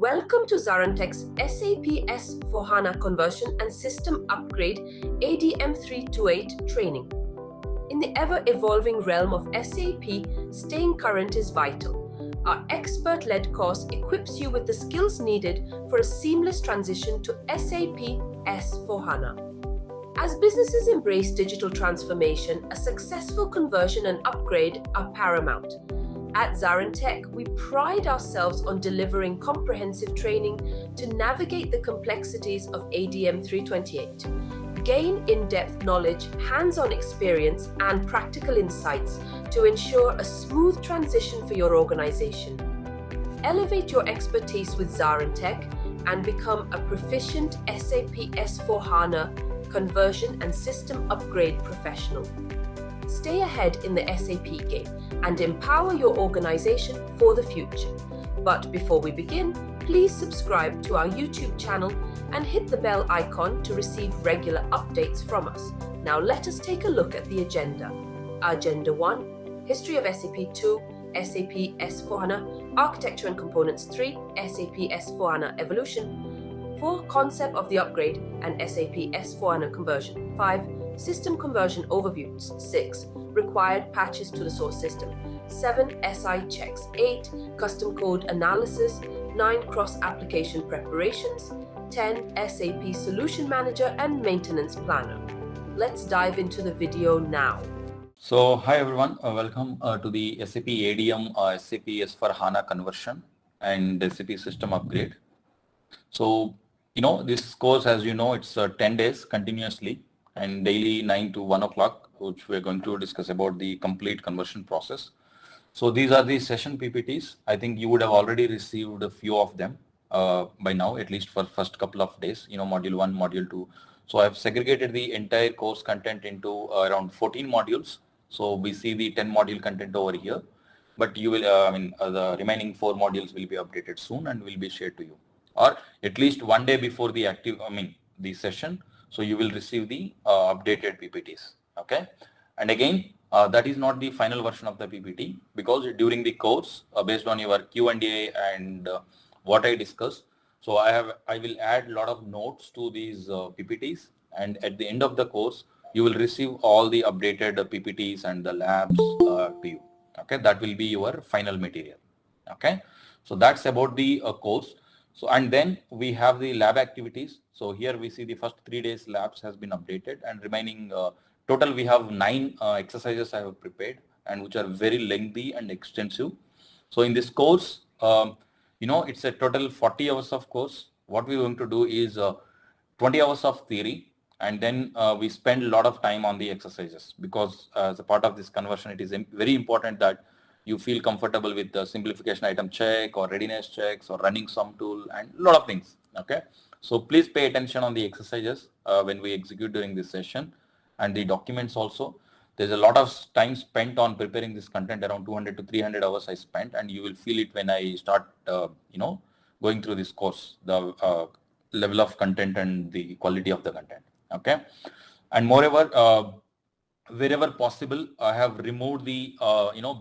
Welcome to ZaranTech's SAP S for HANA conversion and system upgrade ADM 328 training. In the ever-evolving realm of SAP, staying current is vital. Our expert-led course equips you with the skills needed for a seamless transition to SAP S for HANA. As businesses embrace digital transformation, a successful conversion and upgrade are paramount. At ZaranTech, we pride ourselves on delivering comprehensive training to navigate the complexities of ADM 328. Gain in-depth knowledge, hands-on experience, and practical insights to ensure a smooth transition for your organization. Elevate your expertise with ZaranTech and become a proficient SAP S/4HANA conversion and system upgrade professional. Stay ahead in the SAP game and empower your organization for the future. But before we begin, please subscribe to our YouTube channel and hit the bell icon to receive regular updates from us. Now let us take a look at the agenda. Agenda 1, History of SAP 2, SAP S/4HANA, Architecture and Components 3, SAP S/4HANA Evolution, 4, Concept of the Upgrade and SAP S/4HANA Conversion, 5, System Conversion Overview, 6, Required Patches to the Source System, 7, SI Checks, 8, Custom Code Analysis, 9, Cross-Application Preparations, 10, SAP Solution Manager and Maintenance Planner. Let's dive into the video now. So, hi everyone, welcome to the SAP ADM SAP S/4HANA conversion and SAP system upgrade. So, this course, as you know, it's 10 days continuously and daily 9 to 1 o'clock, which we're going to discuss about the complete conversion process. So these are the session PPTs. I think you would have already received a few of them by now, at least for first couple of days, module 1, module 2. So I've segregated the entire course content into around 14 modules. So we see the 10 module content over here, but you will, the remaining 4 modules will be updated soon and will be shared to you, or at least one day before the the session. So you will receive the updated PPTs, okay? And again, that is not the final version of the PPT, because during the course, based on your Q&A and what I discussed, so I will add a lot of notes to these PPTs, and at the end of the course, you will receive all the updated PPTs and the labs to you, okay? That will be your final material, okay? So that's about the course. So, and then we have the lab activities. So here we see the first 3 days labs has been updated, and remaining total we have 9 exercises I have prepared, and which are very lengthy and extensive. So in this course, it's a total 40 hours of course. What we're going to do is 20 hours of theory, and then we spend a lot of time on the exercises, because as a part of this conversion, it is very important that you feel comfortable with the simplification item check or readiness checks or running some tool and a lot of things, okay? So please pay attention on the exercises when we execute during this session, and the documents also. There's a lot of time spent on preparing this content, around 200 to 300 hours I spent, and you will feel it when I start, going through this course, the level of content and the quality of the content, okay? And moreover, wherever possible, I have removed the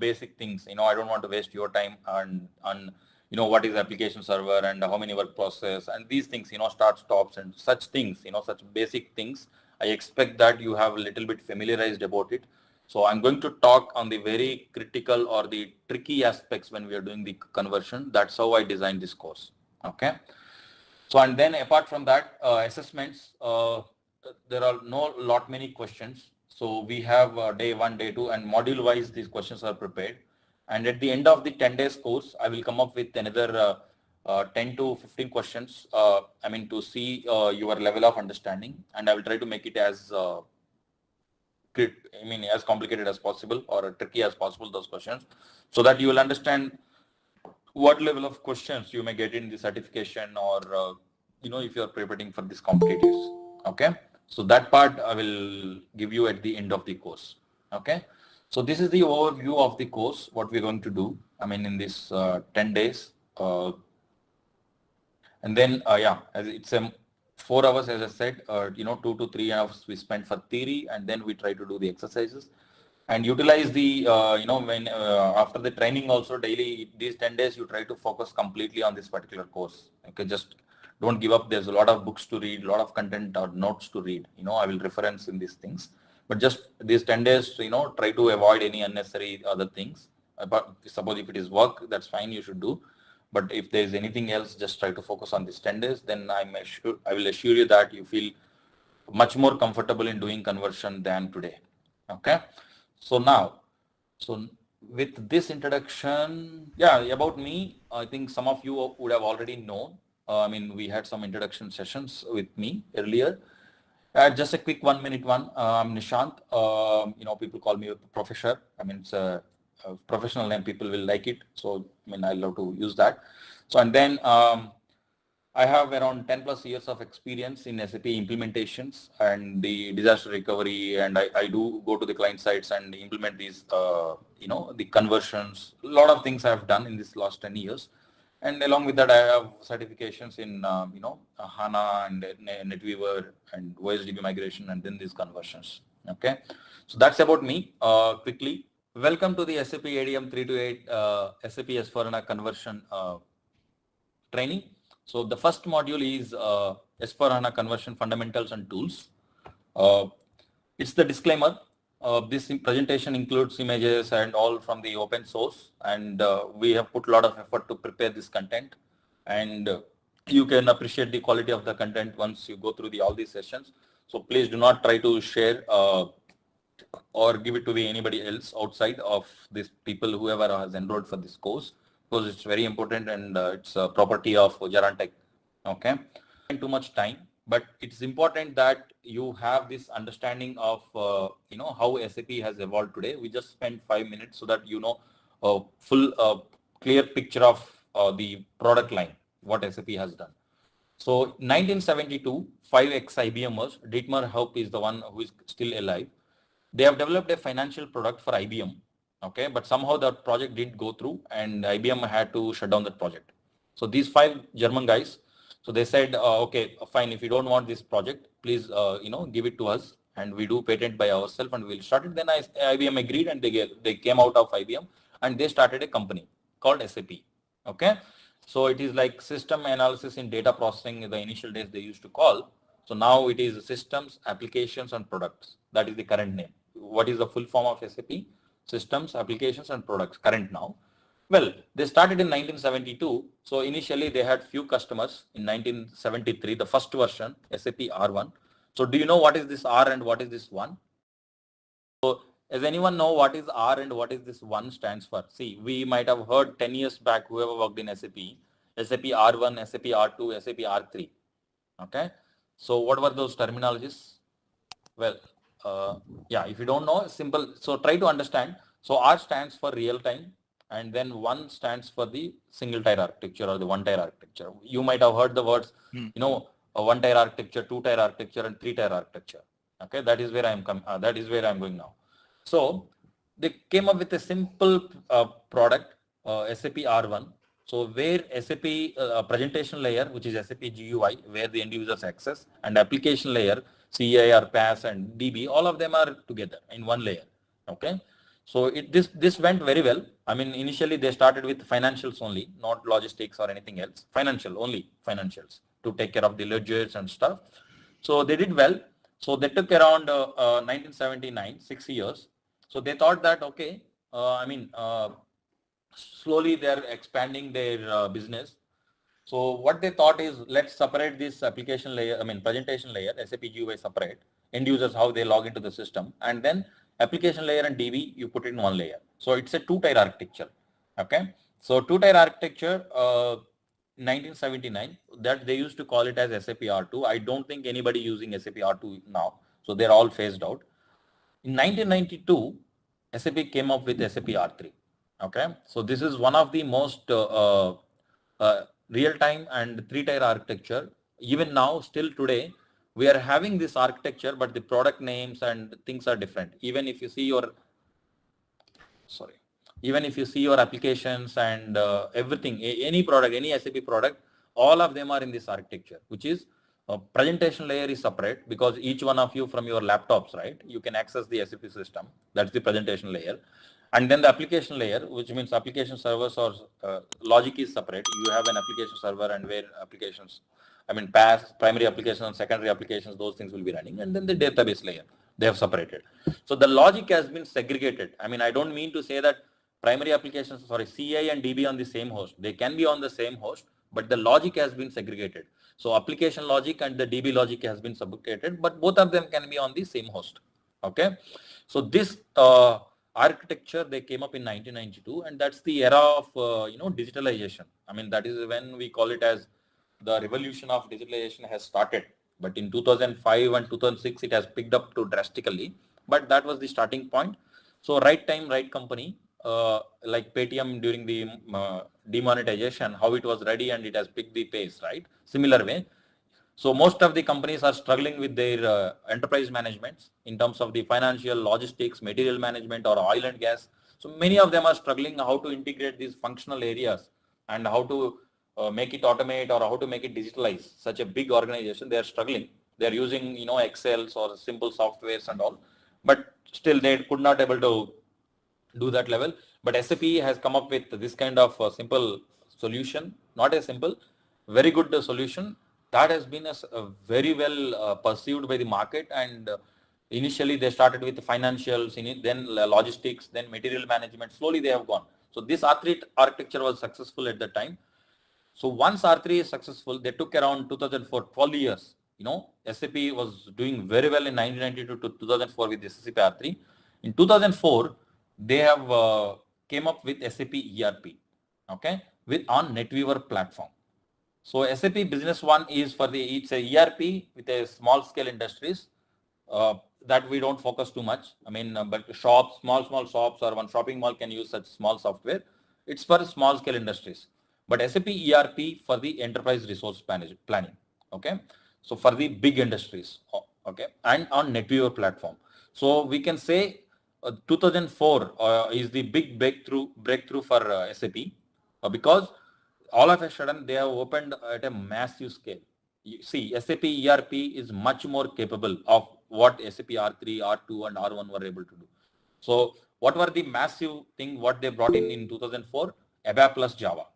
basic things. I don't want to waste your time on what is application server and how many work process and these things, start stops and such things, such basic things. I expect that you have a little bit familiarized about it. So I'm going to talk on the very critical or the tricky aspects when we are doing the conversion. That's how I designed this course, okay? So, and then apart from that, assessments, there are lot many questions. So we have day 1, day 2, and module wise these questions are prepared. And at the end of the 10 days course, I will come up with another 10 to 15 questions, to see your level of understanding, and I will try to make it as as complicated as possible or tricky as possible, those questions, so that you will understand what level of questions you may get in the certification, or if you are preparing for these competitors, okay? So that part I will give you at the end of the course, okay? So this is the overview of the course, what we're going to do, in this 10 days. And then, as it's 4 hours, as I said, 2 to 3 hours we spend for theory, and then we try to do the exercises. and utilize the when after the training also daily, these 10 days you try to focus completely on this particular course. Okay, just don't give up. There's a lot of books to read, a lot of content or notes to read. I will reference in these things, but just these 10 days, try to avoid any unnecessary other things. But suppose if it is work, that's fine, you should do. But if there is anything else, just try to focus on these 10 days. Then I will assure you that you feel much more comfortable in doing conversion than today. Okay. So now, so with this introduction, yeah, about me, I think some of you would have already known. We had some introduction sessions with me earlier. Just a quick 1 minute one. I'm Nishant. People call me a professor. It's a professional name. People will like it. So, I love to use that. So, and then I have around 10 plus years of experience in SAP implementations and the disaster recovery, and I do go to the client sites and implement these, the conversions. A lot of things I have done in this last 10 years. And along with that, I have certifications in, HANA and NetWeaver and OSDB migration, and then these conversions. Okay. So that's about me. Quickly, welcome to the SAP ADM 328 SAP S4HANA conversion training. So the first module is S4HANA conversion fundamentals and tools. It's the disclaimer. This presentation includes images and all from the open source, and we have put a lot of effort to prepare this content, and you can appreciate the quality of the content once you go through all these sessions. So please do not try to share or give it to anybody else outside of these people, whoever has enrolled for this course, because it's very important and it's a property of ZaranTech. Okay, too much time, but it's important that you have this understanding of how SAP has evolved today. We just spent 5 minutes so that a full clear picture of the product line, what SAP has done. So 1972, 5 ex-IBMers, Dietmar Haupt is the one who is still alive. They have developed a financial product for IBM. Okay, but somehow the project didn't go through and IBM had to shut down that project. So these 5 German guys, so they said, okay, fine, if you don't want this project, please, give it to us and we do patent by ourselves and we'll start it. Then IBM agreed and they came out of IBM and they started a company called SAP. Okay. So it is like system analysis in data processing in the initial days they used to call. So now it is systems, applications and products. That is the current name. What is the full form of SAP? Systems, applications and products, current now. Well, they started in 1972. So initially they had few customers. In 1973, the first version, SAP R1. So do you know what is this R and what is this 1? So does anyone know what is R and what is this 1 stands for? See, we might have heard 10 years back, whoever worked in SAP, SAP R1, SAP R2, SAP R3. Okay. So what were those terminologies? Well, yeah, if you don't know, simple. So try to understand. So R stands for real time, and then 1 stands for the single tier architecture or the 1 tier architecture. You might have heard the words, a 1 tier architecture, 2 tier architecture, and 3 tier architecture. Okay, that is where I'm that is where I'm going now. So they came up with a simple product, SAP R1. So where SAP presentation layer, which is SAP GUI, where the end users access, and application layer, CAR, PAS, and DB, all of them are together in one layer. Okay. So this went very well. Initially they started with financials only, not logistics or anything else. Only financials to take care of the ledgers and stuff. So they did well. So they took around 1979, 6 years. So they thought that, okay, slowly they are expanding their business. So what they thought is, let's separate this application layer, presentation layer, SAP GUI separate, end users, how they log into the system, and then application layer and DB, you put it in one layer. So it's a 2-tier architecture. Okay. So 2-tier architecture, 1979, that they used to call it as SAP R2. I don't think anybody using SAP R2 now. So they're all phased out. In 1992, SAP came up with SAP R3. Okay. So this is one of the most real-time and 3-tier architecture. Even now, still today, we are having this architecture, but the product names and things are different. Even if you see your, applications and everything, any product, any SAP product, all of them are in this architecture, which is Presentation layer is separate because each one of you from your laptops, right? You can access the SAP system. That's the presentation layer. And then the application layer, which means application servers or logic is separate. You have an application server and where applications, I mean, primary applications and secondary applications, those things will be running. And then the database layer, they have separated. So the logic has been segregated. I mean, I don't mean to say that primary applications, sorry, CI and DB on the same host. They can be on the same host, but the logic has been segregated. So application logic and the DB logic has been segregated, but both of them can be on the same host. Okay. So this architecture, they came up in 1992, and that's the era of digitalization. I mean, that is when we call it as the revolution of digitalization has started. But in 2005 and 2006, it has picked up to drastically. But that was the starting point. So right time, right company, like Paytm during the demonetization, how it was ready and it has picked the pace, right? Similar way. So most of the companies are struggling with their enterprise management in terms of the financial, logistics, material management, or oil and gas. So many of them are struggling how to integrate these functional areas and how to make it automate or how to make it digitalize. Such a big organization, they are struggling. They are using Excels or simple softwares and all, but still they could not able to do that level. But SAP has come up with this kind of simple solution, not a simple, very good solution that has been very well perceived by the market. And initially they started with financials, then logistics, then material management. Slowly they have gone. So this R3 architecture was successful at the time. So once R3 is successful, they took around 2004, 12 years. SAP was doing very well in 1992 to 2004 with the SAP R3. In 2004, they have came up with SAP ERP, okay, on NetWeaver platform. So SAP Business One is for it's a ERP with a small scale industries that we don't focus too much. I mean, but shops, small shops or one shopping mall can use such small software. It's for small scale industries. But SAP ERP for the enterprise resource planning, okay. So for the big industries, okay, and on NetWeaver platform. So we can say 2004 is the big breakthrough for SAP because all of a sudden they have opened at a massive scale. You see, SAP ERP is much more capable of what SAP R3, R2 and R1 were able to do. So what were the massive thing what they brought in 2004? ABAP plus Java.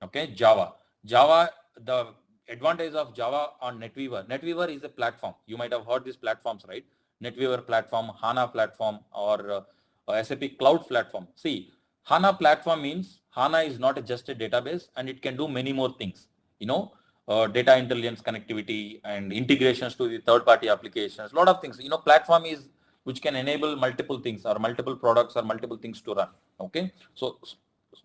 Okay, Java, the advantage of Java on NetWeaver. NetWeaver is a platform. You might have heard these platforms, right? NetWeaver platform, HANA platform, or SAP Cloud platform. See, HANA platform means HANA is not just a database and it can do many more things. Data intelligence, connectivity, and integrations to the third-party applications. A lot of things. Platform is which can enable multiple things or multiple products or multiple things to run. Okay, so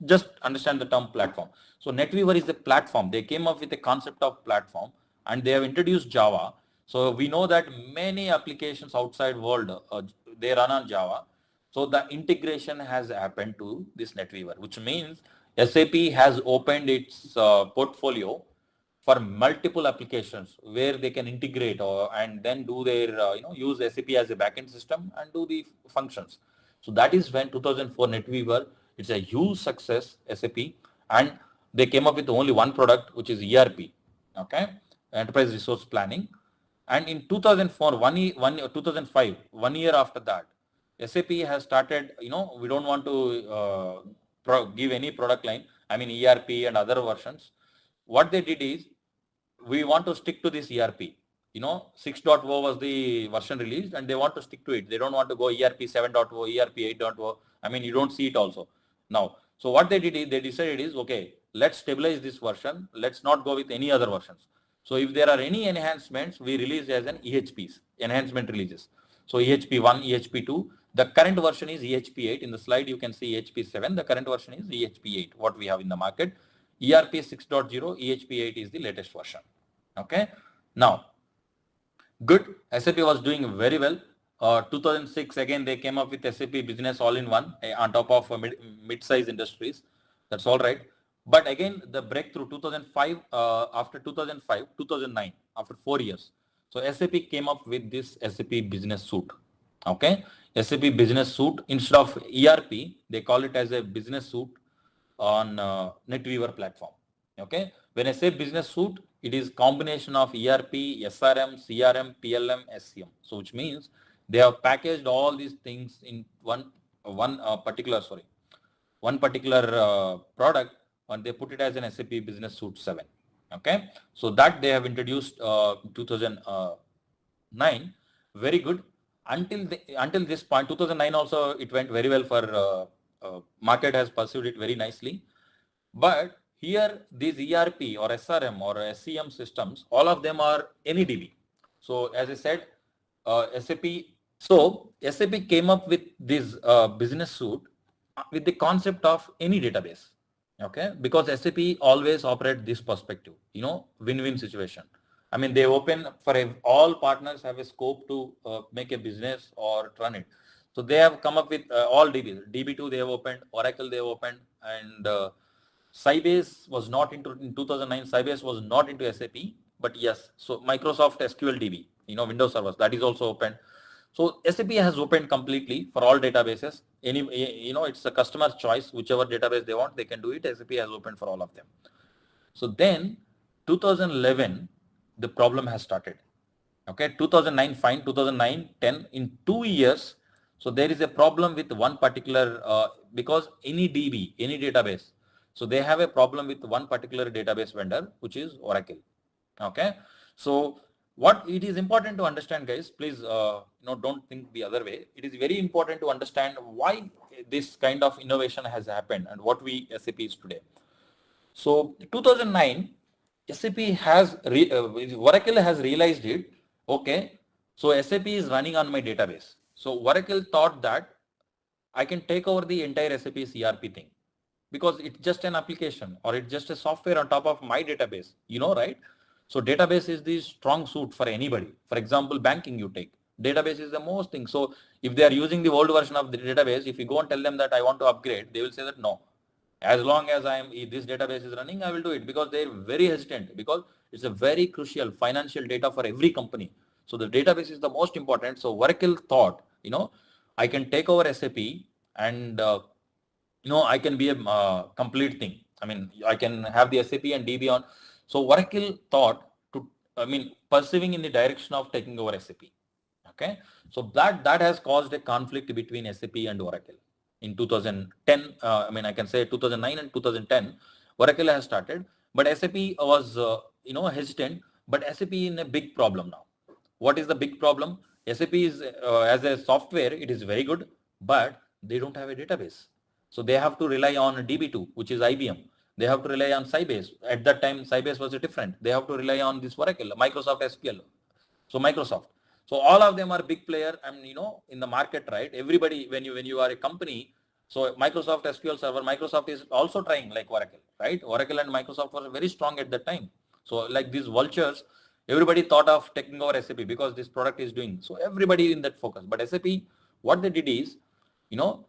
just understand the term platform. So NetWeaver is a platform. They came up with a concept of platform and they have introduced Java. So we know that many applications outside world, they run on Java. So the integration has happened to this NetWeaver, which means SAP has opened its portfolio for multiple applications where they can integrate and then do their, use SAP as a backend system and do the functions. So that is when 2004 NetWeaver, it's a huge success, SAP, and they came up with only one product, which is ERP, okay, Enterprise Resource Planning. And in 2004, 2005, 1 year after that, SAP has started, we don't want to give any product line, I mean ERP and other versions. What they did is, we want to stick to this ERP. 6.0 was the version released and they want to stick to it. They don't want to go ERP 7.0, ERP 8.0. I mean, you don't see it also now. So what they did is, they decided is, okay, let's stabilize this version. Let's not go with any other versions. So if there are any enhancements, we release as an EHPs, enhancement releases. So EHP 1, EHP 2, the current version is EHP 8. In the slide, you can see EHP 7. The current version is EHP 8, what we have in the market. ERP 6.0, EHP 8 is the latest version. Okay. Now, good. SAP was doing very well. 2006, again, they came up with SAP Business All-in-One on top of mid-size industries. That's all right. But again, the breakthrough 2005, after 2005, 2009, after 4 years. So SAP came up with this SAP Business Suite. Okay. SAP Business Suite, instead of ERP, they call it as a Business Suite on NetWeaver platform. Okay. When I say business suite, it is combination of ERP, SRM, CRM, PLM, SCM. So which means they have packaged all these things in one particular product, and they put it as an SAP Business Suite 7. Okay, so that they have introduced 2009. Very good. Until this point, 2009 also it went very well for market has pursued it very nicely. But here these ERP or SRM or SCM systems, all of them are any DB. So as I said, SAP came up with this business suite with the concept of any database. Okay, because SAP always operate this perspective, win-win situation. I mean, they open for all partners have a scope to make a business or run it. So they have come up with all DBs. DB2 they have opened, Oracle they have opened, and Sybase was not into, in 2009, Sybase was not into SAP, but yes, so Microsoft SQL DB, Windows servers, that is also open. So SAP has opened completely for all databases. It's a customer's choice, whichever database they want, they can do it. SAP has opened for all of them. So then 2011, the problem has started. Okay, 2009 fine, 2009, 10, in 2 years. So there is a problem with one particular, because any DB, any database, so they have a problem with one particular database vendor, which is Oracle. Okay, so what it is important to understand, guys, please, don't think the other way. It is very important to understand why this kind of innovation has happened and what SAP is today. So 2009, SAP has, Oracle has realized it. Okay, so SAP is running on my database. So Oracle thought that I can take over the entire SAP ERP thing, because it's just an application or it's just a software on top of my database, right? So database is the strong suit for anybody. For example, banking you take, database is the most thing. So if they are using the old version of the database, if you go and tell them that I want to upgrade, they will say that no, as long as this database is running, I will do it, because they're very hesitant, because it's a very crucial financial data for every company. So the database is the most important. So Oracle thought, I can take over SAP and I can be a complete thing. I mean, I can have the SAP and DB on. So Oracle thought perceiving in the direction of taking over SAP. Okay, so that has caused a conflict between SAP and Oracle. In 2010, I can say 2009 and 2010, Oracle has started, but SAP was, hesitant, but SAP in a big problem now. What is the big problem? SAP is, as a software, it is very good, but they don't have a database. So they have to rely on DB2, which is IBM. They have to rely on Sybase. At that time, Sybase was different. They have to rely on this Oracle, Microsoft SQL. So Microsoft. So all of them are big player, and in the market, right? Everybody, when you are a company, so Microsoft SQL Server, Microsoft is also trying like Oracle, right? Oracle and Microsoft were very strong at that time. So like these vultures, everybody thought of taking over SAP because this product is doing. So everybody in that focus. But SAP, what they did is, no.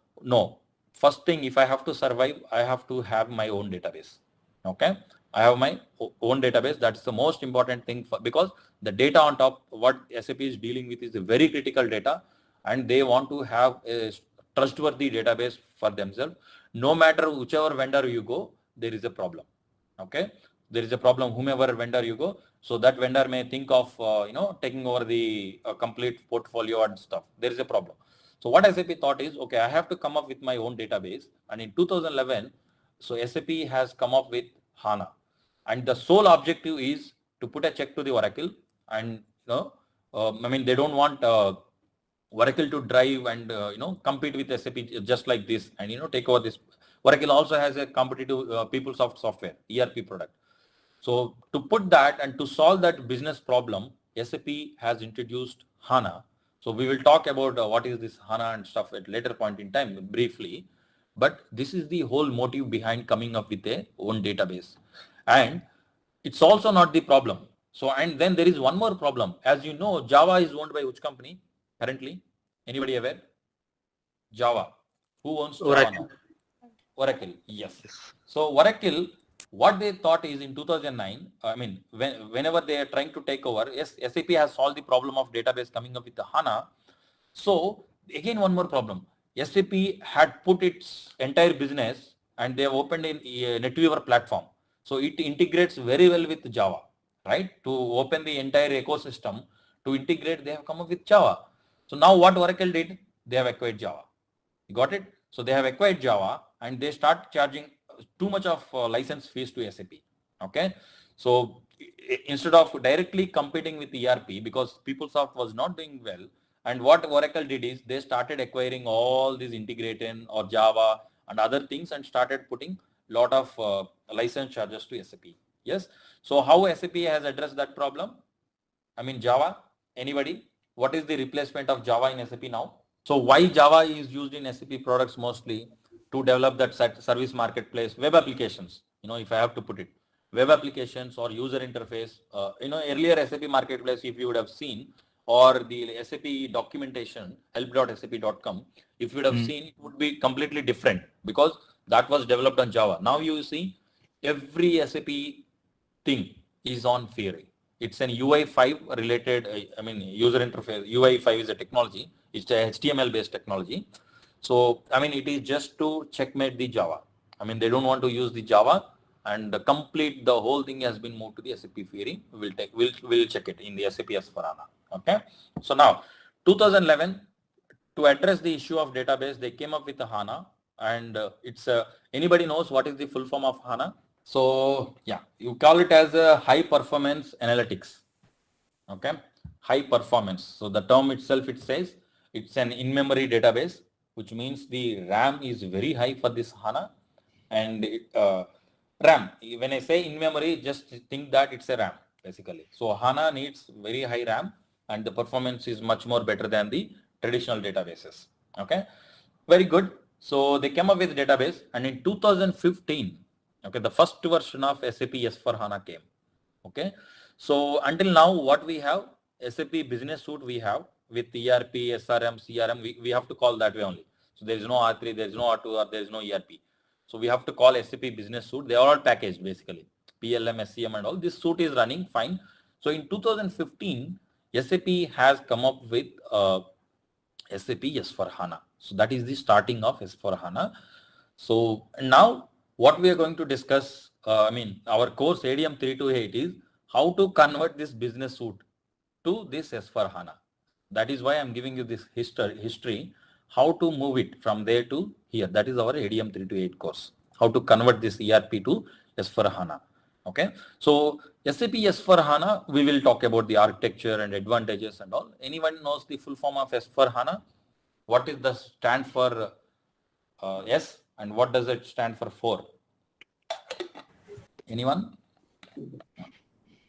First thing, if I have to survive, I have to have my own database. Okay, I have my own database. That's the most important thing, because the data on top, what SAP is dealing with is a very critical data, and they want to have a trustworthy database for themselves. No matter whichever vendor you go, there is a problem. Okay, there is a problem whomever vendor you go. So that vendor may think of taking over the complete portfolio and stuff. There is a problem. So what SAP thought is, okay, I have to come up with my own database. And in 2011, so SAP has come up with HANA, and the sole objective is to put a check to the Oracle, and they don't want Oracle to drive and compete with SAP just like this and take over this. Oracle also has a competitive PeopleSoft software ERP product. So to put that and to solve that business problem, SAP has introduced HANA. So we will talk about what is this HANA and stuff at later point in time briefly. But this is the whole motive behind coming up with a own database. And it's also not the problem. So, and then there is one more problem. As you know, Java is owned by which company currently? Anybody aware? Java. Who owns Java now? Oracle. Yes. So Oracle, what they thought is in 2009, whenever they are trying to take over, yes, SAP has solved the problem of database coming up with the HANA. So again, one more problem. SAP had put its entire business and they have opened a NetWeaver platform. So it integrates very well with Java, right? To open the entire ecosystem, to integrate, they have come up with Java. So now what Oracle did, they have acquired Java. You got it? So they have acquired Java and they start charging too much of license fees to SAP. Okay. So instead of directly competing with ERP, because PeopleSoft was not doing well, and what Oracle did is they started acquiring all these integrated or Java and other things and started putting lot of license charges to SAP. Yes. So how SAP has addressed that problem? I mean Java, anybody? What is the replacement of Java in SAP now? So why Java is used in SAP products mostly? To develop that service marketplace, web applications, if I have to put it, web applications or user interface, earlier SAP marketplace, if you would have seen, or the SAP documentation, help.sap.com, if you would have seen, it would be completely different because that was developed on Java. Now you see every SAP thing is on Fiori. It's an UI5 related, user interface. UI5 is a technology. It's a HTML based technology. So, it is just to checkmate the Java. They don't want to use the Java, and the whole thing has been moved to the SAP Fiori. We'll check it in the SAP S/4HANA. Okay. So now 2011, to address the issue of database, they came up with the HANA, and anybody knows what is the full form of HANA? So yeah, you call it as a high performance analytics. Okay, high performance. So the term itself, it says it's an in-memory database, which means the RAM is very high for this HANA. And RAM, when I say in-memory, just think that it's a RAM basically. So HANA needs very high RAM, and the performance is much more better than the traditional databases. Okay, very good. So they came up with database, and in 2015, okay, the first version of SAP S/4HANA came. Okay, so until now, what we have, SAP Business Suite we have with ERP, SRM, CRM, we have to call that way only. So there is no R3, there is no R2, or there is no ERP. So we have to call SAP Business Suite. They are all packaged basically, PLM, SCM and all. This suite is running fine. So in 2015, SAP has come up with SAP S/4HANA. So that is the starting of S/4HANA. So now what we are going to discuss, our course ADM 328 is how to convert this business suite to this S/4HANA. That is why I'm giving you this history, how to move it from there to here. That is our ADM 328 course, how to convert this ERP to S/4HANA. Okay, so SAP S/4HANA, we will talk about the architecture and advantages and all. Anyone knows the full form of S/4HANA? What is the stand for S, and what does it stand for? Anyone?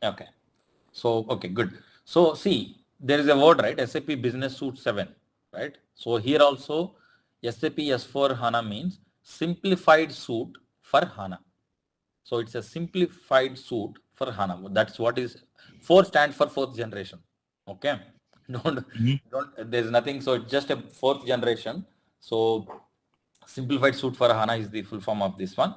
Okay. So, okay, good. So see, there is a word, right? SAP Business Suite 7, right? So here also SAP S/4HANA means simplified suite for HANA. So it's a simplified suite for HANA. That's what is 4 stands for 4th generation. Okay. Don't, there's nothing. So it's just a 4th generation. So simplified suite for HANA is the full form of this one.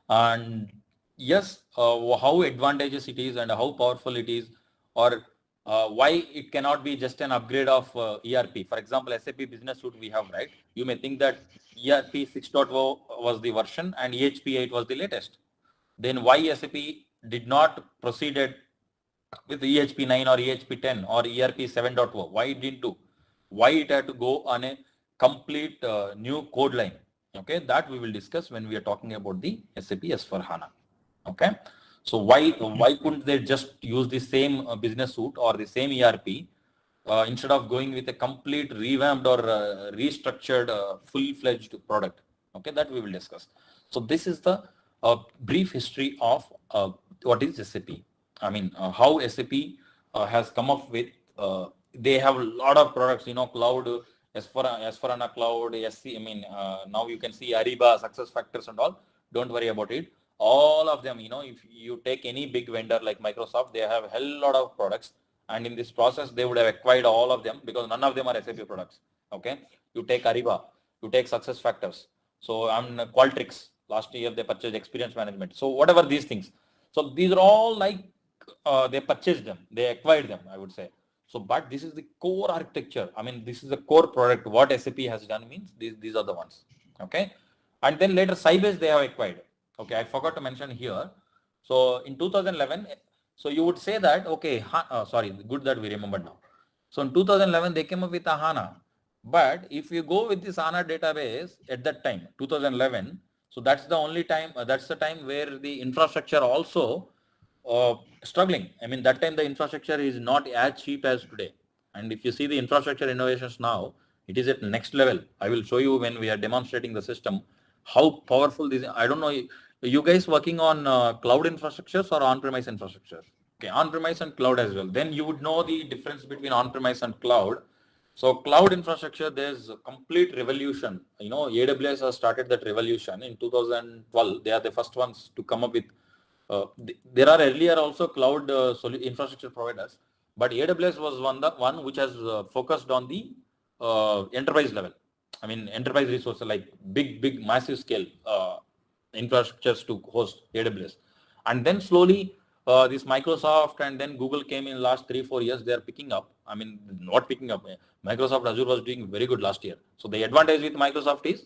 And yes, how advantageous it is and how powerful it is, or why it cannot be just an upgrade of ERP. For example, SAP Business Suite we have, right? You may think that ERP 6.0 was the version and EHP 8 was the latest. Then why SAP did not proceeded with EHP 9 or EHP 10 or ERP 7.0? Why it didn't do? Why it had to go on a complete new code line? Okay, that we will discuss when we are talking about the SAP S/4HANA. Okay, so why couldn't they just use the same business suite or the same ERP instead of going with a complete revamped or restructured full-fledged product? Okay, that we will discuss. So this is the brief history of what is SAP. How SAP has come up with. They have a lot of products, cloud, S/4HANA Cloud, SC. Now you can see Ariba, SuccessFactors and all. Don't worry about it. All of them, if you take any big vendor like Microsoft, they have a hell lot of products, and in this process they would have acquired all of them because none of them are SAP products. Okay, you take Ariba, you take SuccessFactors. So Qualtrics, last year they purchased experience management. So whatever these things. So these are all like they purchased them, they acquired them, I would say. So, but this is the core architecture. This is the core product. What SAP has done means these are the ones. Okay, and then later Sybase they have acquired. Okay, I forgot to mention here. So in 2011, so you would say that, okay, sorry, good that we remember now. So in 2011, they came up with a HANA. But if you go with this HANA database at that time, 2011, so that's the only time, that's the time where the infrastructure also struggling. I mean, that time the infrastructure is not as cheap as today. And if you see the infrastructure innovations now, it is at next level. I will show you when we are demonstrating the system, how powerful this, I don't know, you guys working on cloud infrastructures or on-premise infrastructure? Okay, on-premise and cloud as well. Then you would know the difference between on-premise and cloud. So cloud infrastructure, there's a complete revolution. You know, AWS has started that revolution in 2012. They are the first ones to come up with, there are earlier also cloud infrastructure providers, but AWS was one which has focused on the enterprise level. I mean, enterprise resources like big, massive scale infrastructures to host AWS. And then slowly this Microsoft and then Google came in last 3-4 years, they are picking up. I mean, not picking up. Microsoft Azure was doing very good last year. So the advantage with Microsoft is,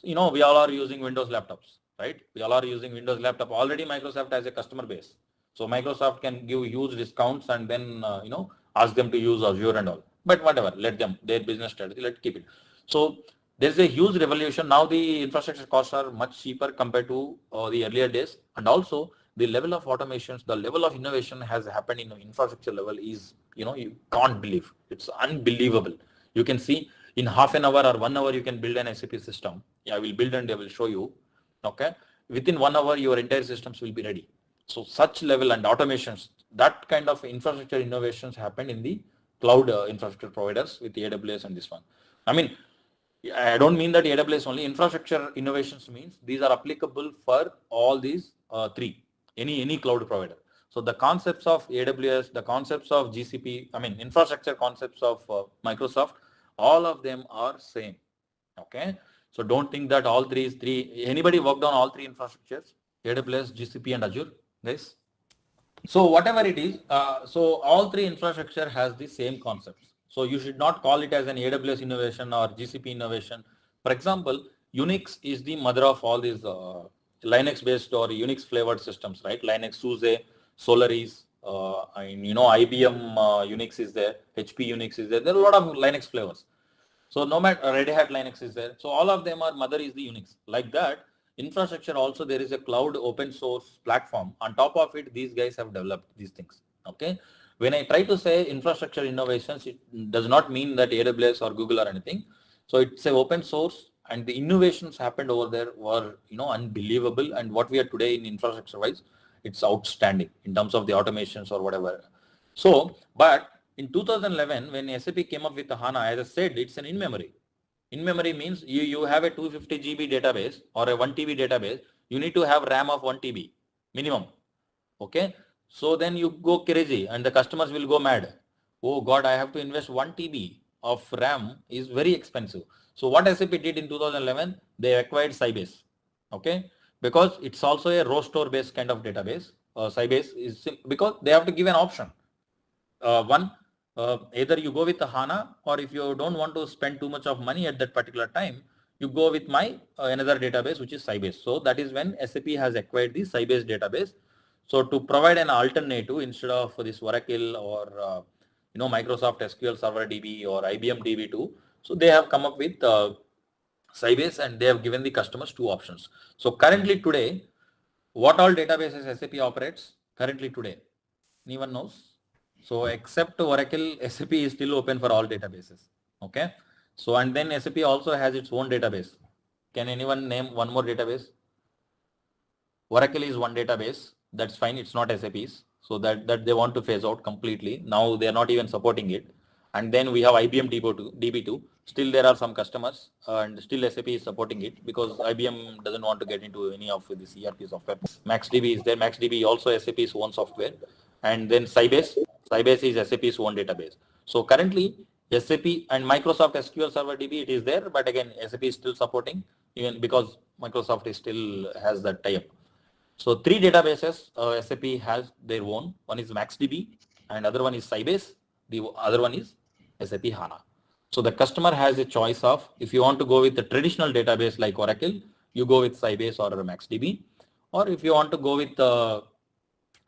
you know, we all are using Windows laptops, right? We all are using Windows laptop. Already Microsoft has a customer base. So Microsoft can give huge discounts and then, you know, ask them to use Azure and all. But whatever, let them, their business strategy, let's keep it. So there's a huge revolution. Now the infrastructure costs are much cheaper compared to the earlier days. And also the level of automations, the level of innovation has happened in the infrastructure level is, you know, you can't believe. It's unbelievable. You can see in half an hour or 1 hour, you can build an SAP system. I will build and I will show you. Okay. Within 1 hour, your entire systems will be ready. So such level and automations, that kind of infrastructure innovations happen in the cloud infrastructure providers with the AWS and this one. I mean, I don't mean that AWS only. Infrastructure innovations means these are applicable for all these three, any cloud provider. So the concepts of AWS, the concepts of GCP, I mean infrastructure concepts of Microsoft, all of them are same. Okay. So don't think that all three is three. Anybody worked on all three infrastructures? AWS, GCP and Azure, guys? So whatever it is, so all three infrastructure has the same concepts. So you should not call it as an AWS innovation or GCP innovation. For example, Unix is the mother of all these Linux based or Unix flavored systems, right? Linux, SUSE, Solaris, and you know, IBM Unix is there, HP Unix is there. There are a lot of Linux flavors. So no matter Red Hat Linux is there. So all of them are mother is the Unix. Like that, infrastructure also there is a cloud open source platform. On top of it, these guys have developed these things. Okay. When I try to say infrastructure innovations, it does not mean that AWS or Google or anything. So it's a open source and the innovations happened over there were, you know, unbelievable. And what we are today in infrastructure wise, it's outstanding in terms of the automations or whatever. So, but in 2011, when SAP came up with the HANA, as I said, it's an in-memory. In-memory means you have a 250 GB database or a 1 TB database. You need to have RAM of 1 TB minimum. Okay. So then you go crazy and the customers will go mad. Oh God, I have to invest 1 TB of RAM is very expensive. So what SAP did in 2011, they acquired Sybase. Okay. Because it's also a row store based kind of database. Sybase is because they have to give an option. Either you go with the HANA or if you don't want to spend too much of money at that particular time, you go with my another database which is Sybase. So that is when SAP has acquired the Sybase database. So to provide an alternative instead of this Oracle or you know, Microsoft SQL Server DB or IBM DB2, so they have come up with Sybase and they have given the customers two options. So currently today, what all databases SAP operates currently today? Anyone knows? So except Oracle, SAP is still open for all databases. Okay. So and then SAP also has its own database. Can anyone name one more database? Oracle is one database. That's fine. It's not SAP's. So that they want to phase out completely. Now they are not even supporting it. And then we have IBM DB2. Still there are some customers and still SAP is supporting it because IBM doesn't want to get into any of this ERP software. MaxDB is there. MaxDB also SAP's own software. And then Sybase is SAP's own database. So currently SAP and Microsoft SQL Server DB, it is there, but again, SAP is still supporting even because Microsoft is still has that tie-up. So three databases SAP has their own. One is MaxDB and other one is Sybase. The other one is SAP HANA. So the customer has a choice of, if you want to go with the traditional database like Oracle, you go with Sybase or MaxDB. Or if you want to go with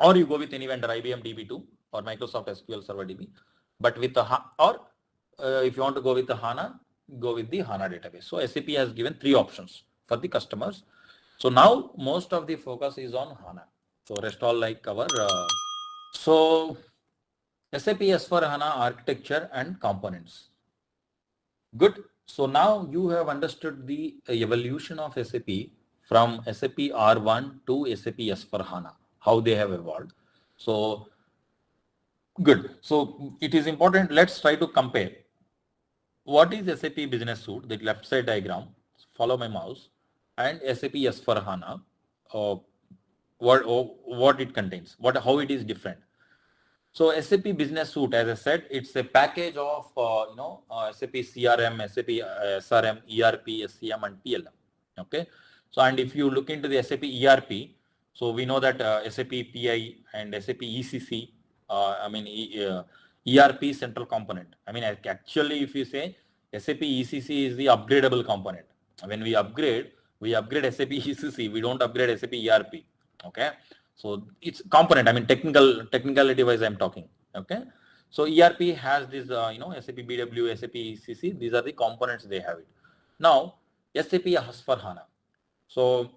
or you go with any vendor, IBM DB2 or Microsoft SQL Server DB. But with the if you want to go with the HANA, go with the HANA database. So SAP has given 3 options for the customers. So now most of the focus is on HANA. So rest all like our so SAP S/4HANA architecture and components. Good. So now you have understood the evolution of SAP from SAP R1 to SAP S/4HANA, how they have evolved. So good. So it is important. Let's try to compare. What is SAP Business Suite, the left side diagram, follow my mouse, and SAP S/4HANA, what it contains, how it is different. So SAP Business Suite, as I said, it's a package of SAP CRM, SAP SRM, ERP, SCM, and PLM. Okay. So and if you look into the SAP ERP, so we know that SAP PI and SAP ECC, ERP central component. I mean, actually, if you say SAP ECC is the upgradable component. When we upgrade SAP ECC. We don't upgrade SAP ERP. Okay. So it's component. I mean, technicality wise, I'm talking. Okay. So ERP has this, SAP BW, SAP ECC. These are the components they have it. Now, SAP S/4HANA. So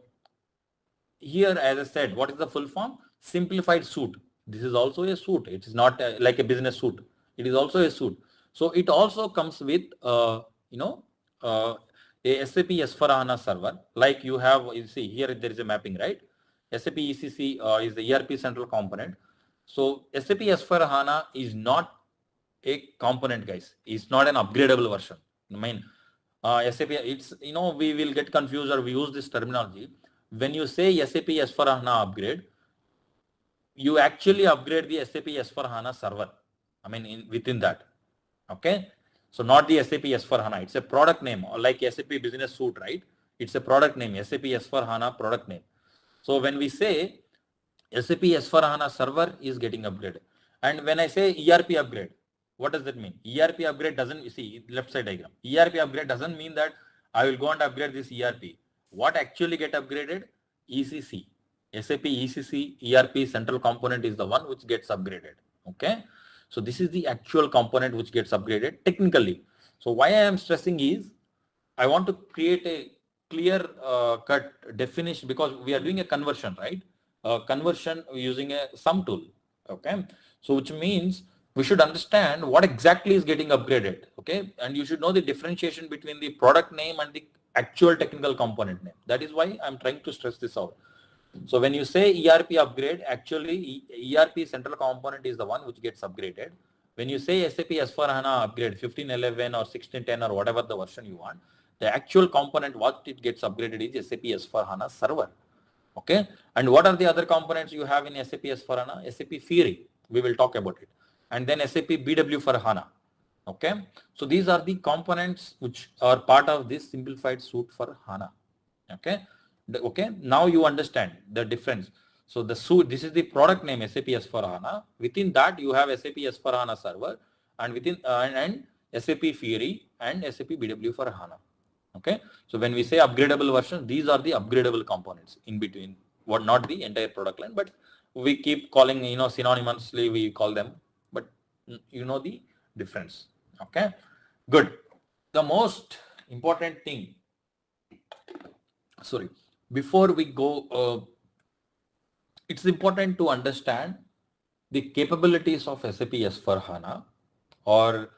here, as I said, what is the full form? Simplified suite. This is also a suite. It is not like a business suite. It is also a suite. So it also comes with, a SAP S/4HANA server. Like you have, you see here, there is a mapping, right? SAP ECC is the ERP central component. So SAP S/4HANA is not a component, guys. It's not an upgradable version. I mean, SAP, it's, we will get confused or we use this terminology. When you say SAP S/4HANA upgrade, you actually upgrade the SAP S/4HANA server. I mean, within that. Okay. So not the SAP S/4HANA. It's a product name, like SAP Business Suite, right? It's a product name, SAP S/4HANA product name. So when we say SAP S/4HANA server is getting upgraded, and when I say ERP upgrade, what does that mean? ERP upgrade doesn't, you see left side diagram. ERP upgrade doesn't mean that I will go and upgrade this ERP. What actually get upgraded? ECC. SAP ECC ERP central component is the one which gets upgraded. Okay. So this is the actual component which gets upgraded technically. So why I am stressing is I want to create a clear cut definition, because we are doing a conversion, right? Conversion using a sum tool. Okay. So which means we should understand what exactly is getting upgraded. Okay. And you should know the differentiation between the product name and the actual technical component name. That is why I'm trying to stress this out. So when you say ERP upgrade, actually ERP central component is the one which gets upgraded. When you say SAP S/4HANA upgrade 1511 or 1610 or whatever the version you want, the actual component what it gets upgraded is SAP S/4HANA server. Okay. And what are the other components you have in SAP S/4HANA? SAP Fiori, we will talk about it. And then SAP BW for HANA. Okay. So these are the components which are part of this simplified suite for HANA. Okay. Okay. Now you understand the difference. So the suite, this is the product name SAP S/4HANA. Within that you have SAP S/4HANA server, and within and SAP Fiori and SAP BW for HANA. Okay. So when we say upgradable version, these are the upgradable components in between. What, not the entire product line, but we keep calling, synonymously we call them, but you know the difference. Okay. Good. The most important thing, sorry, before we go, it's important to understand the capabilities of SAP S/4HANA, or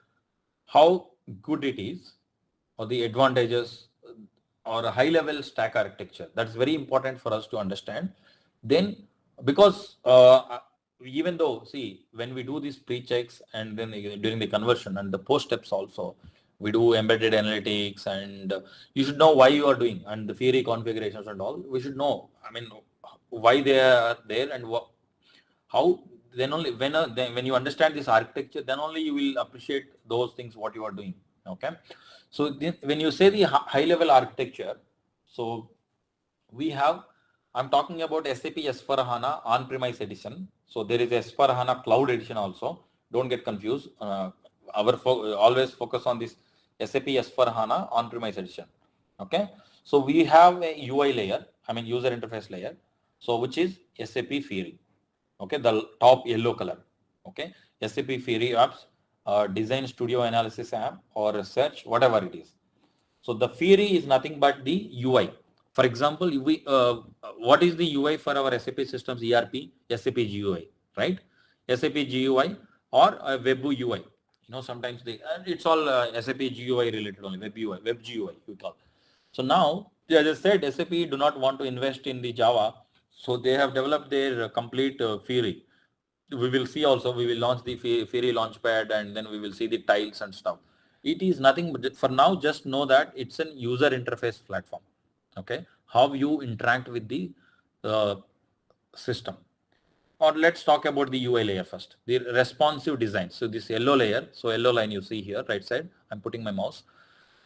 how good it is, or the advantages, or a high level stack architecture. That's very important for us to understand. Then, because even though, see, when we do these pre-checks and then during the conversion and the post steps also, we do embedded analytics, and you should know why you are doing, and the Fiori configurations and all, we should know, I mean, why they are there, and how, then only when you understand this architecture, then only you will appreciate those things what you are doing. Okay. So when you say the high level architecture, so we have, I'm talking about SAP S/4HANA on-premise edition. So there is S/4HANA cloud edition also. Don't get confused. Always focus on this SAP S/4HANA on-premise edition. Okay. So we have a UI layer, I mean user interface layer. So which is SAP Fiori. Okay, the top yellow color. Okay, SAP Fiori apps, Design Studio Analysis app or search, whatever it is. So the Fiori is nothing but the UI. For example, what is the UI for our SAP systems ERP? SAP GUI, right? SAP GUI or a Web UI. Sometimes it's all SAP GUI related only, Web UI, Web GUI we call. So now, as I said, SAP do not want to invest in the Java, so they have developed their complete Fiori. We will see also, we will launch the Fiori Launchpad and then we will see the tiles and stuff. It is nothing but for now, just know that it's an user interface platform. Okay, how you interact with the system. Or let's talk about the UI layer first, the responsive design. So this yellow layer, so yellow line you see here, right side, I'm putting my mouse.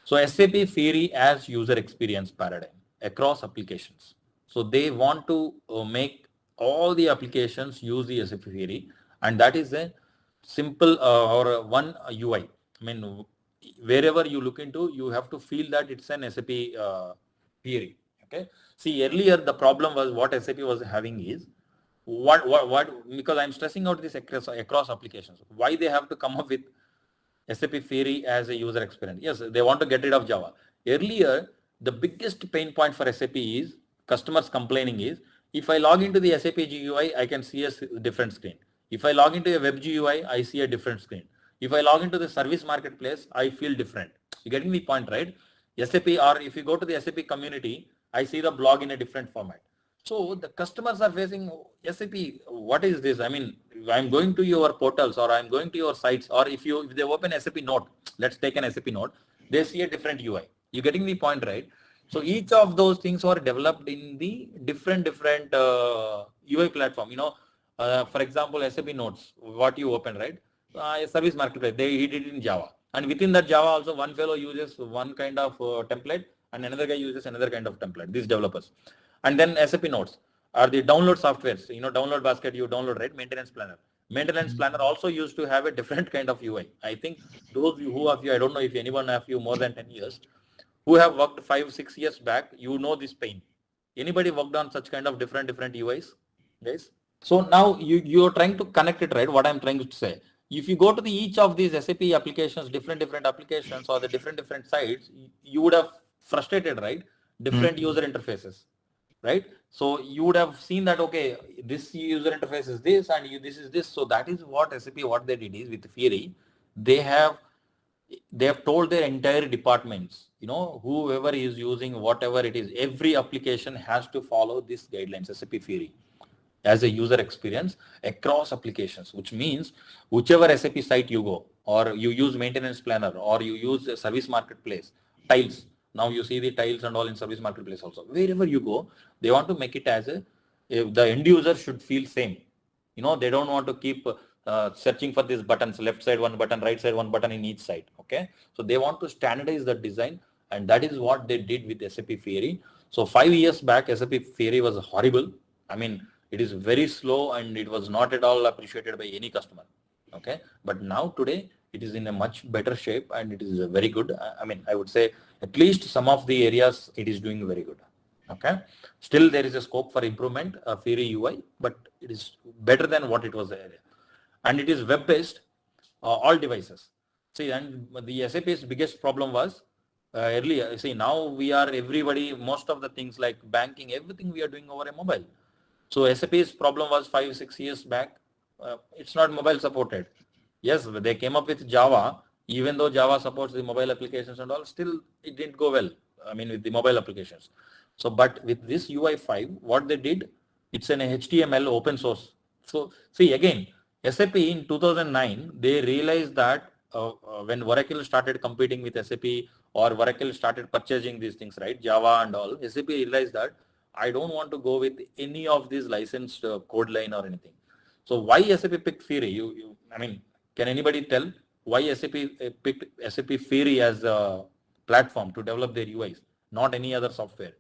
So SAP Fiori as user experience paradigm across applications. So they want to make all the applications use the SAP Fiori, and that is a simple or one UI. I mean, wherever you look into, you have to feel that it's an SAP Fiori. Okay. See, earlier the problem was what SAP was having is what because I'm stressing out this across applications. Why they have to come up with SAP Fiori as a user experience? Yes, they want to get rid of Java. Earlier, the biggest pain point for SAP is customers complaining is if I log into the SAP GUI, I can see a different screen. If I log into a web GUI, I see a different screen. If I log into the service marketplace, I feel different. You getting the point, right? SAP, or if you go to the SAP community, I see the blog in a different format. So the customers are facing SAP, what is this? I mean, I'm going to your portals or I'm going to your sites, or if they open SAP Note, let's take an SAP Note, they see a different UI. You getting the point, right? So each of those things are developed in the different UI platform. For example, SAP Notes, what you open, right? A service marketplace, he did it in Java. And within that Java also, one fellow uses one kind of template and another guy uses another kind of template, these developers. And then SAP Notes are the download softwares. Download basket, you download, right? Maintenance planner. Maintenance planner also used to have a different kind of UI. I think those who have you, I don't know if anyone have you more than 10 years, who have worked 5-6 years back, you know this pain. Anybody worked on such kind of different UIs, guys? So now you're trying to connect it, right? What I'm trying to say. If you go to each of these SAP applications, different applications or the different sites, you would have frustrated, right? Different user interfaces, right? So you would have seen that, okay, this user interface is this and this is this. So that is what SAP, what they did is with Fiori, they have told their entire departments, whoever is using whatever it is, every application has to follow this guidelines, SAP Fiori as a user experience across applications, which means whichever SAP site you go, or you use maintenance planner, or you use a service marketplace, tiles. Now you see the tiles and all in service marketplace also. Wherever you go, they want to make it as the end user should feel same. They don't want to keep searching for these buttons, left side one button, right side one button in each side. Okay, so they want to standardize the design, and that is what they did with SAP Fiori. So 5 years back, SAP Fiori was horrible. I mean, it is very slow and it was not at all appreciated by any customer. Okay, but now today it is in a much better shape and it is very good. I mean, I would say at least some of the areas it is doing very good. Okay, still there is a scope for improvement, Fiori UI, but it is better than what it was earlier. And it is web-based, all devices. See, and the SAP's biggest problem was earlier. See, now we are everybody, most of the things like banking, everything we are doing over a mobile. So SAP's problem was 5-6 years back, it's not mobile supported. Yes, they came up with Java, even though Java supports the mobile applications and all, still it didn't go well. I mean, with the mobile applications. So, but with this UI5, what they did, it's an HTML open source. So, see again, SAP in 2009, they realized that when Oracle started competing with SAP, or Oracle started purchasing these things, right, Java and all, SAP realized that I don't want to go with any of these licensed code line or anything. So why SAP picked Fiori? I mean, can anybody tell why SAP picked SAP Fiori as a platform to develop their UIs, not any other software?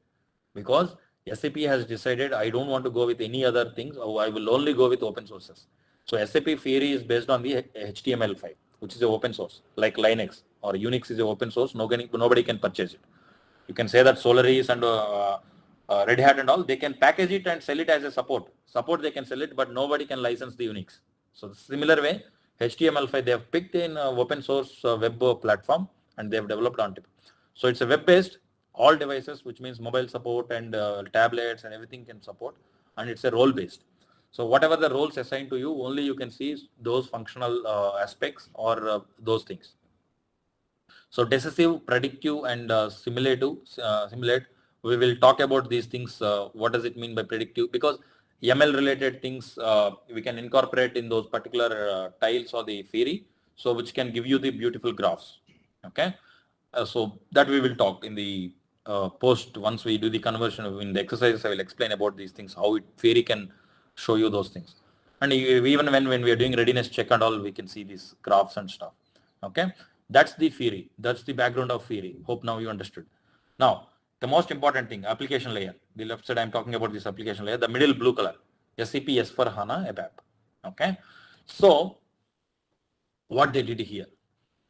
Because SAP has decided I don't want to go with any other things, or I will only go with open sources. So SAP Fiori is based on the HTML5, which is an open source, like Linux or Unix is an open source. Nobody can purchase it. You can say that Solaris and Red Hat and all, they can package it and sell it as a support. Support they can sell it, but nobody can license the Unix. So similar way, HTML5 they have picked in open source web platform and they have developed on it. So it's a web-based, all devices, which means mobile support and tablets and everything can support, and it's a role-based. So whatever the roles assigned to you, only you can see those functional aspects or those things. So decisive, predictive, and simulate. We will talk about these things. What does it mean by predictive? Because ML related things we can incorporate in those particular tiles or the theory, so which can give you the beautiful graphs. Okay, so that we will talk in the post once we do the conversion. In the exercises, I will explain about these things, how theory can show you those things. And even when we are doing readiness check and all, we can see these graphs and stuff. Okay, that's the theory. That's the background of theory. Hope now you understood. Now, the most important thing, application layer. The left side, I'm talking about this application layer. The middle blue color, SAP S for HANA ABAP. Okay, so what they did here.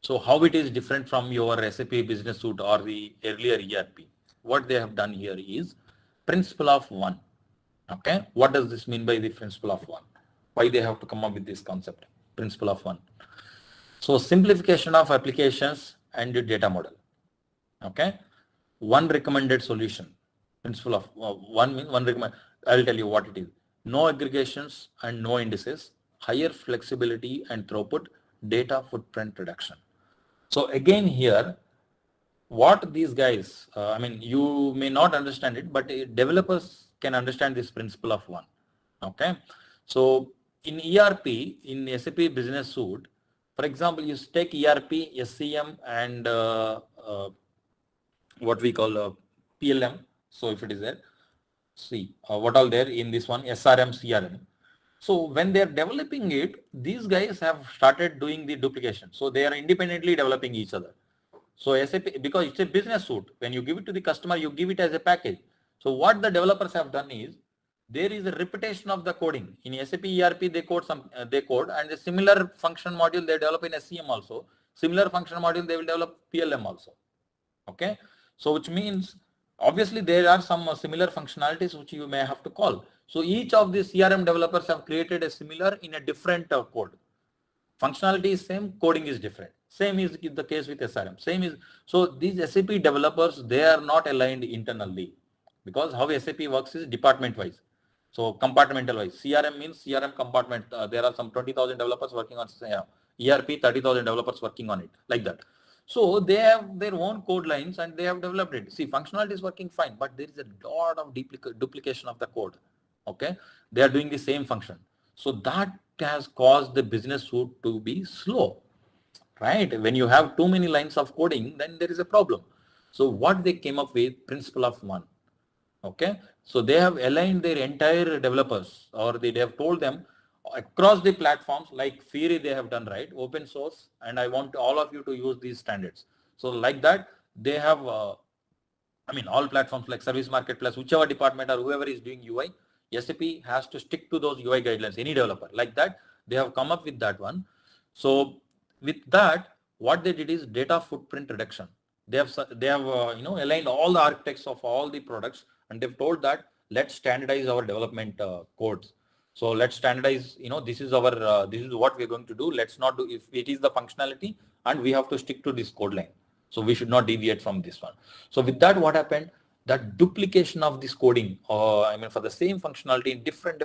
So how it is different from your SAP Business Suite or the earlier ERP? What they have done here is principle of one. Okay, what does this mean by the principle of one? Why they have to come up with this concept, principle of one? So simplification of applications and the data model. Okay, one recommended solution. Principle of one means one recommend. I'll tell you what it is. No aggregations and no indices. Higher flexibility and throughput. Data footprint reduction. So again here, what these guys, I mean, you may not understand it, but developers can understand this principle of one. Okay, so in ERP, in SAP Business Suite, for example, you take ERP, SCM, and what we call PLM. So if it is there, see what all there in this one, SRM, CRM. So when they are developing it, these guys have started doing the duplication. So they are independently developing each other. So SAP, because it's a business suite, when you give it to the customer, you give it as a package. So what the developers have done is, there is a repetition of the coding. In SAP ERP, they code and the similar function module they develop in SCM also. Similar function module they will develop PLM also. Okay, so which means obviously there are some similar functionalities which you may have to call. So each of these CRM developers have created a similar in a different code. Functionality is same, coding is different. Same is the case with SRM. Same is, so these SAP developers, they are not aligned internally, because how SAP works is department wise. So compartmental wise. CRM means CRM compartment. There are some 20,000 developers working on ERP, 30,000 developers working on it, like that. So they have their own code lines and they have developed it. See, functionality is working fine, but there is a lot of duplication of the code. Okay, they are doing the same function. So that has caused the business suite to be slow, right? When you have too many lines of coding, then there is a problem. So what they came up with, principle of one. Okay, so they have aligned their entire developers, or they have told them across the platforms, like Fiori they have done, right, open source, and I want all of you to use these standards. So like that, they have I mean, all platforms like Service Marketplace, whichever department or whoever is doing UI, SAP has to stick to those UI guidelines, any developer. Like that, they have come up with that one. So with that, what they did is data footprint reduction. They have aligned all the architects of all the products, and they've told that let's standardize our development codes. So let's standardize, this is our, this is what we're going to do. Let's not do, if it is the functionality, and we have to stick to this code line. So we should not deviate from this one. So with that, what happened? That duplication of this coding, for the same functionality in different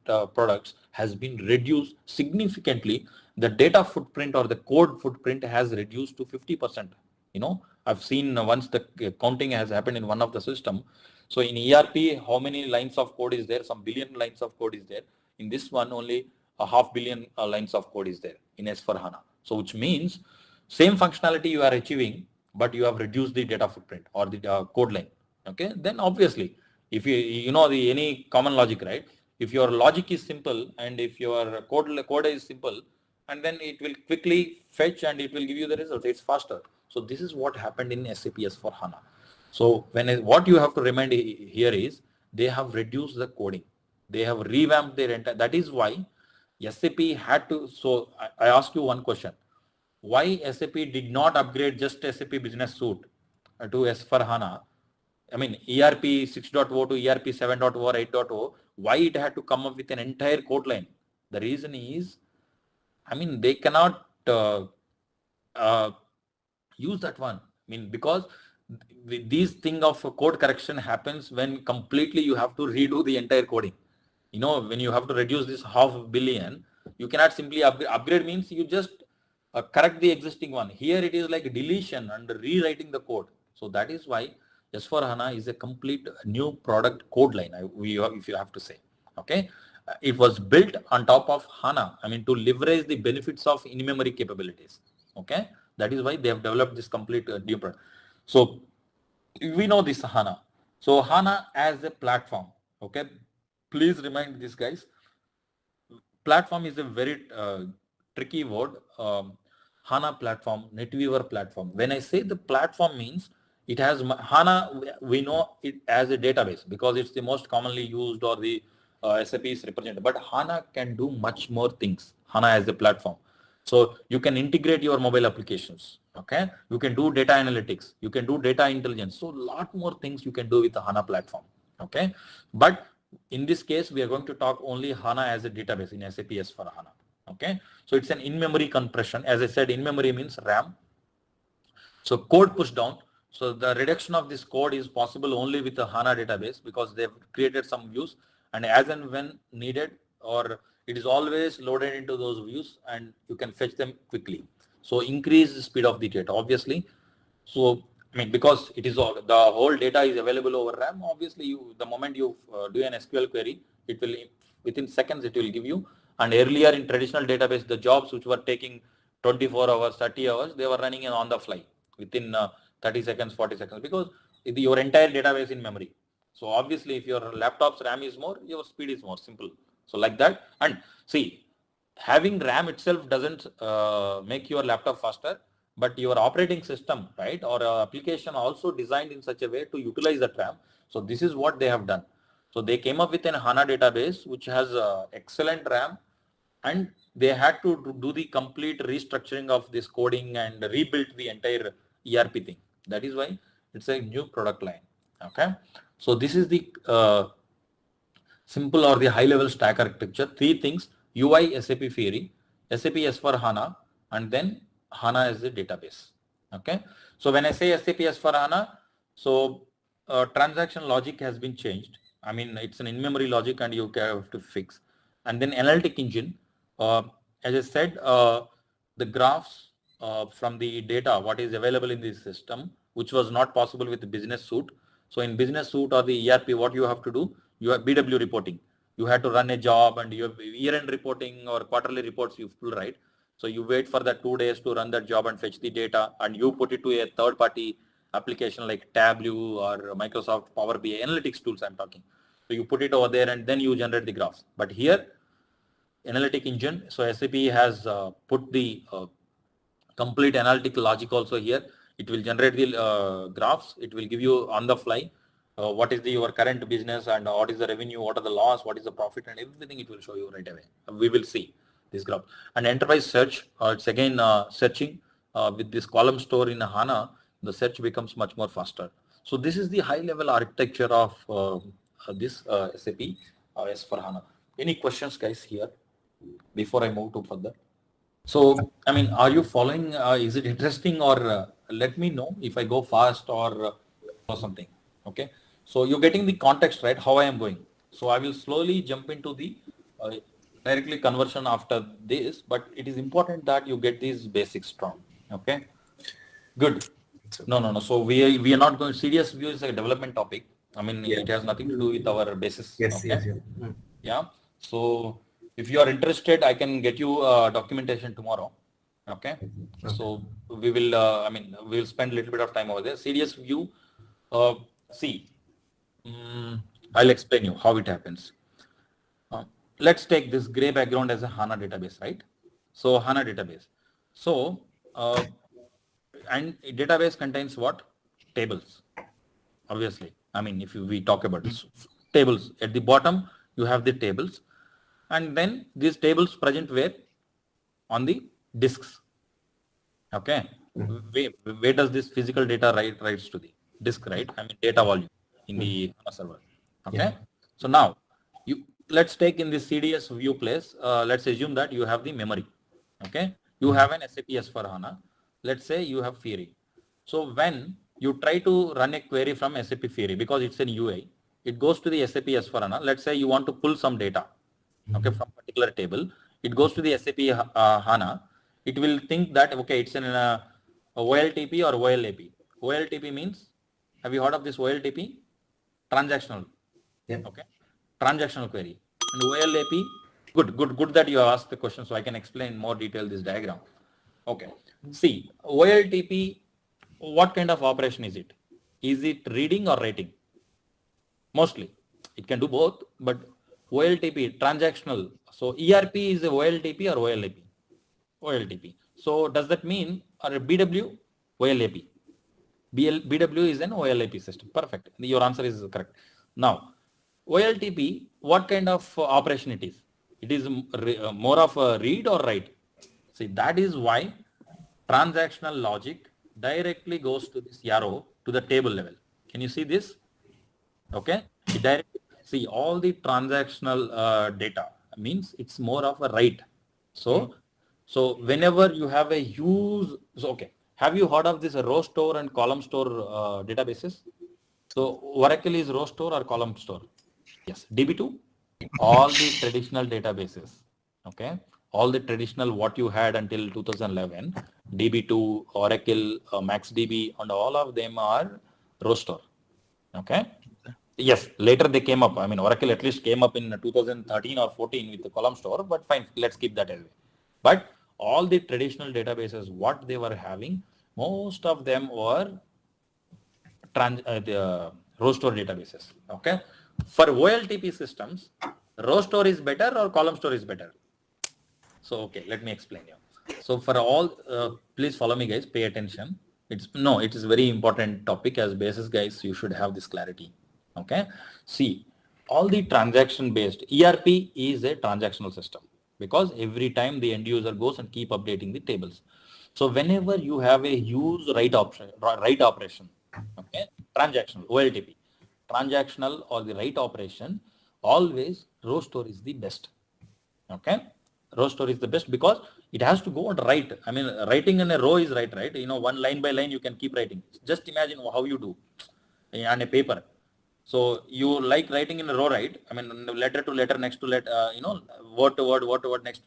products has been reduced significantly. The data footprint or the code footprint has reduced to 50%. I've seen once the counting has happened in one of the system. So in ERP, how many lines of code is there? Some billion lines of code is there. In this one, only a 500 million lines of code is there in S/4HANA. So which means same functionality you are achieving, but you have reduced the data footprint or the code line. Okay, then obviously, if the any common logic, right? If your logic is simple and if your code is simple, and then it will quickly fetch and it will give you the results. It's faster. So this is what happened in SAP S/4HANA. So what you have to remind here is they have reduced the coding. They have revamped their entire. That is why SAP had to. So I ask you one question: why SAP did not upgrade just SAP Business Suite to S/4HANA? I mean, ERP 6.0 to ERP 7.0 or 8.0, why it had to come up with an entire code line? The reason is, I mean, they cannot uh, use that one. I mean, because these thing of code correction happens when completely you have to redo the entire coding. You know, when you have to reduce this $500 million, you cannot simply upgrade means you just correct the existing one. Here it is like deletion and rewriting the code. So that is why S4HANA is a complete new product code line, if you have to say. Okay. It was built on top of HANA, I mean, to leverage the benefits of in-memory capabilities. Okay. That is why they have developed this complete new product. So we know this HANA. So HANA as a platform. Okay. Please remind this, guys. Platform is a very tricky word. HANA platform, NetWeaver platform. When I say the platform means it has HANA, we know it as a database because it's the most commonly used or the SAP is represented. But HANA can do much more things. HANA as a platform. So you can integrate your mobile applications. Okay, you can do data analytics. You can do data intelligence. So a lot more things you can do with the HANA platform. Okay, but in this case, we are going to talk only HANA as a database in SAP S for HANA. Okay, so it's an in-memory compression. As I said, in-memory means RAM. So code push down. So the reduction of this code is possible only with the HANA database because they've created some views, and as and when needed, or it is always loaded into those views and you can fetch them quickly. So increase the speed of the data, obviously. So I mean, because it is all, the whole data is available over RAM, obviously the moment you do an SQL query, it will, within seconds it will give you. And earlier in traditional database, the jobs which were taking 24 hours, 30 hours, they were running on the fly within 30 seconds, 40 seconds, because your entire database in memory. So obviously if your laptop's RAM is more, your speed is more, simple. So like that. And see, having RAM itself doesn't make your laptop faster, but your operating system, right, or application also designed in such a way to utilize that RAM. So this is what they have done. So they came up with an HANA database which has excellent RAM, and they had to do the complete restructuring of this coding and rebuild the entire ERP thing. That is why it's a new product line. Okay, so this is the simple or the high level stack architecture. Three things: UI, SAP Fiori, SAP S for HANA, and then HANA as a database. Okay. So when I say SAP S for HANA, so transaction logic has been changed. I mean, it's an in-memory logic and you have to fix. And then analytic engine, as I said, the graphs from the data, what is available in the system, which was not possible with the business suite. So in business suite or the ERP, what you have to do, you have BW reporting. You had to run a job and you have year-end reporting or quarterly reports you pull, right? So you wait for that 2 days to run that job and fetch the data, and you put it to a third-party application like Tableau or Microsoft Power BI analytics tools I'm talking. So you put it over there and then you generate the graphs. But here, analytic engine, so SAP has put the complete analytic logic also here. It will generate the graphs. It will give you on the fly what is your current business and what is the revenue, what are the loss, what is the profit, and everything it will show you right away. We will see this graph. And enterprise search, it's again searching with this column store in HANA, the search becomes much more faster. So this is the high level architecture of this SAP S for HANA. Any questions, guys, here before I move to further? So, I mean, are you following? Is it interesting, or let me know if I go fast or something. Okay. So you're getting the context, right? How I am going. So I will slowly jump into the directly conversion after this, but it is important that you get these basics strong. Okay. Good. No. So we are not going. Serious view is a development topic. I mean, it has nothing to do with our basis. Yes, okay? yes. Yeah. So if you are interested, I can get you documentation tomorrow. Okay. So we will, I mean, we will spend a little bit of time over there. Serious view. See, I'll explain you how it happens. Let's take this gray background as a HANA database, right? So HANA database. So, and database contains what? Tables, obviously. I mean, if we talk about this, tables at the bottom, you have the tables, and then these tables present where? On the disks. Okay. Where does this physical data writes to the disk, right? I mean, data volume. in the HANA server. Okay. So now let's take in the CDS view place. Let's assume that you have the memory. Okay. You have an SAP S for HANA. Let's say you have Fiori. So when you try to run a query from SAP Fiori, because it's an UI, it goes to the SAP S for HANA. Let's say you want to pull some data, okay, from a particular table. It goes to the SAP HANA. It will think that, okay, it's in a OLTP or OLAP. OLTP means, have you heard of this OLTP? Transactional. Yep. Okay. Transactional query. And OLAP, good that you have asked the question so I can explain in more detail this diagram. Okay. See, OLTP, what kind of operation is it? Is it reading or writing? Mostly. It can do both, but OLTP, transactional. So ERP is a OLTP or OLAP? OLTP. So does that mean, or BW, OLAP? BW is an OLAP system. Perfect. Your answer is correct. Now, OLTP, what kind of operation it is? It is more of a read or write. See, that is why transactional logic directly goes to this arrow to the table level. Can you see this? Okay. It directly, see, all the transactional data means it's more of a write. So whenever you have a huge, so okay. Have you heard of this row store and column store databases? So Oracle is row store or column store? Yes. DB2, all the traditional databases. Okay. All the traditional what you had until 2011, DB2, Oracle, MaxDB, and all of them are row store. Okay. Yes, later they came up. I mean, Oracle at least came up in 2013 or 14 with the column store, but fine, let's keep that as well. But all the traditional databases, what they were having, most of them were the row store databases. Okay. For OLTP systems, row store is better or column store is better? So, okay, let me explain you. So for all, please follow me guys, pay attention. It is very important topic as basis guys, you should have this clarity. Okay. See, all the transaction based ERP is a transactional system because every time the end user goes and keep updating the tables. So whenever you have a use write operation, okay, transactional OLTP, transactional or the write operation, always row store is the best. Okay. Row store is the best because it has to go and write. I mean, writing in a row is right? You know, one line by line, you can keep writing. Just imagine how you do on a paper. So you like writing in a row, right? I mean, letter to letter, next to letter, word to word, next.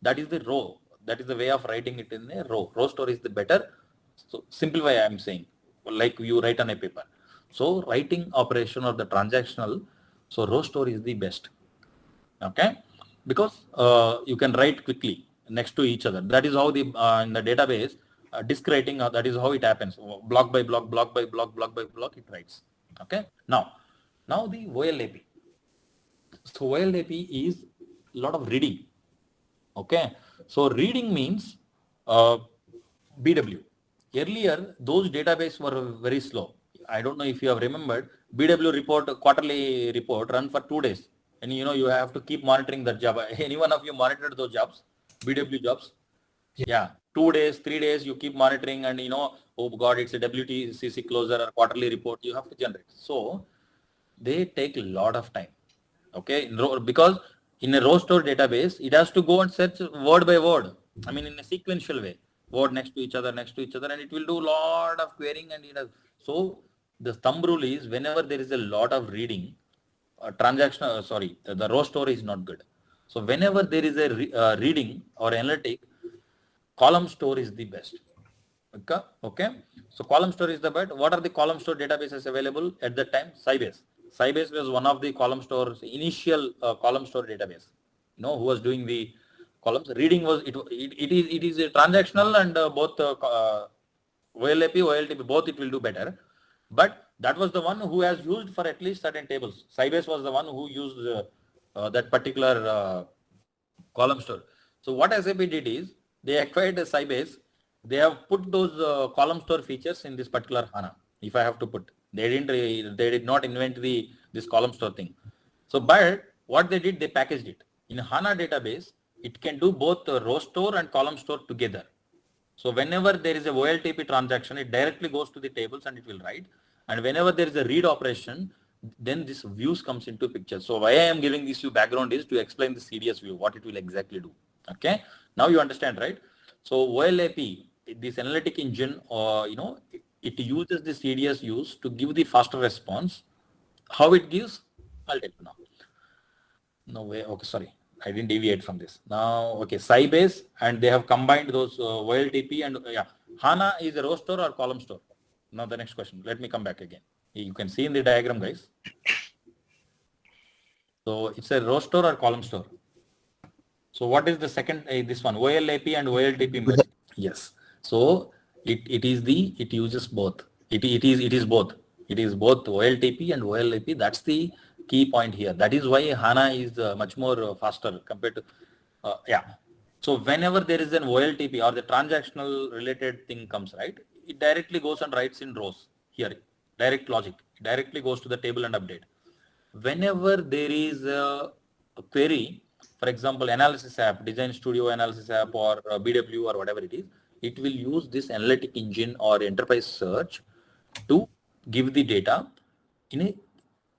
That is the row. That is the way of writing it in a row. Row store is the better. So simplify, I'm saying, like you write on a paper. So writing operation or the transactional, so row store is the best. Okay. Because you can write quickly next to each other. That is how the in the database disk writing, that is how it happens. Block by block, it writes. Okay. Now the OLAP. So OLAP is a lot of reading. Okay. So reading means BW. Earlier, those databases were very slow. I don't know if you have remembered, BW report, quarterly report run for 2 days. And you have to keep monitoring that job. Any one of you monitored those jobs, BW jobs? Yeah, 2 days, 3 days, you keep monitoring and oh God, it's a WTCC closer or quarterly report you have to generate. So they take a lot of time. Okay, because in a row store database, it has to go and search word by word. I mean, in a sequential way, word next to each other, and it will do a lot of querying and so the thumb rule is whenever there is a lot of reading, the row store is not good. So whenever there is a reading or analytic, column store is the best. Okay. So column store is the best. What are the column store databases available at that time? Sybase. Sybase was one of the column stores, initial column store database. Who was doing the columns? Reading was it is a transactional and both OLAP, OLTP, both it will do better. But that was the one who has used for at least certain tables. Sybase was the one who used that particular column store. So what SAP did is they acquired a Sybase. They have put those column store features in this particular HANA. If I have to put, they did not invent this column store thing. So, but what they did, they packaged it in HANA database. It can do both row store and column store together. So whenever there is a OLTP transaction, it directly goes to the tables and it will write. And whenever there is a read operation, then this views comes into picture. So why I am giving this background is to explain the CDS view, what it will exactly do. Okay, now you understand, right? So OLAP, this analytic engine, it uses the CDS views to give the faster response. How it gives, I'll tell you now. No way. Okay, sorry. I didn't deviate from this. Now, okay, Sybase, and they have combined those OLTP and yeah. HANA is a row store or column store? Now the next question. Let me come back again. You can see in the diagram, guys. So it's a row store or column store. So what is the second, this one, OLAP and OLTP merge? Yes. So it uses both. It is both. It is both OLTP and OLAP. That's the key point here. That is why HANA is much more faster compared to, yeah. So whenever there is an OLTP or the transactional related thing comes, right, it directly goes and writes in rows here, direct logic, it directly goes to the table and update. Whenever there is a query, for example, analysis app, design studio analysis app or BW or whatever it is, it will use this analytic engine or enterprise search to give the data in a,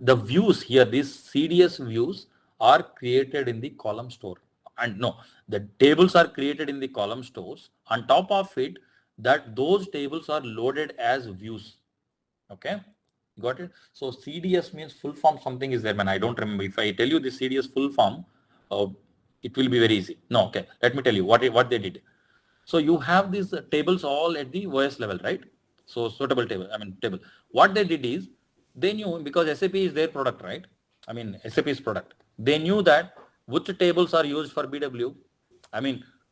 the views here, these CDS views are created in the column store. And no, the tables are created in the column stores. On top of it, that those tables are loaded as views. Okay, got it? So CDS means full form something is there, man. I don't remember. If I tell you the CDS full form, it will be very easy. No, okay. Let me tell you what they did. So you have these tables all at the OS level, right? So suitable table, table. What they did is they knew, because SAP is their product, right? SAP's product. They knew that which tables are used for BW.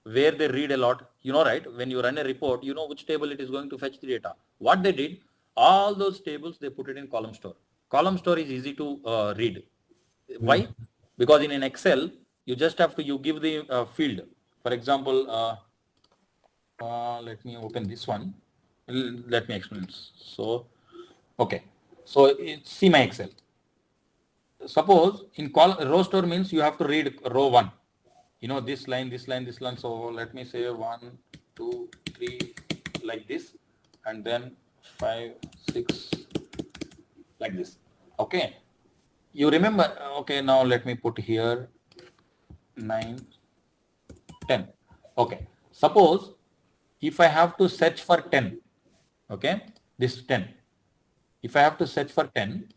Where they read a lot, right? When you run a report, you know which table it is going to fetch the data. What they did, all those tables, they put it in column store. Column store is easy to read. Why? Because in an Excel, you just have to, you give the field. For example, let me open this one. Let me explain. So, okay. So see my Excel. Suppose in row store means you have to read row 1. This line, this line, this line. So let me say 1, 2, 3, like this, and then 5, 6, like this. Okay. You remember? Okay. Now let me put here 9, 10. Okay. Suppose if I have to search for 10, okay, this 10. If I have to search for 10,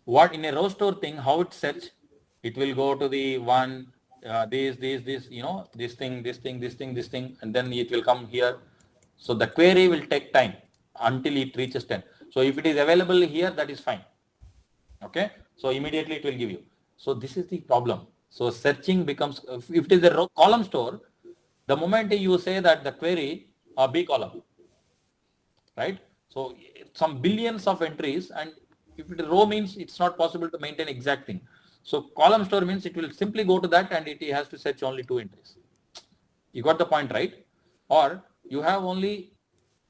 what in a row store thing, how it search? It will go to the one, this, this thing, and then it will come here. So the query will take time until it reaches 10. So if it is available here, that is fine. Okay. So immediately it will give you. So this is the problem. So searching becomes, if it is a column store, the moment you say that the query B column, right? So some billions of entries, and if it is row means it's not possible to maintain exact thing. So column store means it will simply go to that and it has to search only 2 entries. You got the point, right? Or you have only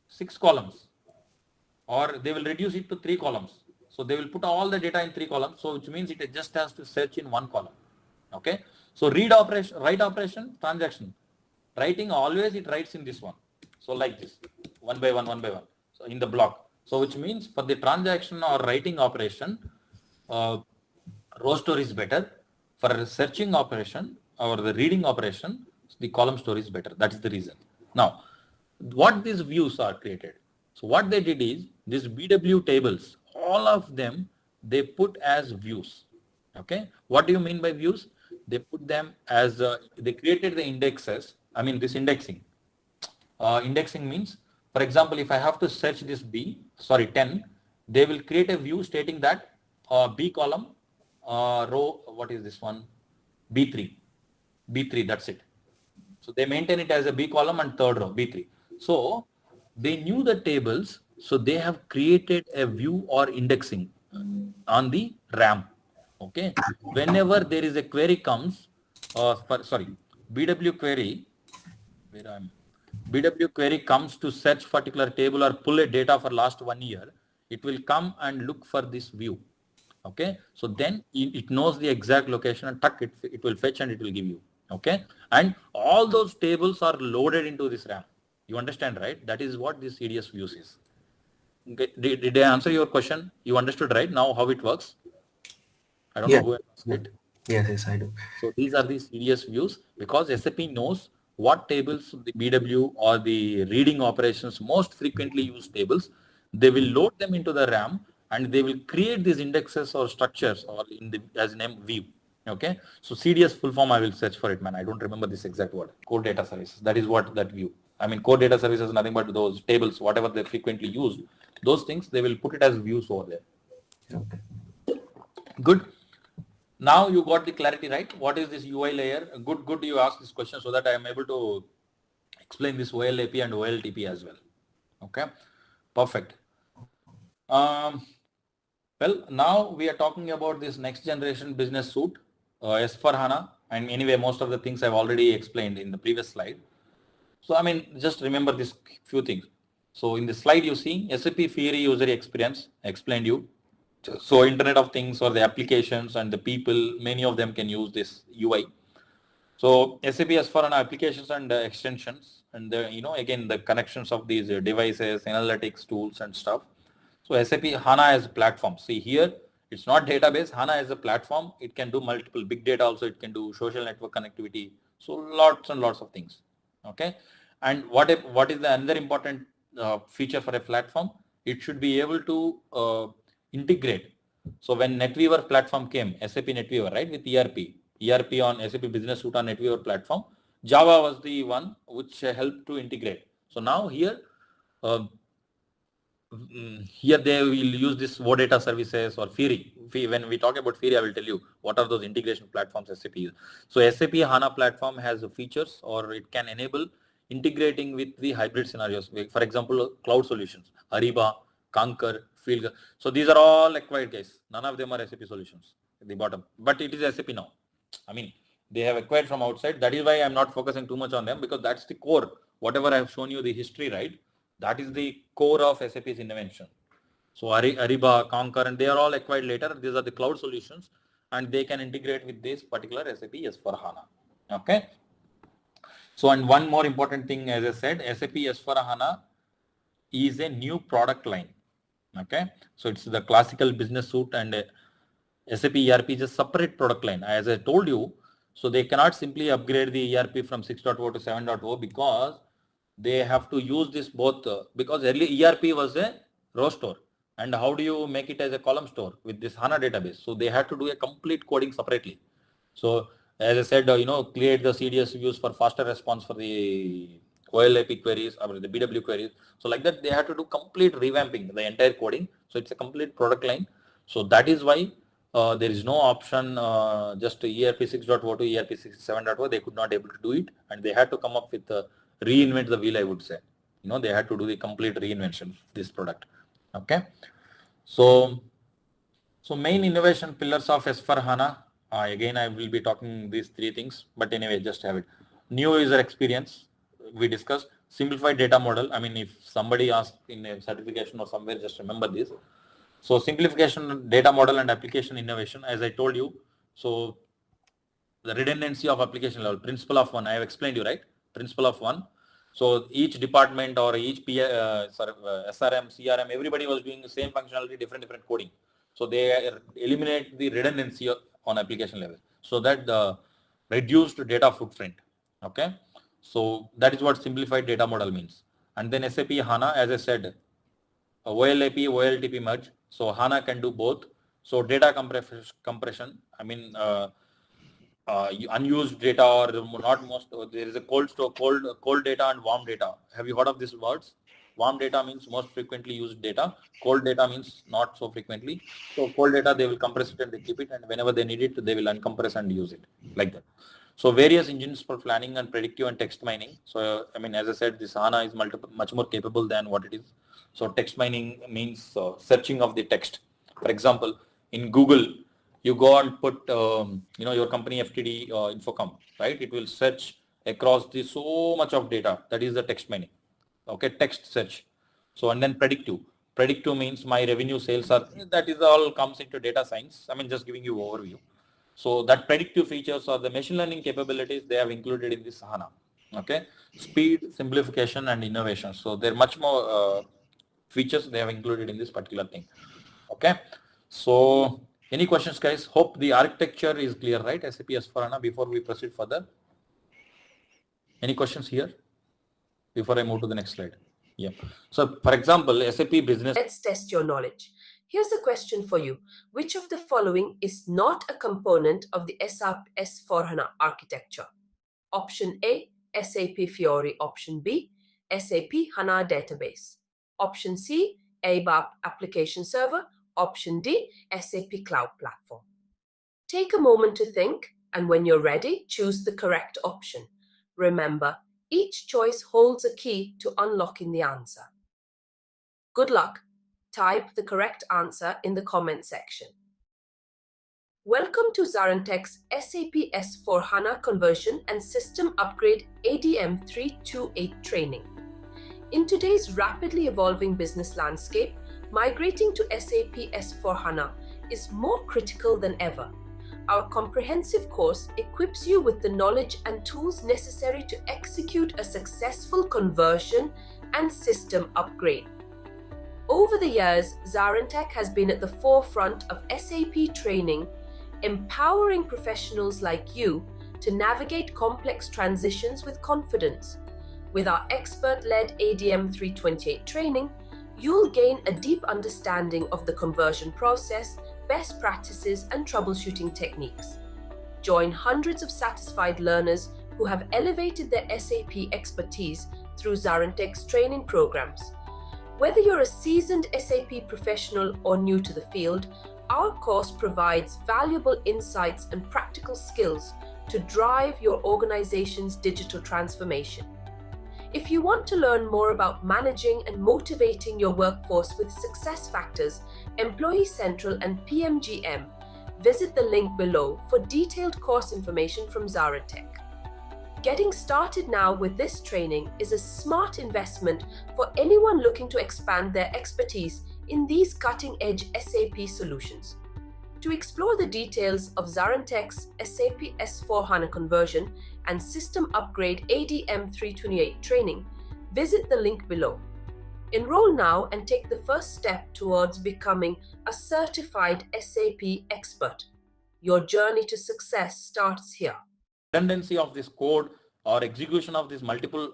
6 columns, or they will reduce it to 3 columns. So they will put all the data in 3 columns. So which means it just has to search in 1 column. Okay. So read operation, write operation, transaction. Writing always it writes in this one. So like this, one by one. So in the block. So which means for the transaction or writing operation, row store is better. For searching operation or the reading operation, the column store is better. That is the reason. Now, what these views are created. So what they did is these BW tables, all of them, they put as views. Okay. What do you mean by views? They put them as, they created the indexes. This indexing. Indexing means, for example, if I have to search this 10, they will create a view stating that B column, row, what is this one? B3, that's it. So they maintain it as a B column and third row, B3. So they knew the tables, so they have created a view or indexing on the RAM. Okay. Whenever there is a query comes, BW query, BW query comes to search particular table or pull a data for last 1 year, it will come and look for this view. Okay. So then it knows the exact location and tuck it will fetch and it will give you. Okay. And all those tables are loaded into this RAM. You understand, right? That is what this CDS views is. Did I answer your question? You understood right now how it works? I don't know Yeah. who asked Yeah. it. Yes, I do. So these are the serious views because SAP knows what tables the BW or the reading operations most frequently used tables. They will load them into the RAM and they will create these indexes or structures or in the as name view. Okay. So CDS full form I will search for it, man. I don't remember this exact word. Core data services. That is what that view. I mean core data services is nothing but those tables, whatever they frequently use. Those things they will put it as views over there. Okay. Good. Now you got the clarity, right? What is this UI layer? Good you asked this question so that I am able to explain this OLAP and OLTP as well. Okay, perfect. Well, now we are talking about this next generation business suite, S4 HANA. And anyway, most of the things I've already explained in the previous slide. So, I mean, just remember this few things. So in the slide you see SAP Fiori user experience, I explained you. So Internet of Things or the applications and the people, many of them can use this UI. So SAP S4HANA applications and extensions, and again the connections of these devices, analytics tools and stuff. So SAP HANA as a platform. See here, it's not database. HANA as a platform. It can do multiple big data. Also, it can do social network connectivity. So lots and lots of things. Okay. And what is the another important feature for a platform? It should be able to integrate. So when NetWeaver platform came, SAP NetWeaver, right, with ERP on SAP Business Suite on NetWeaver platform, Java was the one which helped to integrate. So now here, here they will use this OData services or Fiori. When we talk about Fiori, I will tell you what are those integration platforms SAP use. So SAP HANA platform has features or it can enable integrating with the hybrid scenarios. For example, cloud solutions, Ariba, Concur, Field. So these are all acquired guys. None of them are SAP solutions at the bottom, but it is SAP now. I mean, they have acquired from outside. That is why I'm not focusing too much on them because that's the core. Whatever I have shown you the history, right? That is the core of SAP's invention. So Ariba, Concur, and they are all acquired later. These are the cloud solutions and they can integrate with this particular SAP S4HANA. Okay. So, and one more important thing, as I said, SAP S4HANA is a new product line. Okay. So it's the classical business suite and SAP ERP is a separate product line. As I told you, so they cannot simply upgrade the ERP from 6.0 to 7.0 because they have to use this both because earlier ERP was a row store. And how do you make it as a column store with this HANA database? So they had to do a complete coding separately. So as I said, create the CDS views for faster response for the OLAP queries or the BW queries. So like that, they had to do complete revamping the entire coding. So it's a complete product line. So that is why there is no option just ERP 6.0 to ERP 7.0. They could not able to do it, and they had to come up with reinvent the wheel. I would say, they had to do the complete reinvention of this product. Okay, so main innovation pillars of S4 HANA. Again, I will be talking these three things, but anyway, just have it. New user experience. We discussed simplified data model. I mean, if somebody asked in a certification or somewhere, just remember this. So simplification, data model and application innovation, as I told you. So the redundancy of application level, principle of one, I have explained you, right? Principle of one. So each department or each SRM, CRM, everybody was doing the same functionality, different coding. So they eliminate the redundancy on application level so that the reduced data footprint. Okay. So that is what simplified data model means. And then SAP HANA, as I said, OLAP, OLTP merge. So HANA can do both. So data compression, I mean, unused data or not most, there is a cold store, cold data and warm data. Have you heard of these words? Warm data means most frequently used data. Cold data means not so frequently. So cold data, they will compress it and they keep it, and whenever they need it, they will uncompress and use it like that. So various engines for planning and predictive and text mining. So, I mean, as I said, this HANA is much more capable than what it is. So text mining means searching of the text. For example, in Google, you go and put, your company FTD Infocom, right? It will search across the so much of data. That is the text mining. Okay, text search. So, and then predictive. Predictive means my revenue sales are, that is all comes into data science. I mean, just giving you overview. So that predictive features or the machine learning capabilities, they have included in this HANA. Okay, speed, simplification and innovation. So they're much more features they have included in this particular thing. Okay. So any questions, guys? Hope the architecture is clear, right? SAP S/4HANA before we proceed further. Any questions here before I move to the next slide? Yeah. So for example, SAP Business. Let's test your knowledge. Here's a question for you. Which of the following is not a component of the SAP S/4HANA architecture? Option A, SAP Fiori. Option B, SAP HANA Database. Option C, ABAP Application Server. Option D, SAP Cloud Platform. Take a moment to think, and when you're ready, choose the correct option. Remember, each choice holds a key to unlocking the answer. Good luck. Type the correct answer in the comment section. Welcome to ZaranTech's SAP S/4HANA Conversion and System Upgrade ADM 328 training. In today's rapidly evolving business landscape, migrating to SAP S/4HANA is more critical than ever. Our comprehensive course equips you with the knowledge and tools necessary to execute a successful conversion and system upgrade. Over the years, ZaranTech has been at the forefront of SAP training, empowering professionals like you to navigate complex transitions with confidence. With our expert-led ADM 328 training, you'll gain a deep understanding of the conversion process, best practices, and troubleshooting techniques. Join hundreds of satisfied learners who have elevated their SAP expertise through ZaranTech's training programs. Whether you're a seasoned SAP professional or new to the field, our course provides valuable insights and practical skills to drive your organization's digital transformation. If you want to learn more about managing and motivating your workforce with success factors, Employee Central, and PMGM, visit the link below for detailed course information from ZaranTech. Getting started now with this training is a smart investment for anyone looking to expand their expertise in these cutting-edge SAP solutions. To explore the details of ZaranTech's SAP S/4HANA Conversion and System Upgrade ADM 328 training, visit the link below. Enroll now and take the first step towards becoming a certified SAP expert. Your journey to success starts here. Redundancy of this code or execution of this multiple,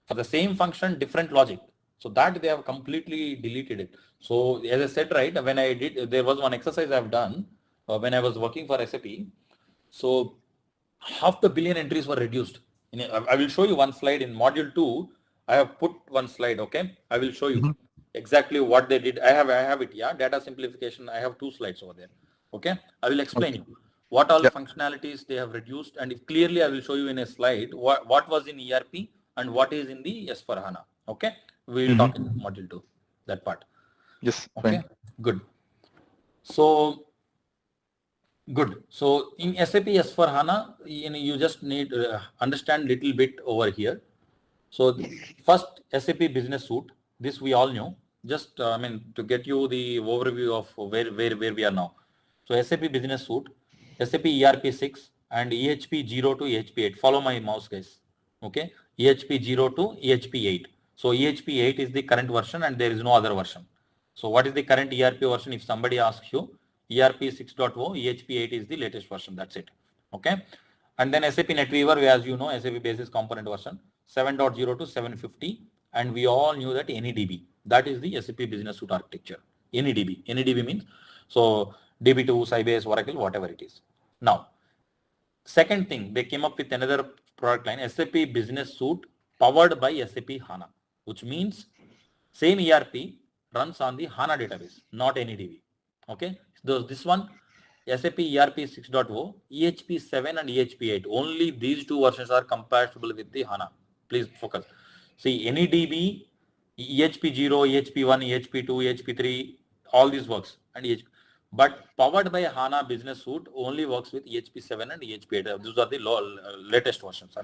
for the same function, different logic. So that they have completely deleted it. So as I said, right, when I did, there was one exercise I've done when I was working for SAP. So 500 million entries were reduced. I will show you one slide in module 2. I have put one slide. Okay, I will show you exactly what they did. I have it. Yeah, data simplification. I have 2 slides over there. Okay, I will explain you what all functionalities they have reduced, and if clearly I will show you in a slide what was in ERP and what is in the S/4HANA. Okay. We will talk in module 2, that part. Yes. Okay. Fine. Good. So in SAP S/4HANA, you just need understand little bit over here. So first SAP Business Suite. This we all knew. Just to get you the overview of where we are now. So SAP Business Suite, SAP ERP 6, and EHP 0 to EHP 8. Follow my mouse, guys. Okay. EHP 0 to EHP 8. So EHP 8 is the current version and there is no other version. So what is the current ERP version? If somebody asks you, ERP 6.0, EHP 8 is the latest version. That's it. Okay. And then SAP NetWeaver, as you know, SAP Basis Component version 7.0 to 750. And we all knew that AnyDB. That is the SAP Business Suite architecture. AnyDB. AnyDB means, so DB2, Sybase, Oracle, whatever it is. Now, second thing, they came up with another product line, SAP Business Suite powered by SAP HANA, which means same ERP runs on the HANA database, not AnyDB. Okay, so this one, SAP ERP 6.0, EHP 7 and EHP 8, only these 2 versions are compatible with the HANA. Please focus. See, AnyDB, EHP 0, EHP 1, EHP 2, EHP 3, all these works, and EHP. But powered by HANA Business Suite only works with EHP 7 and EHP 8. Those are the latest versions.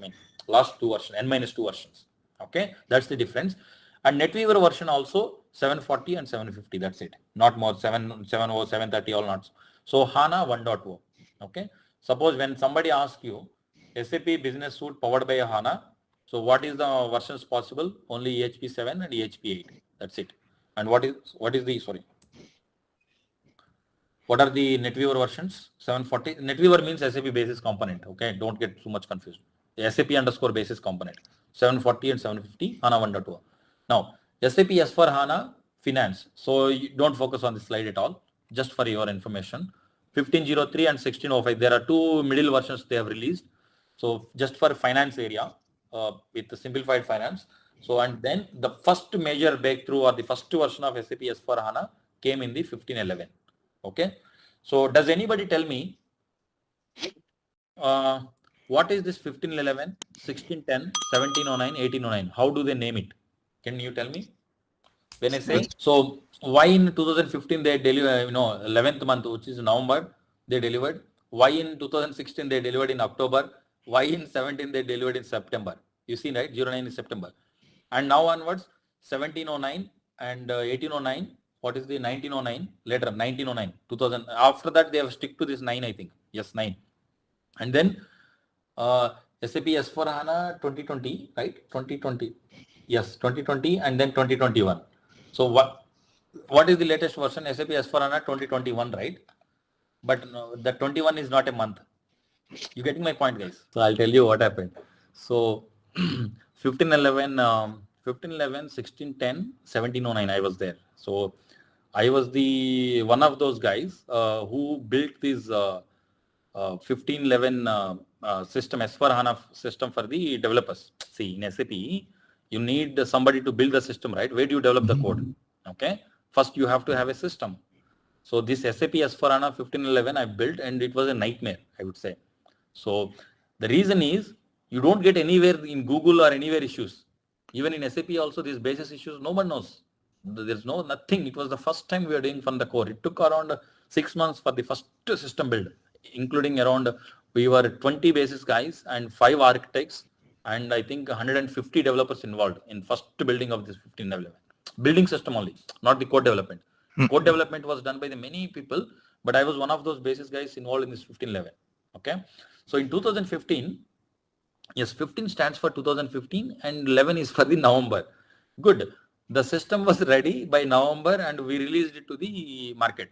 Last 2 versions, N-2 versions. Okay, that's the difference. And NetWeaver version also 740 and 750. That's it. Not more. 7.0, 730, all not. So HANA 1.0. Okay. Suppose when somebody asks you SAP Business Suite powered by HANA, so what is the versions possible? Only EHP 7 and EHP 8. That's it. And what is the, sorry, what are the NetWeaver versions? 740. NetWeaver means SAP basis component. Okay, don't get too much confused. The SAP underscore basis component. 740 and 750 HANA 1.2. Now, SAP S4 HANA Finance. So you don't focus on this slide at all. Just for your information, 1503 and 1605. There are two middle versions they have released. So just for finance area with the simplified finance. So and then the first major breakthrough or the first version of SAP S4 HANA came in the 1511. Okay, so does anybody tell me what is this 1511, 1610, 1709, 1809? How do they name it? Can you tell me? When I say, so why in 2015 they deliver, 11th month, which is November, they delivered. Why in 2016 they delivered in October? Why in 17 they delivered in September? You see, right? 09 is September. And now onwards, 1709 and 1809. What is the 1909? Later, 1909, 2000. After that, they have stick to this 9, I think. Yes, 9. And then SAP S4 HANA 2020, right? 2020. Yes, 2020 and then 2021. So what is the latest version? SAP S4 HANA 2021, right? But no, the 21 is not a month. You getting my point, guys? So I'll tell you what happened. So 1511, 1610, 1709, I was there. So I was the one of those guys who built this 1511 system, S4 HANA system for the developers. See, in SAP, you need somebody to build the system, right? Where do you develop the code? Okay. First, you have to have a system. So this SAP S4 HANA 1511 I built, and it was a nightmare, I would say. So the reason is you don't get anywhere in Google or anywhere issues. Even in SAP also, these basis issues, no one knows. There's nothing. It was the first time we were doing from the core. It took around 6 months for the first system build, including around, we were 20 basis guys and 5 architects, and I think 150 developers involved in first building of this 1511. Building system only, not the code development. Code development was done by the many people, but I was one of those basis guys involved in this 1511. Okay. So in 2015, yes, 15 stands for 2015 and 11 is for the November. Good. The system was ready by November and we released it to the market.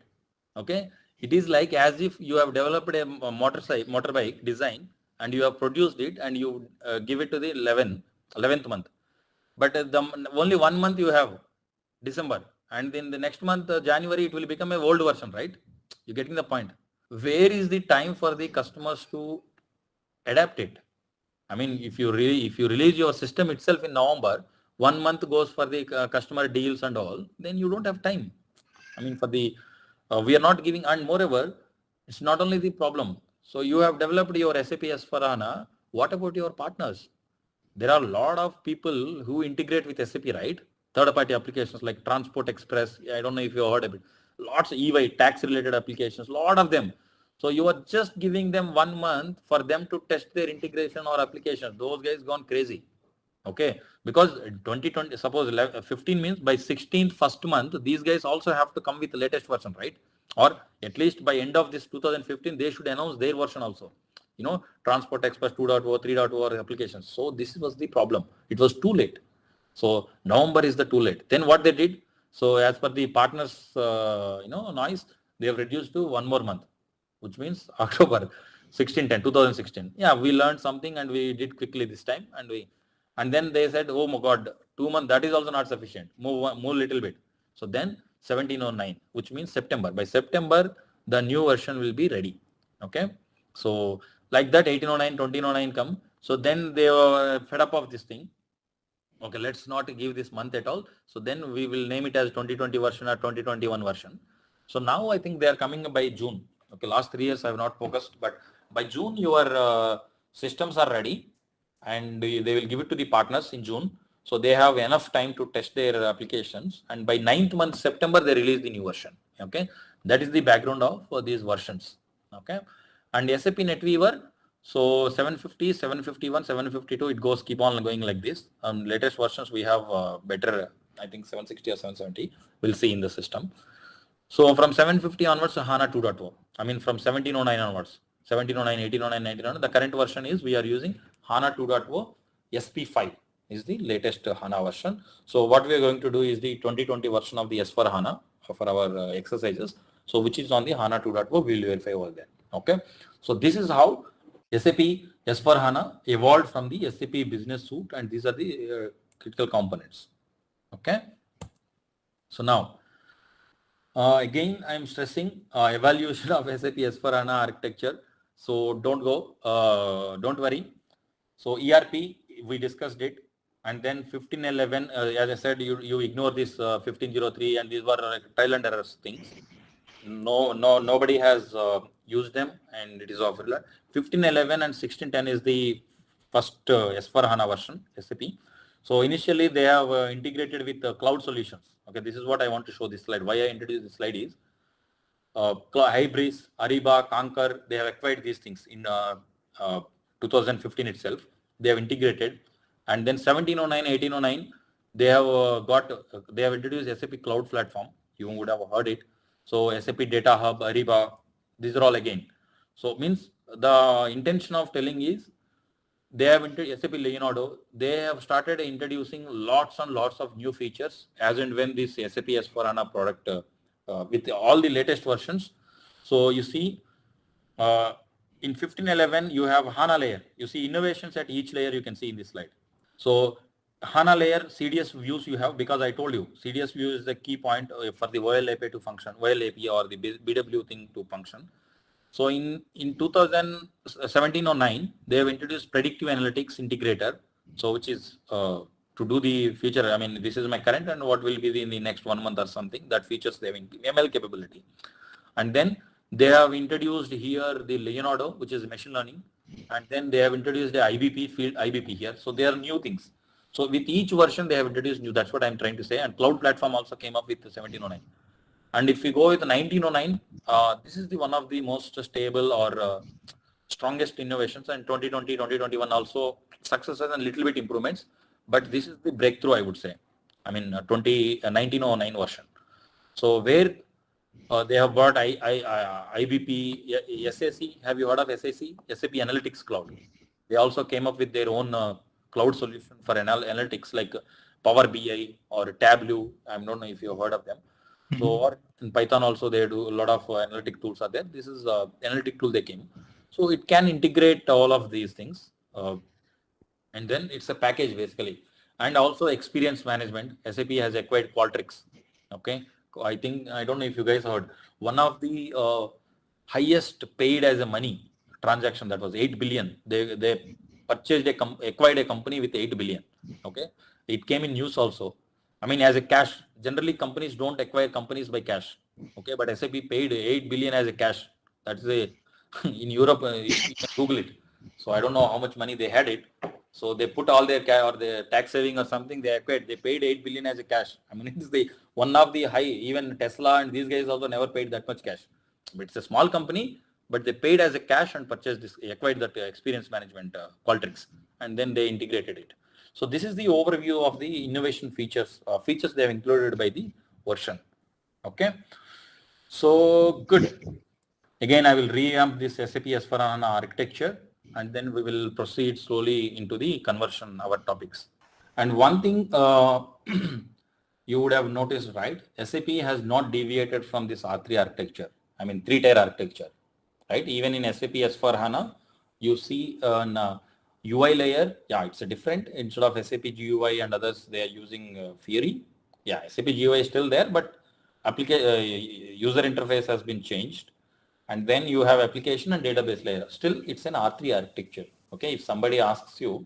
Okay. It is like as if you have developed a motorbike design and you have produced it and you give it to the 11th month. But only 1 month you have, December, and then the next month, January, it will become a old version, right? You're getting the point. Where is the time for the customers to adapt it? I mean, if you release your system itself in November, 1 month goes for the customer deals and all, then you don't have time. I mean, for the we are not giving, and moreover, it's not only the problem. So you have developed your SAP S4 HANA. What about your partners? There are a lot of people who integrate with SAP, right? Third-party applications like Transport Express. I don't know if you heard of it. Lots of EY, tax-related applications, a lot of them. So you are just giving them 1 month for them to test their integration or application. Those guys gone crazy. Okay, because 2020, suppose 15 means by 16th first month, these guys also have to come with the latest version, right? Or at least by end of this 2015, they should announce their version also. Transport Express 2.0, 3.0 applications. So this was the problem. It was too late. So November is the too late. Then what they did? So as per the partners, noise, they have reduced to 1 more month, which means October 2016. Yeah, we learned something and we did quickly this time, and then they said, oh my God, 2 months, that is also not sufficient. Move little bit. So then 1709, which means September. By September, the new version will be ready. Okay. So like that 1809, 2009 come. So then they were fed up of this thing. Okay, let's not give this month at all. So then we will name it as 2020 version or 2021 version. So now I think they are coming by June. Okay, last 3 years I have not focused, but by June your systems are ready and they will give it to the partners in June. So they have enough time to test their applications, and by 9th month September they release the new version. Okay, that is the background of these versions. Okay, and SAP NetWeaver, so 750, 751, 752, it goes keep on going like this. Latest versions we have better, I think 760 or 770. We'll see in the system. So from 750 onwards, HANA 2.0. I mean from 1709 onwards, 1709, 1809, 1909. The current version is we are using HANA 2.0 SP5. is the latest HANA version. So what we are going to do is the 2020 version of the S4 HANA for our exercises. So which is on the HANA 2.0, we will verify over there. Okay. So this is how SAP S4 HANA evolved from the SAP Business Suite, and these are the critical components. Okay. So now, again, I am stressing evaluation of SAP S4 HANA architecture. So don't don't worry. So ERP, we discussed it, and then 1511, as I said, you ignore this 1503, and these were trial and errors things. Nobody has used them, and it is offered. 1511 and 1610 is the first S4 HANA version, SAP. So initially they have integrated with cloud solutions. Okay, this is what I want to show this slide. Why I introduced this slide is Hybris, Ariba, Concur, they have acquired these things in 2015 itself. They have integrated, and then 1709, 1809, they have they have introduced SAP Cloud Platform. You would have heard it. So SAP Data Hub, Ariba, these are all again. So means the intention of telling is they have SAP Leonardo, they have started introducing lots and lots of new features as and when this SAP S4HANA product with all the latest versions. So you see in 1511 you have HANA layer. You see innovations at each layer you can see in this slide. So HANA layer CDS views you have, because I told you CDS view is the key point for the OLAP to function, OLAP or the BW thing to function. So in 2017 or 9, they have introduced predictive analytics integrator. So which is to do the future. I mean, this is my current and what will be in the next 1 month or something. That features they have ML capability. And then they have introduced here the Leonardo, which is machine learning. And then they have introduced the IBP field, IBP here. So they are new things. So with each version, they have introduced new. That's what I'm trying to say. And cloud platform also came up with 1709. And if we go with 1909, this is the one of the most stable or strongest innovations, and 2020, 2021 also successes and little bit improvements. But this is the breakthrough, I would say. I mean, 1909 version. So where they have brought IBP, SAC. Have you heard of SAC? SAP Analytics Cloud. They also came up with their own cloud solution for analytics like Power BI or Tableau. I don't know if you have heard of them. So or in Python also they do a lot of analytic tools are there. This is analytic tool they came. So it can integrate all of these things. And then it's a package basically. And also experience management. SAP has acquired Qualtrics. Okay. I think, I don't know if you guys heard, one of the highest paid as a money transaction, that was 8 billion. They purchased acquired a company with 8 billion. Okay. It came in news also. I mean, as a cash, generally companies don't acquire companies by cash. Okay. But SAP paid 8 billion as a cash. That's in Europe, you can Google it. So I don't know how much money they had it. So they put all their tax saving or something, they acquired. They paid 8 billion as a cash. I mean, it's the one of the high, even Tesla and these guys also never paid that much cash. But it's a small company, but they paid as a cash and purchased this, acquired that experience management Qualtrics, and then they integrated it. So this is the overview of the innovation features they have included by the version. Okay. So good. Again, I will revamp this SAP S4HANA architecture, and then we will proceed slowly into the conversion, our topics. And one thing you would have noticed, right? SAP has not deviated from this R3 architecture. I mean, 3-tier architecture, right? Even in SAP S4HANA, you see an UI layer. Yeah, it's a different. Instead of SAP GUI and others, they are using Fiori. Yeah, SAP GUI is still there, but user interface has been changed. And then you have application and database layer. Still, it's an R3 architecture. Okay, if somebody asks you,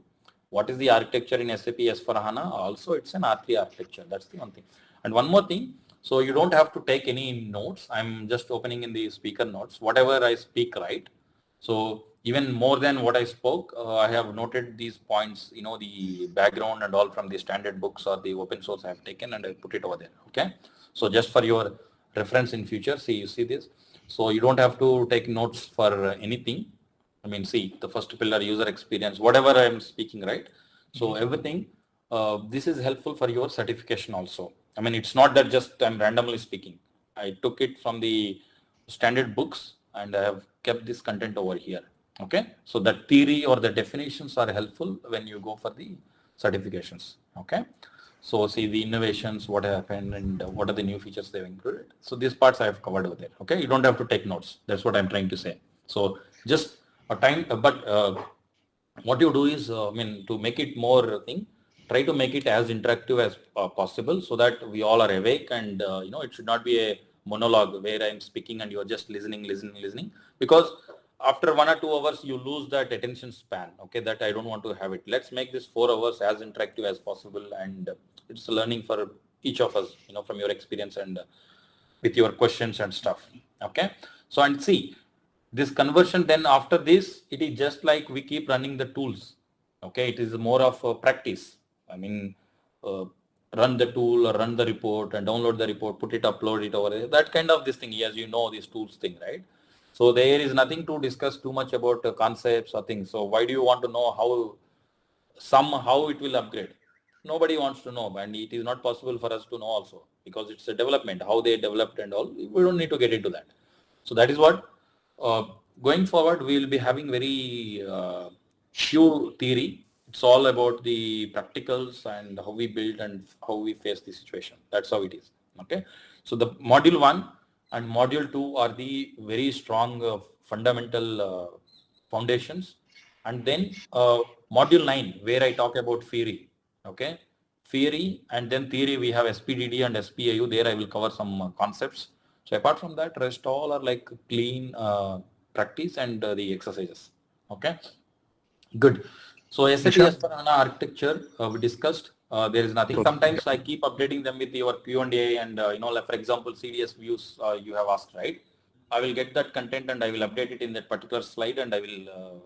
what is the architecture in SAP S4HANA? Also, it's an R3 architecture. That's the one thing. And one more thing. So you don't have to take any notes. I'm just opening in the speaker notes. Whatever I speak, right? So even more than what I spoke, I have noted these points, you know, the background and all from the standard books or the open source I have taken, and I put it over there. Okay. So just for your reference in future, you see this. So you don't have to take notes for anything. I mean, see the first pillar, user experience, whatever I am speaking, right? So everything, this is helpful for your certification also. I mean, it's not that just I'm randomly speaking. I took it from the standard books and I have kept this content over here. Okay. So the theory or the definitions are helpful when you go for the certifications. Okay. So see the innovations, what happened, and what are the new features they've included. So these parts I have covered over there. Okay, you don't have to take notes. That's what I'm trying to say. So just a time, what you do is, to make it more thing, try to make it as interactive as possible, so that we all are awake, and it should not be a monologue where I'm speaking and you're just listening, because after 1 or 2 hours you lose that attention span. Okay, that I don't want to have it. Let's make this 4 hours as interactive as possible, and it's a learning for each of us, from your experience and with your questions and stuff. Okay, so and see this conversion, then after this it is just like we keep running the tools. Okay, it is more of a practice. Run the tool or run the report and download the report, put it, upload it over there, that kind of this thing, as you know, these tools thing, right? So there is nothing to discuss too much about concepts or things. So why do you want to know how somehow it will upgrade? Nobody wants to know, and it is not possible for us to know also, because it's a development, how they developed and all. We don't need to get into that. So that is what going forward we will be having very few theory. It's all about the practicals and how we build and how we face the situation. That's how it is. Okay. So the module 1 and module 2 are the very strong fundamental foundations, and then module 9 where I talk about theory. Okay, theory, and then theory we have SPDD and SPIU. There I will cover some concepts. So apart from that, rest all are like clean practice and the exercises. Okay, good. So SAP S/4HANA architecture we discussed. There is nothing. Sometimes I keep updating them with your Q&A and like for example CDS views you have asked, right? I will get that content and I will update it in that particular slide, and I will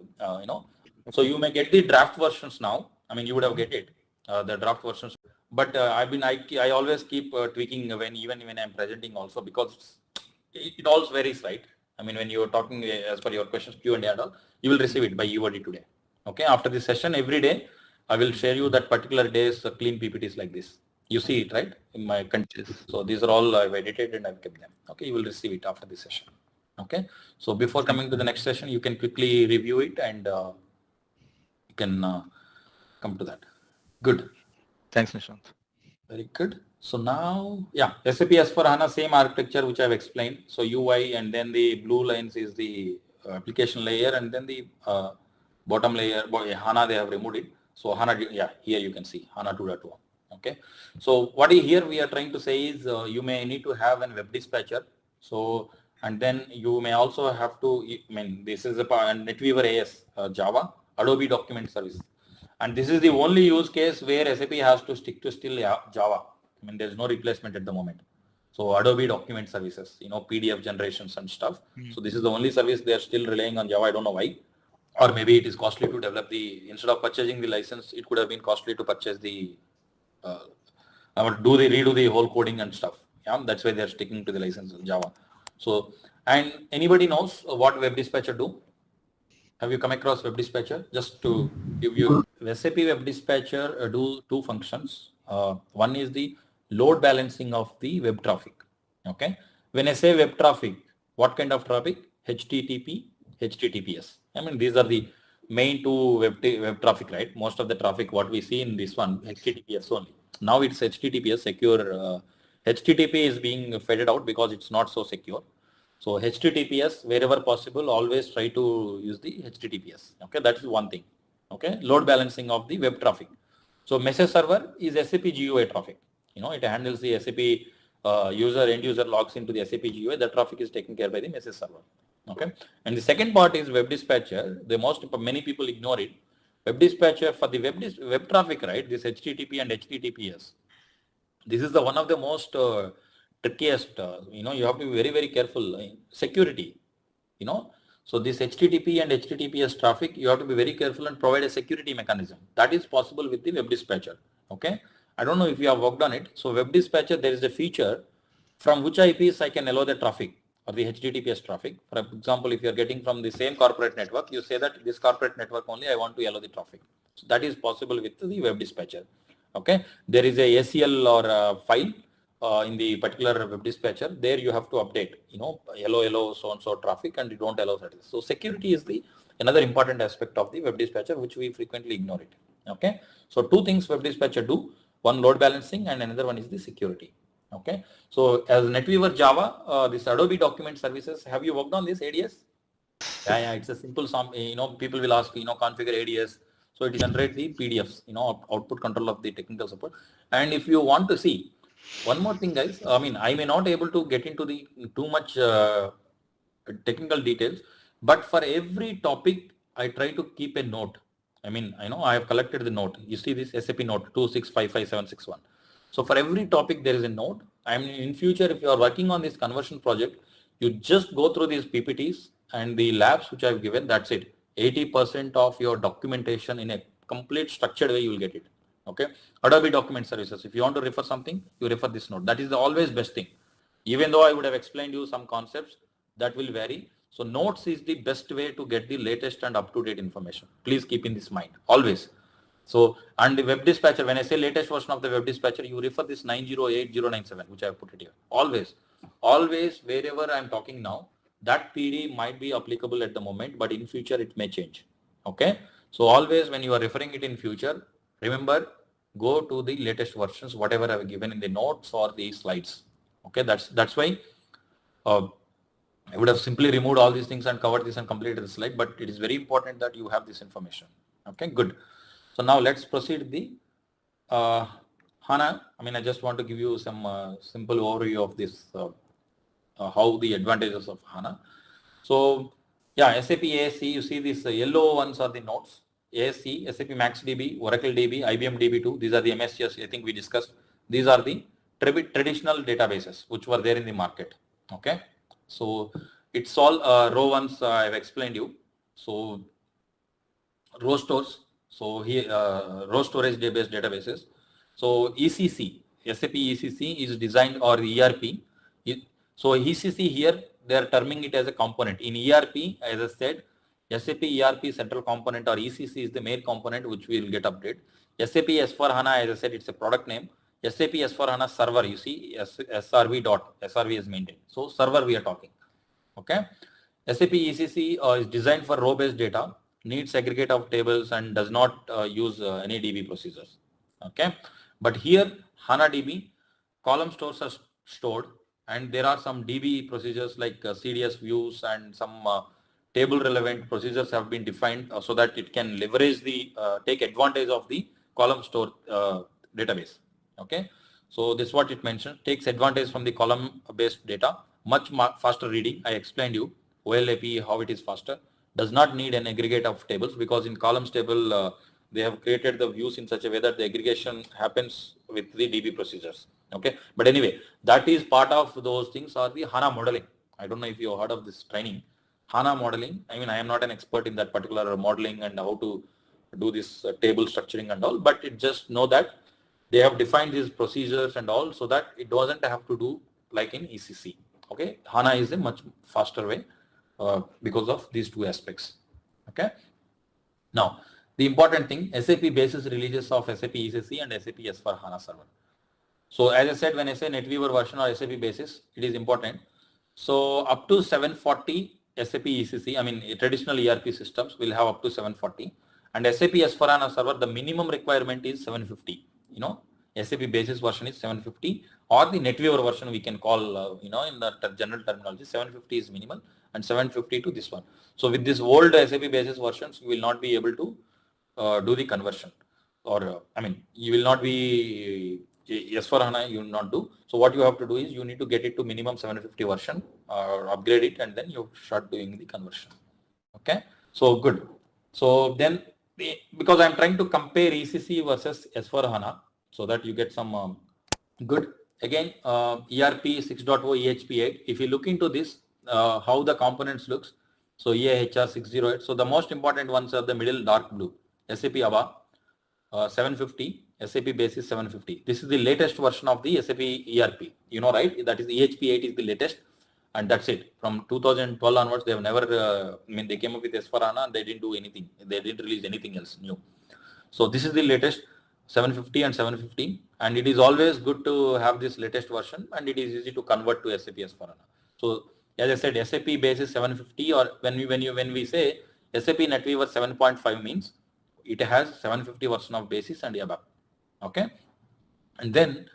so you may get the draft versions now. I mean, you would have get it the draft versions, but I always keep tweaking even when I'm presenting also, because it all varies, right? I mean, when you're talking as per your questions, Q&A and all, you will receive it by UOD today. Okay, after this session, every day, I will share you that particular day's clean PPTs like this. You see it, right? In my content. So these are all I've edited and I've kept them. Okay, you will receive it after this session. Okay, so before coming to the next session, you can quickly review it and you can come to that. Good. Thanks, Nishant. Very good. So now, yeah, SAP S/4HANA, same architecture which I've explained. So UI, and then the blue lines is the application layer, and then the bottom layer, HANA, they have removed it. So HANA, yeah, here you can see HANA 2.1. Okay. So what here we are trying to say is you may need to have a web dispatcher. So, and then you may also have to, this is a NetWeaver AS, Java, Adobe Document Service. And this is the only use case where SAP has to stick to still Java. I mean, there's no replacement at the moment. So Adobe Document Services, PDF generations and stuff. So this is the only service they are still relying on Java. I don't know why. Or maybe it is costly to develop instead of purchasing the license, it could have been costly to purchase redo the whole coding and stuff. Yeah, that's why they're sticking to the license in Java. So, and anybody knows what Web Dispatcher do? Have you come across Web Dispatcher? Just to give you, SAP Web Dispatcher do two functions. One is the load balancing of the web traffic. Okay. When I say web traffic, what kind of traffic? HTTP, HTTPS. I mean, these are the main two web traffic, right? Most of the traffic, what we see in this one, HTTPS only. Now it's HTTPS secure. HTTP is being faded out because it's not so secure. So HTTPS, wherever possible, always try to use the HTTPS. Okay, that's one thing. Okay, load balancing of the web traffic. So message server is SAP GUI traffic. It handles the SAP end user logs into the SAP GUI. The traffic is taken care by the message server. Okay, and the second part is web dispatcher. Many people ignore it. Web dispatcher for the web traffic, right? This HTTP and HTTPS. This is the one of the most trickiest. You have to be very, very careful. Security. So this HTTP and HTTPS traffic, you have to be very careful and provide a security mechanism. That is possible with the web dispatcher. Okay. I don't know if you have worked on it. So web dispatcher, there is a feature from which IPs I can allow the traffic or the HTTPS traffic. For example, if you are getting from the same corporate network, you say that this corporate network only I want to allow the traffic. So that is possible with the web dispatcher. Okay. There is a ACL or a file in the particular web dispatcher. There you have to update, allow so and so traffic, and you don't allow that. So security is the another important aspect of the web dispatcher, which we frequently ignore it. Okay, so two things web dispatcher do: one, load balancing, and another one is the security. Okay, so as NetWeaver Java, this Adobe Document Services, have you worked on this ADS? Yeah, it's a simple people will ask, configure ADS. So it generate the PDFs, output control of the technical support. And if you want to see one more thing, guys, I mean, I may not able to get into the too much technical details, but for every topic, I try to keep a note. I mean, I know I have collected the note. You see this SAP note 2655761. So for every topic, there is a note. I mean, in future, if you are working on this conversion project, you just go through these PPTs and the labs which I've given. That's it. 80% of your documentation in a complete structured way, you will get it. Okay. Adobe Document Services. If you want to refer something, you refer this note. That is the always best thing. Even though I would have explained you some concepts, that will vary. So notes is the best way to get the latest and up-to-date information. Please keep in this mind always. So, and the web dispatcher, when I say latest version of the web dispatcher, you refer this 908097, which I have put it here. Always, wherever I'm talking now, that PD might be applicable at the moment, but in future it may change. Okay. So always when you are referring it in future, remember, go to the latest versions, whatever I've given in the notes or the slides. Okay. That's why I would have simply removed all these things and covered this and completed the slide, but it is very important that you have this information. Okay, good. So now let's proceed the HANA. I mean, I just want to give you some simple overview of this, how the advantages of HANA. So yeah, SAP ASC, you see these yellow ones are the nodes. ASC, SAP MaxDB, Oracle DB, IBM DB2, these are the MSGs I think we discussed. These are the traditional databases which were there in the market. Okay. So it's all row ones I've explained you. So row stores. So here row storage database databases. So ECC, SAP ECC is designed, or ERP. So ECC here they are terming it as a component. In ERP, as I said, SAP ERP central component or ECC is the main component which we will get update. SAP S4HANA, as I said, it's a product name. SAP S4HANA server, you see, SRV is maintained. So server we are talking. Okay. SAP ECC is designed for row-based data, needs aggregate of tables and does not use any DB procedures. Okay. But here HANA DB, column stores are stored, and there are some DB procedures like CDS views and some table relevant procedures have been defined so that it can leverage the take advantage of the column store database. Okay, so this is what it mentions, takes advantage from the column based data, much faster reading. I explained you OLAP how it is faster, does not need an aggregate of tables, because in columns table they have created the views in such a way that the aggregation happens with the DB procedures. Okay, but anyway, that is part of those things are the HANA modeling. I don't know if you heard of this training, HANA modeling. I mean, I am not an expert in that particular modeling and how to do this table structuring and all, but it just know that they have defined these procedures and all so that it doesn't have to do like in ECC. Okay, HANA is a much faster way because of these two aspects. Okay. Now, the important thing, SAP basis releases of SAP ECC and SAP S4HANA server. So as I said, when I say NetWeaver version or SAP basis, it is important. So up to 740 SAP ECC, I mean traditional ERP systems will have up to 740, and SAP S4HANA server, the minimum requirement is 750. You know, SAP basis version is 750, or the NetWeaver version we can call, in the general terminology, 750 is minimal and 750 to this one. So with this old SAP basis versions, you will not be able to do the conversion, or I mean, you will not be S4HANA you will not do. So what you have to do is you need to get it to minimum 750 version or upgrade it, and then you start doing the conversion. Okay, so good. So then because I'm trying to compare ECC versus S4HANA so that you get some good. Again, ERP 6.0 EHP8. If you look into this, how the components looks. So EAHR 608. So the most important ones are the middle dark blue. SAP ABA 750. SAP basis 750. This is the latest version of the SAP ERP. You know, right? That is EHP8 is the latest, and that's it. From 2012 onwards, they have never. I mean, they came up with S4HANA and they didn't do anything. They didn't release anything else new. So this is the latest 750 and 750, and it is always good to have this latest version, and it is easy to convert to SAP S4HANA. So as I said, SAP basis 750, or when we say SAP NetWeaver 7.5 means it has 750 version of basis and above. Okay. And then,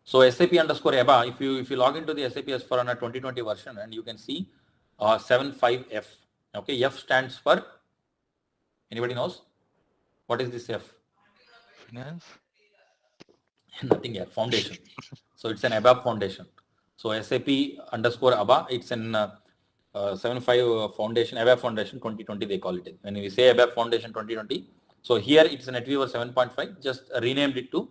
so SAP underscore EBA, if you log into the SAP S/4HANA 2020 version, and you can see 75F. Okay, F stands for, anybody knows what is this F? Finance? Nothing here, foundation. So it's an ABAP foundation. So SAP underscore ABA, it's an 75 foundation, ABAP foundation 2020 they call it. When we say ABAP foundation 2020, so here it's an NetWeaver 7.5, just renamed it to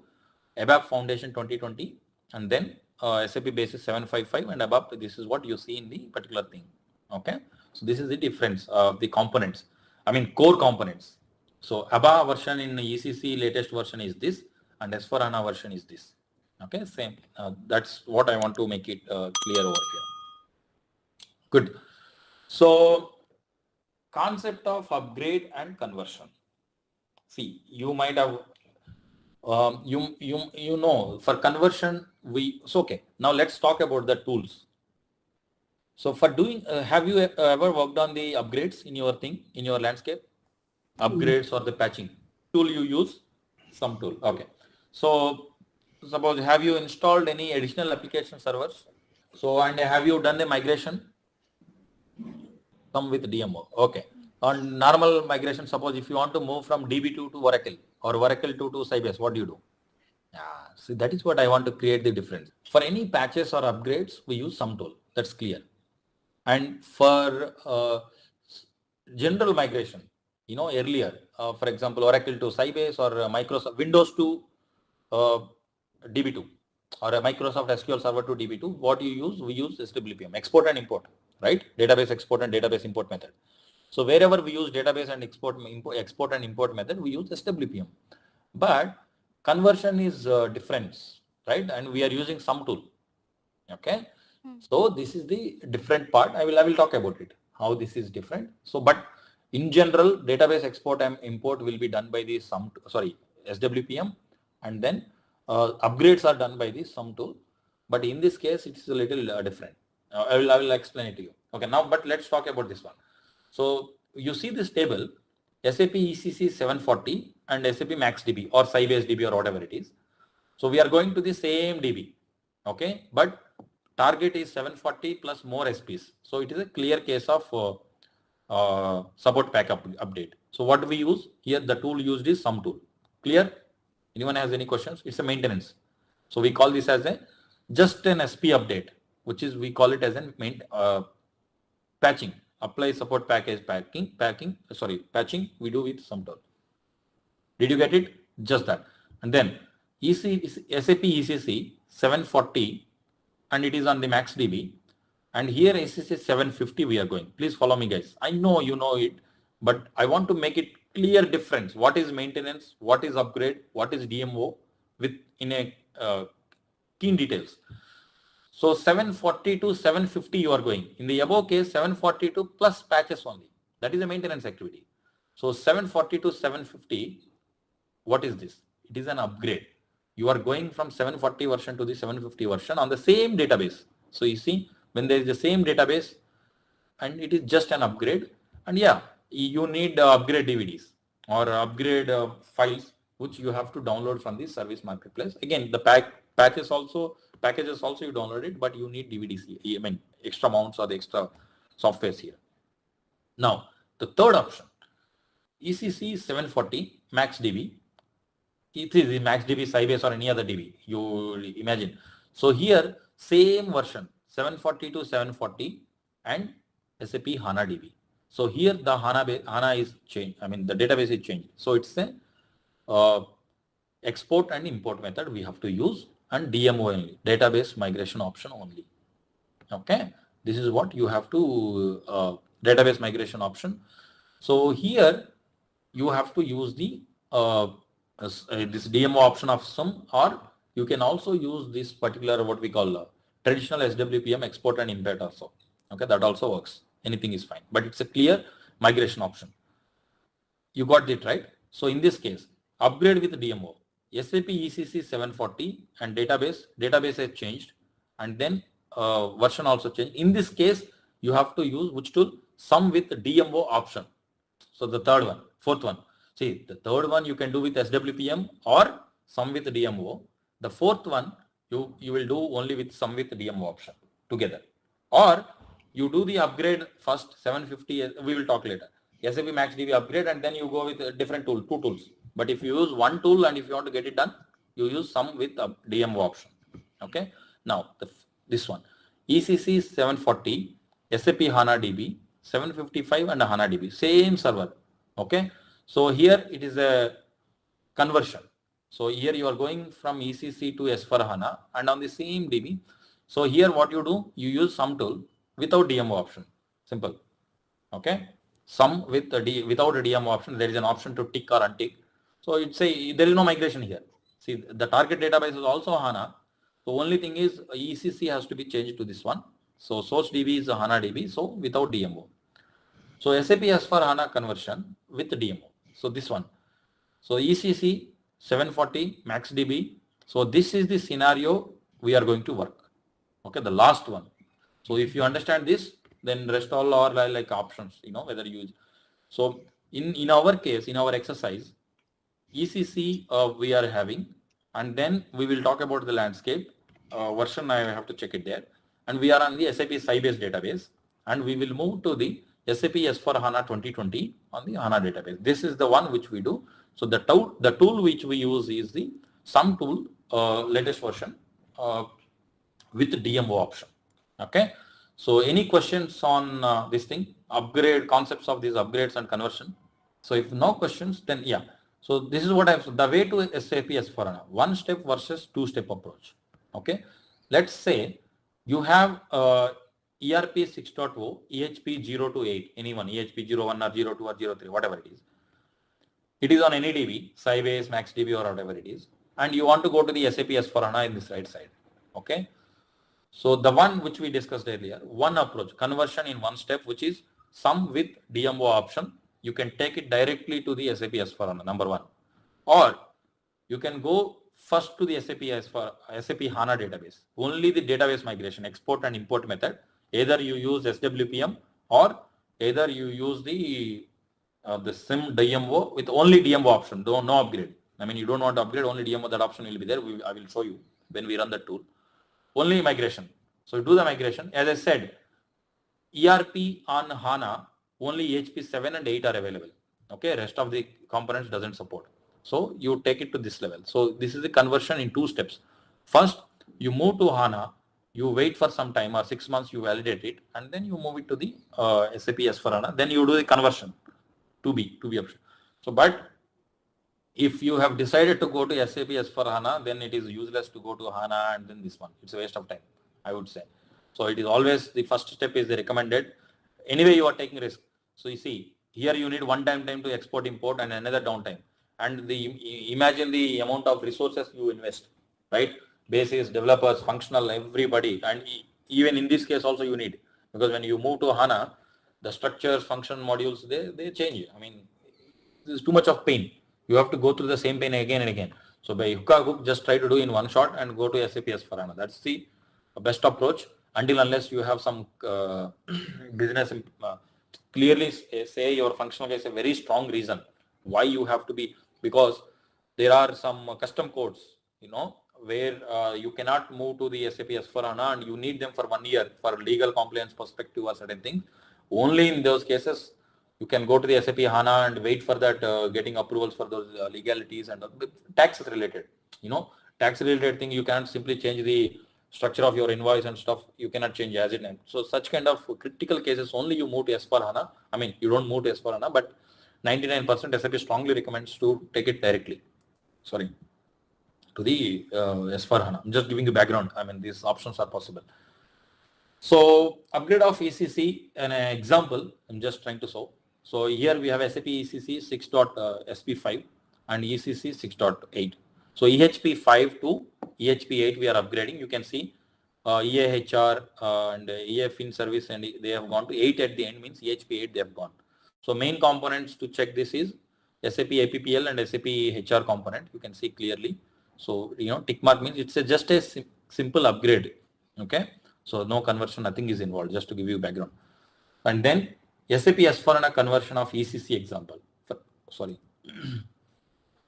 ABAP foundation 2020, and then SAP basis 755 and ABAP, this is what you see in the particular thing. Okay, so this is the difference of the components, I mean core components. So ABA version in ECC latest version is this, and S/4HANA version is this. Okay, same. That's what I want to make it clear over here. Good. So concept of upgrade and conversion. See, you might have you know, for conversion so okay. Now let's talk about the tools. So for doing, have you ever worked on the upgrades in your thing, in your landscape? Upgrades or the patching tool you use? Some tool. Okay. So suppose, have you installed any additional application servers? So, and have you done the migration? Some with DMO. Okay. On normal migration, suppose if you want to move from DB2 to Oracle or Oracle 2 to Sybase, what do you do? See, that is what I want to create the difference. For any patches or upgrades, we use some tool. That's clear. And for general migration, you know, earlier, for example, Oracle to Sybase or Microsoft Windows to DB2 or a Microsoft SQL Server to DB2, what you use? We use SWPM, export and import, right? Database export and database import method. So wherever we use database and export and import method, we use SWPM. But conversion is different, right? And we are using some tool. Okay. So this is the different part. I will talk about it, how this is different. So, but in general, database export and import will be done by the SWPM, and then upgrades are done by the sum tool. But in this case, it is a little different. I will explain it to you. Okay, now, but let's talk about this one. So you see this table, SAP ECC 740 and SAP MaxDB or Sybase DB or whatever it is. So we are going to the same DB. Okay, but target is 740 plus more SPs. So it is a clear case of support pack update. So what do we use? Here the tool used is sum tool. Clear? Anyone has any questions? It's a maintenance. So we call this as a just an SP update, which is we call it as an patching. Apply support package patching we do with sum tool. Did you get it? Just that. And then SAP ECC 740 and it is on the MaxDB. And here SCC 750 we are going. Please follow me, guys. I know you know it, but I want to make it clear difference. What is maintenance? What is upgrade? What is DMO? With in a keen details. So 740 to 750 you are going. In the above case, 742 plus patches only. That is a maintenance activity. So 740 to 750, what is this? It is an upgrade. You are going from 740 version to the 750 version on the same database. So you see, when there is the same database and it is just an upgrade, and yeah, you need upgrade DVDs or upgrade files which you have to download from the service marketplace. Again, the packages also you download it, but you need DVDs, I mean extra mounts or the extra softwares here. Now the third option, ECC 740 MaxDB. It is the MaxDB, Sybase or any other DB you imagine. So here same version 740 to 740 and SAP HANA DB. So here the HANA is changed. I mean the database is changed. So it's a export and import method we have to use, and DMO only, database migration option only. Okay, this is what you have to database migration option. So here you have to use the this DMO option of some, or you can also use this particular what we call traditional SWPM export and import also. Okay, that also works. Anything is fine, but it's a clear migration option. You got it right? So in this case, upgrade with DMO, SAP ECC 740 and database has changed, and then version also changed. In this case, you have to use which tool? Some with DMO option. So the third one, fourth one. See, the third one you can do with SWPM or some with DMO. The fourth one you will do only with some with DMO option together. Or you do the upgrade first 750, we will talk later. SAP MaxDB upgrade and then you go with a different tool, two tools. But if you use one tool and if you want to get it done, you use some with a DMO option. Okay. Now this one, ECC 740, SAP HANA DB, 755 and a HANA DB, same server. Okay. So here it is a conversion. So here you are going from ECC to S/4HANA and on the same DB. So here what you do, you use some tool without DMO option. Simple. Okay. Some with without a DMO option, there is an option to tick or untick. So it's there is no migration here. See, the target database is also HANA. The only thing is ECC has to be changed to this one. So source DB is a HANA DB. So without DMO. So SAP S/4HANA conversion with DMO. So this one. So ECC 740 MaxDB. So this is the scenario we are going to work. Okay, the last one. So if you understand this, then rest all are like options, whether you use. So in our case, in our exercise, ECC we are having, and then we will talk about the landscape version. I have to check it there, and we are on the SAP Sybase database, and we will move to the SAP S/4HANA 2020 on the HANA database. This is the one which we do. So the tool which we use is the some tool latest version with DMO option. Okay. So any questions on this thing, upgrade concepts of these upgrades and conversion? So if no questions, then yeah. So this is what the way to SAP S/4HANA, one step versus two step approach. Okay. Let's say you have ERP 6.0, EHP 0 to 8, anyone, EHP 01 or 02 or 03, whatever it is. It is on any DB, Sybase, MaxDB or whatever it is. And you want to go to the SAP S/4HANA in this right side. Okay. So the one which we discussed earlier, one approach, conversion in one step, which is some with DMO option. You can take it directly to the SAP S/4HANA, number one. Or you can go first to the SAP HANA database. Only the database migration, export and import method. Either you use SWPM or either you use the SIM DMO with only DMO option, no upgrade. I mean, you don't want to upgrade, only DMO, that option will be there. I will show you when we run the tool. Only migration. So do the migration. As I said, ERP on HANA, only EHP 7 and 8 are available. Okay, rest of the components doesn't support. So you take it to this level. So this is the conversion in two steps. First, you move to HANA, you wait for some time or 6 months, you validate it, and then you move it to the SAP S/4HANA. Then you do the conversion to be option. So, but if you have decided to go to SAP S/4HANA, then it is useless to go to HANA and then this one. It's a waste of time, I would say. So it is always the first step is the recommended. Anyway, you are taking risk. So you see, here you need one time to export, import and another downtime. And imagine the amount of resources you invest, right? Basis, developers, functional, everybody. And even in this case also you need, because when you move to HANA, the structures, function modules, they change. I mean, this is too much of pain. You have to go through the same pain again and again. So by hook or hook, just try to do in one shot and go to SAP S/4HANA. That's the best approach, until unless you have some business clearly say your functional case a very strong reason why you have to be, because there are some custom codes, where you cannot move to the SAP S/4HANA and you need them for 1 year for legal compliance perspective or certain things. Only in those cases you can go to the SAP HANA and wait for that getting approvals for those legalities and tax related, tax related thing. You can't simply change the structure of your invoice and stuff. You cannot change as it is. So such kind of critical cases only you move to S/4HANA. I mean, you don't move to S/4HANA, but 99% SAP strongly recommends to take it directly. Sorry, to the S/4HANA. I'm just giving you background. I mean, these options are possible. So upgrade of ECC, an example I'm just trying to show. So here we have SAP ECC 6.SP5 and ECC 6.8. So EHP 5 to EHP 8 we are upgrading. You can see EAHR and EF in service, and they have gone to 8 at the end, means EHP 8 they have gone. So main components to check this is SAP APPL and SAP HR component. You can see clearly. So tick mark means it's just a simple upgrade. Okay. So no conversion, nothing is involved, just to give you background. And then SAP S4HANA conversion of ECC example. Sorry.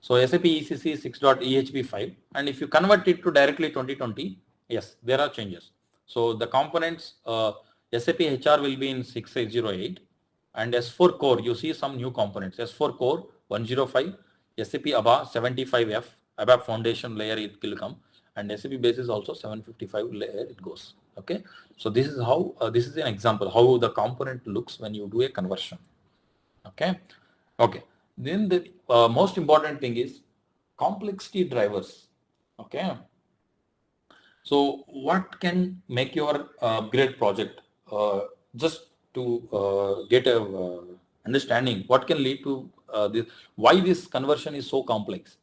So SAP ECC 6.ehp5, and if you convert it to directly 2020, yes, there are changes. So the components, SAP HR will be in 6808, and S4 core, you see some new components. S4 core 105, SAP ABA 75F, ABAP foundation layer it will come, and SAP basis also 755 layer it goes. Okay, so this is how this is an example how the component looks when you do a conversion. Okay. Then the most important thing is complexity drivers. Okay. So what can make your upgrade project, just to get a understanding what can lead to this, why this conversion is so complex,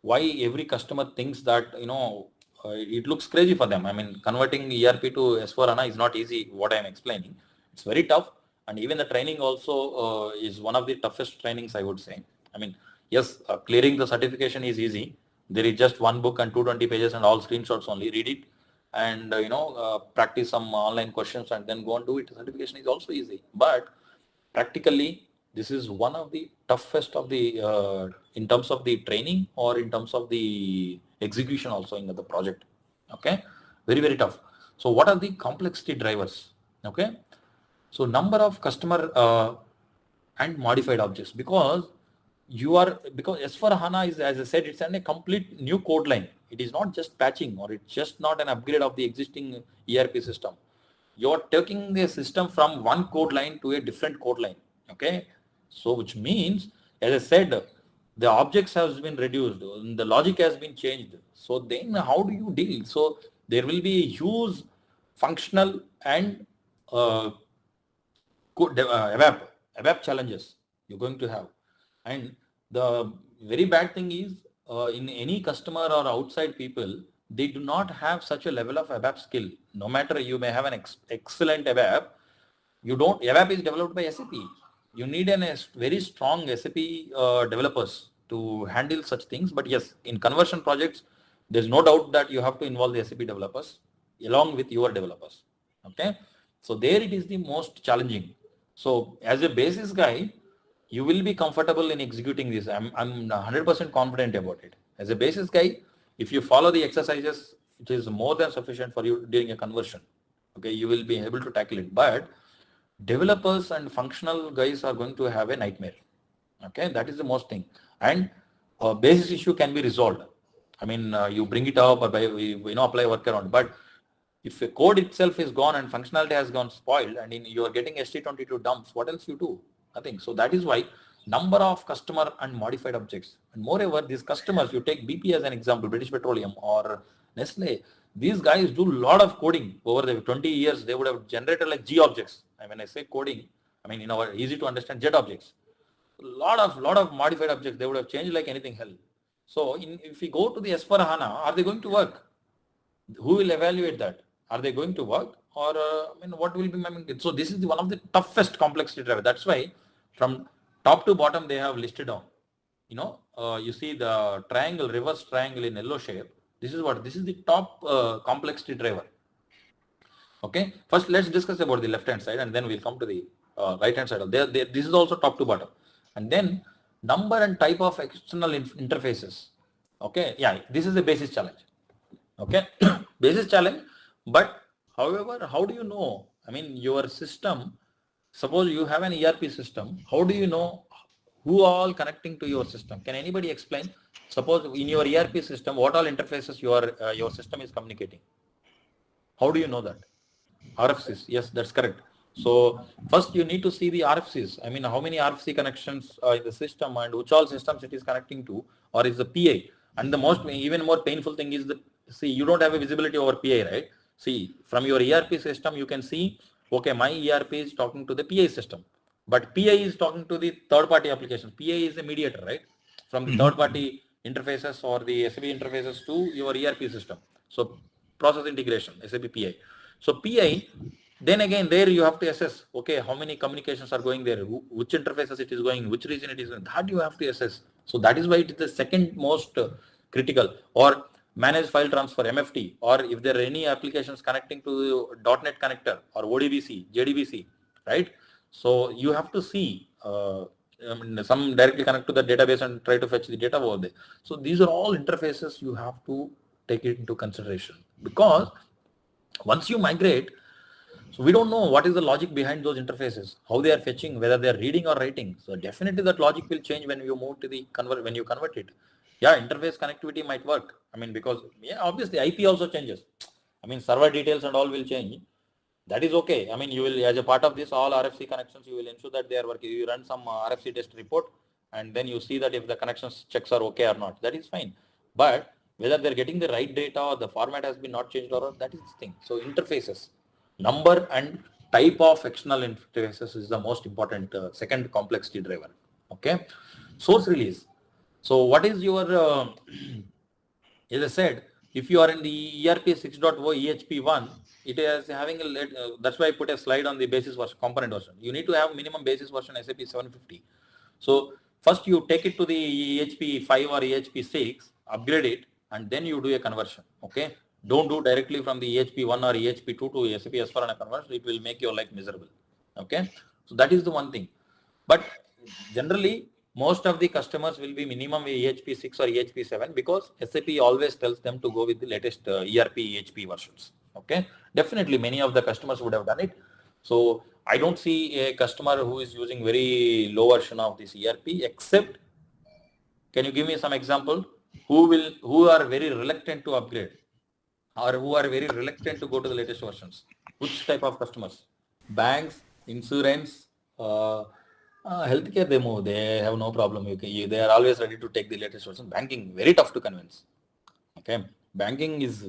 why every customer thinks that it looks crazy for them. I mean, converting ERP to S4HANA is not easy. What I am explaining, it's very tough, and even the training also is one of the toughest trainings, I would say. I mean, yes, clearing the certification is easy. There is just one book and 220 pages and all screenshots only. Read it and practice some online questions and then go and do it. Certification is also easy, but practically this is one of the toughest of the in terms of the training or in terms of the execution also in the project. Okay, very tough. So what are the complexity drivers? Okay, so number of customer and modified objects, because S4HANA is, as I said, it's a complete new code line. It is not just patching, or it's just not an upgrade of the existing ERP system. You're taking the system from one code line to a different code line. Okay, so which means, as I said, the objects has been reduced, the logic has been changed. So then how do you deal? So there will be a huge functional and ABAP challenges you're going to have. And the very bad thing is, in any customer or outside people, they do not have such a level of ABAP skill. No matter you may have an excellent ABAP, ABAP is developed by SAP. You need a very strong SAP developers to handle such things. But yes, in conversion projects, there's no doubt that you have to involve the SAP developers along with your developers. Okay, so there it is the most challenging. So as a basis guy, you will be comfortable in executing this. I'm 100% confident about it. As a basis guy, if you follow the exercises, it is more than sufficient for you during a conversion. Okay, you will be able to tackle it. But developers and functional guys are going to have a nightmare. Okay, that is the most thing. And basis issue can be resolved. I mean, you bring it up or by apply workaround. But if a code itself is gone and functionality has gone spoiled, and you are getting ST22 dumps, what else you do? Nothing. So that is why number of customer and modified objects. And moreover, these customers, you take BP as an example, British Petroleum or Nestle, these guys do a lot of coding over the 20 years. They would have generated like G objects. And when I say coding, I mean in our easy to understand Z objects. Lot of modified objects they would have changed like anything hell. So if we go to the S4HANA, are they going to work? Who will evaluate that? Are they going to work, or what will be? So this is one of the toughest complexity driver. That's why from top to bottom they have listed down. You see the triangle, reverse triangle in yellow shape. This is the top complexity driver. Okay. First, let's discuss about the left hand side, and then we'll come to the right hand side. This is also top to bottom, and then number and type of external interfaces. Okay. Yeah, this is the basis challenge. Okay, basis challenge. But however, how do you know? I mean, your system, suppose you have an ERP system, how do you know who all connecting to your system? Can anybody explain? Suppose in your ERP system, what all interfaces your system is communicating? How do you know that? RFCs, yes, that's correct. So first you need to see the RFCs. I mean, how many RFC connections in the system and which all systems it is connecting to, or is the PA. And the even more painful thing is that, see, you don't have a visibility over PA, right? See, from your ERP system, you can see, okay, my ERP is talking to the PA system, but PA is talking to the third-party application. PA is a mediator, right? From the third-party interfaces or the SAP interfaces to your ERP system. So process integration, SAP PA. So PA, then again there you have to assess, okay, how many communications are going there, which interfaces it is going, which region it is going, that you have to assess. So that is why it is the second most critical. Or manage file transfer, MFT, or if there are any applications connecting to .NET connector or ODBC, JDBC, right? So you have to see some directly connect to the database and try to fetch the data over there. So these are all interfaces you have to take it into consideration, because once you migrate, so we don't know what is the logic behind those interfaces, how they are fetching, whether they are reading or writing. So definitely that logic will change when you move to the when you convert it. Yeah, interface connectivity might work. I mean, because yeah, obviously IP also changes. I mean, server details and all will change. That is okay. I mean, you will, as a part of this, all RFC connections, you will ensure that they are working. You run some RFC test report, and then you see that if the connections checks are okay or not. That is fine. But whether they're getting the right data or the format has been not changed or not, that is the thing. So interfaces, number and type of external interfaces is the most important second complexity driver. Okay. Source release. So what is your, as I said, if you are in the ERP 6.0 EHP1, it is having that's why I put a slide on the basis version, component version. You need to have minimum basis version SAP 750. So first you take it to the EHP 5 or EHP 6, upgrade it, and then you do a conversion. Okay. Don't do directly from the EHP 1 or EHP 2 to SAP S4HANA conversion. It will make your life miserable. Okay. So that is the one thing. But generally, most of the customers will be minimum EHP 6 or EHP 7, because SAP always tells them to go with the latest ERP EHP versions. Okay. Definitely many of the customers would have done it. So I don't see a customer who is using very low version of this ERP, except, can you give me some example who are very reluctant to upgrade, or who are very reluctant to go to the latest versions? Which type of customers? Banks, insurance, healthcare, they move. They have no problem. They are always ready to take the latest version. Banking, very tough to convince. Okay, banking is,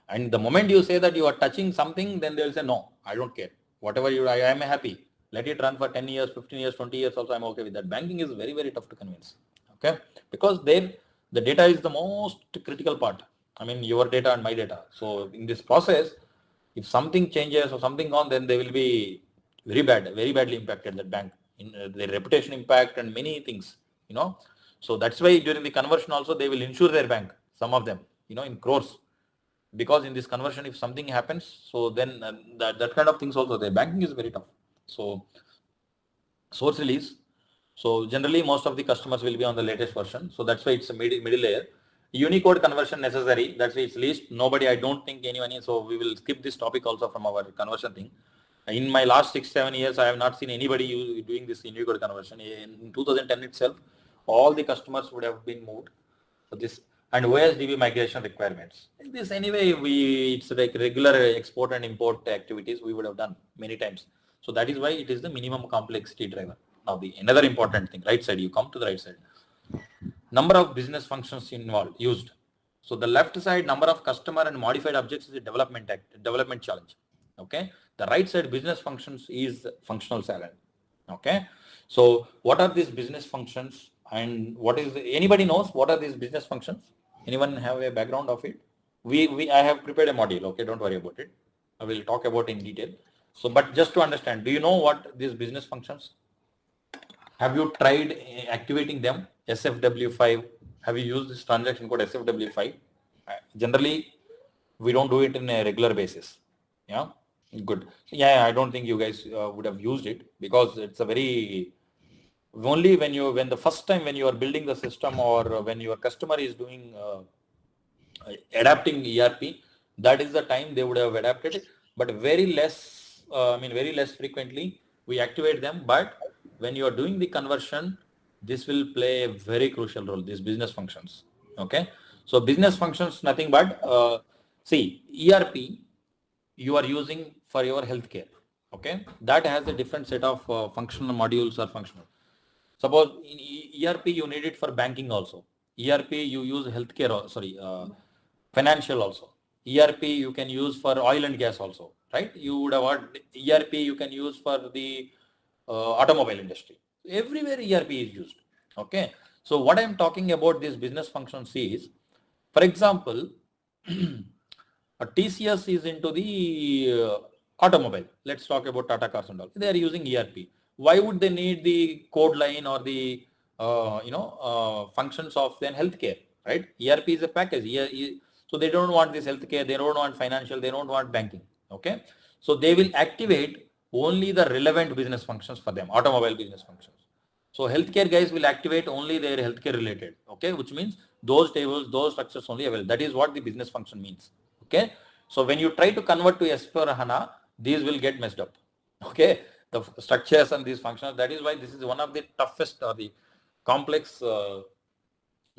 and the moment you say that you are touching something, then they will say, no, I don't care. Whatever I am happy. Let it run for 10 years, 15 years, 20 years also, I'm okay with that. Banking is very, very tough to convince. Okay, because there, the data is the most critical part. I mean, your data and my data. So in this process, if something changes or something gone, then they will be very bad, very badly impacted, that bank, in their reputation impact and many things, you know. So that's why during the conversion also, they will insure their bank, some of them, you know, in crores, because in this conversion, if something happens, so then that kind of things also, the banking is very tough. So source release. So generally most of the customers will be on the latest version. So that's why it's a middle layer. Unicode conversion necessary. That's why it's least. Nobody, I don't think anyone is. So we will skip this topic also from our conversion thing. In my last 6-7 years, I have not seen anybody doing this Unicode conversion. In 2010 itself, all the customers would have been moved. So this, and OSDB migration requirements. This anyway, it's like regular export and import activities we would have done many times. So that is why it is the minimum complexity driver. Now the another important thing, right side, you come to the right side. Number of business functions involved, used. So the left side, number of customer and modified objects is a development challenge. Okay. The right side, business functions, is functional challenge. Okay. So what are these business functions, and what is anybody knows what are these business functions? Anyone have a background of it? I have prepared a module. Okay, don't worry about it. I will talk about in detail. So, but just to understand, do you know what these business functions? Have you tried activating them? SFW5. Have you used this transaction code SFW5? Generally, we don't do it in a regular basis. Yeah, good. Yeah, I don't think you guys would have used it, because it's a very, only when the first time when you are building the system, or when your customer is doing adapting ERP, that is the time they would have adapted it, but very less, very less frequently we activate them. But when you are doing the conversion, this will play a very crucial role, these business functions. Okay. So business functions, nothing but, see, ERP you are using for your healthcare. Okay. That has a different set of functional modules or functional. Suppose in ERP you need it for banking also. ERP you use healthcare, financial also. ERP you can use for oil and gas also, right? You would have heard ERP you can use for the automobile industry. Everywhere ERP is used. Okay. So what I'm talking about this business functions is, for example, TCS is into the automobile. Let's talk about Tata Cars and all. They are using ERP. Why would they need the code line or the functions of then healthcare, right? ERP is a package. So they don't want this healthcare. They don't want financial. They don't want banking. Okay. So they will activate only the relevant business functions for them, automobile business functions. So healthcare guys will activate only their healthcare related, okay, which means those tables, those structures only available. That is what the business function means, okay. So when you try to convert to S4 HANA, these will get messed up, okay, the structures and these functions. That is why this is one of the toughest or the complex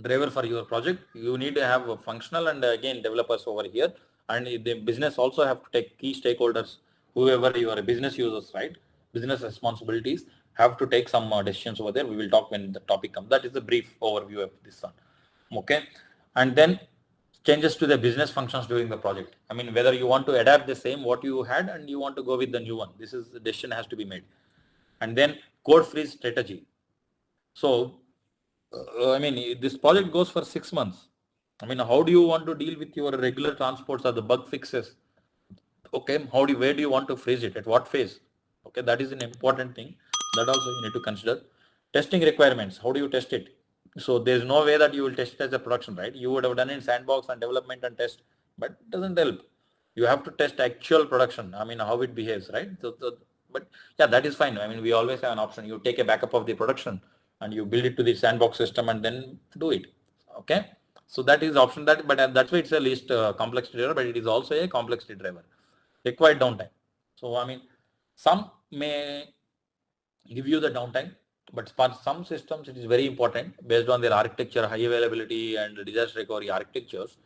driver for your project. You need to have a functional and again developers over here, and the business also have to take key stakeholders, whoever your business users, right? Business responsibilities have to take some decisions over there. We will talk when the topic comes. That is the brief overview of this one, okay. And then changes to the business functions during the project. I mean, whether you want to adapt the same what you had and you want to go with the new one. This is the decision has to be made. And then code freeze strategy. So I mean, this project goes for 6 months. I mean, how do you want to deal with your regular transports or the bug fixes? Okay, where do you want to freeze it? At what phase? Okay, that is an important thing that also you need to consider. Testing requirements. How do you test it? So there's no way that you will test it as a production, right? You would have done it in sandbox and development and test, but it doesn't help. You have to test actual production. I mean, how it behaves, right? But yeah, that is fine. I mean, we always have an option. You take a backup of the production and you build it to the sandbox system and then do it. Okay. So that is option that, but that's why it's a least complexity driver, but it is also a complexity driver. Required downtime. So I mean, some may give you the downtime, but for some systems it is very important based on their architecture, high availability and disaster recovery architectures.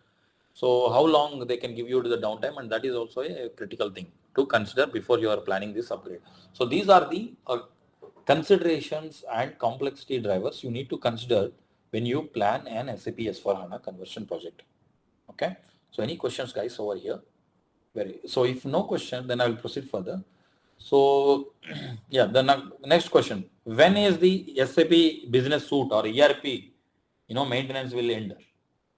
So how long they can give you to the downtime, and that is also a critical thing to consider before you are planning this upgrade. So these are the considerations and complexity drivers you need to consider when you plan an SAP S4 HANA conversion project. Okay. So any questions guys over here? So if no question, then I will proceed further. So yeah, the next question, when is the SAP business suite or ERP, maintenance will end?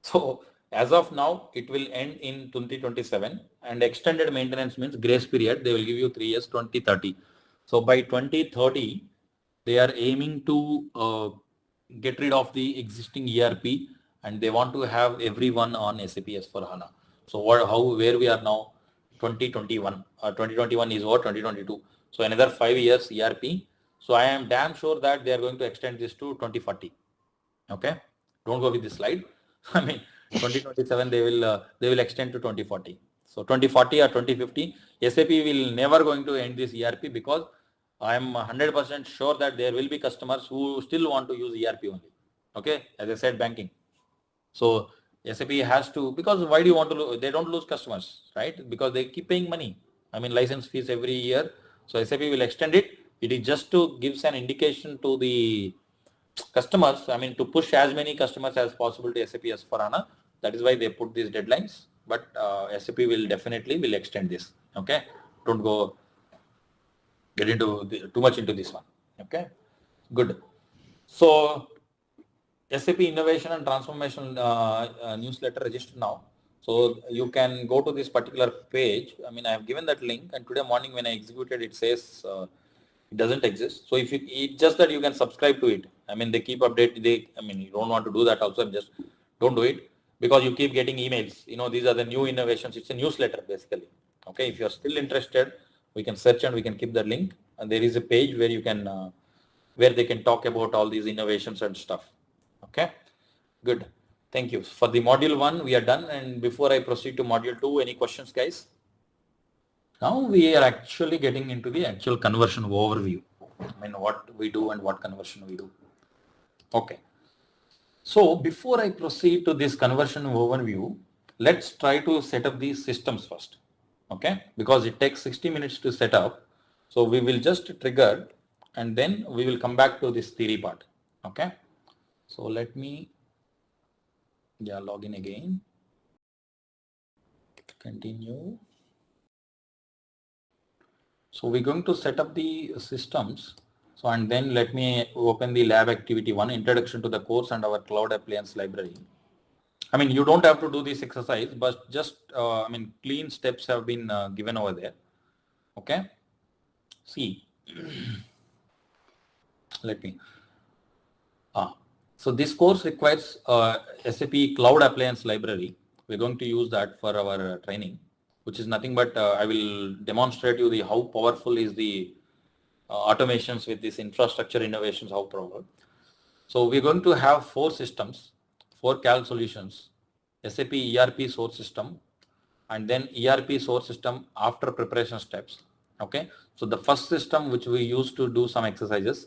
So as of now, it will end in 2027, and extended maintenance means grace period. They will give you 3 years, 2030. So by 2030, they are aiming to get rid of the existing ERP, and they want to have everyone on SAP S4 HANA. So where we are now, 2021, 2021 is over, 2022. So another 5 years ERP. So I am damn sure that they are going to extend this to 2040. Okay, don't go with this slide. I mean, 2027 they will extend to 2040. So 2040 or 2050, SAP will never going to end this ERP, because I am 100% sure that there will be customers who still want to use ERP only. Okay, as I said, banking. So SAP has to, because why do you want to lose? They don't lose customers, right? Because they keep paying money. I mean, license fees every year. So SAP will extend it. It is just to gives an indication to the customers, I mean, to push as many customers as possible to SAP S4 HANA. That is why they put these deadlines, but SAP will definitely extend this. Okay, don't go get into too much into this one. Okay, good. So SAP Innovation and Transformation newsletter register now. So you can go to this particular page. I mean, I have given that link, and today morning when I executed, it says it doesn't exist. So if it's just that you can subscribe to it. I mean, they keep update. I mean, you don't want to do that also. Just don't do it, because you keep getting emails. These are the new innovations. It's a newsletter basically. Okay, if you're still interested, we can search and we can keep the link. And there is a page where you can, where they can talk about all these innovations and stuff. Okay, good. Thank you. For the module 1, we are done. And before I proceed to module 2, any questions, guys? Now we are actually getting into the actual conversion overview. I mean, what we do and what conversion we do. Okay. So before I proceed to this conversion overview, let's try to set up these systems first. Okay, because it takes 60 minutes to set up. So we will just trigger and then we will come back to this theory part. Okay. So let me log in again. Continue. So we're going to set up the systems. So, and then let me open the lab activity 1, introduction to the course and our cloud appliance library. I mean, you don't have to do this exercise, but just, I mean, clean steps have been given over there. Okay. See, let me, so this course requires SAP cloud appliance library. We're going to use that for our training. which is nothing but I will demonstrate you the how powerful is the automations with this infrastructure innovations, how powerful. So we're going to have 4 systems, 4 CAL solutions, SAP ERP source system, and then ERP source system after preparation steps. Okay, so the first system which we use to do some exercises,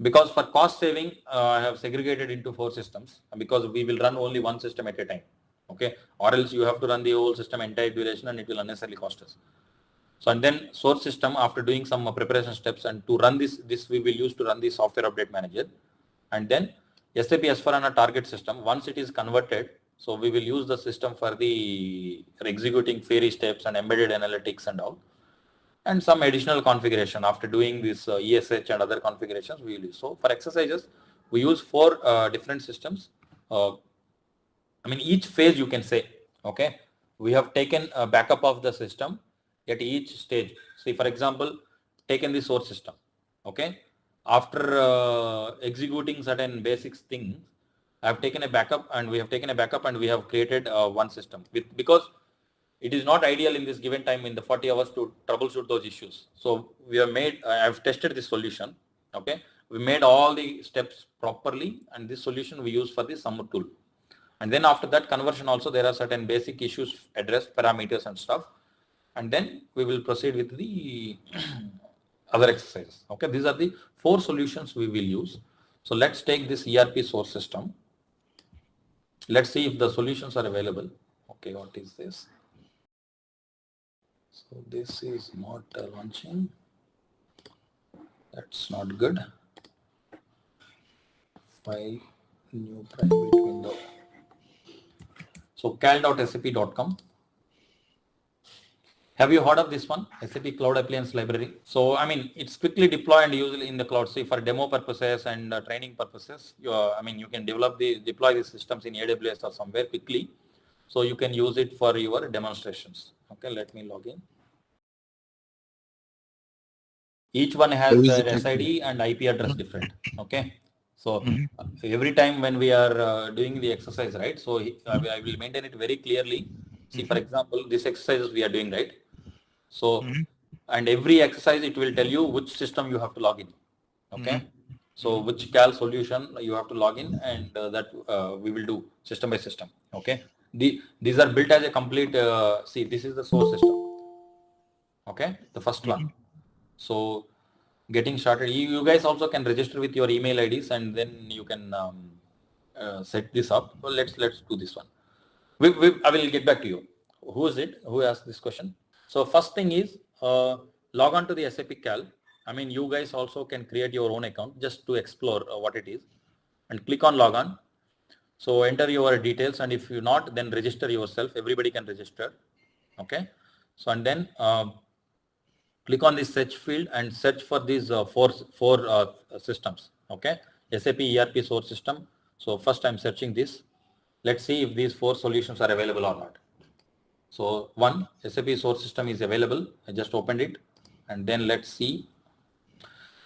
because for cost saving I have segregated into 4 systems because we will run only one system at a time. Okay, or else you have to run the whole system entire duration and it will unnecessarily cost us. So and then source system after doing some preparation steps, and to run this we will use to run the software update manager, and then SAP S/4HANA target system. Once it is converted, so we will use the system for the executing query steps and embedded analytics and all, and some additional configuration after doing this ESH and other configurations we will use. So for exercises, we use 4 different systems. I mean each phase you can say, okay, we have taken a backup of the system at each stage. See, for example, taken the source system, okay. After executing certain basics things, I have taken a backup, and we have taken a backup, and we have created one system because it is not ideal in this given time in the 40 hours to troubleshoot those issues. So we have made, I have tested this solution, okay. We made all the steps properly, and this solution we use for the sum tool. And then after that conversion also, there are certain basic issues addressed, parameters and stuff. And then we will proceed with the other exercises. Okay, these are the 4 solutions we will use. So let's take this ERP source system. Let's see if the solutions are available. Okay, what is this? So this is not launching. That's not good. File, new private window. So cal.sap.com. Have you heard of this one? SAP Cloud Appliance Library. So, I mean, it's quickly deployed and usually in the cloud. See, for demo purposes and training purposes, you can deploy these systems in AWS or somewhere quickly. So you can use it for your demonstrations. Okay, let me log in. Each one has their SID and IP address different. Okay. So every time when we are doing the exercise, right? So I will maintain it very clearly. See, for example, this exercises we are doing, right? So, and every exercise it will tell you which system you have to log in. Okay. So which CAL solution you have to log in, and that we will do system by system. Okay. These are built as a complete, see, this is the source system. Okay. The first one. So getting started, you guys also can register with your email IDs, and then you can set this up. Well, let's do this one. I will get back to you. Who is it? Who asked this question? So first thing is log on to the SAP CAL. I mean, you guys also can create your own account just to explore what it is, and click on log on. So enter your details, and if you not, then register yourself. Everybody can register. Okay. So and then click on this search field and search for these four systems. Okay. SAP ERP source system. So first I'm searching this. Let's see if these 4 solutions are available or not. So one SAP source system is available. I just opened it, and then let's see.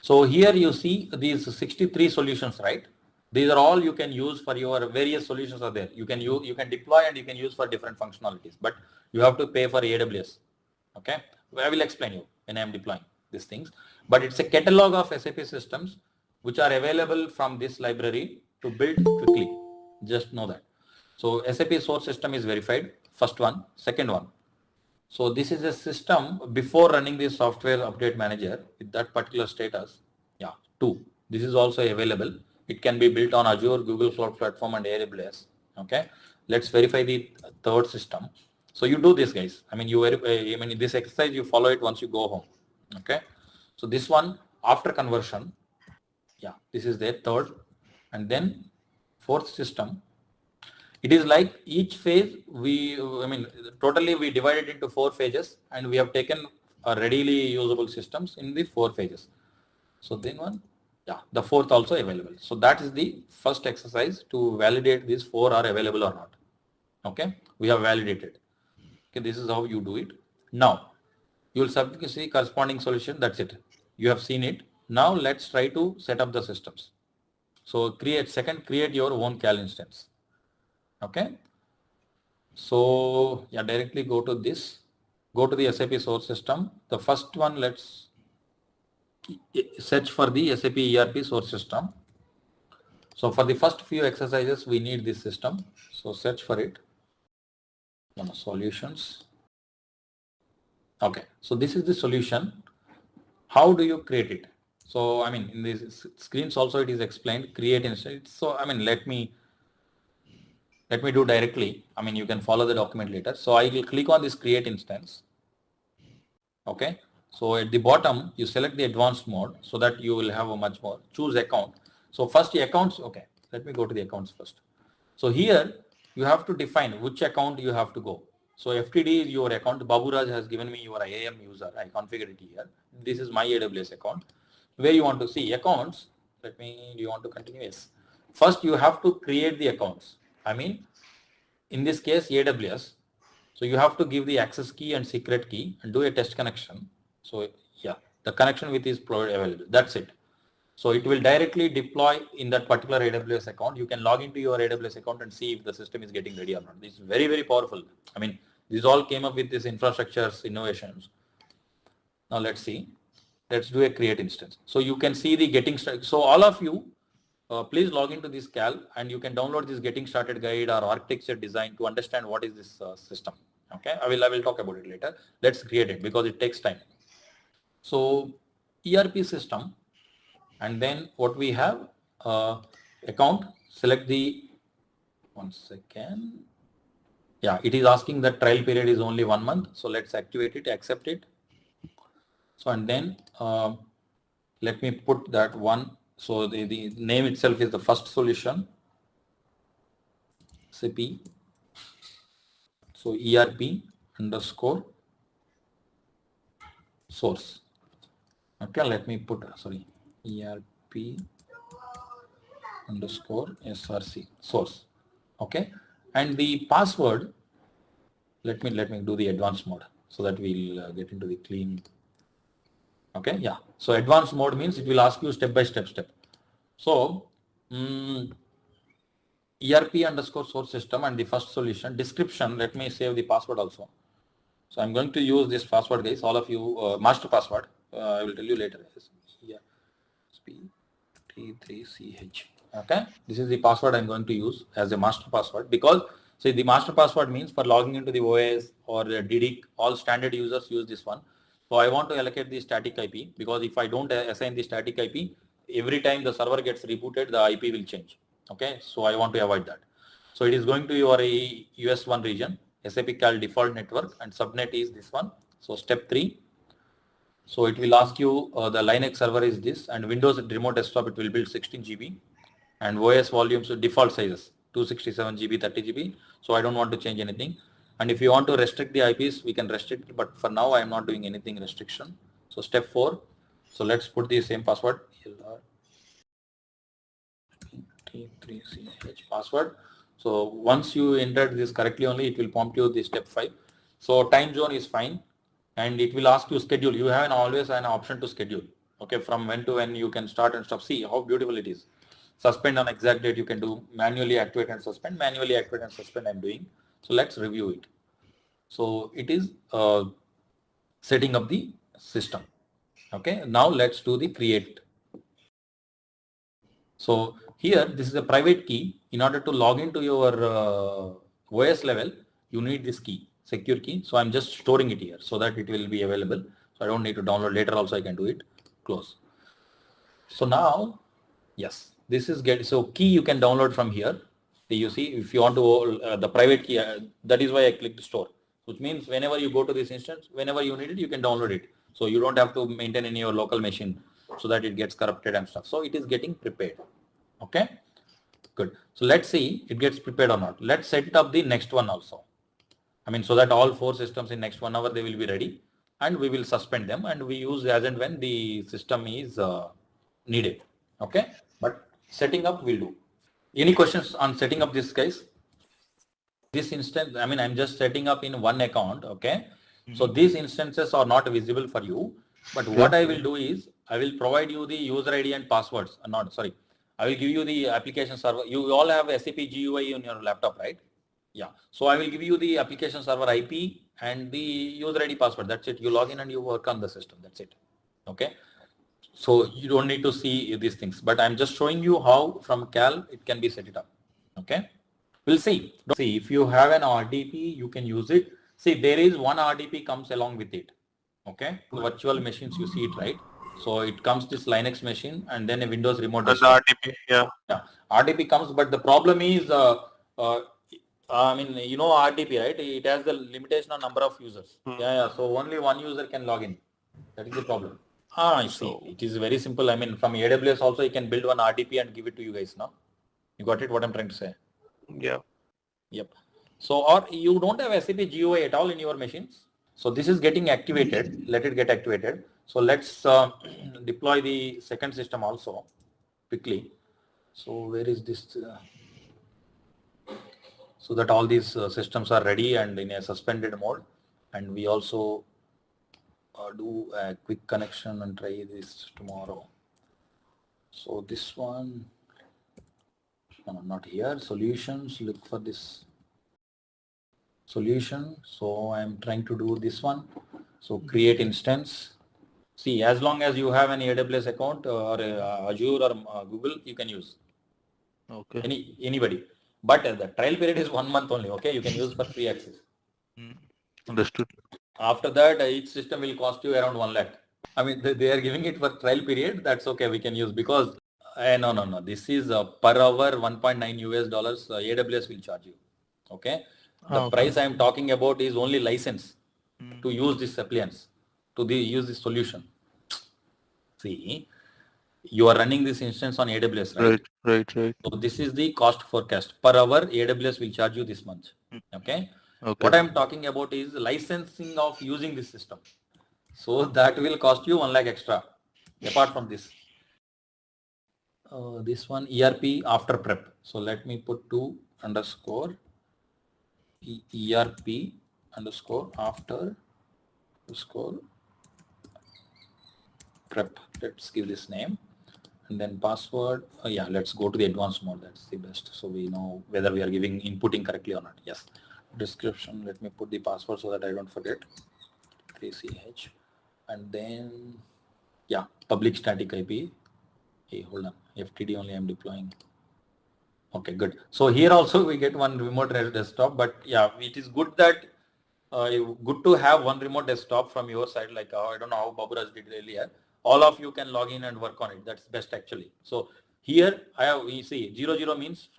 So here you see these 63 solutions, right? These are all you can use for your various solutions are there. You can deploy and you can use for different functionalities, but you have to pay for AWS. Okay, I will explain you when I am deploying these things. But it's a catalog of SAP systems which are available from this library to build quickly. Just know that. So SAP source system is verified. First one, second one. So this is a system before running the software update manager with that particular status. Yeah, 2. This is also available. It can be built on Azure, Google Cloud Platform, and AWS. Okay. Let's verify the third system. So you do this, guys. I mean, this exercise you follow it once you go home. Okay. So this one after conversion. Yeah, this is the third, and then fourth system. It is like each phase totally we divided into 4 phases, and we have taken readily usable systems in the 4 phases. So then one, yeah, the fourth also available. So that is the first exercise to validate these 4 are available or not. Okay, we have validated. Okay, this is how you do it. Now you will see corresponding solution. That's it. You have seen it. Now let's try to set up the systems. So create your own CAL instance. Okay. So yeah, directly go to this, go to the SAP source system. The first one, let's search for the SAP ERP source system. So for the first few exercises, we need this system. So search for it. Solutions. Okay, so this is the solution. How do you create it? So I mean, in these screens also it is explained, create instance. So I mean, let me do directly. I mean, you can follow the document later. So I will click on this create instance. Okay, so at the bottom you select the advanced mode so that you will have a much more. Choose account. So first the accounts. Okay, let me go to the accounts first. So here you have to define which account you have to go. So FTD is your account. Baburaj has given me your IAM user. I configured it here. This is my AWS account. Where you want to see accounts. Do you want to continue? Yes. First you have to create the accounts. I mean, in this case AWS. So you have to give the access key and secret key and do a test connection. So yeah, the connection with is available. That's it. So it will directly deploy in that particular AWS account. You can log into your AWS account and see if the system is getting ready or not. This is very, very powerful. I mean, this all came up with this infrastructure's innovations. Now let's see. Let's do a create instance. So you can see the getting started. So all of you, please log into this Cal and you can download this getting started guide or architecture design to understand what is this system. Okay, I will talk about it later. Let's create it because it takes time. So ERP system. And then what we have, account, select the, one second. Yeah, it is asking that trial period is only 1 month. So let's activate it, accept it. So, and then let me put that one. So the name itself is the first solution, SAP. So ERP underscore source. Okay, let me put, sorry, ERP underscore SRC source. Okay, and the password, let me do the advanced mode so that we'll get into the clean. Okay, yeah. So advanced mode means it will ask you step by step. So ERP underscore source system and the first solution description. Let me save the password also. So I'm going to use this password, guys. All of you, master password. I will tell you later. T3CH. Okay, this is the password I'm going to use as a master password because see the master password means for logging into the OS or the DDIC, all standard users use this one. So I want to allocate the static IP because if I don't assign the static IP, every time the server gets rebooted, the IP will change. Okay, so I want to avoid that. So it is going to your US1 region, SAP Cal default network, and subnet is this one. So step 3. So it will ask you the Linux server is this, and Windows remote desktop it will build 16 GB, and OS volumes default sizes 267 GB, 30 GB. So I don't want to change anything. And if you want to restrict the IPs, we can restrict, but for now I am not doing anything restriction. So step 4. So let's put the same password. T3CH password. So once you enter this correctly only, it will prompt you the step 5. So time zone is fine. And it will ask you schedule. You have always an option to schedule. Okay, from when to when you can start and stop. See how beautiful it is. Suspend on exact date you can do. Manually activate and suspend. Manually activate and suspend I'm doing. So let's review it. So it is setting up the system. Okay, now let's do the create. So here this is a private key. In order to log into your OS level, you need this key, secure key. So I'm just storing it here so that it will be available. So I don't need to download later also I can do it. Close. So now, yes, this is so key you can download from here. You see, if you want to the private key, that is why I clicked store, which means whenever you go to this instance, whenever you need it, you can download it. So you don't have to maintain in your local machine so that it gets corrupted and stuff. So it is getting prepared. Okay, good. So let's see it gets prepared or not. Let's set up the next one also. I mean, so that all 4 systems in next 1 hour, they will be ready and we will suspend them and we use as and when the system is needed. Okay, but setting up will do. Any questions on setting up this, guys? This instance, I mean, I'm just setting up in one account. Okay, so these instances are not visible for you, but what I will do is I will provide you the user ID and passwords. I will give you the application server. You all have SAP GUI on your laptop, right? Yeah. So I will give you the application server IP and the user ID password. That's it. You log in and you work on the system. That's it. Okay. So you don't need to see these things, but I'm just showing you how from Cal it can be set it up. Okay. We'll see. See, if you have an RDP, you can use it. See, there is one RDP comes along with it. Okay. The virtual machines, you see it, right? So it comes this Linux machine and then a Windows remote desktop. RDP, yeah. Yeah. RDP comes, but the problem is, I mean, you know RDP, right? It has the limitation on number of users. Yeah. So only one user can log in. That is the problem. I see. It is very simple. I mean, from AWS also, you can build one RDP and give it to you guys now. You got it? What I'm trying to say? Yeah. Yep. So, or you don't have SAP GUI at all in your machines. So this is getting activated. Let it get activated. So let's deploy the second system also quickly. So where is this? So that all these systems are ready and in a suspended mode. And we also do a quick connection and try this tomorrow. So this one, no, not here. Solutions, look for this solution. So I'm trying to do this one. So create instance. See, as long as you have an AWS account or Azure or Google, you can use. Okay. Anybody. But the trial period is 1 month only. Okay, you can use for free access. Understood. After that, each system will cost you around 1 lakh. I mean, they are giving it for trial period. That's okay. We can use because no. This is per hour 1.9 US dollars. AWS will charge you. Okay. The price I am talking about is only license to use this appliance, to use this solution. See, you are running this instance on AWS, right? Right. So this is the cost forecast. Per hour, AWS will charge you this much. Okay. What I'm talking about is licensing of using this system. So that will cost you 1 lakh extra. Apart from this. This one ERP after prep. So let me put 2 underscore ERP underscore after underscore prep. Let's give this name and then password. Yeah, let's go to the advanced mode. That's the best. So we know whether we are inputting correctly or not. Yes. Description. Let me put the password so that I don't forget. 3CH and then yeah, public static IP. Hey, hold on. FTD only I'm deploying. Okay, good. So here also we get one remote desktop, but yeah, it is good that good to have one remote desktop from your side. Like I don't know how Baburaj did earlier. All of you can log in and work on it. That's best actually. So here we see 00 means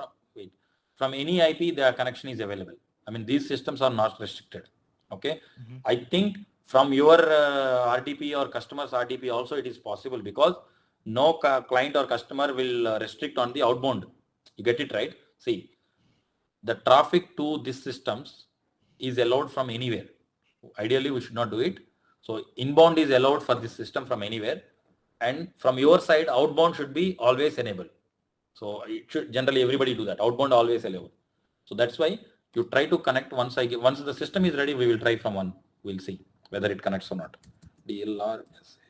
from any IP the connection is available. I mean these systems are not restricted. Okay. I think from your RDP or customer's RDP also it is possible because no client or customer will restrict on the outbound. You get it right? See, the traffic to these systems is allowed from anywhere. Ideally, we should not do it. So inbound is allowed for this system from anywhere. And from your side, outbound should be always enabled. So it should generally everybody do that. Outbound always allowed. So that's why you try to connect once once the system is ready, we will try from one. We'll see whether it connects or not. DLR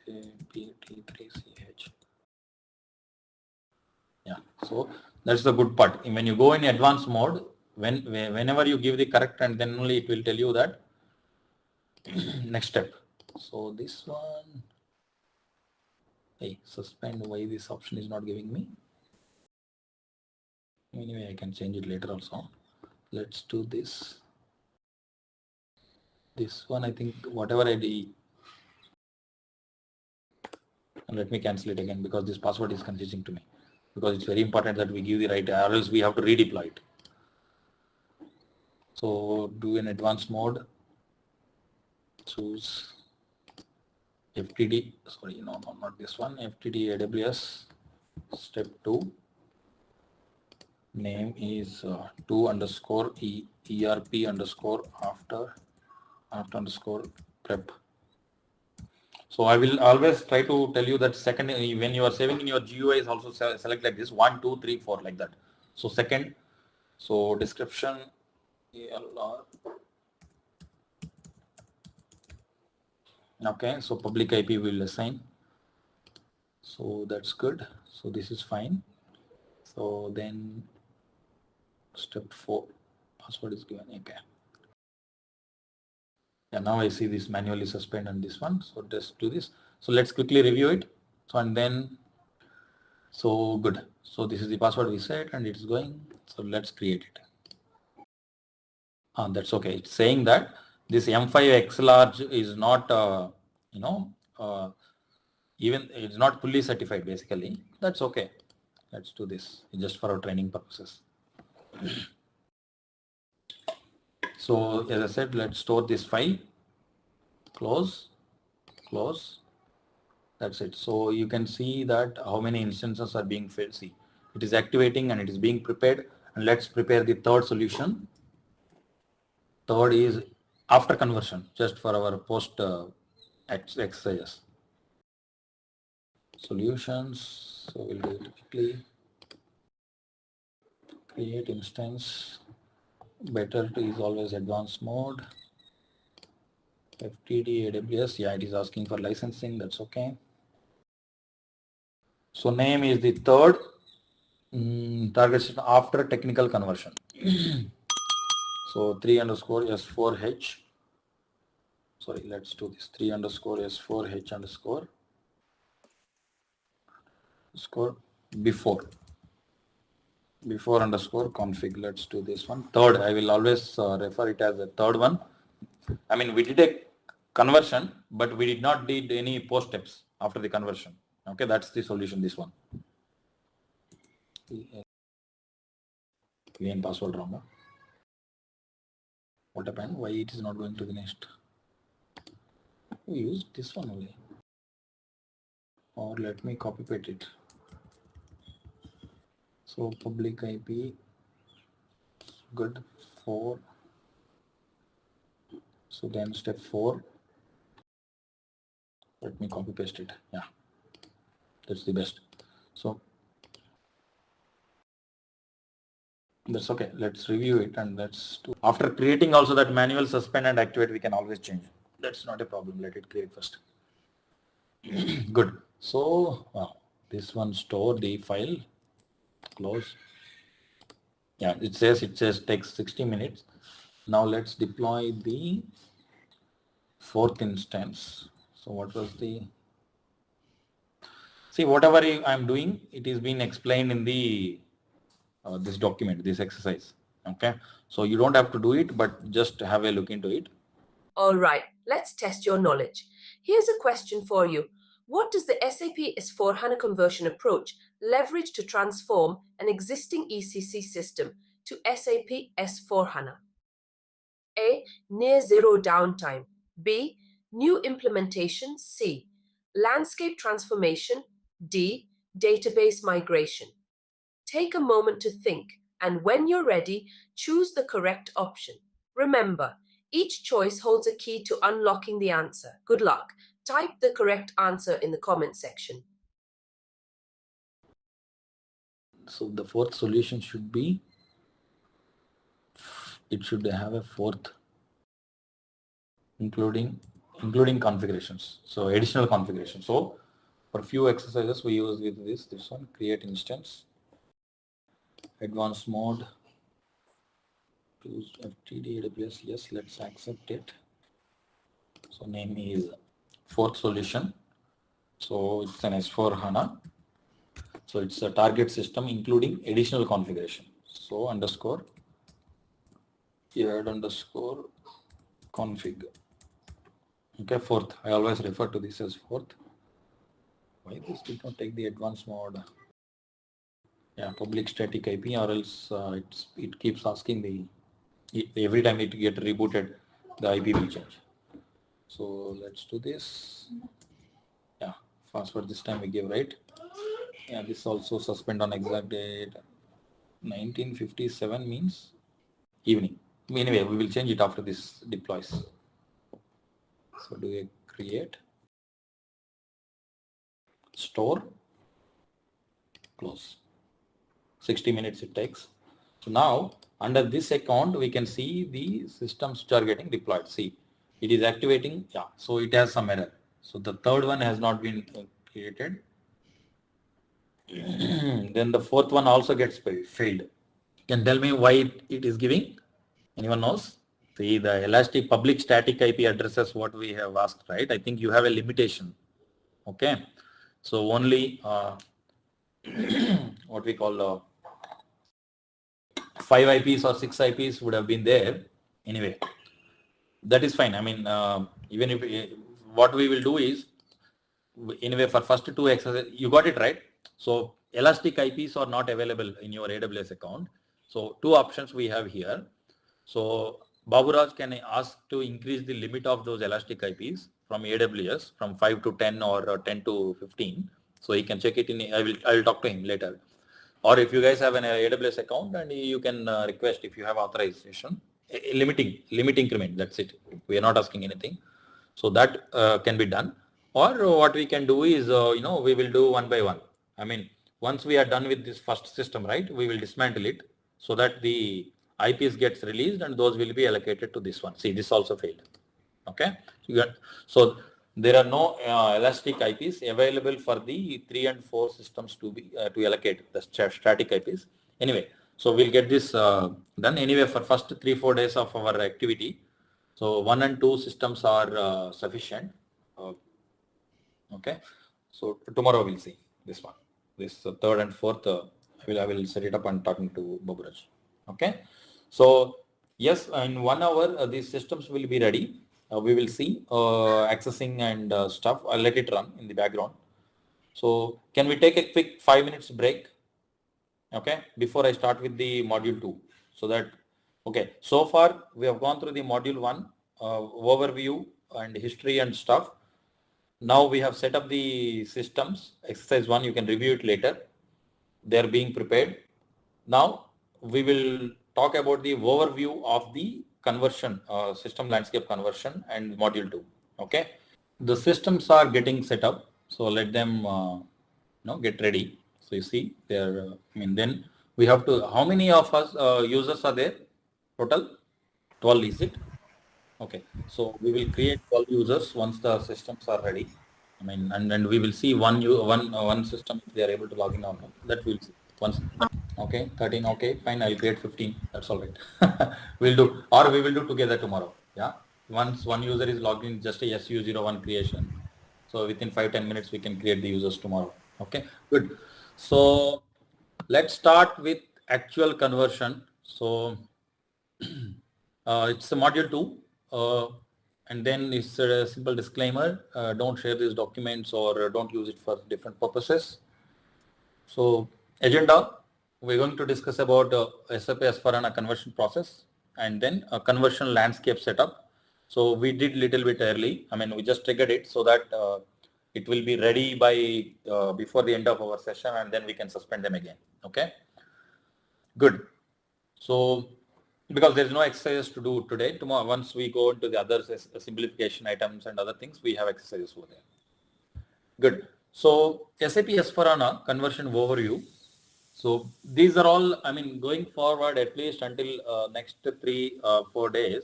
SAPT3CH. Yeah, so that's the good part. When you go in advanced mode, whenever you give the correct and then only it will tell you that next step. So this one, hey, suspend, why this option is not giving me? Anyway, I can change it later also. Let's do this. This one, I think whatever I did, and let me cancel it again because this password is confusing to me because it's very important that we give the right, or else we have to redeploy it. So do an advanced mode, choose FTD, sorry, no, not this one, FTD AWS, step 2, name is 2 underscore ERP underscore after underscore prep. So I will always try to tell you that second, when you are saving in your GUI is also select like this, 1, 2, 3, 4 like that. So second, so description, ELR. Okay, so public IP will assign. So that's good. So this is fine. So then step 4, password is given. Okay. Yeah, now I see this manually suspend and this one. So just do this. So let's quickly review it. So and then, so good. So this is the password we set and it's going. So let's create it. That's okay. It's saying that this M5 X large is not, you know, even it's not fully certified basically. That's okay. Let's do this just for our training purposes. So as I said, let's store this file, close, close. That's it. So you can see that how many instances are being filled. See, it is activating and it is being prepared. And let's prepare the third solution. Third is after conversion, just for our post exercises. Solutions. So we'll do it quickly. Create instance. Better is always advanced mode. FTD AWS. Yeah, it is asking for licensing. That's okay. So name is the third target system after technical conversion. So 3_S4H. Sorry, let's do this. 3_S4H underscore before underscore config. Let's do this one. Third, I will always refer it as the third one. I mean, we did a conversion, but we did not did any post steps after the conversion. Okay, that's the solution. This one. Again, password wrong. What happened? Why it is not going to the next? We use this one only. Or let me copy paste it. So public IP, good, 4. So then step 4. Let me copy paste it. Yeah, that's the best. So that's okay. Let's review it and let's do. After creating also that manual suspend and activate, we can always change. That's not a problem. Let it create first. Good. So this one store the file, close. Yeah, it says takes 60 minutes. Now let's deploy the fourth instance. So what was the, see whatever I'm doing, it is being explained in the this document, this exercise. Okay, so you don't have to do it, but just have a look into it. All right, let's test your knowledge. Here's a question for you. What does the SAP S/4HANA conversion approach leverage to transform an existing ECC system to SAP S/4HANA? A. Near zero downtime. B. New implementation. C. Landscape transformation. D. Database migration. Take a moment to think, and when you're ready, choose the correct option. Remember, each choice holds a key to unlocking the answer. Good luck. Type the correct answer in the comment section. So the fourth solution should be, it should have a fourth, including configurations. So additional configuration. So for few exercises we use with this one, create instance, advanced mode, choose FTD AWS. Yes, let's accept it. So name is fourth solution. So it's an S4 HANA. So it's a target system including additional configuration. So underscore add underscore config. Okay, fourth. I always refer to this as fourth. Why this did not take the advanced mode? Yeah, public static IP, or else it keeps asking every time it get rebooted, the IP will change. So let's do this. Yeah, password this time we give right. Yeah, this also suspend on exact date. 1957 means evening. Anyway, we will change it after this deploys. So do a create, store, close. 60 minutes it takes. So now under this account we can see the systems which are getting deployed. See, it is activating. Yeah, so it has some error. So the third one has not been created. Then the fourth one also gets failed. Can tell me why it is giving? Anyone knows? See, the elastic public static IP addresses what we have asked, right? I think you have a limitation. Okay. So only what we call 5 IPs or 6 IPs would have been there. Anyway, that is fine. I mean, even if what we will do is, anyway, for first 2 exercises, you got it right. So elastic IPs are not available in your AWS account. So 2 options we have here. So Baburaj can ask to increase the limit of those elastic IPs from AWS from 5 to 10 or 10 to 15. So he can check it in. I will talk to him later. Or if you guys have an AWS account, and you can request if you have authorization, limit increment. That's it. We are not asking anything. So that can be done. Or what we can do is, we will do one by one. I mean, once we are done with this first system, right, we will dismantle it so that the IPs gets released and those will be allocated to this one. See, this also failed. Okay. So there are no elastic IPs available for the 3 and 4 systems to be to allocate the static IPs. Anyway, so we'll get this done. Anyway, for first 3-4 days of our activity, so 1 and 2 systems are sufficient. Okay. So tomorrow we'll see this one. This third and fourth, I will set it up and talking to Baburaj. Okay. So yes, in 1 hour these systems will be ready. We will see accessing and stuff. I'll let it run in the background. So can we take a quick 5 minutes break? Okay, before I start with the module 2. So that, okay, so far we have gone through the module 1 overview and history and stuff. Now we have set up the systems. Exercise 1, you can review it later. They are being prepared. Now we will talk about the overview of the conversion, system landscape conversion and module 2. Okay. The systems are getting set up. So let them get ready. So you see there, then we have to, how many of us users are there? Total 12, is it? Okay. So we will create 12 users once the systems are ready. And then we will see one system if they are able to log in or not. That we'll see once. Okay, 13. Okay, fine. I'll create 15. That's all right. We'll do, or we will do together tomorrow. Yeah. Once one user is logged in, just a SU01 creation. So within 5-10 minutes, we can create the users tomorrow. Okay, good. So let's start with actual conversion. So it's a module 2. And then it's a simple disclaimer. Don't share these documents or don't use it for different purposes. So agenda, we're going to discuss about SAP S/4HANA conversion process and then a conversion landscape setup. So we did little bit early. We just triggered it so that it will be ready by before the end of our session, and then we can suspend them again. Okay. Good. So because there is no exercises to do today, tomorrow once we go into the other simplification items and other things, we have exercises over there. Good. So SAP S/4HANA conversion overview. So these are all, going forward at least until next 3-4 days.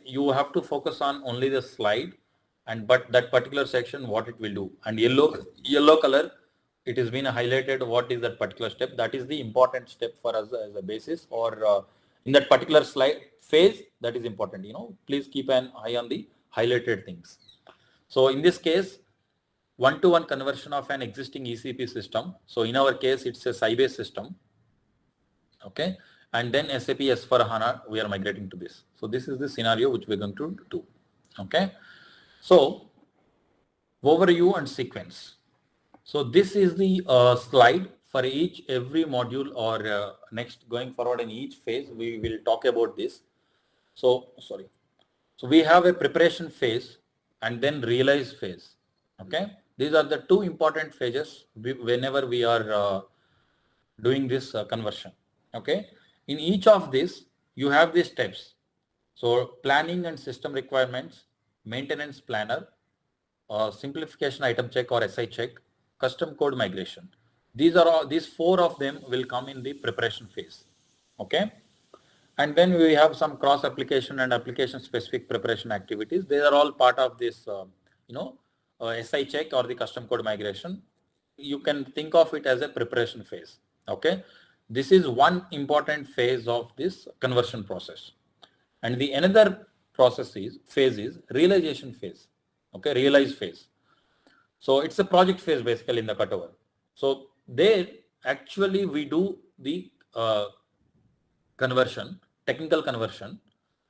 You have to focus on only the slide, but that particular section, what it will do. And yellow color, it has been highlighted what is that particular step. That is the important step for us as a basis, or in that particular slide phase, that is important. Please keep an eye on the highlighted things. So in this case, one-to-one conversion of an existing ECP system. So in our case, it's a Sybase system. Okay. And then SAP S/4HANA, we are migrating to this. So this is the scenario which we're going to do. Okay. So overview and sequence. So this is the slide for every module, or next going forward in each phase, we will talk about this. So we have a preparation phase and then realize phase. Okay. These are the 2 important phases whenever we are doing this conversion. Okay. In each of these, you have these steps. So planning and system requirements, maintenance planner, simplification item check or SI check, custom code migration. These 4 of them will come in the preparation phase. Okay. And then we have some cross application and application specific preparation activities. They are all part of this, SI check or the custom code migration. You can think of it as a preparation phase. Okay. This is one important phase of this conversion process. And the another phase is realization phase. Okay, realize phase. So it's a project phase basically in the cutover. So there actually we do the conversion, technical conversion.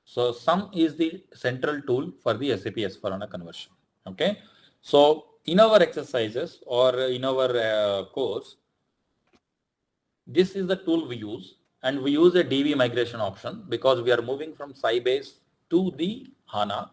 So sum is the central tool for the SAP S/4HANA conversion. Okay. So in our exercises or in our course, this is the tool we use, and we use a DB migration option because we are moving from Sybase to the HANA,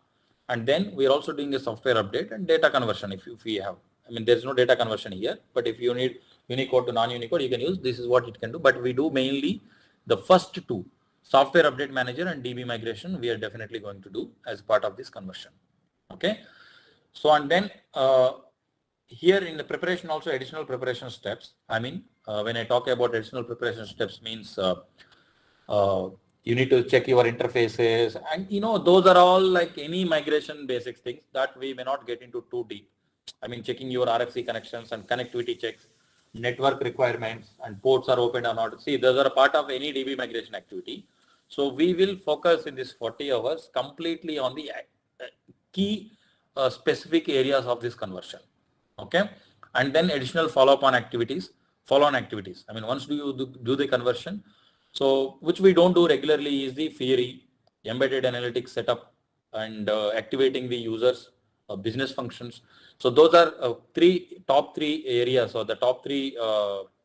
and then we are also doing a software update and data conversion if we have. I mean, there is no data conversion here, but if you need Unicode to non-Unicode, you can use, this is what it can do, but we do mainly the first two, software update manager and DB migration, we are definitely going to do as part of this conversion. Okay. So, and then here in the preparation also additional preparation steps. I mean, when I talk about additional preparation steps means you need to check your interfaces, and those are all like any migration basic things that we may not get into too deep. I mean, checking your RFC connections and connectivity checks, network requirements, and ports are open or not. See, those are a part of any DB migration activity. So we will focus in this 40 hours completely on the key specific areas of this conversion. Okay. And then additional follow-on activities. I mean, once you do the conversion, so which we don't do regularly is the theory, embedded analytics setup, and activating the users, business functions. So those are top three areas, or the top three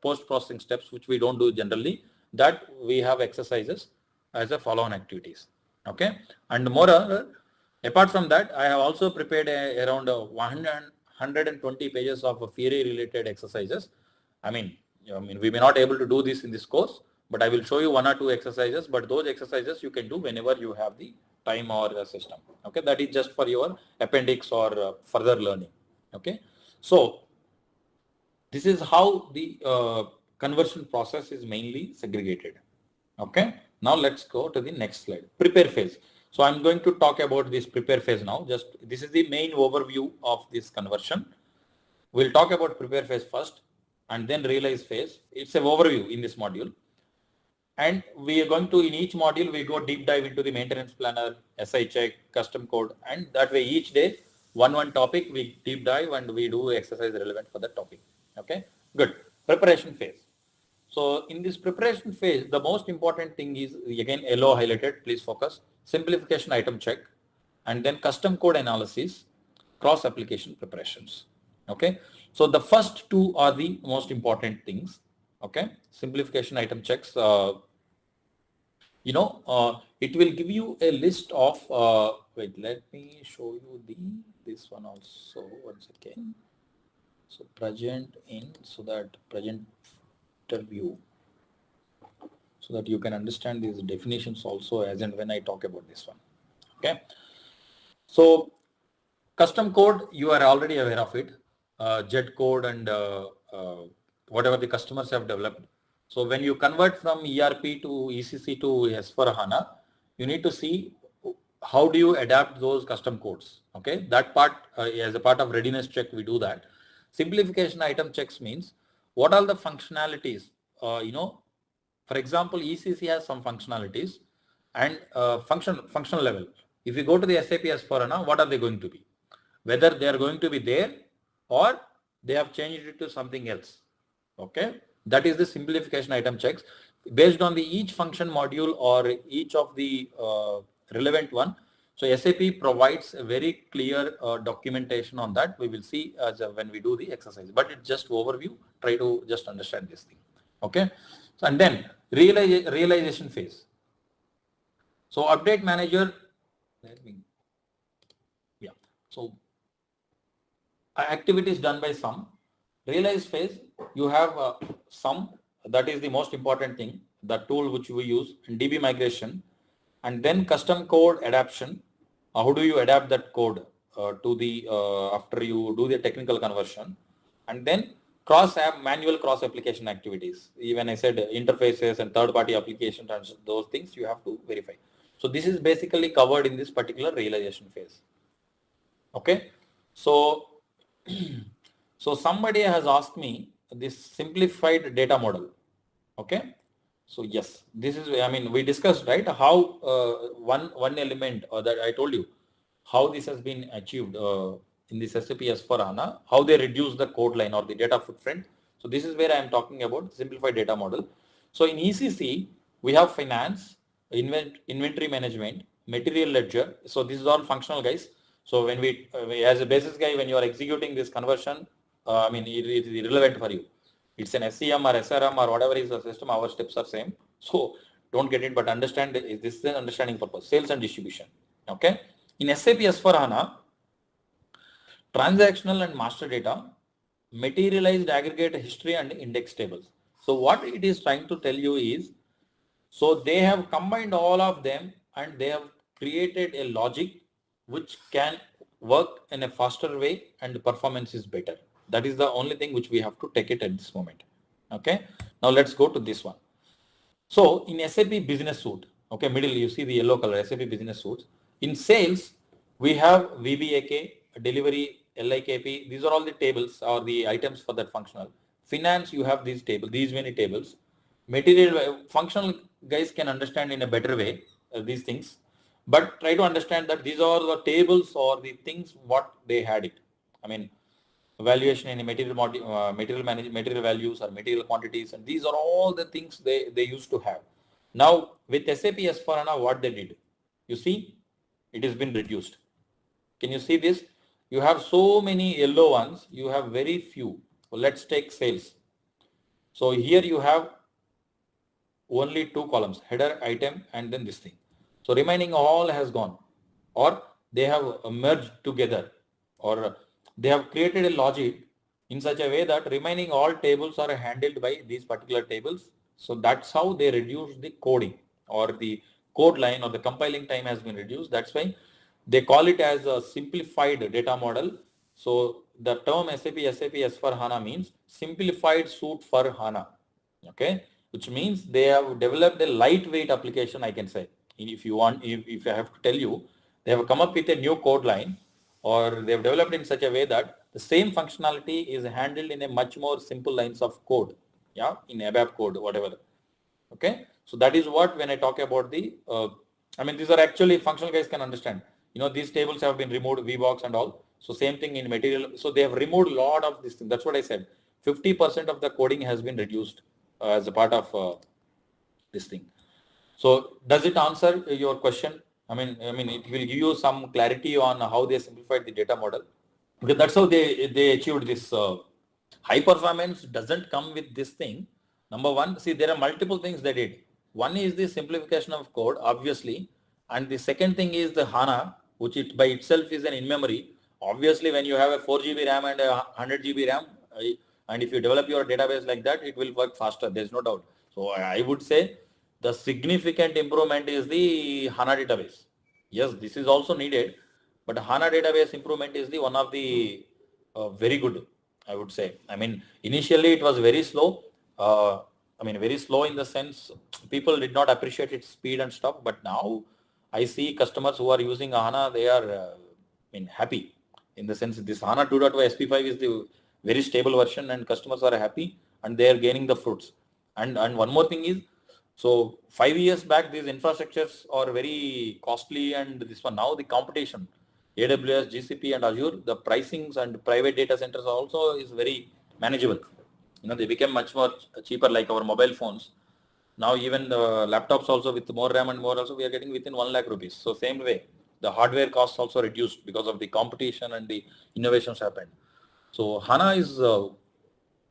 post-processing steps which we don't do generally, that we have exercises as a follow-on activities. Okay. And moreover, apart from that, I have also prepared around 120 pages of theory related exercises. I mean, we may not able to do this in this course, but I will show you one or two exercises, but those exercises you can do whenever you have the time or the system. Okay. That is just for your appendix or further learning. Okay. So this is how the conversion process is mainly segregated. Okay. Now let's go to the next slide. Prepare phase. So I'm going to talk about this prepare phase now. Just this is the main overview of this conversion. We'll talk about prepare phase first and then realize phase. It's an overview in this module. And we are going to, in each module, we go deep dive into the maintenance planner, SI check, custom code, and that way each day, one topic, we deep dive and we do exercise relevant for that topic. Okay, good. Preparation phase. So in this preparation phase, the most important thing is, again, yellow highlighted, please focus, simplification item check, and then custom code analysis, cross application preparations. Okay. So the first two are the most important things. Okay. Simplification item checks, it will give you a list of, wait, let me show you this one also once again. So present in, so that present view, so that you can understand these definitions also as and when I talk about this one. Okay. So custom code, you are already aware of it, JET code and whatever the customers have developed. So when you convert from ERP to ECC to S/4HANA, you need to see how do you adapt those custom codes. Okay, that part as a part of readiness check, we do that. Simplification item checks means what are the functionalities, for example, ECC has some functionalities and functional level. If you go to the SAP S/4HANA, what are they going to be? Whether they are going to be there or they have changed it to something else. Okay, that is the simplification item checks based on the each function module or each of the relevant one. So SAP provides a very clear documentation on that. We will see as when we do the exercise, but it's just overview. Try to just understand this thing. Okay. So, and then realization phase. So update manager, so activities done by sum. Realize phase, you have sum, that is the most important thing, the tool which we use, and DB migration, and then custom code adaptation. How do you adapt that code to the after you do the technical conversion, and then manual cross application activities. Even I said interfaces and third party applications and those things you have to verify. So this is basically covered in this particular realization phase. Okay. So so somebody has asked me this simplified data model. Okay. So yes, this is, I mean, we discussed, right, how one element that I told you, how this has been achieved in this SAP S/4HANA, how they reduce the code line or the data footprint. So this is where I am talking about simplified data model. So in ECC, we have finance, inventory management, material ledger. So this is all functional, guys. So when we as a basis guy, when you are executing this conversion, I mean, it is irrelevant for you. It's an SCM or SRM or whatever is the system, our steps are same. So don't get it, but understand this is an understanding purpose, sales and distribution. Okay. In SAP S/4HANA, transactional and master data, materialized aggregate history and index tables. So what it is trying to tell you is, so they have combined all of them and they have created a logic which can work in a faster way and the performance is better. That is the only thing which we have to take it at this moment. Okay. Now let's go to this one. So in SAP Business Suite, okay, middle you see the yellow color, SAP Business Suite. In sales, we have VBAK, delivery, LIKP. These are all the tables or the items for that functional. Finance, you have these tables, these many tables. Material, functional guys can understand in a better way these things, but try to understand that these are the tables or the things what they had it. I mean, valuation in material values or material quantities, and these are all the things they used to have. Now with SAP S/4HANA, what they did, you see, it has been reduced. Can you see this? You have so many yellow ones, you have very few. Well, let's take sales. So here you have only two columns, header, item, and then this thing. So remaining all has gone, or they have merged together, or they have created a logic in such a way that remaining all tables are handled by these particular tables. So that's how they reduce the coding, or the code line or the compiling time has been reduced. That's why they call it as a simplified data model. So the term SAP S/4HANA means simplified suite for HANA. Okay, which means they have developed a lightweight application, I can say. If you want, if I have to tell you, they have come up with a new code line, or they have developed in such a way that the same functionality is handled in a much more simple lines of code. Yeah, in ABAP code, whatever. Okay, so that is what, when I talk about the, I mean, these are actually functional guys can understand. You know, these tables have been removed, VBox and all. So same thing in material. So they have removed a lot of this thing. That's what I said. 50% of the coding has been reduced as a part of this thing. So does it answer your question? I mean, it will give you some clarity on how they simplified the data model. Because that's how they achieved this high performance. Doesn't come with this thing. Number one, see, there are multiple things they did. One is the simplification of code, obviously, and the second thing is the HANA, which it by itself is an in-memory. Obviously, when you have a 4 GB RAM and a 100 GB RAM, and if you develop your database like that, it will work faster. There's no doubt. So I would say the significant improvement is the HANA database. Yes, this is also needed, but HANA database improvement is the one of the very good, I would say. I mean, initially it was very slow. Very slow in the sense people did not appreciate its speed and stuff. But now I see customers who are using HANA, they are happy in the sense this HANA 2.0 SP5 is the very stable version, and customers are happy and they are gaining the fruits. And one more thing is, so 5 years back, these infrastructures are very costly, and this one now the competition, AWS, GCP and Azure, the pricings and private data centers also is very manageable. You know, they became much more cheaper, like our mobile phones. Now even the laptops also with more RAM and more also we are getting within 1 lakh rupees. So same way, the hardware costs also reduced because of the competition and the innovations happened. So HANA is,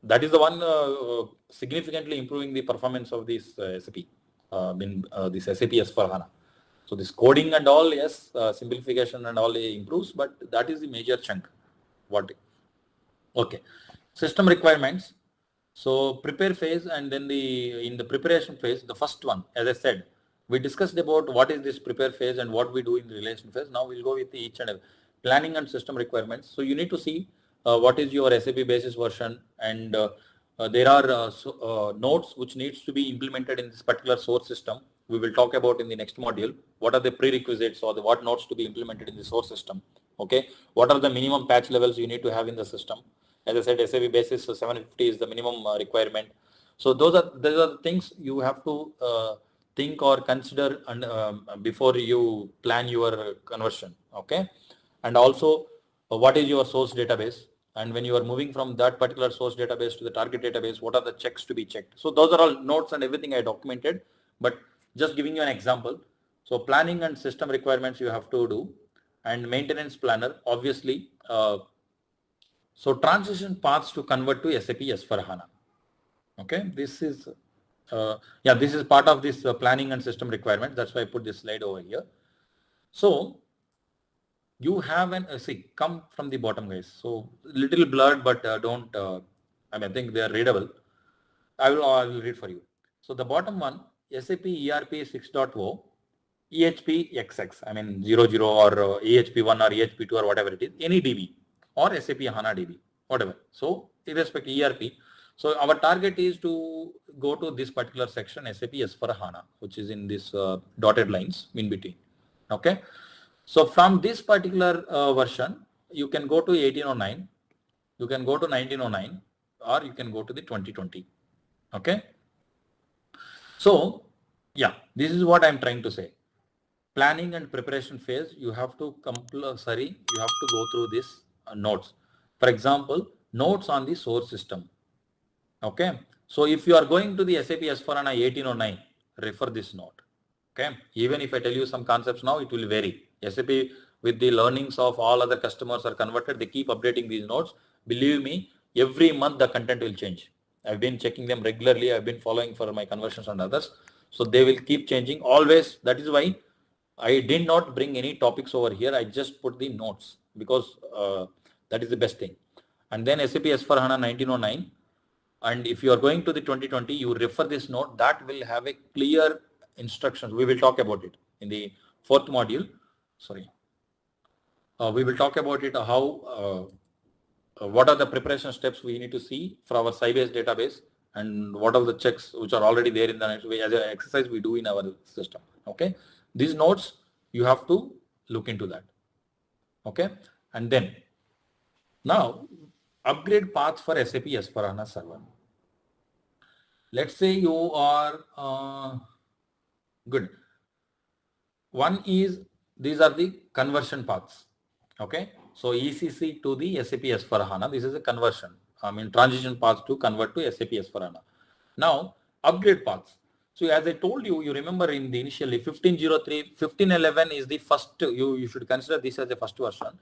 that is the one significantly improving the performance of this SAP, this SAP S/4HANA. So this coding and all, yes, simplification and all improves, but that is the major chunk. What? Okay. System requirements. So prepare phase, and then in the preparation phase, the first one, as I said, we discussed about what is this prepare phase and what we do in the relation phase. Now we'll go with each and every planning and system requirements. So you need to see what is your SAP basis version, and there are nodes which needs to be implemented in this particular source system. We will talk about in the next module. What are the prerequisites, or what nodes to be implemented in the source system? Okay. What are the minimum patch levels you need to have in the system? As I said, SAP basis 750 is the minimum requirement. So those are the things you have to think or consider and before you plan your conversion. Okay, and also what is your source database, and when you are moving from that particular source database to the target database, what are the checks to be checked. So those are all notes and everything I documented, but just giving you an example. So planning and system requirements you have to do, and maintenance planner obviously. So transition paths to convert to SAP S/4HANA. Okay, this is this is part of this planning and system requirement. That's why I put this slide over here. So you have an see, come from the bottom, guys. So little blurred, but don't. I think they are readable. I will read for you. So the bottom one, SAP ERP 6.0, EHP XX. 00 or EHP 1 or EHP 2 or whatever it is. Any DB or SAP HANA DB, whatever. So irrespective ERP. So our target is to go to this particular section, SAP S/4HANA, which is in this dotted lines in between. Okay. So from this particular version, you can go to 1809, you can go to 1909, or you can go to the 2020. Okay. So yeah, this is what I'm trying to say. Planning and preparation phase, you have to compulsory, you have to go through this notes. For example, notes on the source system. Okay. So if you are going to the SAP S/4HANA 1809, refer this note. Okay. Even if I tell you some concepts now, it will vary. SAP with the learnings of all other customers are converted, they keep updating these notes. Believe me, every month the content will change. I've been checking them regularly. I've been following for my conversions and others. So they will keep changing always. That is why I did not bring any topics over here. I just put the notes because that is the best thing. And then SAP S/4HANA 1909. And if you are going to the 2020, you refer this note that will have a clear instructions. We will talk about it in the fourth module. Sorry. We will talk about it how what are the preparation steps we need to see for our Sybase database, and what are the checks which are already there in the next way as an exercise we do in our system. Okay. These notes, you have to look into that. Okay. And then now upgrade path for SAP S/4HANA server. Let's say you are good. One is, these are the conversion paths. Okay. So ECC to the SAP S/4HANA, this is a conversion. Transition paths to convert to SAP S/4HANA. Now upgrade paths. So as I told you, you remember in the initially 1503, 1511 is the first, you should consider this as the first version.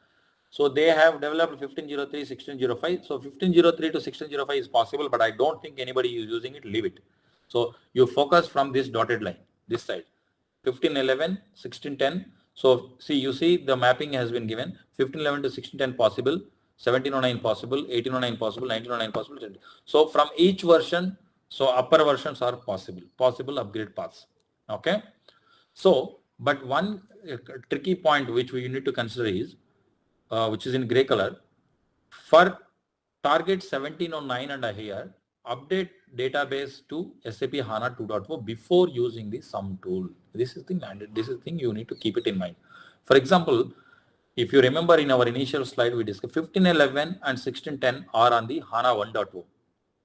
So they have developed 1503, 1605. So 1503 to 1605 is possible, but I don't think anybody is using it, leave it. So you focus from this dotted line, this side, 1511, 1610. So see, you see the mapping has been given, 1511 to 1610 possible, 1709 possible, 1809 possible, 1909 possible. So from each version, so upper versions are possible upgrade paths. Okay. So, but one tricky point which we need to consider is, which is in gray color, for target 1709 and here, update database to SAP HANA 2.0 before using the sum tool. This is the mandate. This is the thing you need to keep it in mind. For example, if you remember in our initial slide, we discussed 1511 and 1610 are on the HANA 1.0.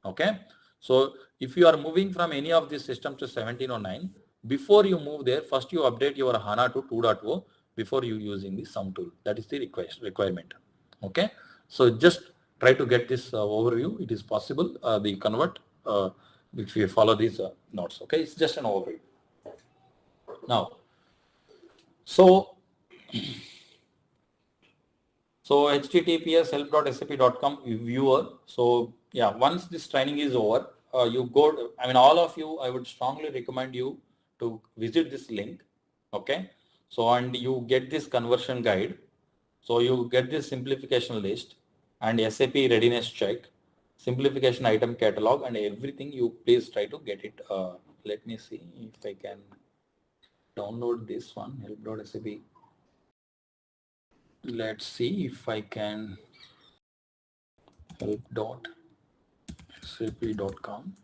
Okay. So if you are moving from any of these systems to 1709, before you move there, first you update your HANA to 2.0 before you using the sum tool. That is the requirement. Okay. So just try to get this overview. It is possible, the convert, if you follow these notes. Okay. It's just an overview. Now, so https help.sap.com viewer. So yeah, once this training is over, you go, all of you, I would strongly recommend you to visit this link. Okay. So, and you get this conversion guide. So you get this simplification list and SAP readiness check, simplification item catalog, and everything. You please try to get it. Let me see if I can download this one, help.sap. Let's see if I can help.sap.com.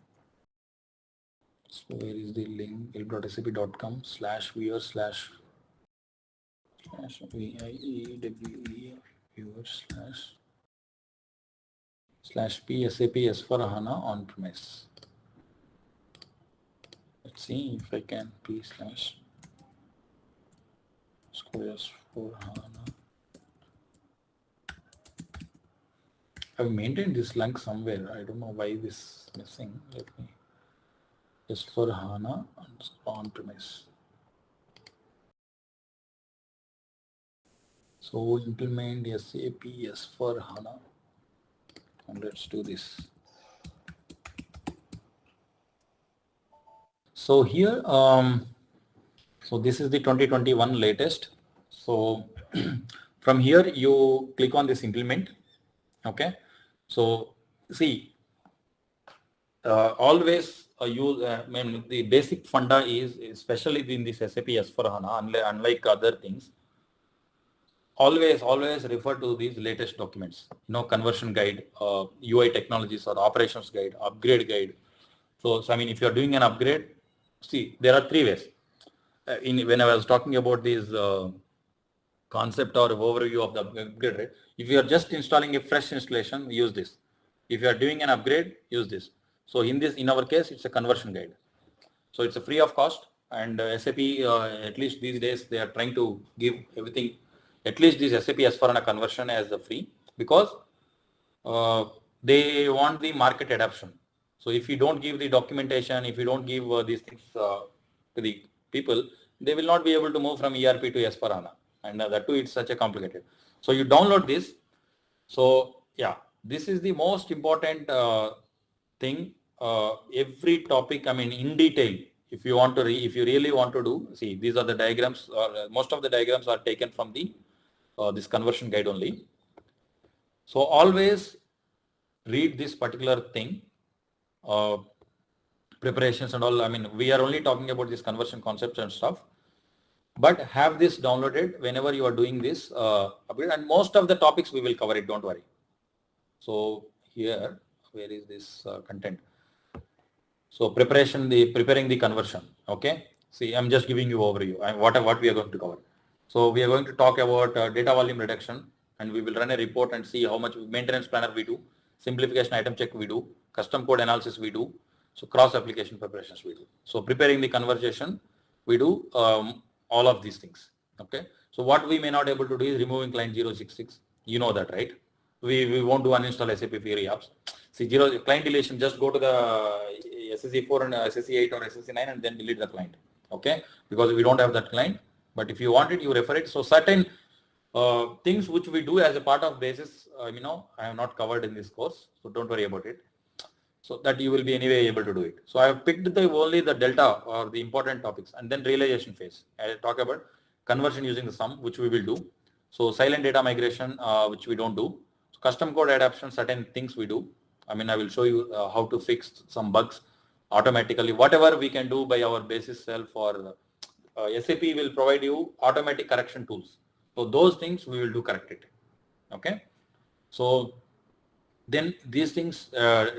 So where is the link? help.sap.com/viewer/viewer/PSAP S/4HANA on-premise. Let's see if I can p/squares for HANA. I've maintained this link somewhere. I don't know why this is missing. Let me just for HANA on-premise. So implement SAP S for HANA, and let's do this. So here, so this is the 2021 latest. So from here you click on this implement. Okay. So see, always the basic funda is, especially in this SAP S for HANA, unlike other things, always refer to these latest documents, conversion guide, UI technologies or operations guide, upgrade guide. So I mean, if you're doing an upgrade, see, there are three ways. When I was talking about this concept or overview of the upgrade, right? If you are just installing a fresh installation, use this. If you are doing an upgrade, use this. So in our case, it's a conversion guide. So it's a free of cost, and SAP, at least these days, they are trying to give everything, at least this SAP S/4HANA conversion as a free, because they want the market adoption. So if you don't give the documentation, if you don't give these things to the people, they will not be able to move from ERP to S/4HANA, and that too, it's such a complicated. So you download this. So yeah, this is the most important thing. Every topic, I mean, in detail, if you want to, if you really want to do, see, these are the diagrams, or most of the diagrams are taken from the this conversion guide only. So always read this particular thing, preparations and all. I mean, we are only talking about this conversion concepts and stuff, but have this downloaded whenever you are doing this upgrade, and most of the topics we will cover it, don't worry. So here, where is this content? So preparing the conversion. Okay. See, I'm just giving you overview. What we are going to cover. So we are going to talk about data volume reduction, and we will run a report and see how much maintenance planner we do, simplification item check we do, custom code analysis we do, so cross application preparations we do. So preparing the conversation, we do all of these things. Okay. So what we may not able to do is removing client 066. You know that, right? We won't do uninstall SAP Fiori apps. See, client deletion, just go to the SSE4 and SSE8 or SSE9 and then delete the client. Okay, because we don't have that client, but if you want it, you refer it. So certain things which we do as a part of basis, I have not covered in this course, so don't worry about it. So that you will be anyway able to do it. So I have picked only the delta or the important topics, and then realization phase. I talk about conversion using the sum, which we will do. So silent data migration, which we don't do. So custom code adaptation, certain things we do. I mean, I will show you how to fix some bugs automatically, whatever we can do by our basis self, or SAP will provide you automatic correction tools. So those things we will do correct it. Okay. So then these things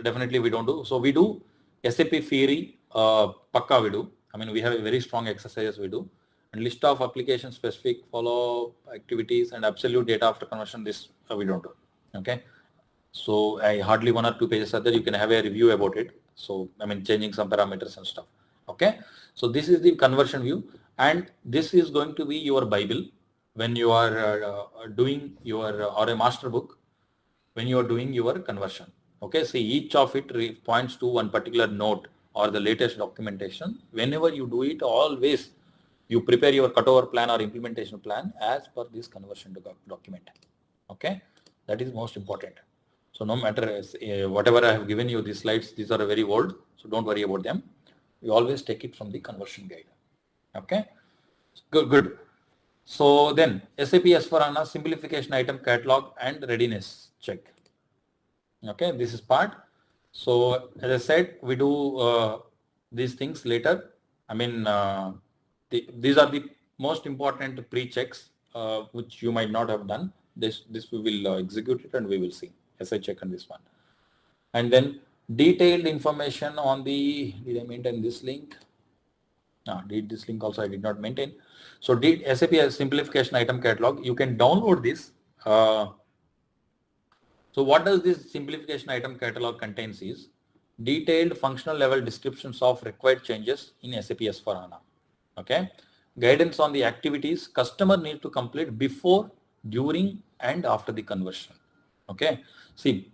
definitely we don't do. So we do SAP Fiori, Pakka we do. I mean, we have a very strong exercises we do. And list of application specific follow activities and absolute data after conversion, this we don't do. Okay. So I hardly 1 or 2 pages are there. You can have a review about it. So I mean, changing some parameters and stuff. Okay. So this is the conversion view, and this is going to be your Bible when you are doing your or a master book when you are doing your conversion. Okay. See, each of it points to one particular note or the latest documentation. Whenever you do it, always you prepare your cutover plan or implementation plan as per this conversion document. Okay. That is most important. So no matter whatever I have given you, these slides, these are very old, so don't worry about them. You always take it from the conversion guide. Okay, good. So then SAP S/4HANA simplification item catalog and readiness check. Okay, this is part. So as I said, we do these things later. I mean, these are the most important pre-checks which you might not have done. This we will execute it and we will see. As I check on this one. And then detailed information on the, did I maintain this link? No, this link also I did not maintain. So SAP has simplification item catalog. You can download this. So what does this simplification item catalog contains is, detailed functional level descriptions of required changes in SAP S/4HANA. Okay, guidance on the activities customer need to complete before, during, and after the conversion. Okay, see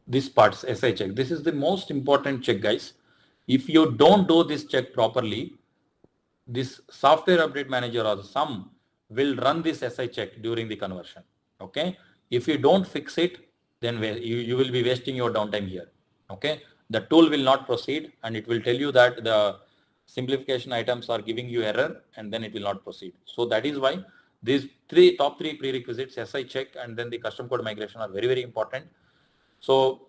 this part SI check. This is the most important check, guys. If you don't do this check properly, this software update manager or some will run this SI check during the conversion. Okay, if you don't fix it, then you will be wasting your downtime here. Okay, the tool will not proceed and it will tell you that the simplification items are giving you error, and then it will not proceed. So that is why these top three prerequisites, SI check and then the custom code migration, are very, very important. So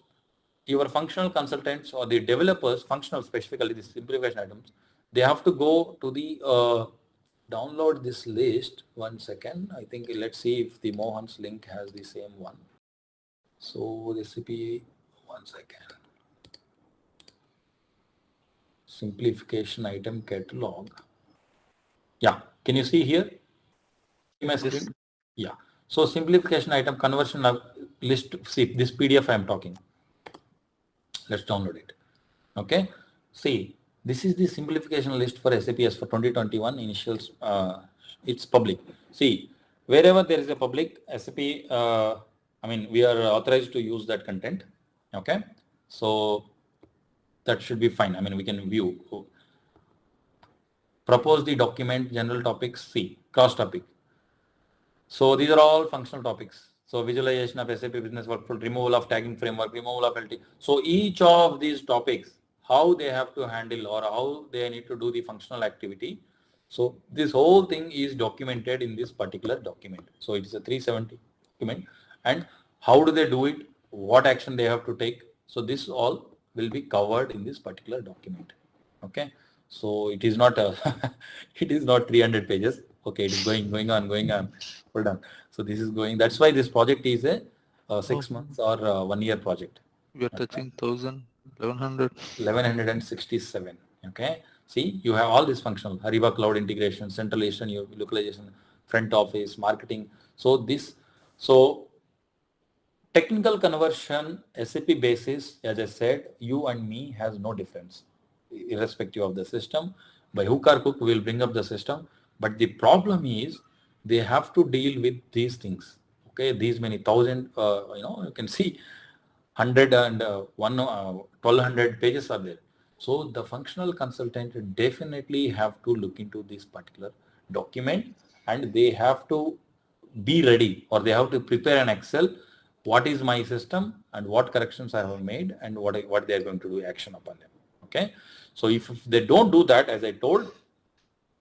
your functional consultants or the developers, functional specifically the simplification items, they have to go to the download this list. 1 second. I think let's see if the Mohan's link has the same one. So recipe, 1 second. Simplification item catalog. Yeah, can you see here? My screen? Yeah. So simplification item conversion list. See this PDF I am talking. Let's download it. Okay. See, this is the simplification list for SAP S for 2021 initials. It's public. See, wherever there is a public SAP, we are authorized to use that content. Okay. So that should be fine. We can view. Propose the document, general topics, C, cross topic. So these are all functional topics. So visualization of SAP business workflow, removal of tagging framework, removal of LT. So each of these topics, how they have to handle or how they need to do the functional activity. So this whole thing is documented in this particular document. So it is a 370 document. And how do they do it? What action they have to take? So this all will be covered in this particular document. Okay. So it is not it is not 300 pages. Okay, it is going on. Hold on. So this is going. That's why this project is a 6 months or 1 year project. We are touching 1100. 1167. Okay. See, you have all this functional Ariba cloud integration, centralization, your localization, front office, marketing. So technical conversion, SAP basis, as I said, you and me has no difference, irrespective of the system. By hook or crook, we will bring up the system. But the problem is they have to deal with these things. Okay, these many thousand, you can see 100 and 1200 pages are there. So the functional consultant definitely have to look into this particular document, and they have to be ready, or they have to prepare an Excel. What is my system and what corrections I have made and what they are going to do action upon them. Okay. So if they don't do that, as I told,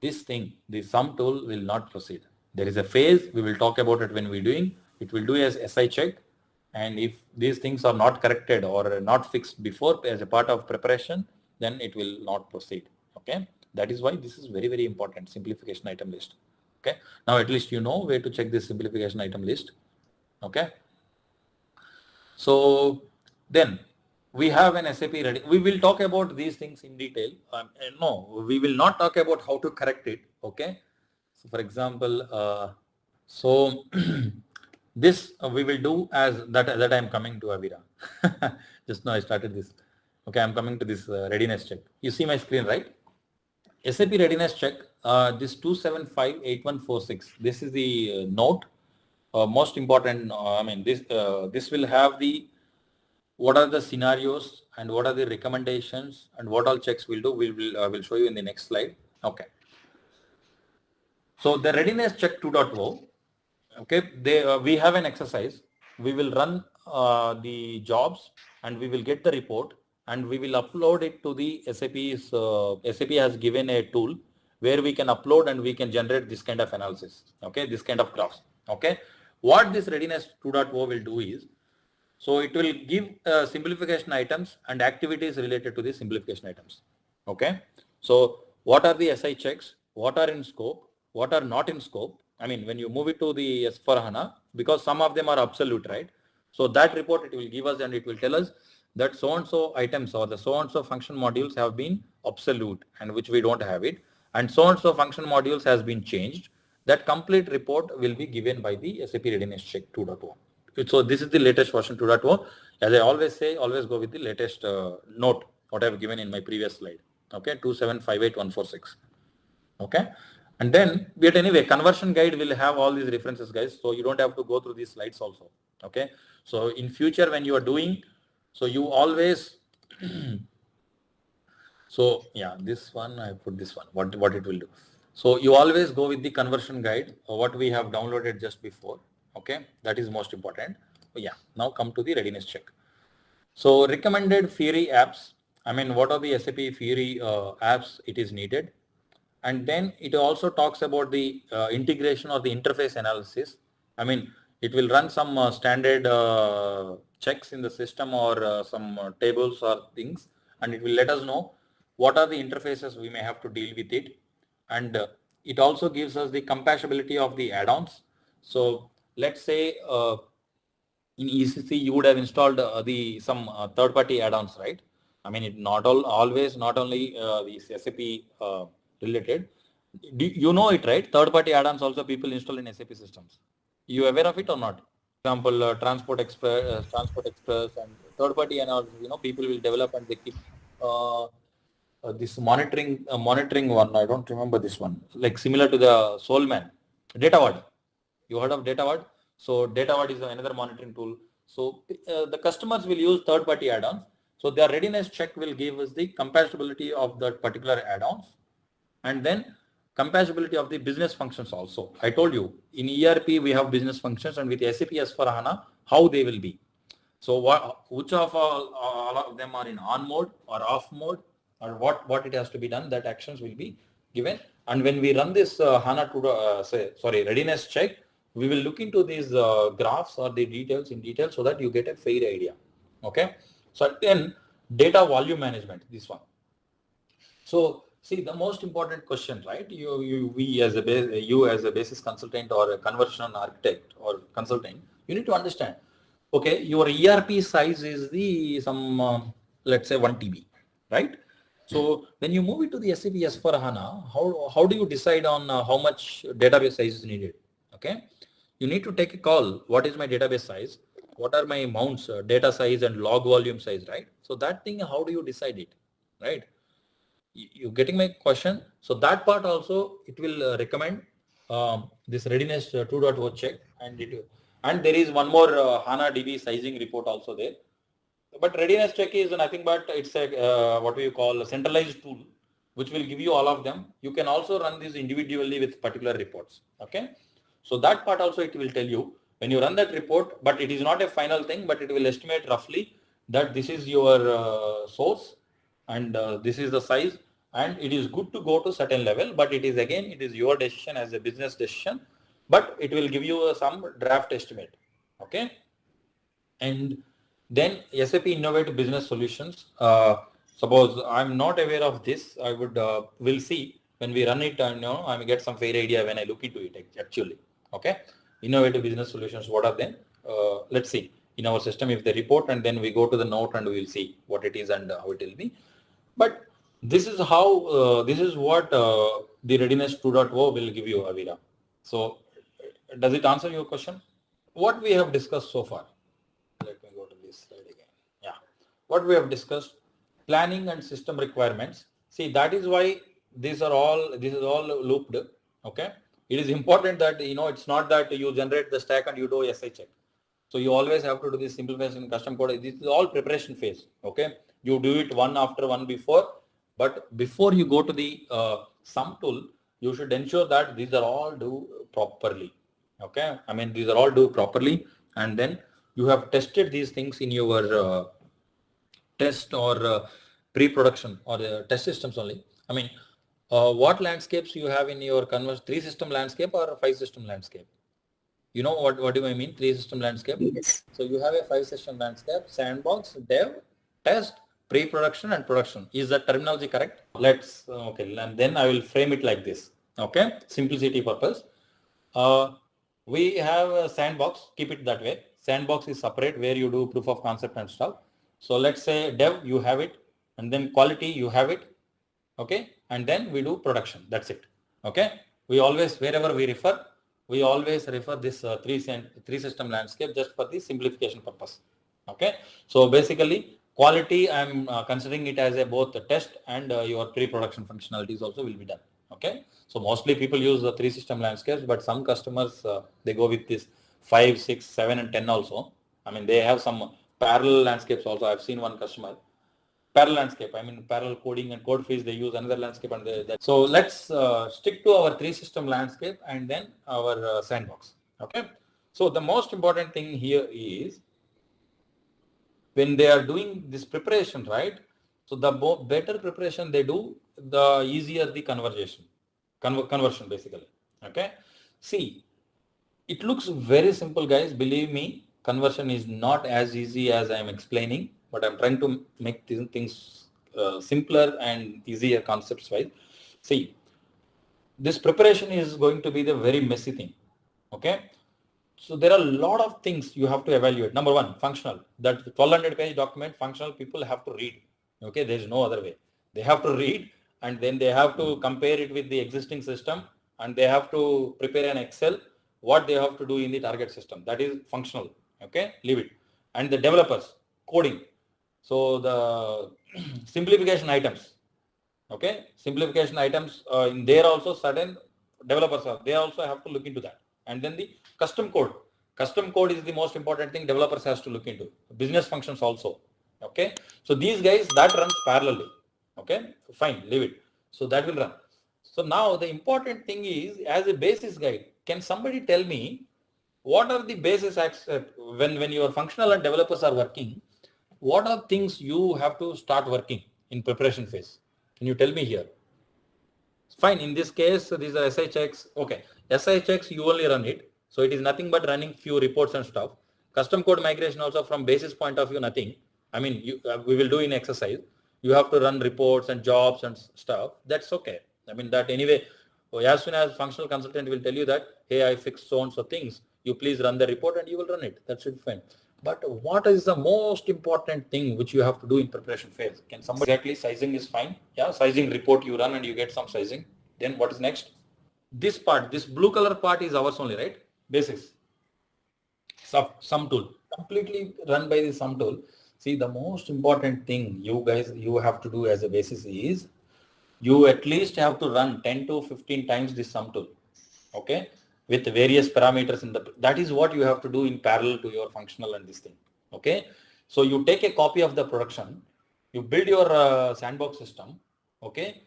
this thing, the sum tool will not proceed. There is a phase, we will talk about it when we're doing, it will do as SI check. And if these things are not corrected or not fixed before as a part of preparation, then it will not proceed. Okay. That is why this is very, very important, simplification item list. Okay. Now at least you know where to check this simplification item list. Okay. So then we have an SAP ready. We will talk about these things in detail. No, we will not talk about how to correct it. Okay. So for example, this we will do as that I am coming to Avira. Just now I started this. Okay, I'm coming to this readiness check. You see my screen, right? SAP readiness check, this 2758146. This is the note. Most important, this will have the what are the scenarios and what are the recommendations and what all checks we'll do. We'll show you in the next slide. Okay. So the readiness check 2.0. Okay, we have an exercise. We will run the jobs and we will get the report and we will upload it to the SAP's. SAP has given a tool where we can upload and we can generate this kind of analysis. Okay, this kind of graphs. Okay, what this readiness 2.0 will do is, so it will give simplification items and activities related to the simplification items. Okay, so what are the SI checks? What are in scope? What are not in scope? When you move it to the S/4HANA, because some of them are absolute, right? So that report it will give us and it will tell us that so-and-so items or the so-and-so function modules have been absolute and which we don't have it, and so-and-so function modules has been changed. That complete report will be given by the SAP Readiness Check 2.0. So this is the latest version 2.0. As I always say, always go with the latest note, what I have given in my previous slide. Okay, 2758146. Okay, and then, but anyway, conversion guide will have all these references, guys. So you don't have to go through these slides also. Okay, so in future when you are doing, so you always, so yeah, this one I put this one. What it will do? So you always go with the conversion guide, what we have downloaded just before. Okay, that is most important. Yeah, now come to the readiness check. So recommended Fiori apps. I mean, what are the SAP Fiori apps it is needed? And then it also talks about the integration or the interface analysis. I mean, it will run some standard checks in the system or some tables or things, and it will let us know what are the interfaces we may have to deal with it. And it also gives us the compatibility of the add-ons. So let's say in ECC you would have installed some third-party add-ons, right? I mean, it not always not only the SAP related. You know it, right? Third-party add-ons also people install in SAP systems. You aware of it or not? For example, Transport Express, and third-party add-ons. You know, people will develop and they keep this monitoring one. I don't remember this one. Like similar to the Solman, DataWard. You heard of DataWard? So DataWard is another monitoring tool. So the customers will use third-party add-ons. So their readiness check will give us the compatibility of that particular add-ons, and then compatibility of the business functions also. I told you in ERP we have business functions, and with SAP S/4HANA how they will be. So which of all of them are in on mode or off mode, or what it has to be done, that actions will be given. And when we run this HANA readiness check, we will look into these graphs or the details in detail so that you get a fair idea. Okay. So then data volume management, this one. So see, the most important question, right? You as a basis consultant or a conversion architect or consultant, you need to understand. Okay, your ERP size is the let's say 1 TB, right? So when you move it to the SAP S/4HANA, how do you decide on how much database size is needed? Okay, you need to take a call. What is my database size? What are my mounts, data size and log volume size, right? So that thing, how do you decide it, right? You getting my question? So that part also it will recommend this readiness 2.0 check, and there is one more HANA DB sizing report also there. But readiness check is nothing but it's a what we call a centralized tool which will give you all of them. You can also run this individually with particular reports. Okay, so that part also it will tell you when you run that report, but it is not a final thing, but it will estimate roughly that this is your source and this is the size, and it is good to go to certain level, but it is your decision as a business decision, but it will give you some draft estimate. Okay, and then SAP Innovative Business Solutions. Suppose I'm not aware of this, I would will see when we run it. I may get some fair idea when I look into it actually. Okay, Innovative Business Solutions. What are them? Let's see in our system if they report, and then we go to the note and we will see what it is and how it will be. But this is how this is what the Readiness 2.0 will give you, Avira. So does it answer your question? What we have discussed so far? Let me go to this slide again. Yeah, what we have discussed, planning and system requirements. See, that is why this is all looped. Okay, it is important that it's not that you generate the stack and you do SI check. So you always have to do this simplification custom code. This is all preparation phase. Okay, you do it one after one before, but before you go to the sum tool, you should ensure that these are all do properly. Okay, I mean these are all do properly, and then you have tested these things in your test or pre-production or test systems only. I mean, what landscapes you have in your 3-system landscape or 5-system landscape? You know what do I mean? 3-system landscape. Yes. So you have a 5-system landscape: sandbox, dev, test, pre-production, and production. Is that terminology correct? Let's okay, and then I will frame it like this. Okay, simplicity purpose. We have a sandbox. Keep it that way. Sandbox is separate where you do proof of concept and stuff. So let's say dev, you have it, and then quality, you have it. Okay, and then we do production. That's it. Okay, we always, wherever we refer, we always refer this three system landscape just for the simplification purpose. Okay. So basically quality, I'm considering it as a both a test and your pre-production functionalities also will be done. Okay. So mostly people use the three system landscapes, but some customers, they go with this 5, 6, 7 and 10 also. I mean, they have some parallel landscapes also. I've seen one customer, parallel landscape, I mean parallel coding and code freeze, they use another landscape and so let's stick to our three system landscape and then our sandbox. Okay. So the most important thing here is when they are doing this preparation, right? So the better preparation they do, the easier the conversion basically. Okay. See, it looks very simple, guys. Believe me, conversion is not as easy as I am explaining, but I'm trying to make these things simpler and easier concepts wise. See, this preparation is going to be the very messy thing. Okay. So there are a lot of things you have to evaluate. Number one, functional. That 1200 page document, functional people have to read. Okay. There is no other way. They have to read and then they have to compare it with the existing system and they have to prepare an Excel what they have to do in the target system. That is functional. Okay. Leave it. And the developers, coding. So the simplification items. Okay. Simplification items in there also certain developers are, they also have to look into that. And then the custom code. Custom code is the most important thing developers has to look into. Business functions also. Okay. So these guys that runs parallelly. Okay. Fine. Leave it. So that will run. So now the important thing is as a basis guide, can somebody tell me what are the basis when your functional and developers are working, what are things you have to start working in preparation phase? Can you tell me here? Fine. In this case, these are SI checks. Okay. SI checks, you only run it. So it is nothing but running few reports and stuff. Custom code migration also from basis point of view, nothing. I mean, we will do in exercise. You have to run reports and jobs and stuff. That's okay. I mean, that anyway, as soon as functional consultant will tell you that, hey, I fixed so and so things, you please run the report and you will run it. That should be fine. But what is the most important thing which you have to do in preparation phase? Can somebody exactly sizing is fine? Yeah, sizing report you run and you get some sizing. Then what is next? This part, this blue color part is ours only, right? Basics. Sum tool, completely run by the sum tool. See, the most important thing you have to do as a basis is you at least have to run 10 to 15 times this sum tool. Okay. With various parameters that is what you have to do in parallel to your functional and this thing. Okay. So you take a copy of the production, you build your sandbox system. Okay.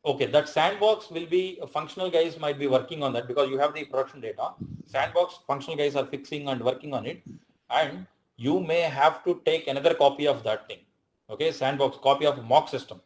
Okay, that sandbox will be functional guys might be working on that because you have the production data. Sandbox functional guys are fixing and working on it, and you may have to take another copy of that thing. Okay, sandbox copy of mock system.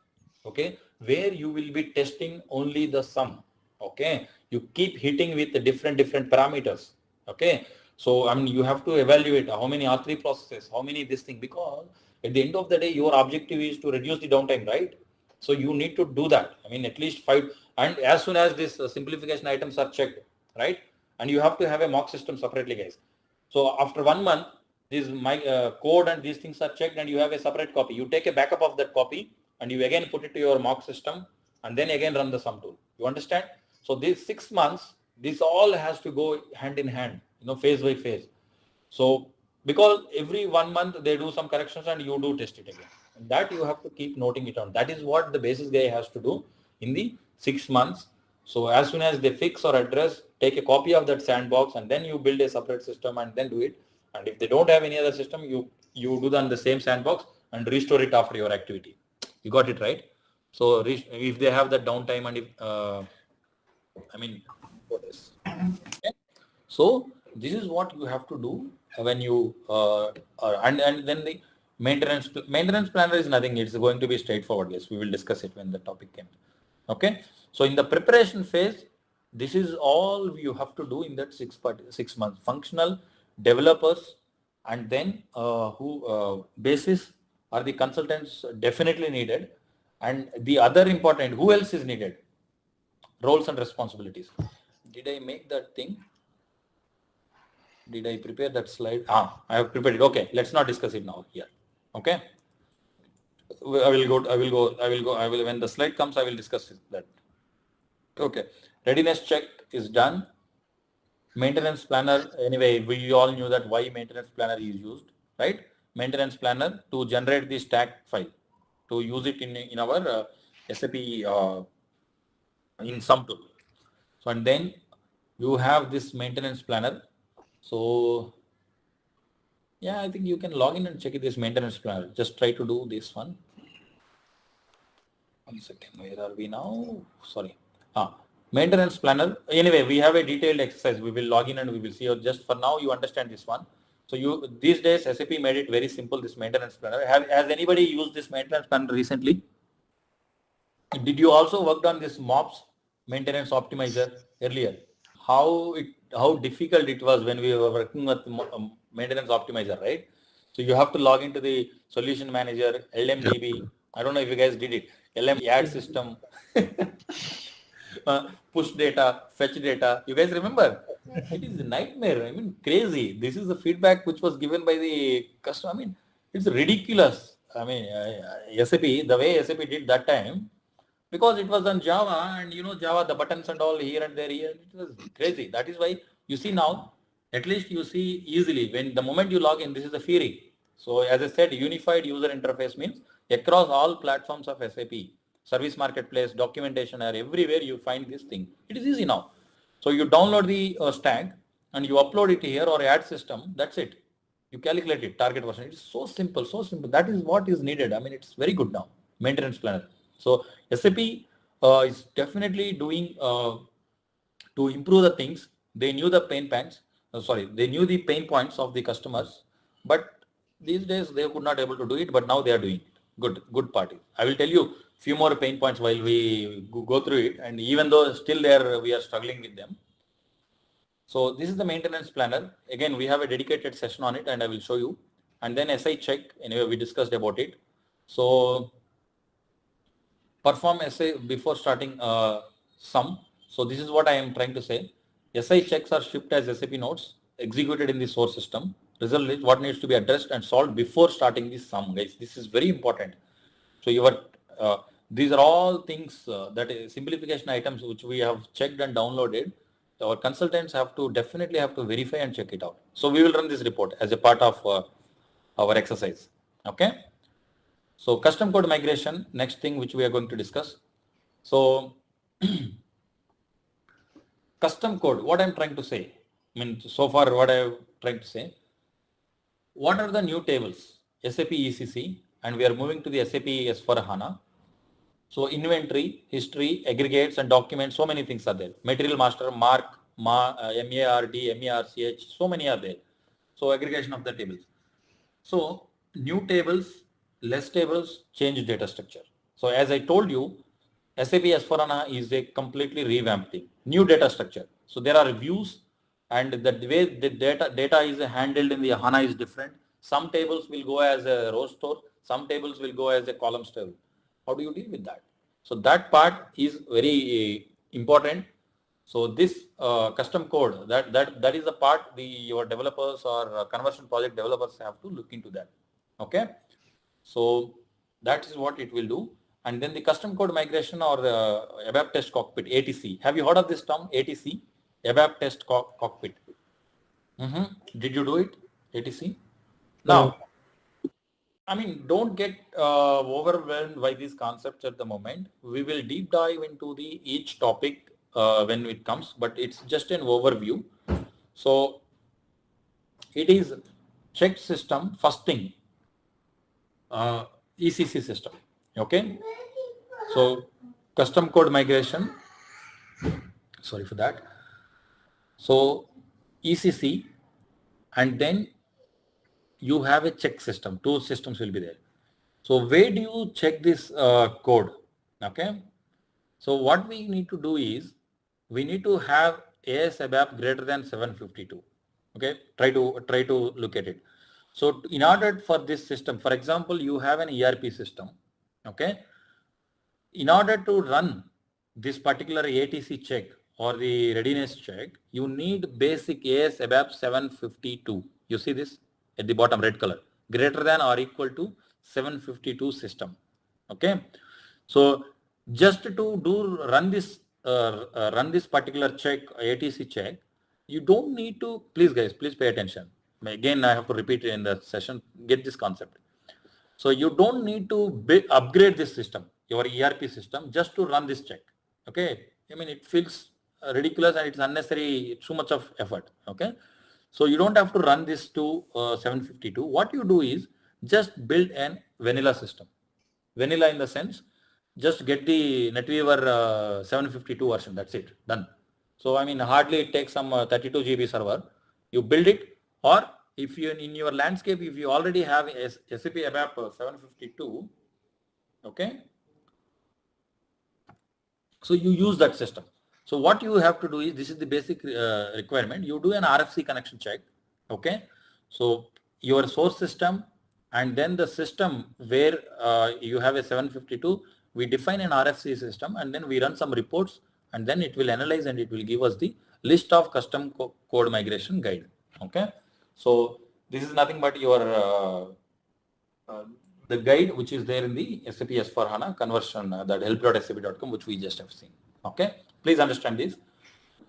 Okay, where you will be testing only the sum. Okay, you keep hitting with the different parameters. Okay, so I mean you have to evaluate how many R3 processes, how many this thing, because at the end of the day your objective is to reduce the downtime, right? So you need to do that. I mean, at least 5, and as soon as this simplification items are checked, right? And you have to have a mock system separately, guys. So after 1 month, this code and these things are checked and you have a separate copy. You take a backup of that copy and you again put it to your mock system and then again run the sum tool. You understand? So these 6 months, this all has to go hand in hand, phase by phase. So because every 1 month they do some corrections and you do test it again. And that you have to keep noting it on. That is what the basis guy has to do in the 6 months. So as soon as they fix or address, take a copy of that sandbox and then you build a separate system and then do it. And if they don't have any other system, you do that in the same sandbox and restore it after your activity. You got it right? So if they have that downtime and if, what is? Okay. So this is what you have to do when you and then the maintenance planner is nothing. It's going to be straightforward. Yes, we will discuss it when the topic comes. Okay. So in the preparation phase, this is all you have to do in that 6 months. Functional developers and then basis are the consultants definitely needed, and the other important, who else is needed? Roles and responsibilities. Did I make that thing? Did I prepare that slide? I have prepared it. Okay, let's not discuss it now here. Okay. When the slide comes, I will discuss that. Okay. Readiness check is done. maintenance planner, anyway, we all knew that why maintenance planner is used, right? Maintenance planner to generate the stack file, to use it in our SAP in some tool. So, and then you have this maintenance planner. So, yeah, I think you can log in and check this maintenance planner. Just try to do this one. 1 second, where are we now? Sorry. Maintenance planner. Anyway, we have a detailed exercise. We will log in and we will see. Just for now, you understand this one. So you these days SAP made it very simple. This maintenance planner. Has anybody used this maintenance planner recently? Did you also worked on this MOPS maintenance optimizer earlier? How difficult it was when we were working with maintenance optimizer, right? So you have to log into the solution manager, LMDB. I don't know if you guys did it. LM add system, push data, fetch data. You guys remember? It is a nightmare. I mean, crazy. This is the feedback which was given by the customer. I mean, it's ridiculous. I mean, SAP, the way SAP did that time, because it was on Java, and you know Java, the buttons and all here and there, it was crazy. That is why you see now, at least you see easily when the moment you log in, this is the Fiori. So as I said, unified user interface means across all platforms of SAP, service marketplace, documentation, or everywhere you find this thing. It is easy now. So you download the stack and you upload it here or add system. That's it. You calculate it, target version. It's so simple, so simple. That is what is needed. I mean, it's very good now. Maintenance planner. So SAP is definitely doing to improve the things. They knew the pain points. They knew the pain points of the customers, but these days they could not able to do it. But now they are doing it. Good party. I will tell you few more pain points while we go through it. And even though still there we are struggling with them. So this is the maintenance planner. Again, we have a dedicated session on it, and I will show you. And then SI check. Anyway, we discussed about it. So perform SI before starting sum. So this is what I am trying to say. SI checks are shipped as SAP notes executed in the source system. Result is what needs to be addressed and solved before starting the sum, guys. This is very important. So these are all things that is simplification items which we have checked and downloaded. Our consultants definitely have to verify and check it out. So we will run this report as a part of our exercise. Okay. So custom code migration, next thing which we are going to discuss. So custom code, what I'm trying to say, I mean, so far what I'm trying to say, what are the new tables? SAP ECC, and we are moving to the SAP S for HANA. So inventory, history, aggregates and documents, so many things are there. Material master, MARC, MARD, MERCH, so many are there. So aggregation of the tables. So new tables, less tables, change data structure. So as I told you, SAP S4HANA is a completely revamped thing, new data structure. So there are views, and the way the data is handled in the HANA is different. Some tables will go as a row store, some tables will go as a column table. How do you deal with that? So that part is very important. So this custom code, that is the part your developers or conversion project developers have to look into that. Okay. So that is what it will do. And then the custom code migration or the ABAP test cockpit, ATC. Have you heard of this term, ATC? ABAP test cockpit. Did you do it, ATC? Now, I mean, don't get overwhelmed by these concepts at the moment. We will deep dive into each topic when it comes, but it's just an overview. So it is check system, first thing, ECC system. Okay. So custom code migration, sorry for that. So ECC, and then you have a check system, two systems will be there. So where do you check this code? Okay. So what we need to do is we need to have AS ABAP greater than 752. Okay. Try to look at it. So in order for this system, for example, you have an ERP system. Okay. In order to run this particular ATC check or the readiness check, you need basic AS ABAP 752. You see this at the bottom, red color, greater than or equal to 752 system. Okay. So just to run this particular check, ATC check, you don't need to, please guys, please pay attention. Again, I have to repeat it in the session, get this concept. So you don't need to upgrade this system, your ERP system, just to run this check. Okay. I mean, it feels ridiculous and it's unnecessary, too much of effort. Okay. So you don't have to run this to 752. What you do is just build an vanilla system. Vanilla in the sense, just get the NetWeaver 752 version. That's it. Done. So I mean, hardly it takes some 32 GB server. You build it, or if you in your landscape, if you already have SAP ABAP 752, okay. So you use that system. So what you have to do is, this is the basic requirement. You do an RFC connection check. Okay. So your source system and then the system where you have a 752, we define an RFC system and then we run some reports and then it will analyze and it will give us the list of custom code migration guide. Okay. So this is nothing but your the guide which is there in the SAP S/4HANA conversion that help.sap.com, which we just have seen. Okay, please understand this.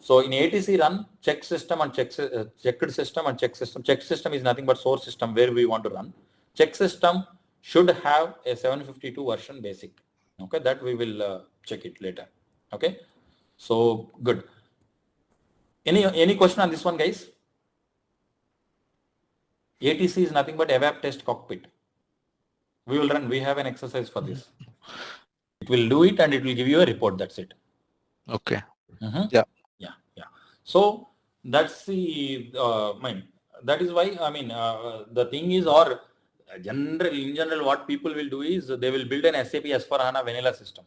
So in ATC run check system and checked system and check system. Check system is nothing but source system where we want to run. Check system should have a 752 version basic. Okay, that we will check it later. Okay, so good. Any question on this one, guys? ATC is nothing but ABAP test cockpit. We will run, we have an exercise for this. It will do it and it will give you a report. That's it. Okay. Yeah. So that's the, that is why, I mean, the thing is, or in general, what people will do is they will build an SAP S/4HANA vanilla system.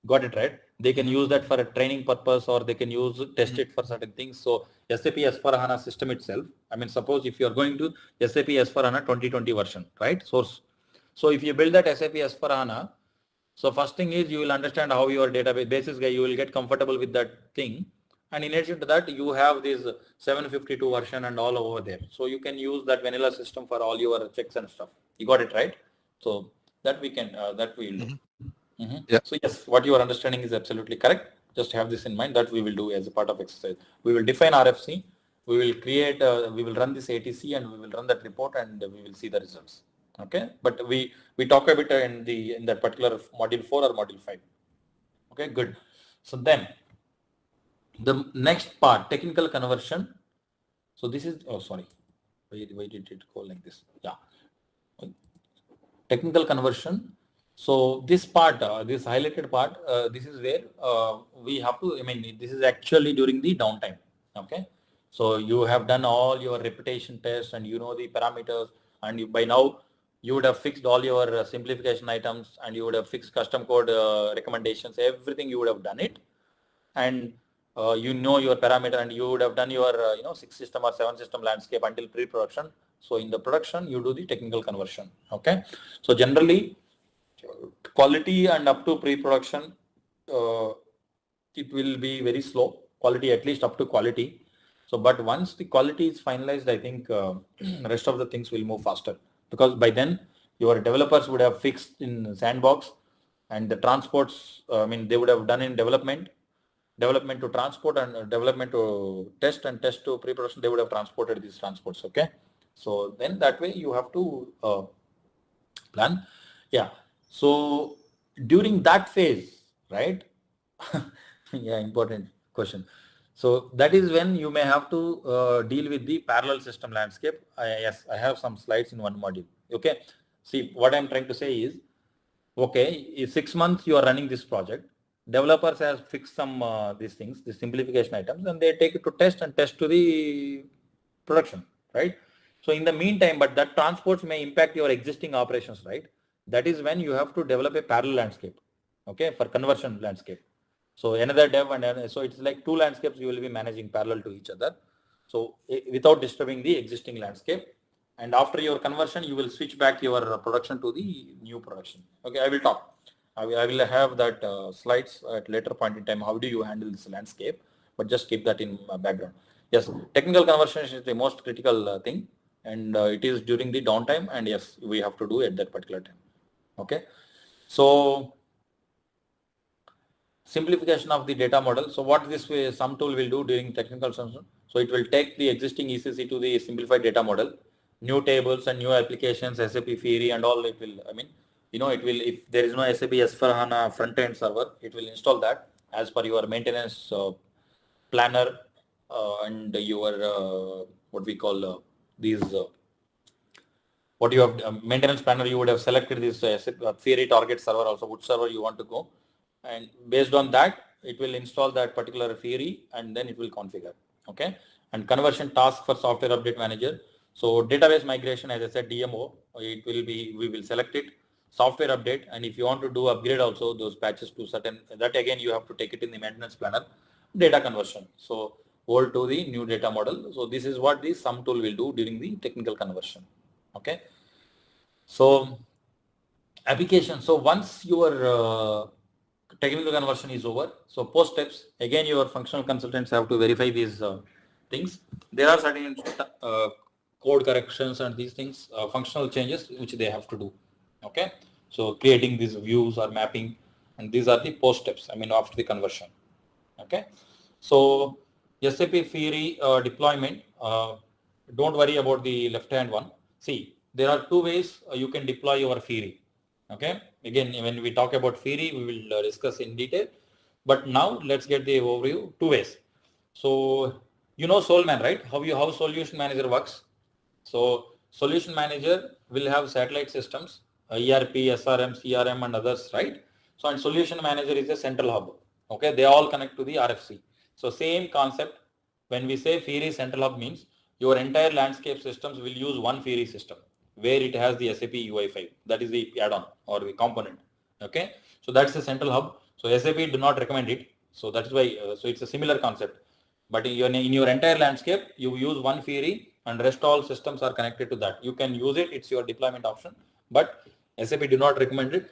Got it, right? They can use that for a training purpose or they can test it for certain things. So SAP S/4HANA system itself, I mean, suppose if you are going to SAP S/4HANA 2020 version, right? Source. So if you build that SAP S/4HANA, so first thing is you will understand how your database basis guy, you will get comfortable with that thing. And in addition to that, you have this 752 version and all over there. So you can use that vanilla system for all your checks and stuff. You got it, right? So that we can, that we will do. Yeah. So yes, what you are understanding is absolutely correct. Just have this in mind that we will do as a part of exercise. We will define RFC. We will create, we will run this ATC and we will run that report and we will see the results. Okay. But we talk a bit in that particular module 4 or module 5. Okay, good. So then the next part, technical conversion. So this is, oh, sorry. Why did it go like this? Yeah. Technical conversion. So this part, this highlighted part, this is where we have to, I mean, this is actually during the downtime. Okay. So you have done all your reputation tests and you know the parameters, and you, by now you would have fixed all your simplification items and you would have fixed custom code recommendations, everything you would have done it. And you know your parameter and you would have done your, 6 system or 7 system landscape until pre-production. So in the production, you do the technical conversion. Okay. So generally, quality and up to pre-production, it will be very slow. Quality, at least up to quality. So, but once the quality is finalized, I think rest of the things will move faster, because by then your developers would have fixed in sandbox and the transports, I mean, they would have done in development to transport and development to test and test to pre-production, they would have transported these transports. Okay. So then that way you have to plan. Yeah. So during that phase, right? Yeah, important question. So that is when you may have to deal with the parallel system landscape. Yes, I have some slides in one module. Okay. See, what I'm trying to say is, okay, in 6 months you are running this project. Developers have fixed some these things, the simplification items, and they take it to test and test to the production, right? So in the meantime, but that transports may impact your existing operations, right? That is when you have to develop a parallel landscape, okay, for conversion landscape. So another dev and so it's like 2 landscapes you will be managing parallel to each other. So without disturbing the existing landscape. And after your conversion, you will switch back your production to the new production. Okay, I will talk. I will have that slides at later point in time. How do you handle this landscape? But just keep that in background. Yes, technical conversion is the most critical thing, and it is during the downtime. And yes, we have to do at that particular time. Okay, so simplification of the data model. So what this way some tool will do during technical session, so it will take the existing ECC to the simplified data model, new tables and new applications, SAP Fiori and all. It will, I mean, it will, if there is no SAP S/4HANA front-end server, it will install that as per your maintenance planner and your what we call these what you have maintenance planner. You would have selected this Fiori target server also, which server you want to go, and based on that it will install that particular Fiori and then it will configure. Okay, and conversion task for software update manager. So database migration, as I said, DMO, it will be, we will select it, software update, and if you want to do upgrade also, those patches to certain, that again you have to take it in the maintenance planner. Data conversion, so old to the new data model. So this is what the sum tool will do during the technical conversion. Okay, so application. So once your technical conversion is over, so post steps, again your functional consultants have to verify these things. There are certain code corrections and these things, functional changes which they have to do. Okay, so creating these views or mapping, and these are the post steps, I mean after the conversion. Okay, so SAP Fiori deployment, don't worry about the left hand one. See, there are two ways you can deploy your Fiori. Okay, again when we talk about Fiori we will discuss in detail, but now let's get the overview. Two ways. So Solman, right? How solution manager works. So solution manager will have satellite systems, ERP, SRM, CRM and others, right? So and solution manager is a central hub. Okay, they all connect to the RFC. So same concept, when we say Fiori central hub means your entire landscape systems will use one Fiori system where it has the SAP UI5, that is the add-on or the component. Okay, so that's the central hub. So SAP do not recommend it. So that's why, so it's a similar concept. But in your entire landscape, you use one Fiori and rest all systems are connected to that. You can use it, it's your deployment option, but SAP do not recommend it.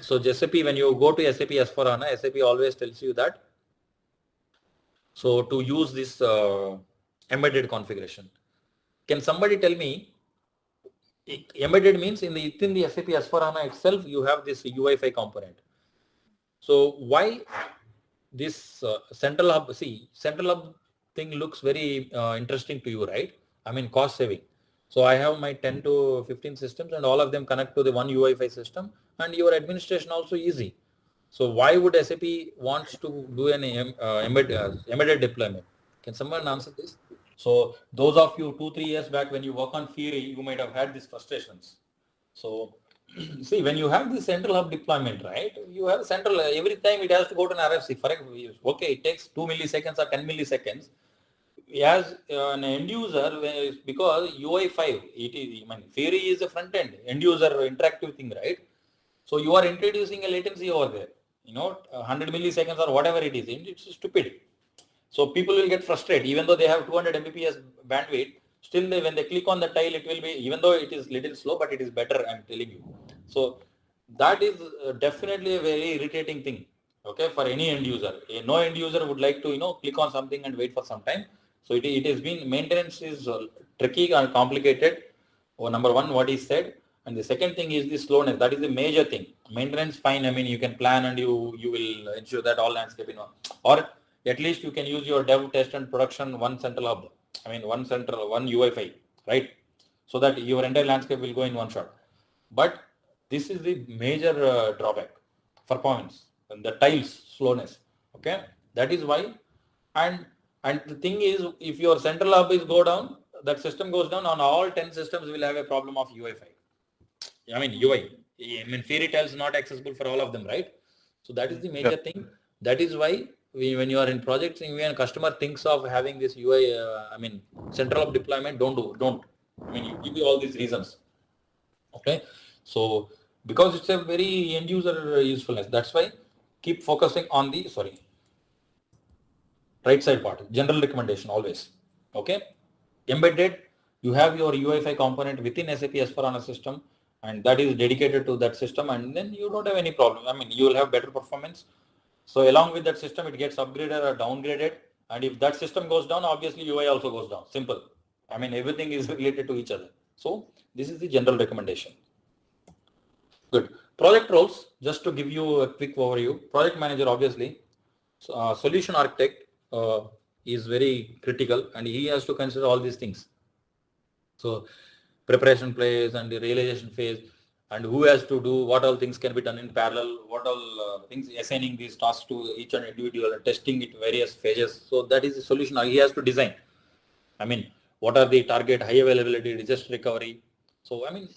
So SAP, when you go to SAP S/4HANA, SAP always tells you that, so to use this embedded configuration. Can somebody tell me, embedded means within the SAP S/4HANA itself, you have this UI5 component. So why this central hub? See, central hub thing looks very interesting to you, right? I mean, cost saving. So I have my 10 to 15 systems and all of them connect to the one UI5 system, and your administration also easy. So why would SAP wants to do an embedded deployment? Can someone answer this? So those of you 2-3 years back when you work on Fiori, you might have had these frustrations. So see, when you have the central hub deployment, right, you have central, every time it has to go to an RFC. For okay, it takes 2 milliseconds or 10 milliseconds. As an end user, because UI5, it is, I mean, Fiori is a front end user interactive thing, right? So you are introducing a latency over there, 100 milliseconds or whatever it is, it's stupid. So people will get frustrated, even though they have 200 Mbps bandwidth, still when they click on the tile, it will be, even though it is little slow, but it is better, I'm telling you. So that is definitely a very irritating thing, okay, for any end user. No end user would like to, click on something and wait for some time. So it has been, maintenance is tricky and complicated. Number one, what is said. And the second thing is the slowness. That is the major thing. Maintenance, fine. I mean, you can plan and you will ensure that all landscape, or at least you can use your dev, test and production one central hub. I mean, one UI5, right? So that your entire landscape will go in one shot. But this is the major drawback, performance and the tiles slowness. Okay, that is why. And the thing is, if your central hub is go down, that system goes down, on all 10 systems will have a problem of UI5. I mean UI. I mean Fiori tiles not accessible for all of them, right? So that is the major thing. That is why when you are in projects, when a customer thinks of having this UI, I mean central hub deployment, don't. I mean, you give you all these reasons. Okay, so because it's a very end user usefulness, that's why keep focusing on the right side part, general recommendation always. Okay, embedded, you have your UI5 component within SAP S/4HANA system, and that is dedicated to that system, and then you don't have any problem. I mean, you will have better performance. So along with that system, it gets upgraded or downgraded, and if that system goes down, obviously UI also goes down. Simple. I mean, everything is related to each other. So this is the general recommendation. Good. project roles, just to give you a quick overview, project manager obviously, solution architect is very critical and he has to consider all these things. So preparation phase and the realization phase, and who has to do what all things can be done in parallel, what all things, assigning these tasks to each and individual and testing it various phases. So that is the solution he has to design. I mean, what are the target, high availability, disaster recovery. So I mean,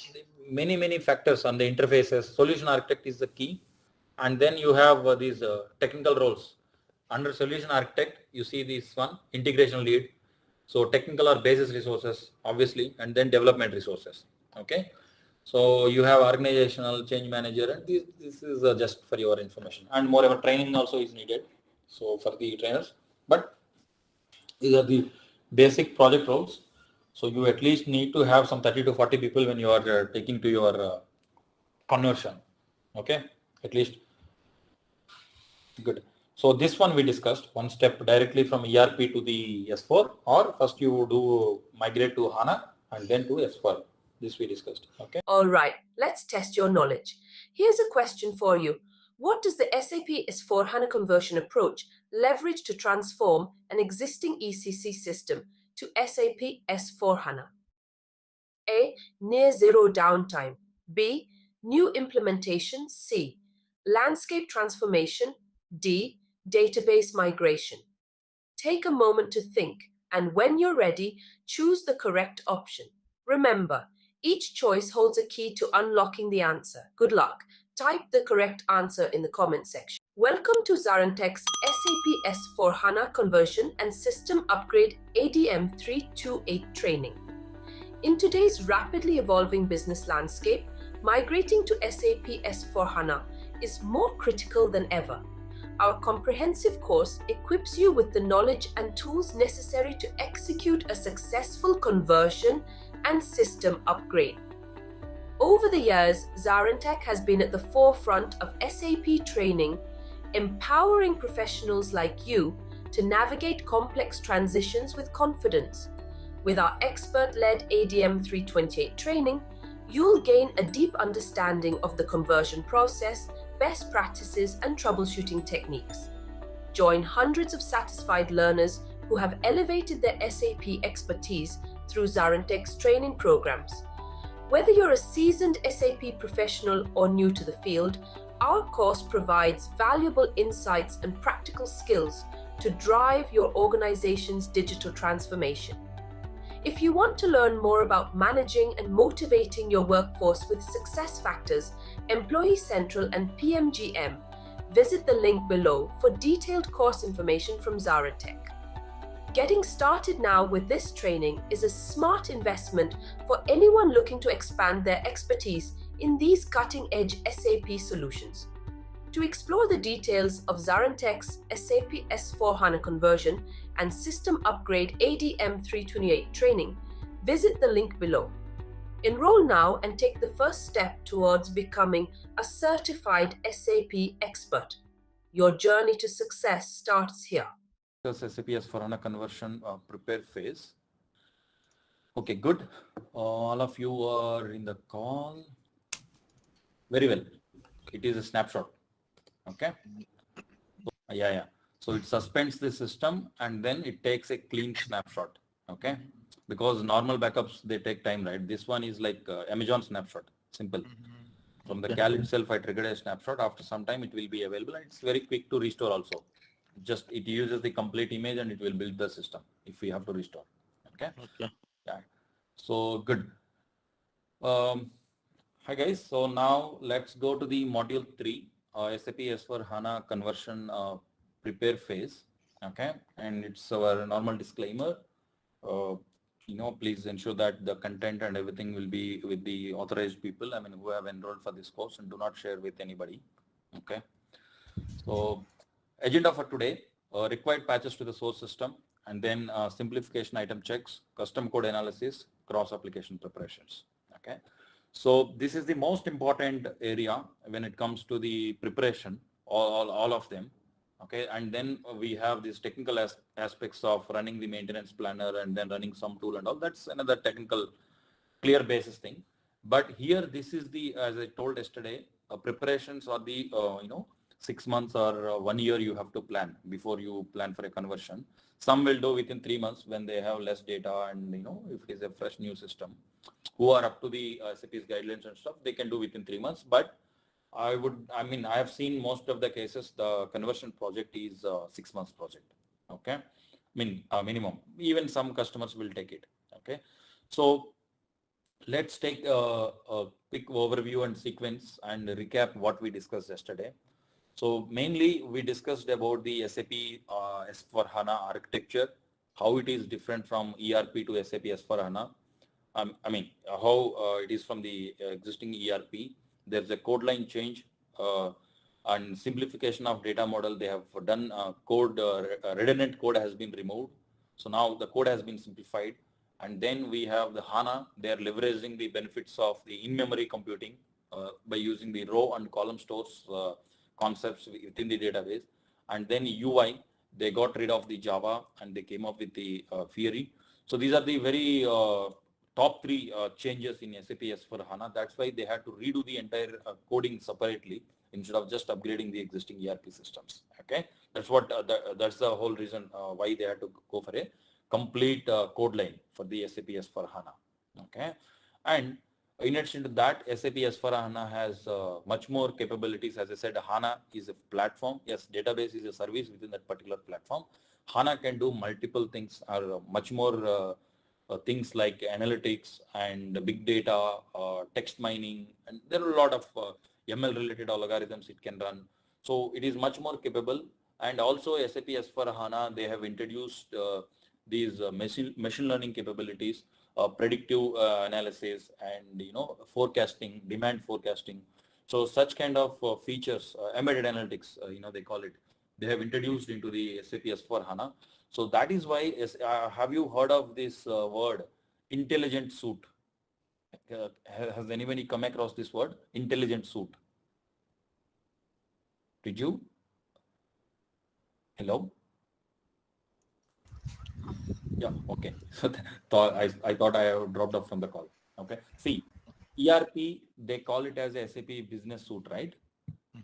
many factors on the interfaces. Solution architect is the key. And then you have these technical roles. Under solution architect, you see this one, integration lead. So technical or basis resources, obviously, and then development resources. Okay. So you have organizational change manager, and this is just for your information. And moreover, training also is needed. So for the trainers, but these are the basic project roles. So you at least need to have some 30 to 40 people when you are taking to your conversion. Okay, at least. Good. So this one we discussed, one step directly from ERP to the S4, or first you do migrate to HANA and then to S4. This we discussed. Okay. All right, let's test your knowledge. Here's a question for you. What does the SAP S4 HANA conversion approach leverage to transform an existing ECC system to SAP S4 HANA? A. Near zero downtime. B. New implementation. C. Landscape transformation. D. Database migration. Take a moment to think, and when you're ready, choose the correct option. Remember, each choice holds a key to unlocking the answer. Good luck. Type the correct answer in the comment section. Welcome to ZaranTech's SAP S4 HANA Conversion and System Upgrade ADM 328 training. In today's rapidly evolving business landscape, migrating to SAP S4 HANA is more critical than ever. Our comprehensive course equips you with the knowledge and tools necessary to execute a successful conversion and system upgrade. Over the years, ZaranTech has been at the forefront of SAP training, empowering professionals like you to navigate complex transitions with confidence. With our expert-led ADM 328 training, you'll gain a deep understanding of the conversion process, best practices, and troubleshooting techniques. Join hundreds of satisfied learners who have elevated their SAP expertise through ZaranTech's training programs. Whether you're a seasoned SAP professional or new to the field, our course provides valuable insights and practical skills to drive your organization's digital transformation. If you want to learn more about managing and motivating your workforce with success factors, Employee Central, and PMGM, visit the link below for detailed course information from ZaranTech. Getting started now with this training is a smart investment for anyone looking to expand their expertise in these cutting-edge SAP solutions. To explore the details of ZaranTech's SAP S4 HANA conversion and system upgrade ADM 328 training, visit the link below. Enroll now and take the first step towards becoming a certified SAP expert. Your journey to success starts here. SAP S4 HANA conversion prepare phase. Okay, good. All of you are in the call. Very well. It is a snapshot. Okay. Yeah. So it suspends the system and then it takes a clean snapshot. Okay. Because normal backups, they take time, right? This one is like Amazon snapshot. Simple. From the CAL itself, I triggered a snapshot. After some time, it will be available. And it's very quick to restore also. Just it uses the complete image and it will build the system if we have to restore. Okay. Yeah. So good. Hi guys. So now let's go to the module 3. SAP S4 HANA conversion prepare phase. Okay, and it's our normal disclaimer. Please ensure that the content and everything will be with the authorized people, who have enrolled for this course, and do not share with anybody. Okay. So agenda for today, required patches to the source system, and then simplification item checks, custom code analysis, cross application preparations. Okay. So this is the most important area when it comes to the preparation, all of them. Okay, and then we have these technical aspects of running the maintenance planner and then running some tool and all. That's another technical clear basis thing. But here, this is the, as I told yesterday, preparations or the 6 months or 1 year you have to plan before you plan for a conversion. Some will do within 3 months when they have less data and if it is a fresh new system who are up to the SAP's guidelines and stuff, they can do within 3 months. But I have seen most of the cases the conversion project is 6 months project. Okay, minimum. Even some customers will take it. Okay, so let's take a quick overview and sequence and recap what we discussed yesterday. So mainly we discussed about the SAP S/4HANA architecture, how it is different from ERP to SAP S/4HANA. How it is from the existing ERP. There's a code line change and simplification of data model. They have done code, redundant code has been removed. So now the code has been simplified. And then we have the HANA. They are leveraging the benefits of the in-memory computing by using the row and column stores concepts within the database. And then UI, they got rid of the Java and they came up with the Fiori. So these are the very top 3 changes in SAP S/4HANA. That's why they had to redo the entire coding separately instead of just upgrading the existing ERP systems. Okay, that's what that's the whole reason why they had to go for a complete code line for the SAP S/4HANA. Okay, and in addition to that, SAP S/4HANA has much more capabilities. As I said, HANA is a platform. Yes, database is a service within that particular platform. HANA can do multiple things, or much more things like analytics and big data, text mining, and there are a lot of ML related algorithms it can run. So it is much more capable. And also SAP S/4HANA, they have introduced these machine learning capabilities, predictive analysis, and forecasting, demand forecasting. So such kind of features, embedded analytics, they call it, they have introduced into the SAP S/4HANA. So that is why, have you heard of this word, intelligent suite? Has anybody come across this word, intelligent suite? Did you? Hello? Yeah, okay. So I thought I have dropped off from the call. Okay. See, ERP, they call it as a SAP business suite, right?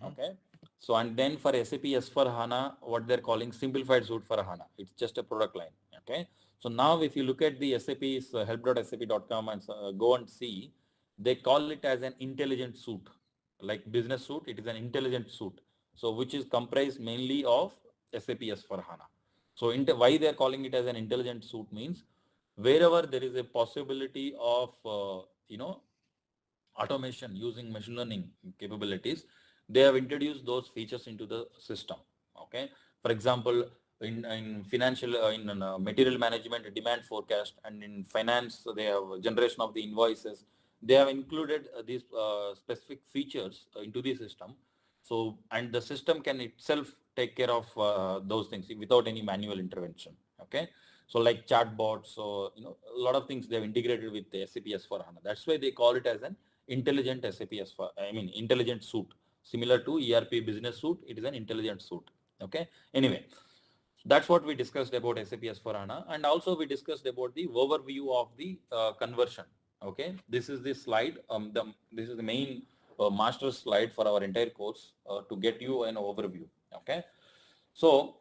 Okay. So, and then for SAP S/4HANA, what they're calling simplified suite for HANA. It's just a product line. Okay. So now if you look at the SAP's help.sap.com and go and see, they call it as an intelligent suite. Like business suite, it is an intelligent suite. So which is comprised mainly of SAP S/4HANA. So why they're calling it as an intelligent suite means wherever there is a possibility of, automation using machine learning capabilities, they have introduced those features into the system. Okay. For example, in financial, material management, demand forecast, and in finance, they have generation of the invoices. They have included these specific features into the system. So, and the system can itself take care of those things without any manual intervention. Okay. So like chatbots, so, a lot of things they have integrated with the SAP S/4HANA. That's why they call it as an intelligent SAP S/4HANA, intelligent suite. Similar to ERP business suite, it is an intelligent suite. Okay. Anyway, that's what we discussed about SAP S/4HANA, and also we discussed about the overview of the conversion. Okay. This is the slide. This is the main master slide for our entire course to get you an overview. Okay. So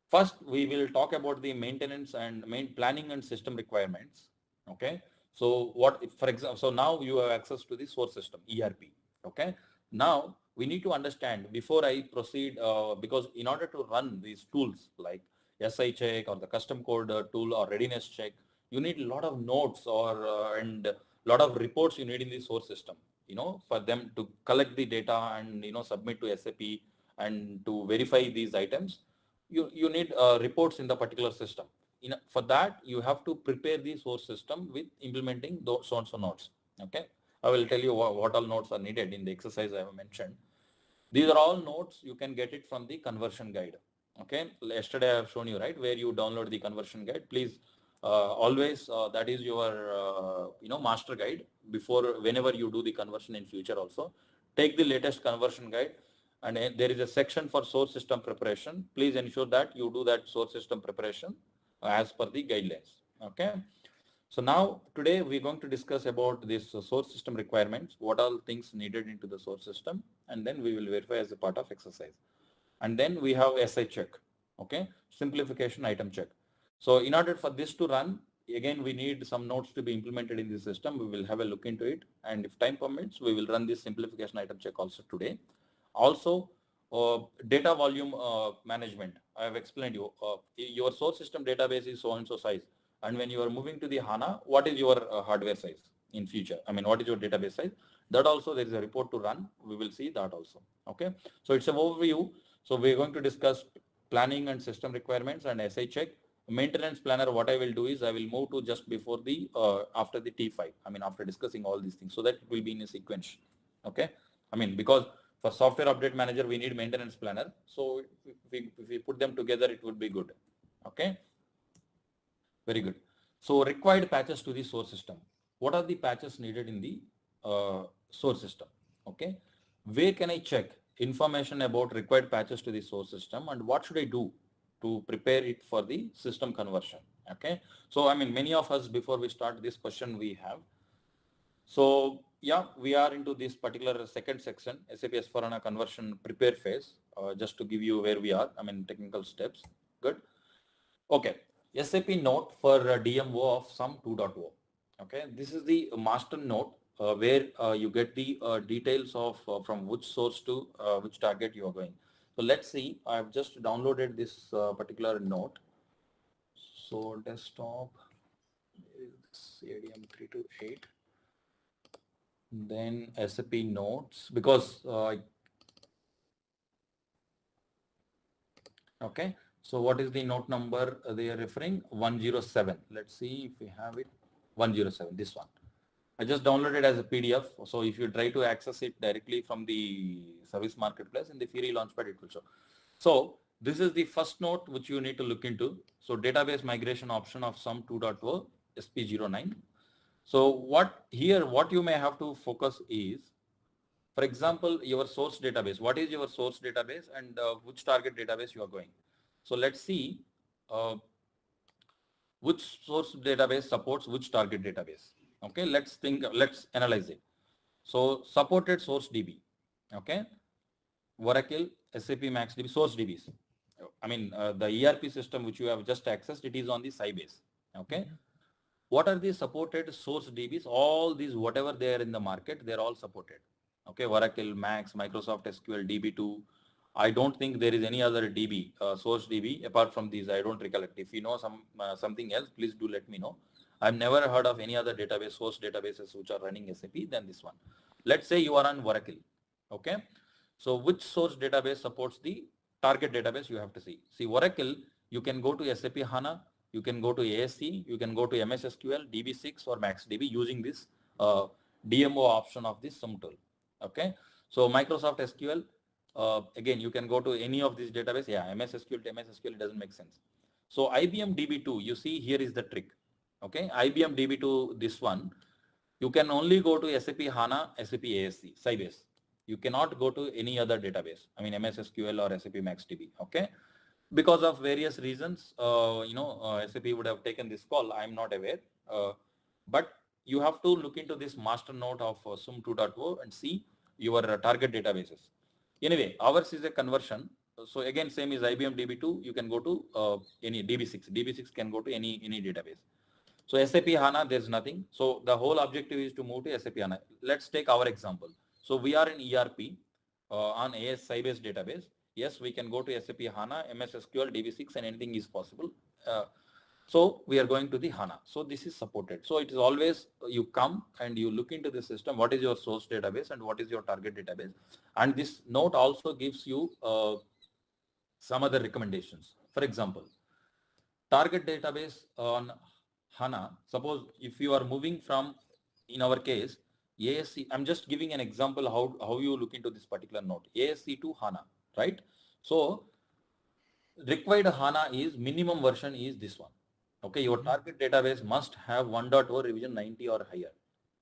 first we will talk about the maintenance and main planning and system requirements. Okay. So what, for example, so now you have access to the source system, ERP. Okay. Now we need to understand before I proceed, because in order to run these tools like SI check or the custom code tool or readiness check, you need a lot of notes or and a lot of reports you need in the source system, for them to collect the data and, submit to SAP and to verify these items. You need reports in the particular system. For that, you have to prepare the source system with implementing those so-and-so nodes. Okay. I will tell you what all nodes are needed in the exercise I have mentioned. These are all notes, you can get it from the conversion guide. Okay. Yesterday I have shown you, right, where you download the conversion guide. Please always, that is your, master guide before, whenever you do the conversion in future also. Take the latest conversion guide. And there is a section for source system preparation. Please ensure that you do that source system preparation as per the guidelines. Okay. So now today we're going to discuss about this source system requirements, what all things needed into the source system, and then we will verify as a part of exercise. And then we have SI check, okay, simplification item check. So in order for this to run, again we need some nodes to be implemented in the system. We will have a look into it, and if time permits, we will run this simplification item check also today. Also, data volume management. I have explained you. Your source system database is so and so size, and when you are moving to the HANA, what is your hardware size in future? I mean, what is your database size? That also there is a report to run. We will see that also. Okay. So it's an overview. So we're going to discuss planning and system requirements and SI check. Maintenance planner, what I will do is I will move to just before the after the T5. I mean, after discussing all these things, so that it will be in a sequence. Okay. I mean, because for software update manager, we need maintenance planner. So if we put them together, it would be good. Okay. Very good. So required patches to the source system. What are the patches needed in the source system? Okay. Where can I check information about required patches to the source system, and what should I do to prepare it for the system conversion? Okay. So, I mean, many of us, before we start this question we have. So yeah, we are into this particular second section, SAP S/4HANA conversion prepare phase, just to give you where we are, I mean, technical steps. Good. Okay. SAP note for DMO of SUM 2.0. Okay. This is the master note where you get the details of from which source to which target you are going. So let's see, I've just downloaded this particular note. So desktop, this ADM 328. Then SAP notes, because okay, so what is the note number they are referring? 107. Let's see if we have it. 107, this one. I just downloaded as a PDF. So if you try to access it directly from the service marketplace in the Fury Launchpad, it will show. So this is the first note which you need to look into. So database migration option of SUM 2.0 SP09. So what you may have to focus is, for example, your source database. What is your source database, and which target database you are going? So let's see which source database supports which target database. Okay, let's analyze it. So supported source DB. Okay, Oracle, SAP MaxDB, source DBs. I mean, the ERP system which you have just accessed, it is on the Sybase. Okay. What are the supported source DBs? All these, whatever they are in the market, they're all supported. Okay, Oracle, Max, Microsoft SQL, DB2. I don't think there is any other DB, source DB apart from these. I don't recollect. If you know something else, please do let me know. I've never heard of any other database, source databases which are running SAP than this one. Let's say you are on Oracle. Okay, so which source database supports the target database? You have to see. See, Oracle, you can go to SAP HANA, you can go to ASC, you can go to MS SQL, DB6 or MaxDB using this DMO option of this SUM tool. Okay, so Microsoft SQL, again, you can go to any of these database. Yeah, MS SQL to MS SQL, it doesn't make sense. So IBM DB2, you see here is the trick. Okay, IBM DB2, this one, you can only go to SAP HANA, SAP ASC, Sybase. You cannot go to any other database. I mean, MS SQL or SAP MaxDB. Okay, because of various reasons, SAP would have taken this call. I'm not aware, but you have to look into this master note of SUM 2.0 and see your target databases. Anyway, ours is a conversion. So again, same as IBM DB2, you can go to any DB6. DB6 can go to any database. So SAP HANA, there's nothing. So the whole objective is to move to SAP HANA. Let's take our example. So we are in ERP on AS Sybase database. Yes, we can go to SAP HANA, MS SQL, DB6, and anything is possible. So we are going to the HANA. So this is supported. So it is always you come and you look into the system. What is your source database and what is your target database? And this note also gives you some other recommendations. For example, target database on HANA. Suppose if you are moving from, in our case, ASC, I'm just giving an example how you look into this particular note, ASC to HANA, right? So required HANA is minimum version is this one. Okay, your target database must have 1.0 revision 90 or higher.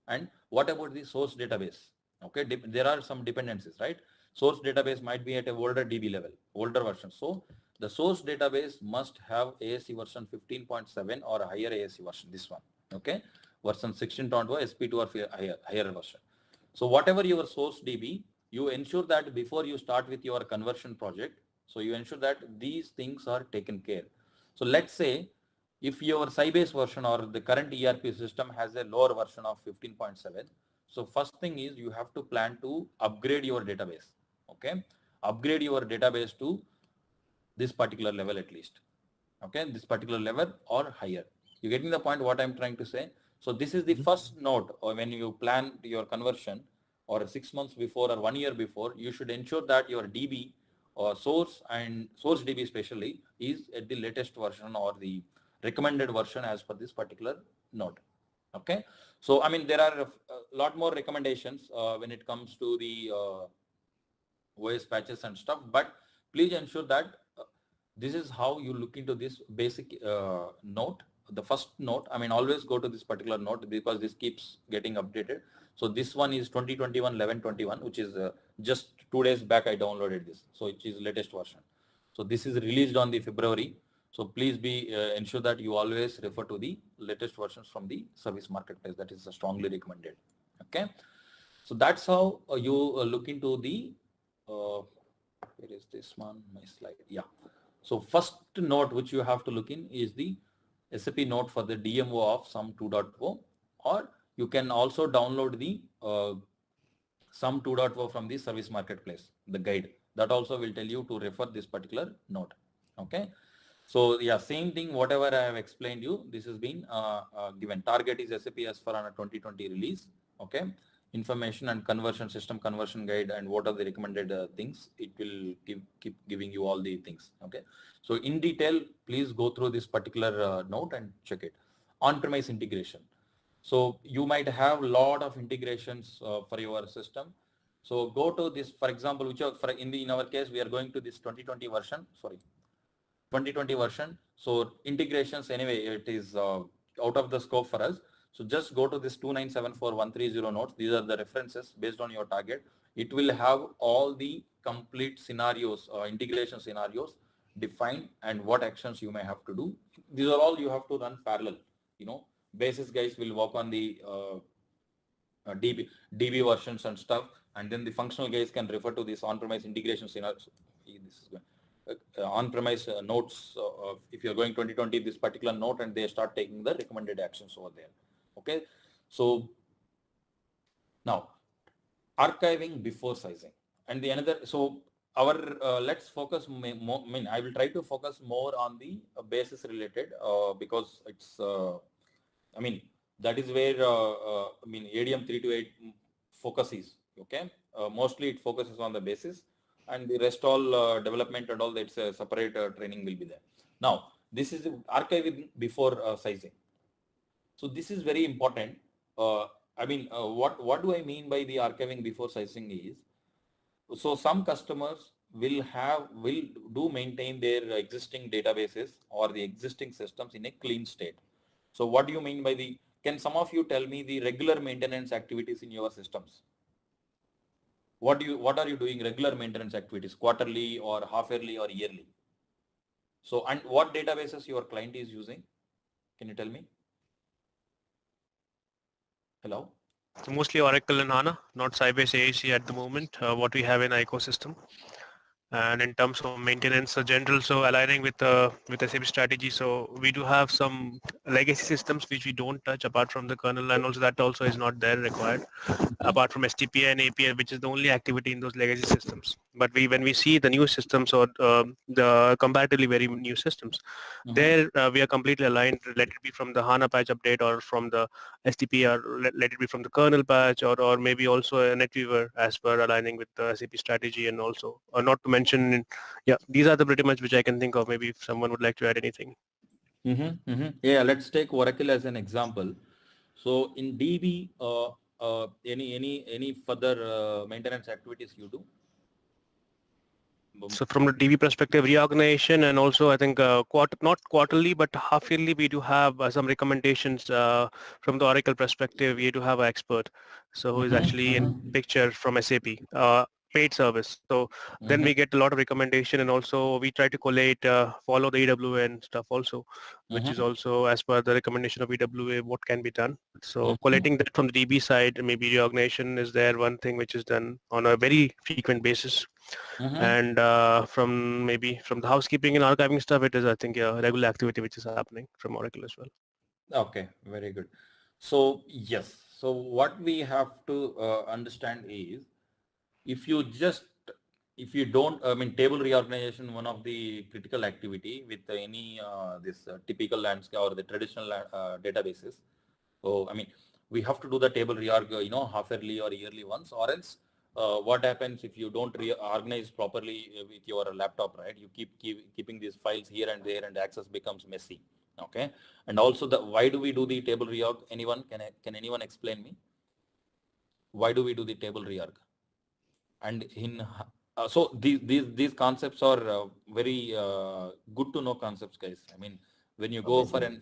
And what about the source database? Okay, there are some dependencies, right? Source database might be at a older DB level, older version. So the source database must have ASC version 15.7 or a higher ASC version, this one. Okay, version 16.0 SP2 or higher version. So whatever your source DB, you ensure that before you start with your conversion project, so you ensure that these things are taken care. So let's say if your Sybase version or the current ERP system has a lower version of 15.7, so first thing is you have to plan to upgrade your database. Okay, upgrade your database to this particular level at least. Okay, this particular level or higher. You getting the point what I'm trying to say? So this is the first note, or when you plan your conversion or 6 months before or 1 year before, you should ensure that your DB or source and source DB especially is at the latest version or the recommended version as per this particular note. Okay, so I mean there are a lot more recommendations when it comes to the OS patches and stuff, but please ensure that this is how you look into this basic note, the first note. I mean, always go to this particular note because this keeps getting updated. So this one is 2021-11-21, which is just 2 days back I downloaded this. So it is latest version. So this is released on the February. So please be ensure that you always refer to the latest versions from the service marketplace. That is strongly recommended. Okay. So that's how you look into the, where is this one, my slide? Yeah. So first note which you have to look in is the SAP note for the DMO of SUM 2.0, or you can also download the SUM 2.0 from the service marketplace, the guide. That also will tell you to refer this particular note. Okay. So yeah, same thing, whatever I have explained you, this has been given. Target is SAP S/4HANA 2020 release. Okay. Information and conversion, system conversion guide, and what are the recommended things. It will keep giving you all the things. Okay. So in detail, please go through this particular note and check it. On-premise integration. So you might have a lot of integrations for your system. So go to this, for example, which are in our case, we are going to this 2020 version. Sorry. 2020 version. So integrations anyway, it is out of the scope for us. So just go to this 2974130 notes. These are the references based on your target. It will have all the complete scenarios, integration scenarios defined and what actions you may have to do. These are all you have to run parallel. You know, basis guys will work on the DB versions and stuff, and then the functional guys can refer to this on-premise integration scenarios. This is on-premise notes. If you're going 2020, this particular note, and they start taking the recommended actions over there. Okay, so now archiving before sizing, and the another. So our let's focus more. I mean, I will try to focus more on the basis related because it's. I mean, that is where I mean ADM 328 focus is. Okay, mostly it focuses on the basis, and the rest all development and all that's a separate training will be there. Now this is archiving before sizing. So this is very important. I mean, what do I mean by the archiving before sizing is, so some customers will do maintain their existing databases or the existing systems in a clean state. So what do you mean by the, can some of you tell me the regular maintenance activities in your systems? What are you doing regular maintenance activities, quarterly or half yearly or yearly? So, and what databases your client is using? Can you tell me? Hello? So mostly Oracle and HANA, not Sybase AAC at the moment, what we have in our ecosystem. And in terms of maintenance, general, so aligning with SAP strategy, so we do have some legacy systems which we don't touch apart from the kernel, and also that also is not there required, apart from STPI and API, which is the only activity in those legacy systems. But when we see the new systems or the comparatively very new systems, there we are completely aligned, let it be from the HANA patch update or from the STP, or let it be from the kernel patch, or maybe also a NetWeaver as per aligning with the SAP strategy, and also, or not to mention, yeah, these are the pretty much which I can think of. Maybe if someone would like to add anything. Yeah, let's take Oracle as an example. So in DB, any further maintenance activities you do? So from the DB perspective, reorganization, and also I think not quarterly but half yearly, we do have some recommendations from the Oracle perspective. We do have an expert, so who is actually in picture from SAP. paid service. So then we get a lot of recommendation, and also we try to collate, follow the EWA stuff also, which is also as per the recommendation of EWA, what can be done. So collating that from the DB side, maybe reorganization is there one thing which is done on a very frequent basis. And from the housekeeping and archiving stuff, it is, I think, a regular activity which is happening from Oracle as well. Okay, very good. So yes, so what we have to understand is, if you don't, I mean, table reorganization, one of the critical activity with any this typical landscape or the traditional databases. So I mean, we have to do the table reorg, half yearly or yearly once, or else what happens if you don't reorganize properly with your laptop, right? You keeping these files here and there, and access becomes messy. Okay, and also why do we do the table reorg? Anyone can anyone explain me? Why do we do the table reorg? And in so these concepts are very good to know concepts, guys. I mean, when you go for an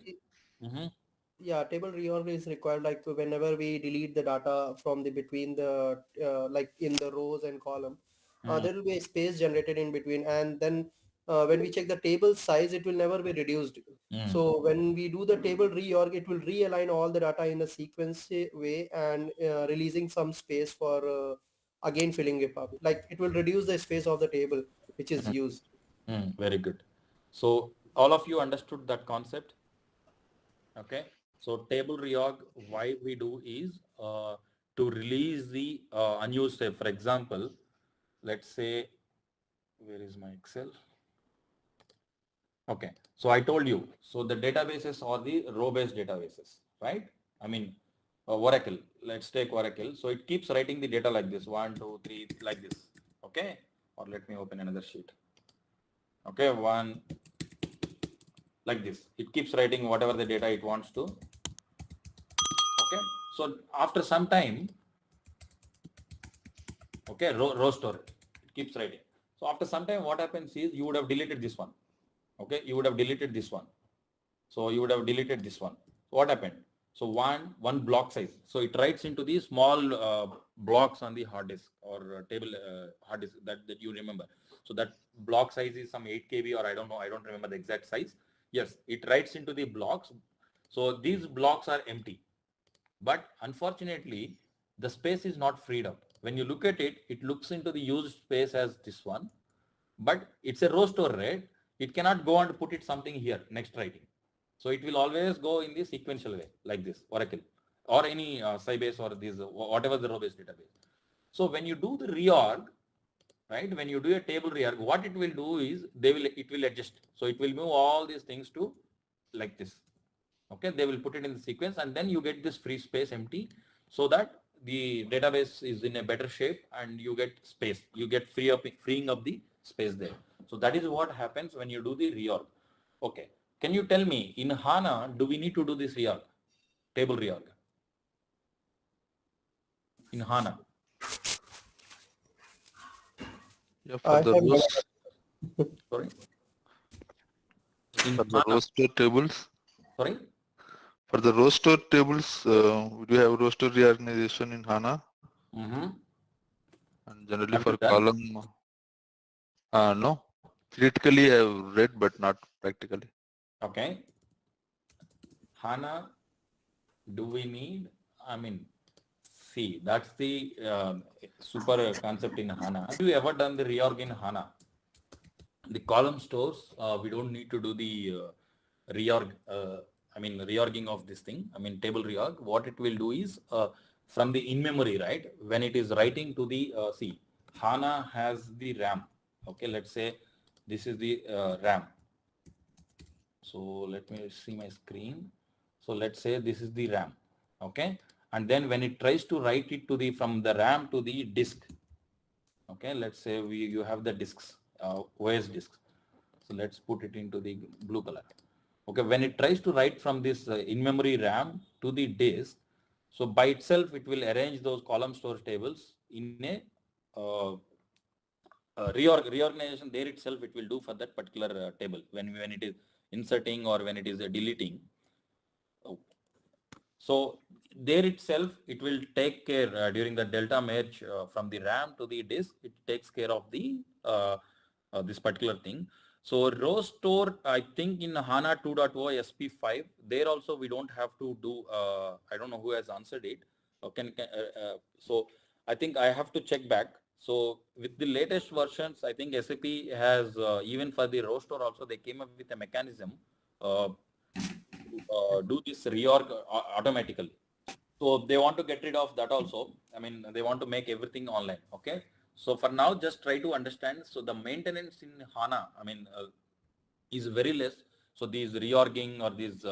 yeah, table reorg is required like whenever we delete the data from the between the like in the rows and column, there will be a space generated in between, and then when we check the table size, it will never be reduced. So when we do the table reorg, it will realign all the data in a sequence way, and releasing some space for again filling it up. Like it will reduce the space of the table which is used. Very good. So all of you understood that concept? Okay. So table reorg, why we do is to release the unused, say, for example, let's say, where is my Excel? Okay. So I told you, so the databases are the row-based databases, right? I mean, Oracle, let's take Oracle. So it keeps writing the data like this, 1, 2, 3, like this. Okay. Or let me open another sheet. Okay. One, like this. It keeps writing whatever the data it wants to. Okay. So after some time, okay, row store, it keeps writing. So after some time, what happens is you would have deleted this one. Okay. You would have deleted this one. So you would have deleted this one. So what happened? So one block size. So it writes into these small blocks on the hard disk or table hard disk that you remember. So that block size is some 8 KB, or I don't know. I don't remember the exact size. Yes, it writes into the blocks. So these blocks are empty. But unfortunately, the space is not freed up. When you look at it, it looks into the used space as this one. But it's a row store, right? It cannot go and put it something here, next writing. So it will always go in the sequential way, like this, Oracle, or any Sybase or this, whatever the row-based database. So when you do the reorg, right, when you do a table reorg, what it will do is it will adjust. So it will move all these things to like this. Okay, they will put it in the sequence, and then you get this free space empty, so that the database is in a better shape and you get space. You get freeing up the space there. So that is what happens when you do the reorg. Okay. Can you tell me, in HANA, do we need to do this reorg, table reorg? In HANA? Yeah, for the rows, Sorry? for the roster tables. Sorry? For the roster tables, we do have roster reorganization in HANA. And generally Have for you done? column, no. Theoretically, I have read, but not practically. Okay. HANA, do we need? I mean, see, that's the super concept in HANA. Have you ever done the reorg in HANA? The column stores, we don't need to do the reorg. Reorging of this thing. I mean, table reorg. What it will do is from the in-memory, right? When it is writing to the see, HANA has the RAM. Okay, let's say this is the RAM. So let me see my screen. So let's say this is the RAM. Okay, and then when it tries to write it to the from the RAM to the disk. Okay, let's say you have the disks, OS disks. So let's put it into the blue color. Okay, when it tries to write from this in-memory RAM to the disk, so by itself it will arrange those column store tables in a reorganization. There itself it will do for that particular table when it is inserting or when it is deleting. Oh. So there itself, it will take care during the delta merge from the RAM to the disk. It takes care of the this particular thing. So row store, I think in HANA 2.0 SP5, there also we don't have to do. I don't know who has answered it. So I think I have to check back. So with the latest versions, I think SAP has even for the row store also they came up with a mechanism do this reorg automatically. So they want to get rid of that also. I mean, they want to make everything online. Okay. So for now, just try to understand. So the maintenance in HANA, I mean, is very less. So these reorging or these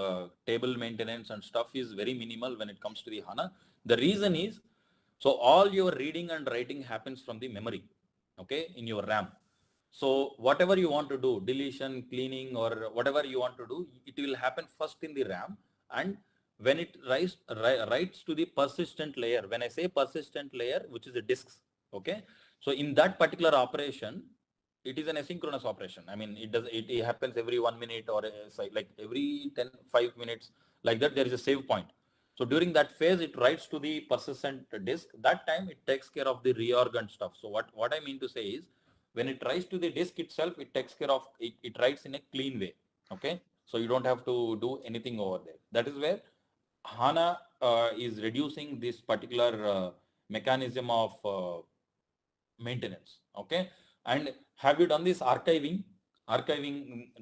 table maintenance and stuff is very minimal when it comes to the HANA. The reason is, so all your reading and writing happens from the memory, okay, in your RAM. So whatever you want to do, deletion, cleaning, or whatever you want to do, it will happen first in the RAM. And when it writes to the persistent layer, when I say persistent layer, which is the disks, okay. So in that particular operation, it is an asynchronous operation. I mean, it happens every 1 minute or like every 5 minutes, like that there is a save point. So during that phase, it writes to the persistent disk. That time it takes care of the reorg and stuff. So what I mean to say is, when it writes to the disk itself, it takes care of, it writes in a clean way. Okay. So you don't have to do anything over there. That is where HANA is reducing this particular mechanism of maintenance. Okay. And have you done this archiving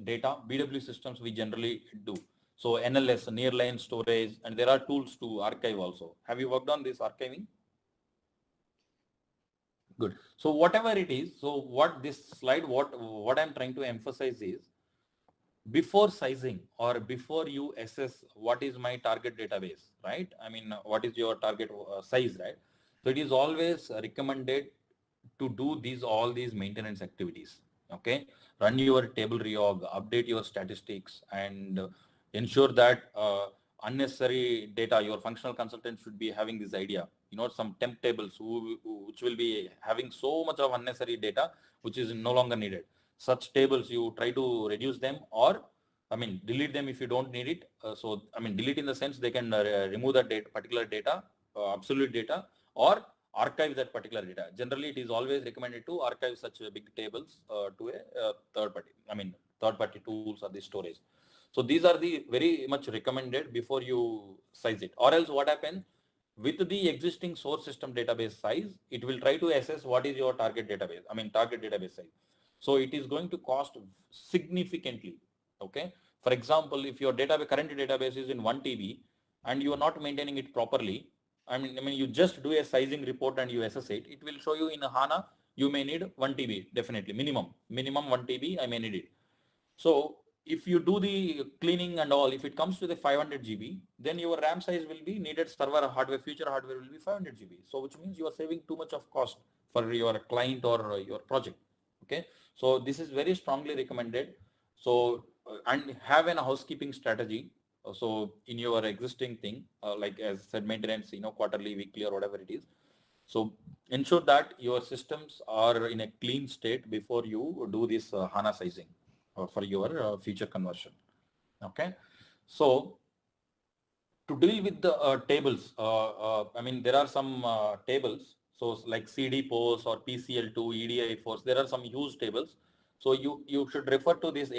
data? BW systems we generally do. So NLS, nearline storage, and there are tools to archive also. Have you worked on this archiving? Good. So whatever it is, so what this slide, what I'm trying to emphasize is, before sizing or before you assess what is my target database, right? I mean, what is your target size, right? So it is always recommended to do all these maintenance activities. Okay, run your table reorg, update your statistics, and ensure that unnecessary data, your functional consultant should be having this idea, some temp tables which will be having so much of unnecessary data which is no longer needed. Such tables, you try to reduce them, or I mean, delete them if you don't need it. So I mean, delete in the sense they can remove that particular data, absolute data, or archive that particular data. Generally, it is always recommended to archive such big tables to a third party. I mean, third party tools or the storage. So these are the very much recommended before you size it. Or else what happens with the existing source system database size, it will try to assess what is your target database. I mean, target database size. So it is going to cost significantly. Okay. For example, if your current database is in 1 TB and you are not maintaining it properly, I mean, you just do a sizing report and you assess it. It will show you in HANA, you may need 1 TB, definitely, minimum 1 TB, I may need it. So if you do the cleaning and all, if it comes to the 500 GB, then your RAM size will be needed server hardware, future hardware will be 500 GB. So which means you are saving too much of cost for your client or your project. Okay. So this is very strongly recommended. So, and have a housekeeping strategy. So in your existing thing, like as said, maintenance, quarterly, weekly, or whatever it is. So ensure that your systems are in a clean state before you do this HANA sizing for your feature conversion. Okay. So to deal with the tables, I mean, there are some tables. So like CD posts or PCL2, EDI force, there are some used tables. So you should refer to this,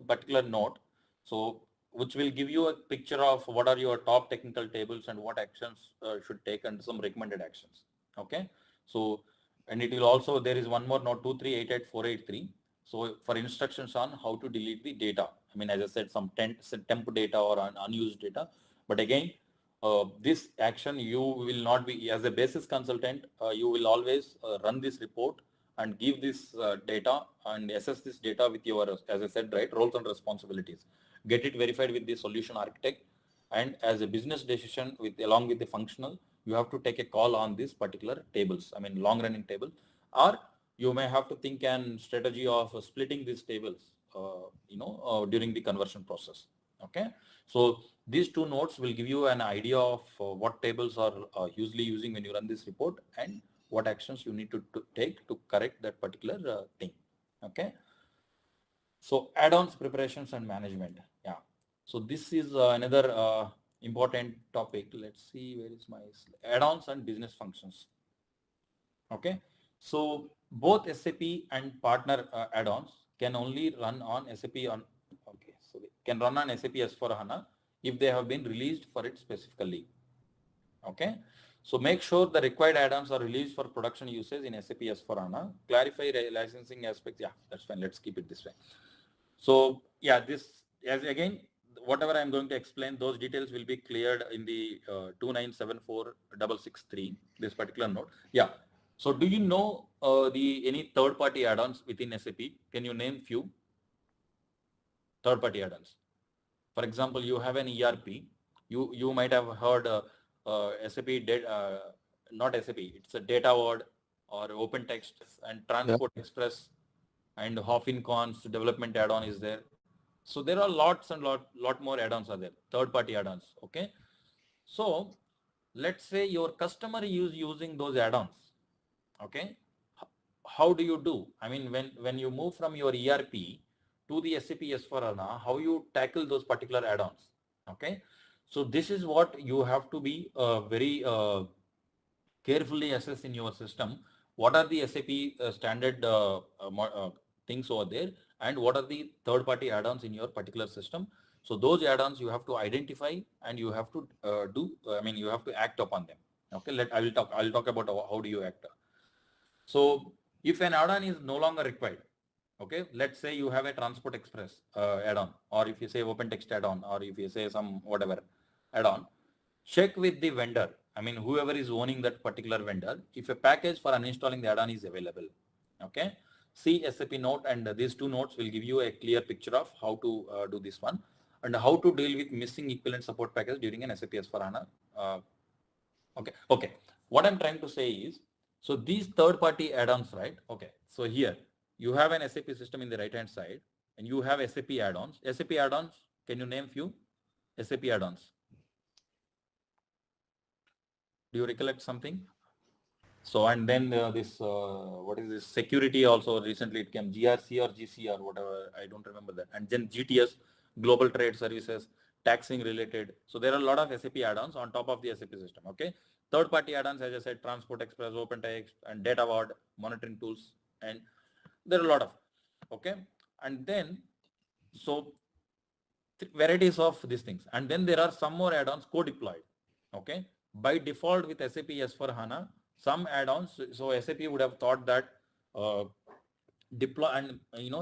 particular note. So which will give you a picture of what are your top technical tables and what actions should take and some recommended actions. Okay. So, and it will also, there is one more note 2388483. So for instructions on how to delete the data. I mean, as I said, some temp data or unused data. But again, this action, you will not be, as a basis consultant, you will always run this report and give this data and assess this data with your, as I said, right, roles and responsibilities. Get it verified with the solution architect, and as a business decision along with the functional, you have to take a call on these particular tables. I mean, long running table, or you may have to think an strategy of splitting these tables, during the conversion process. Okay. So these two notes will give you an idea of what tables are usually using when you run this report and what actions you need to take to correct that particular thing. Okay. So add-ons preparations and management. Yeah. So this is another important topic. Let's see, where is my add-ons and business functions. Okay, so both SAP and partner add-ons can only run on SAP on, okay, so they can run on SAP S/4HANA if they have been released for it specifically. Okay, so make sure the required add-ons are released for production usage in SAP S/4HANA. Clarify licensing aspects. Yeah, that's fine. Let's keep it this way. So yeah, this, as again, whatever I'm going to explain, those details will be cleared in the 2974663, this particular note. Yeah. So do you know any third-party add-ons within SAP? Can you name few third-party add-ons? For example, you have an ERP. You might have heard SAP not SAP. It's a Data Word or OpenText and Transport Express and Hoffincons development add-on is there. So there are lots and lot more add-ons are there, third-party add-ons. Okay. So let's say your customer is using those add-ons. Okay. How do you do? I mean, when you move from your ERP to the SAP S/4HANA, how you tackle those particular add-ons? Okay. So this is what you have to be very carefully assess in your system. What are the SAP standard things over there, and what are the third-party add-ons in your particular system? So those add-ons you have to identify and you have to you have to act upon them. Okay, I'll talk about how do you act. So if an add-on is no longer required, okay, let's say you have a Transport Express add-on, or if you say OpenText add-on, or if you say some whatever add-on, check with the vendor. I mean, whoever is owning that particular vendor, if a package for uninstalling the add-on is available. Okay, see SAP note, and these two notes will give you a clear picture of how to do this one and how to deal with missing equivalent support package during an SAP S/4HANA. Okay. What I'm trying to say is, so these third-party add-ons, right? Okay, so here you have an SAP system in the right-hand side, and you have SAP add-ons. SAP add-ons, can you name few SAP add-ons? Do you recollect something? So, and then this, what is this, security also recently it came, GRC or GC or whatever, I don't remember that. And then GTS, Global Trade Services, taxing related. So there are a lot of SAP add-ons on top of the SAP system. Okay. Third-party add-ons, as I said, Transport Express, OpenText, and Data Ward, monitoring tools, and there are a lot of, okay. And then, so varieties of these things. And then there are some more add-ons co-deployed. Okay. By default with SAP S/4HANA, some add-ons, so SAP would have thought that deploy, and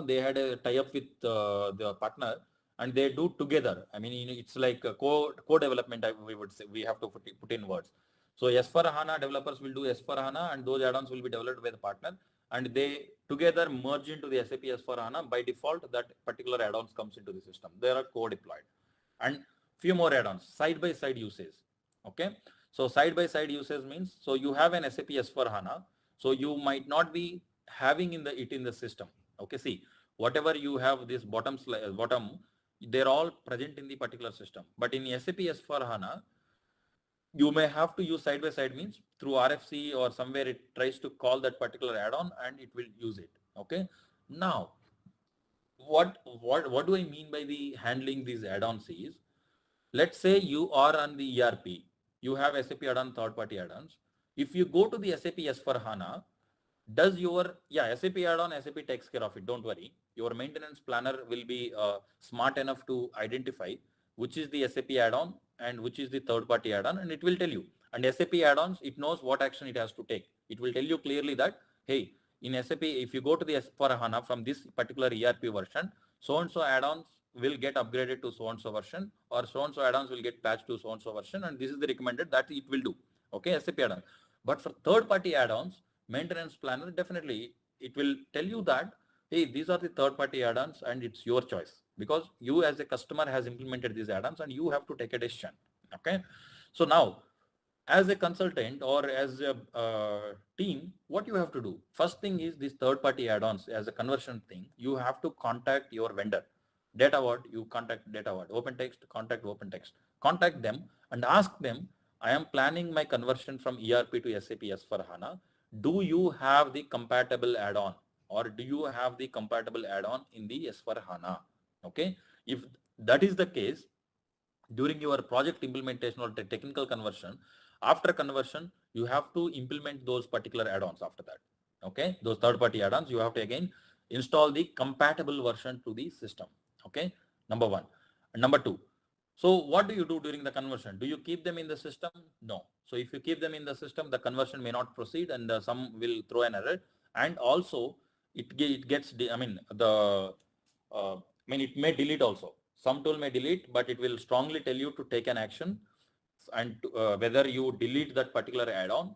they had a tie-up with the partner, and they do together. I mean, it's like a co-development, we would say, we have to put in words. So S/4HANA developers will do S/4HANA, and those add-ons will be developed by the partner, and they together merge into the SAP S/4HANA. By default, that particular add-ons comes into the system. They are co-deployed. And few more add-ons, side-by-side usage. Okay. So side-by-side usage means, so you have an SAP S/4HANA, so you might not be having it in the system. Okay, see, whatever you have this bottom, they're all present in the particular system. But in SAP S/4HANA, you may have to use side-by-side means through RFC or somewhere it tries to call that particular add-on and it will use it. Okay. Now, what do I mean by the handling these add-ons is, let's say you are on the ERP, you have SAP add-on, third-party add-ons. If you go to the SAP S/4HANA, does your, SAP add-on, SAP takes care of it, don't worry. Your maintenance planner will be smart enough to identify which is the SAP add-on and which is the third-party add-on, and it will tell you. And SAP add-ons, it knows what action it has to take. It will tell you clearly that, hey, in SAP, if you go to the S/4HANA from this particular ERP version, so-and-so add-ons will get upgraded to so-and-so version, or so-and-so add-ons will get patched to so-and-so version, and this is the recommended that it will do. Okay, SAP add-on. But for third-party add-ons, maintenance planner, definitely it will tell you that, hey, these are the third-party add-ons and it's your choice, because you as a customer has implemented these add-ons and you have to take a decision. Okay. So now, as a consultant or as a team, what you have to do? First thing is these third-party add-ons as a conversion thing, you have to contact your vendor. Data Ward, you contact Data Ward. OpenText, contact OpenText. Contact them and ask them, I am planning my conversion from ERP to SAP S/4HANA. Do you have the compatible add-on, or do you have the compatible add-on in the S/4HANA? Okay. If that is the case, during your project implementation or the technical conversion, after conversion, you have to implement those particular add-ons after that. Okay, those third-party add-ons, you have to again install the compatible version to the system. Okay, number one. And number two, so what do you do during the conversion? Do you keep them in the system? No. So if you keep them in the system, the conversion may not proceed, and some will throw an error. And also it gets, it may delete also. Some tool may delete, but it will strongly tell you to take an action, and whether you delete that particular add-on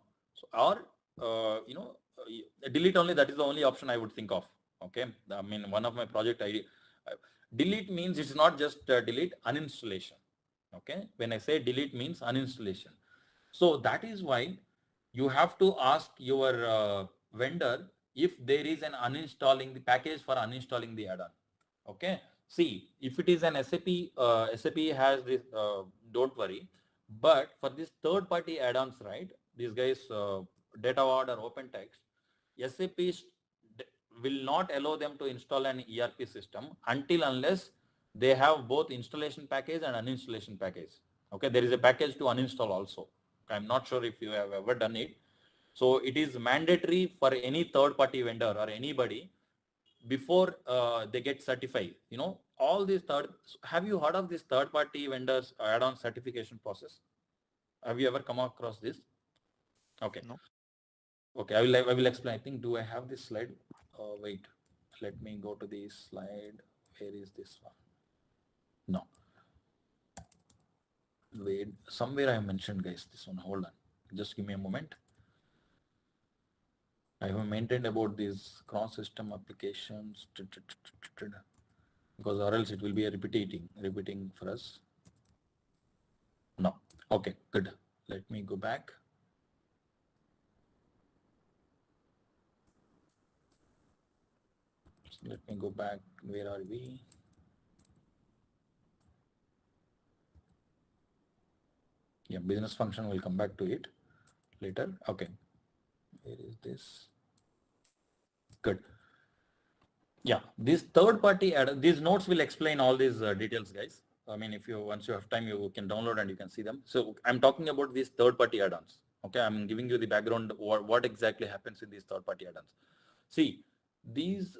or delete only. That is the only option I would think of. Okay, I mean, one of my project ID, delete means it's not just delete, uninstallation. Okay, when I say delete means uninstallation. So that is why you have to ask your vendor if there is an uninstalling the package for uninstalling the add-on. Okay, see, if it is an SAP, SAP has this, don't worry. But for this third-party add-ons, right, these guys, data ward or OpenText, SAP will not allow them to install an ERP system until unless they have both installation package and uninstallation package. Okay, there is a package to uninstall also. I'm not sure if you have ever done it. So it is mandatory for any third-party vendor or anybody before they get certified. You know, all these have you heard of this third-party vendors add-on certification process? Have you ever come across this? Okay. No. Okay, I will explain. I think, do I have this slide? Wait, let me go to the slide. Where is this one? No. Wait, somewhere I mentioned, guys, this one. Hold on. Just give me a moment. I have maintained about these cross-system applications because or else it will be a repeating for us. No. Okay, good. Let me go back. Let me go back. Where are we? Yeah, business function, will come back to it later. Okay. Where is this? Good. Yeah, this third party these notes will explain all these details, guys. I mean, if you once you have time, you can download and you can see them. So I'm talking about these third party add-ons. Okay, I'm giving you the background what exactly happens in these third party add-ons. See, these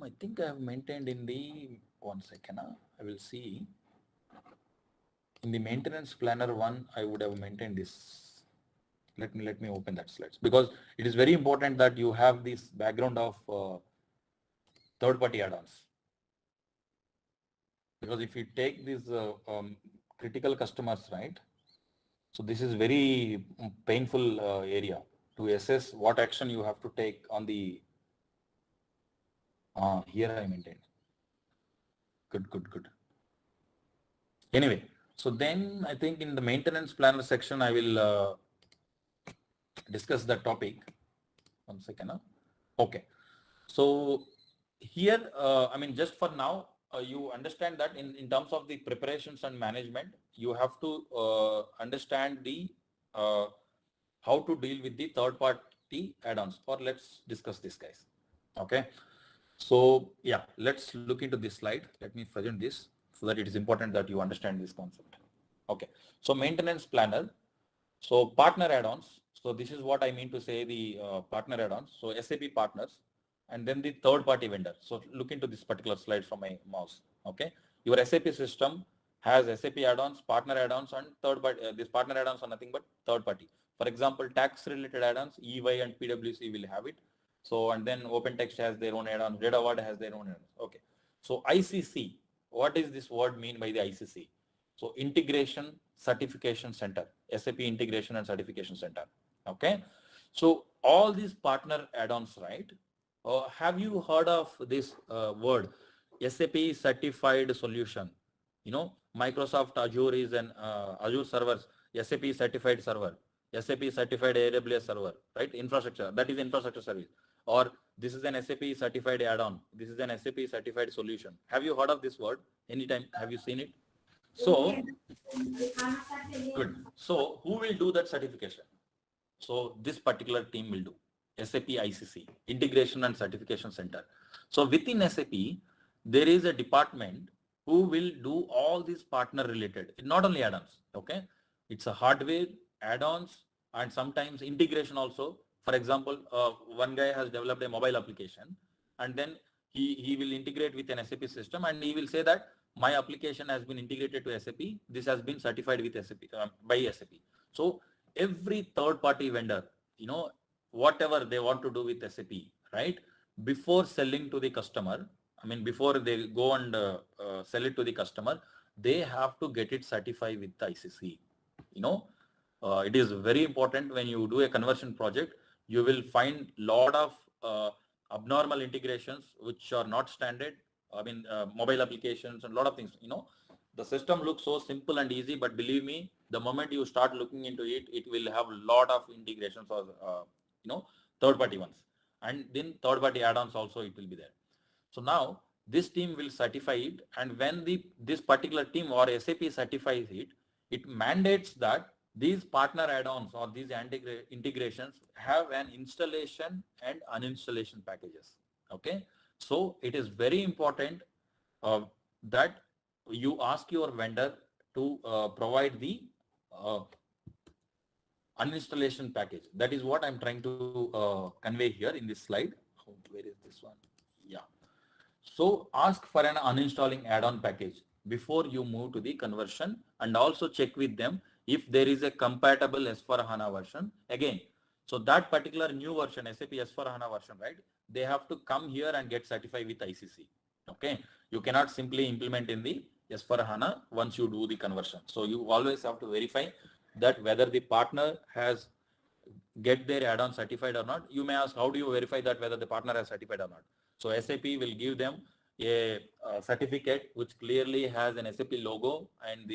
I think I have maintained in the 1 second. I will see. In the maintenance planner one, I would have maintained this. Let me open that slides, because it is very important that you have this background of third-party add-ons. Because if you take these critical customers, right? So this is very painful area to assess what action you have to take on the. Here I maintained. Good. Anyway, so then I think in the maintenance planner section, I will discuss that topic. 1 second. Okay. So here, I mean, just for now, you understand that in terms of the preparations and management, you have to understand the how to deal with the third party add-ons. Or let's discuss this, guys. Okay. So yeah, let's look into this slide. Let me present this so that it is important that you understand this concept. Okay. So maintenance planner. So partner add-ons. So this is what I mean to say, the partner add-ons. So SAP partners, and then the third party vendor. So look into this particular slide from my mouse. Okay. Your SAP system has SAP add-ons, partner add-ons, and third party. These partner add-ons are nothing but third party. For example, tax related add-ons, EY and PwC will have it. So, and then OpenText has their own add-ons, Data Ward has their own add-ons. Okay. So ICC, what does this word mean by the ICC? So Integration Certification Center, SAP Integration and Certification Center. Okay. So all these partner add-ons, right? Have you heard of this word, SAP Certified Solution? You know, Microsoft Azure is an Azure servers, SAP Certified Server, SAP Certified AWS Server, right? Infrastructure, that is infrastructure service. Or this is an SAP Certified add-on. This is an SAP Certified Solution. Have you heard of this word? Anytime, have you seen it? So, good. So who will do that certification? So this particular team will do. SAP ICC, Integration and Certification Center. So within SAP, there is a department who will do all these partner related, not only add-ons, okay? It's a hardware, add-ons, and sometimes integration also. For example, one guy has developed a mobile application, and then he will integrate with an SAP system, and he will say that my application has been integrated to SAP. This has been certified with SAP by SAP. So every third-party vendor, whatever they want to do with SAP, right? Before selling to the customer, I mean, before they go and sell it to the customer, they have to get it certified with the ICC. It is very important when you do a conversion project, you will find lot of abnormal integrations which are not standard. I mean, mobile applications and a lot of things, the system looks so simple and easy, but believe me, the moment you start looking into it, it will have a lot of integrations or, third-party ones. And then third-party add-ons also, it will be there. So now this team will certify it, and when this particular team or SAP certifies it, it mandates that these partner add-ons or these integrations have an installation and uninstallation packages. Okay, so it is very important that you ask your vendor to provide the uninstallation package. That is what I'm trying to convey here in this slide. Where is this one? Yeah. So ask for an uninstalling add-on package before you move to the conversion, and also check with them if there is a compatible S/4HANA version. Again, so that particular new version, SAP S/4HANA version, right? They have to come here and get certified with ICC. Okay, you cannot simply implement in the S/4HANA once you do the conversion. So you always have to verify that whether the partner has get their add-on certified or not. You may ask, how do you verify that whether the partner has certified or not? So SAP will give them a certificate which clearly has an SAP logo, and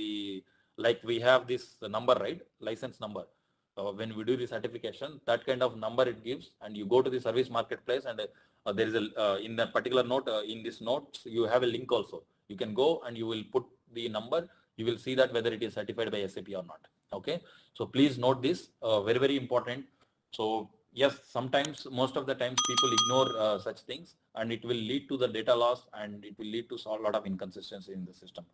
like we have this number, right? License number. When we do the certification, that kind of number it gives, and you go to the service marketplace, and there is a in that particular note, in this note, you have a link also. You can go and you will put the number. You will see that whether it is certified by SAP or not. Okay, so please note this, very, very important. So yes, sometimes, most of the times, people ignore such things, and it will lead to the data loss, and it will lead to a lot of inconsistency in the system.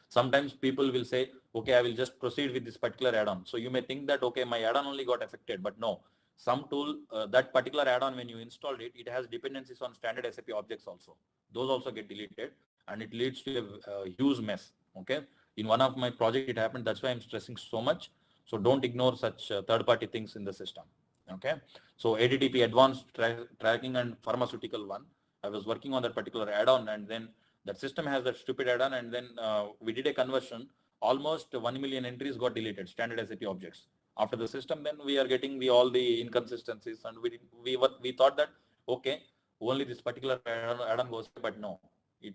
Sometimes people will say, okay, I will just proceed with this particular add-on. So you may think that, okay, my add-on only got affected, but no, some tool, that particular add-on, when you installed it, it has dependencies on standard SAP objects also. Those also get deleted, and it leads to a huge mess. Okay, in one of my project it happened. That's why I'm stressing so much. So don't ignore such third-party things in the system. Okay, so ADTP, advanced tracking and pharmaceutical one, I was working on that particular add-on, and then that system has that stupid add-on, and then we did a conversion. Almost 1 million entries got deleted, standard SAP objects. After the system, then we are getting all the inconsistencies, and we thought that, okay, only this particular add-on goes, but no, it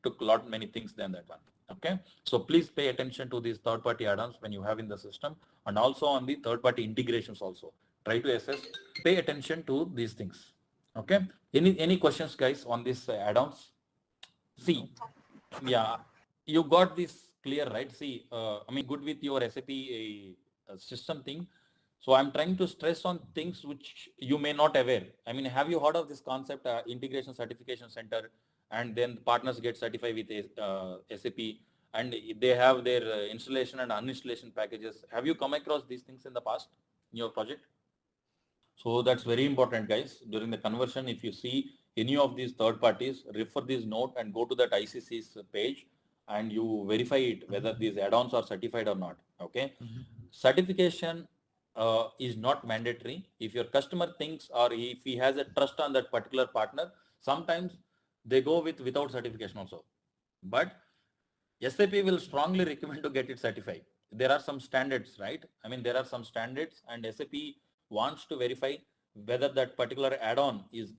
took many things than that one. Okay, so please pay attention to these third-party add-ons when you have in the system, and also on the third-party integrations also. Try to assess, pay attention to these things. Okay, any questions, guys, on these add-ons? See, yeah, you got this clear, right? See, I mean, good with your SAP system thing. So I'm trying to stress on things which you may not aware. I mean, have you heard of this concept, integration certification center, and then the partners get certified with SAP, and they have their installation and uninstallation packages? Have you come across these things in the past in your project? So that's very important, guys. During the conversion, if you see any of these third parties, refer this note and go to that ICC's page, and you verify it whether these add-ons are certified or not. Okay, certification is not mandatory. If your customer thinks, or if he has a trust on that particular partner, sometimes they go without certification also. But SAP will strongly recommend to get it certified. There are some standards, right? I mean, there are some standards, and SAP wants to verify whether that particular add-on is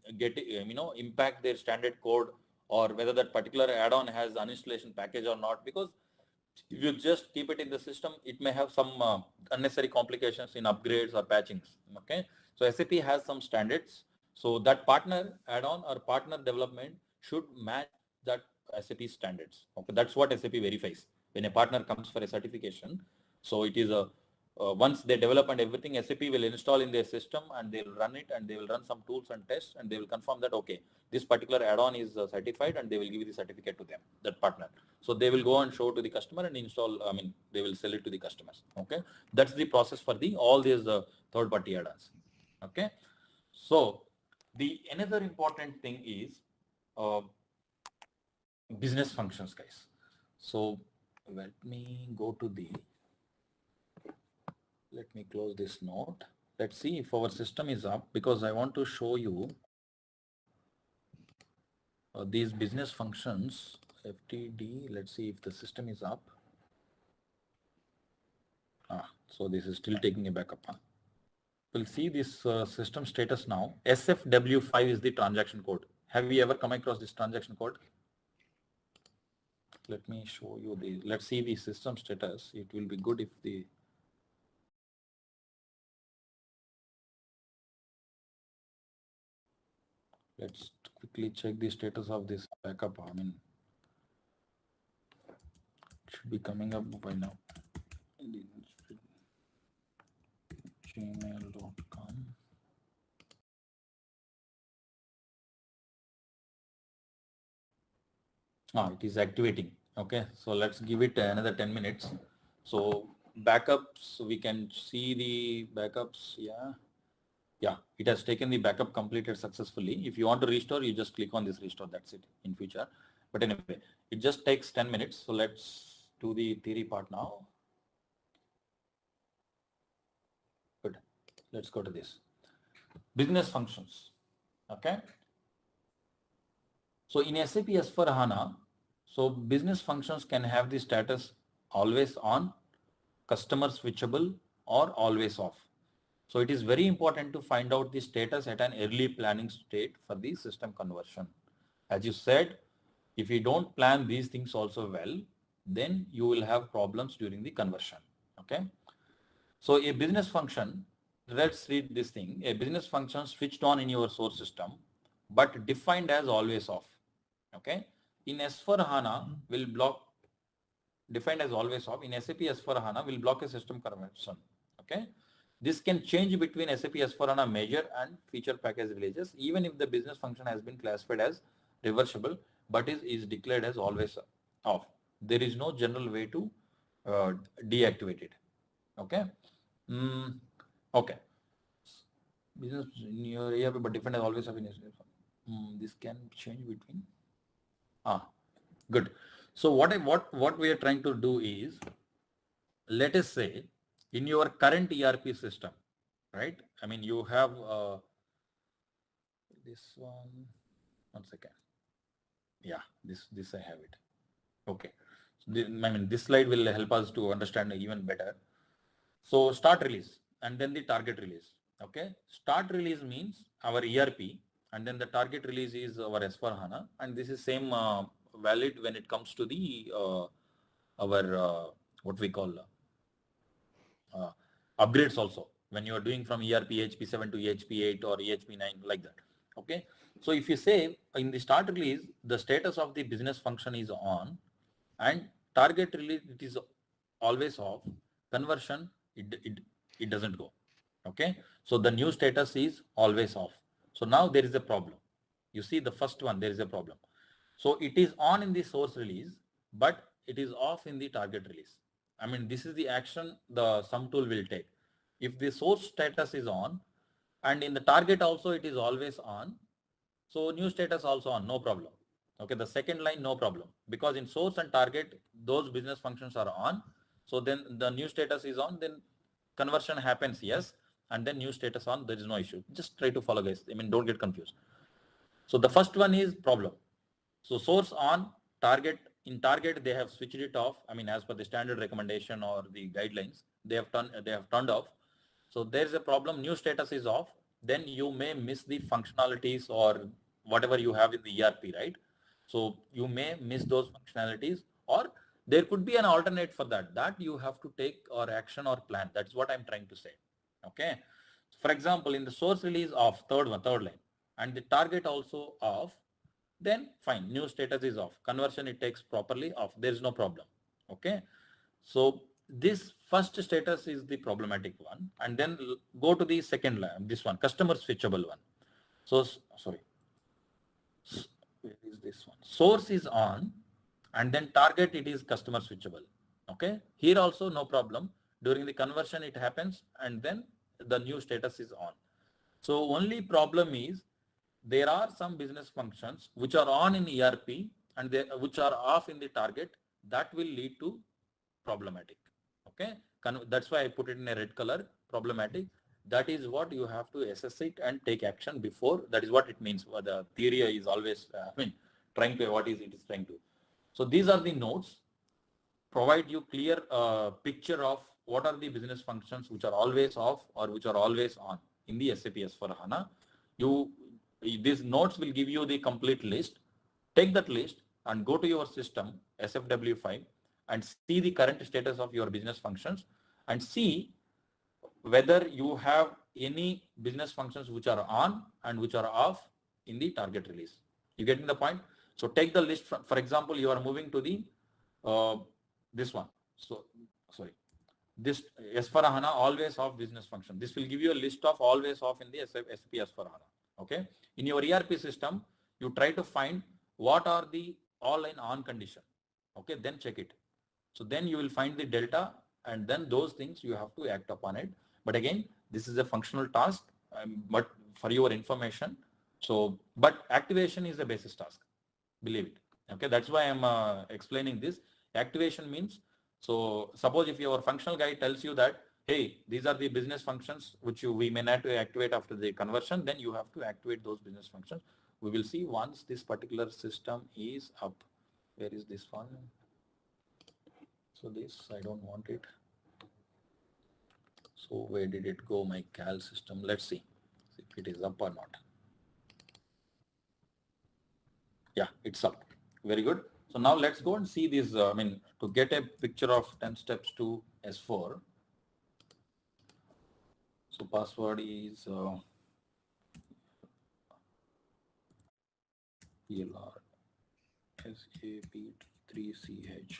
impact their standard code, or whether that particular add-on has uninstallation package or not. Because if you just keep it in the system, it may have some unnecessary complications in upgrades or patchings. Okay, so SAP has some standards. So that partner add-on or partner development should match that SAP standards. Okay, that's what SAP verifies when a partner comes for a certification. So it is once they develop and everything, SAP will install in their system and they will run it and they will run some tools and tests and they will confirm that, okay, this particular add-on is certified, and they will give the certificate to them, that partner. So they will go and show to the customer and install, they will sell it to the customers. Okay. That's the process for all these third-party add-ons. Okay. So another important thing is business functions, guys. So let me go to let me close this note. Let's see if our system is up, because I want to show you these business functions, FTD. Let's see if the system is up. So this is still taking a backup. We'll see this system status now. SFW5 is the transaction code. Have you ever come across this transaction code? Let me show you let's see the system status. It will be good if let's quickly check the status of this backup. It should be coming up by now. gmail.com. It is activating. Okay, so let's give it another 10 minutes. So backups, we can see the backups. Yeah, it has taken the backup completed successfully. If you want to restore, you just click on this restore. That's it in future. But anyway, it just takes 10 minutes. So let's do the theory part now. Good. Let's go to this. Business functions. Okay. So in SAP S/4HANA, so business functions can have the status always on, customer switchable, or always off. So it is very important to find out the status at an early planning state for the system conversion. As you said, if you don't plan these things also well, then you will have problems during the conversion. Okay. So a business function, let's read this thing. A business function switched on in your source system, but defined as always off. Okay. In S/4HANA will block, defined as always off. In SAP S/4HANA will block a system conversion. Okay. This can change between SAP S/4HANA measure and feature package releases, even if the business function has been classified as reversible, but is declared as always off. There is no general way to deactivate it. Okay. Okay. Business in your area, but defined as always off in this can change between. Good. So what we are trying to do is, let us say in your current ERP system, right? You have this one second. Yeah, this I have it. Okay. So this slide will help us to understand even better. So start release and then the target release. Okay. Start release means our ERP, and then the target release is our S/4HANA, and this is same valid when it comes to the our what we call upgrades also, when you are doing from ERP EHP7 to EHP8 or EHP9, like that. Okay. So if you say in the start release, the status of the business function is on, and target release it is always off, conversion it doesn't go. Okay. So the new status is always off. So now there is a problem. You see the first one, there is a problem. So it is on in the source release, but it is off in the target release. This is the action the sum tool will take. If the source status is on and in the target also it is always on, so new status also on, no problem. Okay, the second line, no problem, because in source and target, those business functions are on. So then the new status is on, then conversion happens, yes, and then new status on, there is no issue. Just try to follow, guys. Don't get confused. So the first one is problem. So source on, target, in target they have switched it off. As per the standard recommendation or the guidelines, they have turned off. So there is a problem, new status is off. Then you may miss the functionalities or whatever you have in the ERP, right? So you may miss those functionalities, or there could be an alternate for that you have to take or action or plan. That's what I'm trying to say. Okay. For example, in the source release off, third line, and the target also off, then fine, new status is off, conversion it takes properly off, there is no problem. Okay. So this first status is the problematic one, and then go to the second line, this one, customer switchable one. So, sorry, where is this one? Source is on, and then target it is customer switchable. Okay, here also no problem. During the conversion it happens, and then the new status is on. So only problem is there are some business functions which are on in ERP and which are off in the target. That will lead to problematic. Okay, that's why I put it in a red color, problematic. That is what you have to assess it and take action before. That is what it means. The theory is always, trying to, what is it is trying to. So these are the notes, provide you clear picture of what are the business functions which are always off or which are always on in the SAP S/4HANA. These notes will give you the complete list. Take that list and go to your system, SFW file, and see the current status of your business functions and see whether you have any business functions which are on and which are off in the target release. You getting the point? So take the list. For example, you are moving to the this one. So sorry, this S/4HANA always off business function. This will give you a list of always off in the SAP S/4HANA. Okay. In your ERP system, you try to find what are the all in on condition. Okay. Then check it. So then you will find the delta, and then those things you have to act upon it. But again, this is a functional task, but for your information. So, but activation is a basis task, believe it. Okay, that's why I'm explaining this. Activation means, so suppose if your functional guy tells you that, hey, these are the business functions which we may not to activate after the conversion, then you have to activate those business functions. We will see once this particular system is up. Where is this one? So this, I don't want it. So where did it go, my cal system? Let's see if it is up or not. Yeah, it's up. Very good. So now let's go and see this, to get a picture of 10 steps to S4. So password is PLR SAP3CH.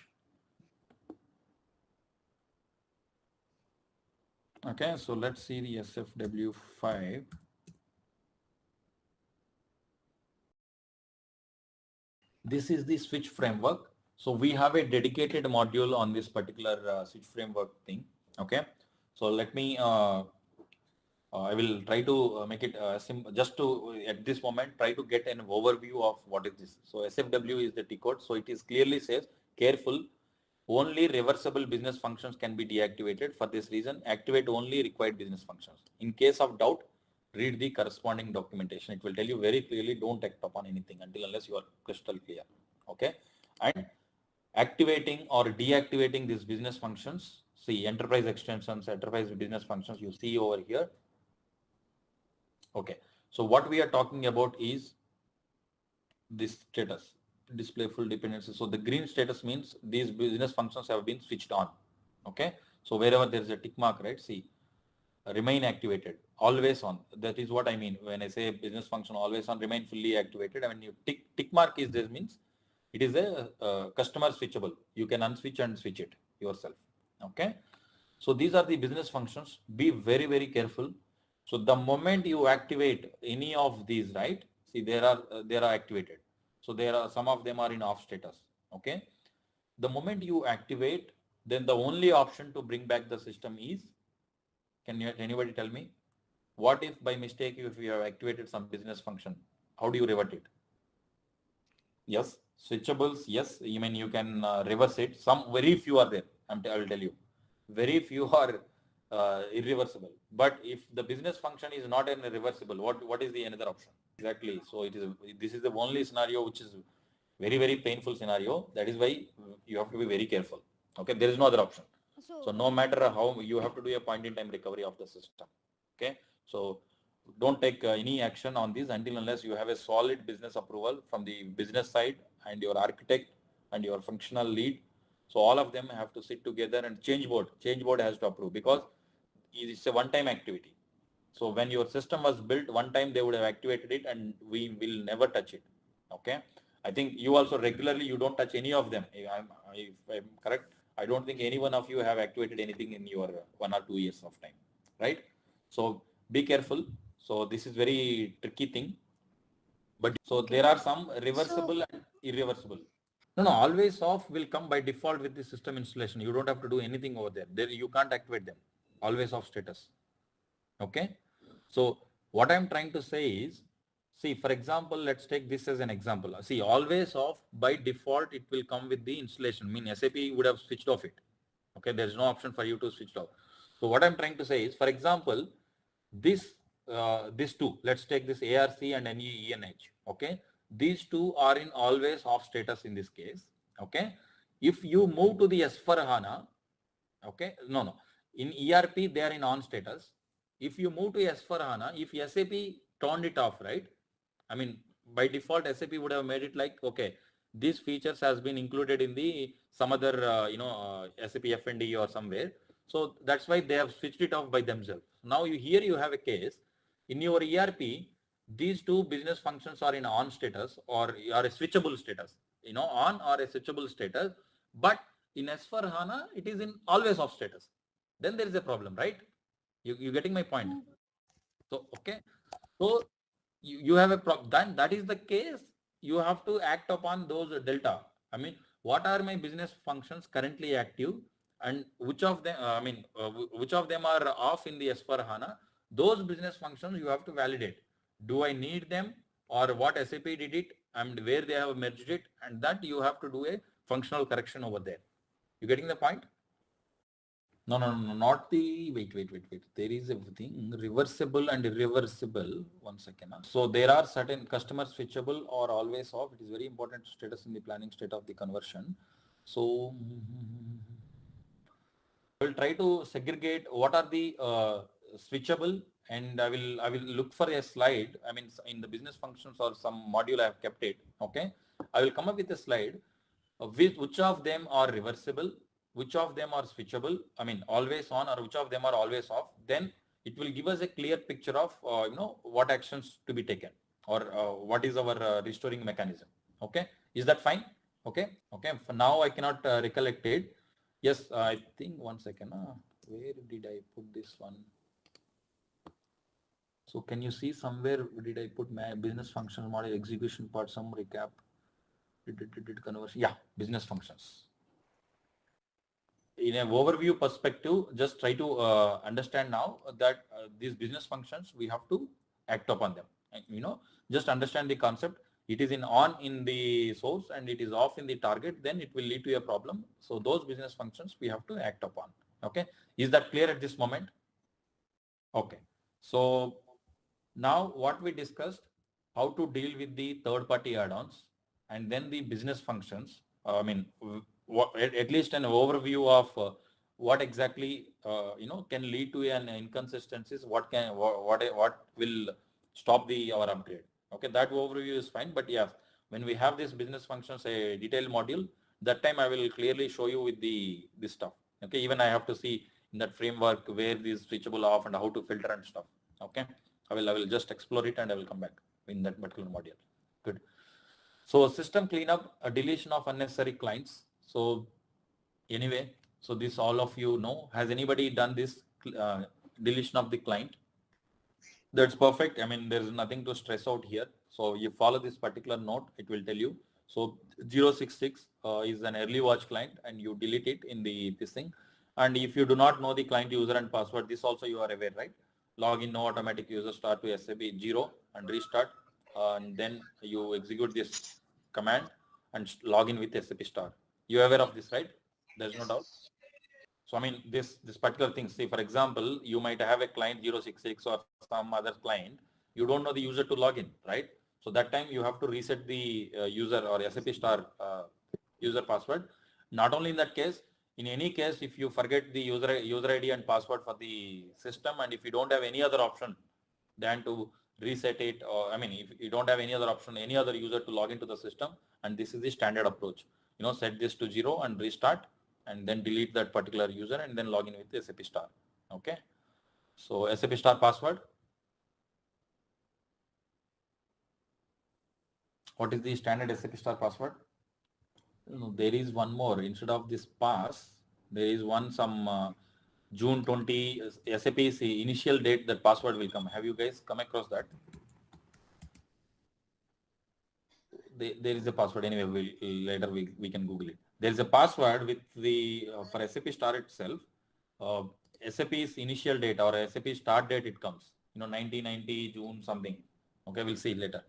Okay, so let's see the SFW5. This is the switch framework. So we have a dedicated module on this particular switch framework thing. Okay, so let me, I will try to make it just to, at this moment, try to get an overview of what is this. So SFW is the T code. So it is clearly says, careful, only reversible business functions can be deactivated. For this reason, activate only required business functions. In case of doubt, read the corresponding documentation. It will tell you very clearly, don't act upon anything unless you are crystal clear. Okay. And activating or deactivating these business functions, see enterprise extensions, enterprise business functions, you see over here. Okay. So what we are talking about is this status, display full dependency. So the green status means these business functions have been switched on. Okay. So wherever there is a tick mark, right? See, remain activated, always on. That is what I mean when I say business function always on, remain fully activated. I mean, you tick mark is this means it is a customer switchable. You can unswitch and switch it yourself. Okay. So these are the business functions. Be very, very careful. So the moment you activate any of these, right? See, they are activated. So there are some of them are in off status. Okay. The moment you activate, then the only option to bring back the system is, can anybody tell me, what if by mistake if you have activated some business function, how do you revert it? Yes, switchables. Yes, you mean you can reverse it. Some very few are there. I will tell you, very few are irreversible. But if the business function is not irreversible, what is the another option? Exactly. So this is the only scenario which is very, very painful scenario. That is why you have to be very careful. Okay, there is no other option. So no matter how, you have to do a point in time recovery of the system. Okay, so don't take any action on this until unless you have a solid business approval from the business side and your architect and your functional lead. So all of them have to sit together, and change board has to approve, because it's a one-time activity. So when your system was built one time, they would have activated it, and we will never touch it. Okay, I think you also regularly, you don't touch any of them. If I'm correct, I don't think any one of you have activated anything in your 1 or 2 years of time, right? So be careful. So this is very tricky thing. But so Okay. there are some reversible and irreversible. No, always off will come by default with the system installation. You don't have to do anything over there. You can't activate them. Always off status. Okay. So what I'm trying to say is, see, for example, let's take this as an example. See, always off by default, it will come with the installation. I mean, SAP would have switched off it. Okay. There's no option for you to switch off. So what I'm trying to say is, for example, this two, let's take this ARC and NEENH. Okay. These two are in always off status in this case. Okay. If you move to the S4 HANA, okay, no, in ERP, they are in on status. If you move to S4 HANA, if SAP turned it off, right? I mean, by default, SAP would have made it like, okay, these features has been included in the some other, SAP F&D or somewhere. So that's why they have switched it off by themselves. Now here you have a case in your ERP, these two business functions are in on status or a switchable status, on or a switchable status, but in S4 HANA, it is in always off status. Then there is a problem, right? You getting my point? So, okay. So you have a problem. Then that is the case. You have to act upon those delta. I mean, what are my business functions currently active and which of them, which of them are off in the S4 HANA? Those business functions you have to validate. Do I need them or what SAP did it and where they have merged it, and that you have to do a functional correction over there. You getting the point? No, not the, wait. There is a thing, reversible and irreversible. 1 second. So there are certain customer switchable or always off. It is very important status in the planning state of the conversion. So I will try to segregate what are the switchable, and I will look for a slide. I mean, in the business functions or some module I have kept it. Okay. I will come up with a slide with which of them are reversible, which of them are switchable, I mean always on, or which of them are always off. Then it will give us a clear picture of what actions to be taken or what is our restoring mechanism. Okay, is that fine? Okay. For now I cannot recollect it. Yes, I think 1 second. Where did I put this one? So can you see somewhere did I put my business functional model execution part, some recap? Did conversion? Yeah, business functions. In an overview perspective, just try to understand now that these business functions, we have to act upon them. And, just understand the concept. It is on in the source and it is off in the target, then it will lead to a problem. So those business functions we have to act upon. Okay. Is that clear at this moment? Okay. So now what we discussed, how to deal with the third-party add-ons and then the business functions. At least an overview of what exactly can lead to an inconsistencies. What will stop our upgrade? Okay, that overview is fine. But yeah, when we have this business functions a detailed module, that time I will clearly show you with this stuff. Okay, even I have to see in that framework where this switchable off and how to filter and stuff. Okay. I will just explore it and I will come back in that particular module. Good. So system cleanup, a deletion of unnecessary clients. So anyway, so this all of you know. Has anybody done this deletion of the client? That's perfect. I mean, there is nothing to stress out here. So you follow this particular note, it will tell you. So 066 is an early watch client and you delete it in this thing. And if you do not know the client user and password, this also you are aware, right? Login, no automatic user start to SAP 0 and restart. And then you execute this command and log in with SAP star. You are aware of this, right? There's no doubt. So, I mean, this particular thing, say, for example, you might have a client 066 or some other client. You don't know the user to log in, right? So that time you have to reset the user or SAP star user password. Not only in that case, in any case, if you forget the user ID and password for the system, and if you don't have any other option than to reset it, or I mean, if you don't have any other option, any other user to log into the system, and this is the standard approach, set this to 0 and restart, and then delete that particular user and then log in with SAP star. Okay. So SAP star password. What is the standard SAP star password? There is one more instead of this pass. There is one some June 20 SAP's initial date that password will come. Have you guys come across that? There is a password anyway. Later we can Google it. There is a password with the for SAP Star itself. SAP's initial date or SAP start date it comes. 1990 June something. Okay, we'll see later.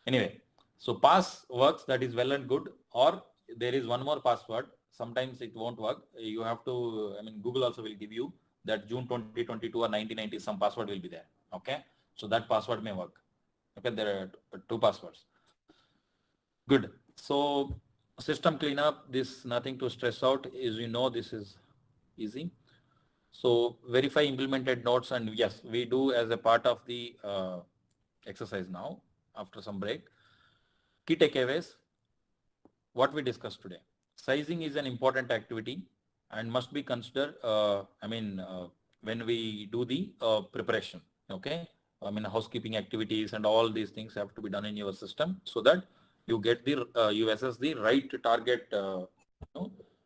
Anyway, so pass works, that is well and good. Or there is one more password. Sometimes it won't work. You have to, Google also will give you that June 2022 or 1990 some password will be there. Okay, so that password may work. Okay, there are two passwords. Good. So system cleanup, this nothing to stress out. As you know, this is easy. So verify implemented nodes, and yes, we do as a part of the exercise now after some break. Key takeaways, what we discussed today. Sizing is an important activity and must be considered, when we do the preparation, okay? Housekeeping activities and all these things have to be done in your system so that you get the, you assess the right target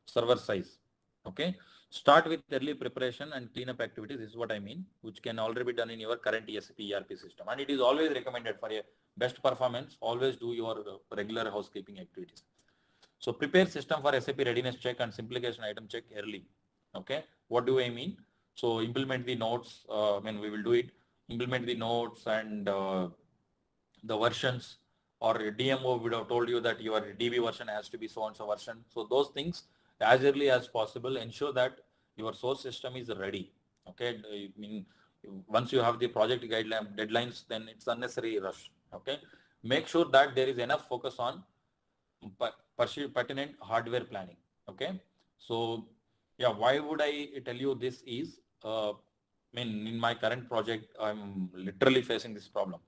server size, okay? Start with early preparation and cleanup activities, this is what I mean, which can already be done in your current SAP ERP system. And it is always recommended for a best performance, always do your regular housekeeping activities. So prepare system for SAP readiness check and simplification item check early. Okay, what do I mean? So implement the nodes, we will do it, implement the nodes and the versions, or DMO would have told you that your DB version has to be so and so version. So those things as early as possible, ensure that your source system is ready. Okay, once you have the project guideline deadlines, then it's unnecessary rush. Okay, make sure that there is enough focus on pertinent hardware planning. Okay, so yeah, why would I tell you this is, in my current project, I'm literally facing this problem.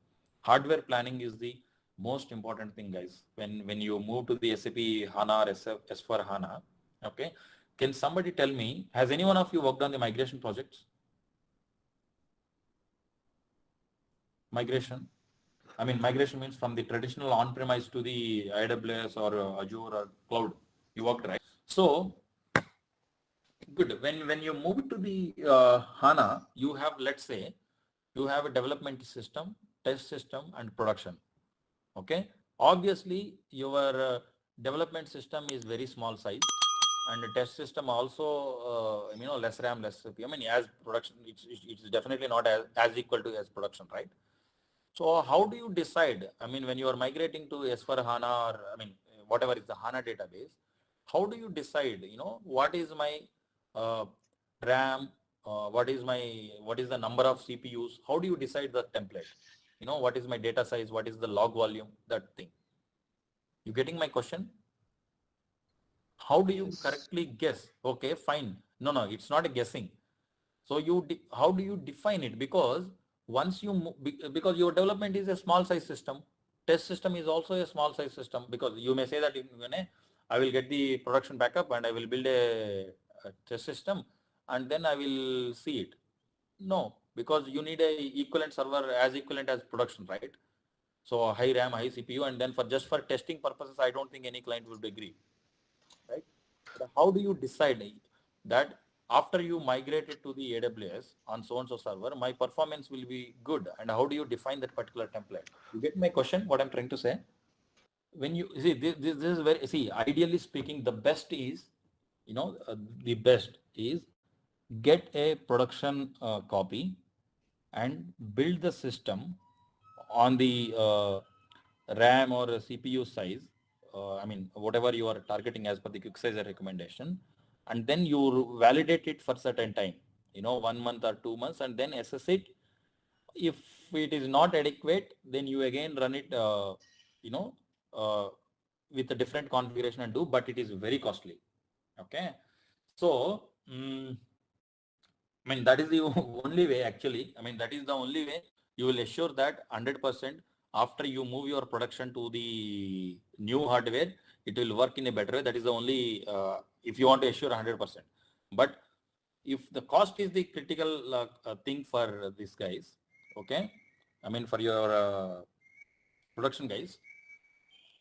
Hardware planning is the most important thing, guys. When you move to the SAP HANA or S4 HANA, okay, can somebody tell me, has any one of you worked on the migration projects? Migration? Migration means from the traditional on-premise to the AWS or Azure or cloud. You worked, right? So, good. When you move to the HANA, you have, let's say, you have a development system, test system, and production. Okay. Obviously, your development system is very small size, and the test system also, less RAM, less CPU. As production, it's definitely not as equal to as production, right? So how do you decide? When you are migrating to S4 HANA or whatever is the HANA database, how do you decide? What is my RAM? What is the number of CPUs? How do you decide the template? What is my data size? What is the log volume? That thing. You getting my question? How do you correctly guess? Okay, fine. No, it's not a guessing. So how do you define it? Because once you because your development is a small size system, test system is also a small size system, because you may say that I will get the production backup and I will build a test system and then I will see it. No, because you need a equivalent server as equivalent as production, right? So high RAM, high CPU, and then just for testing purposes, I don't think any client would agree, right? But how do you decide that after you migrate it to the AWS on so-and-so server, my performance will be good? And how do you define that particular template? You get my question, what I'm trying to say? When you see, this is very, ideally speaking, the best is, the best is get a production copy and build the system on the RAM or CPU size, whatever you are targeting as per the quick size recommendation, and then you validate it for certain time, 1 month or 2 months, and then assess it. If it is not adequate, then you again run it, with a different configuration and do, but it is very costly. Okay. So, that is the only way actually. That is the only way you will assure that 100% after you move your production to the new hardware, it will work in a better way. That is the only, if you want to assure 100%. But if the cost is the critical thing for these guys, okay, for your production guys,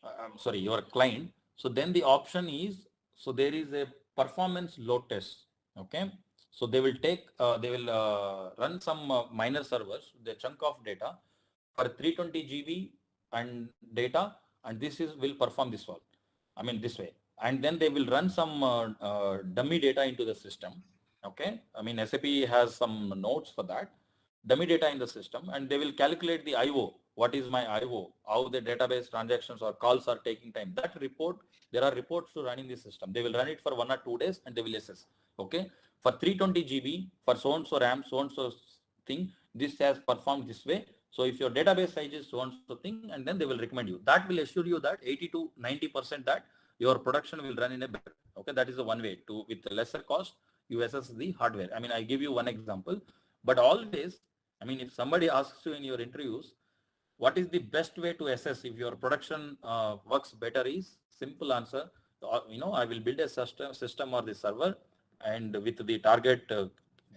I'm sorry, your client. So then the option is, so there is a performance load tests. Okay, so they will take, run some minor servers, the chunk of data for 320 GB and data, and this is will perform this all. I mean this way, and then they will run some dummy data into the system. Okay, I mean SAP has some nodes for that dummy data in the system, and they will calculate the IO. What is my IO? How the database transactions or calls are taking time. That report, there are reports to run in the system. They will run it for 1 or 2 days and they will assess. Okay, for 320 GB for so and so RAM, so and so thing, this has performed this way. So if your database size is so and so thing, and then they will recommend you. That will assure you that 80 to 90% that your production will run in a better. Okay, that is the one way to, with lesser cost, you assess the hardware. I mean, I give you one example, but always, I mean, if somebody asks you in your interviews, what is the best way to assess if your production works better is simple answer. I will build a system or the server, and with the target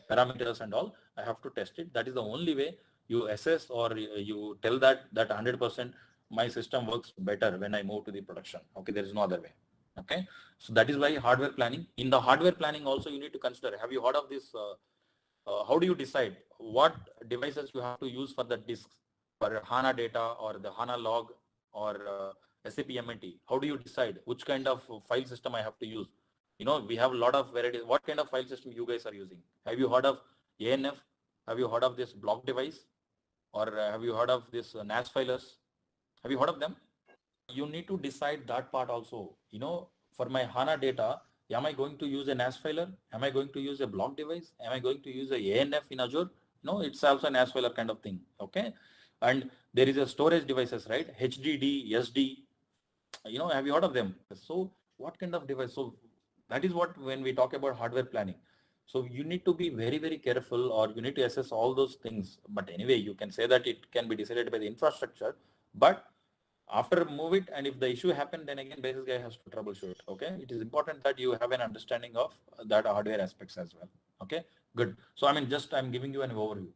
parameters and all, I have to test it. That is the only way you assess, or you tell that 100% my system works better when I move to the production. Okay, there is no other way. Okay, so that is why hardware planning. In the hardware planning also you need to consider. Have you heard of this? How do you decide what devices you have to use for the disks, for HANA data or the HANA log or SAP MNT? How do you decide which kind of file system I have to use? We have a lot of varieties. What kind of file system you guys are using? Have you heard of ANF? Have you heard of this block device? Or have you heard of this NAS filers? Have you heard of them? You need to decide that part also. For my HANA data, am I going to use a NAS filer? Am I going to use a block device? Am I going to use a ANF in Azure? No, it's also a NAS filer kind of thing. Okay. And there is a storage devices, right? HDD, SD, have you heard of them? So what kind of device? So that is what, when we talk about hardware planning. So you need to be very, very careful, or you need to assess all those things. But anyway, you can say that it can be decided by the infrastructure, but after move it, and if the issue happened, then again basis guy has to troubleshoot. Okay, it is important that you have an understanding of that hardware aspects as well. Okay, good. So I mean, just I'm giving you an overview,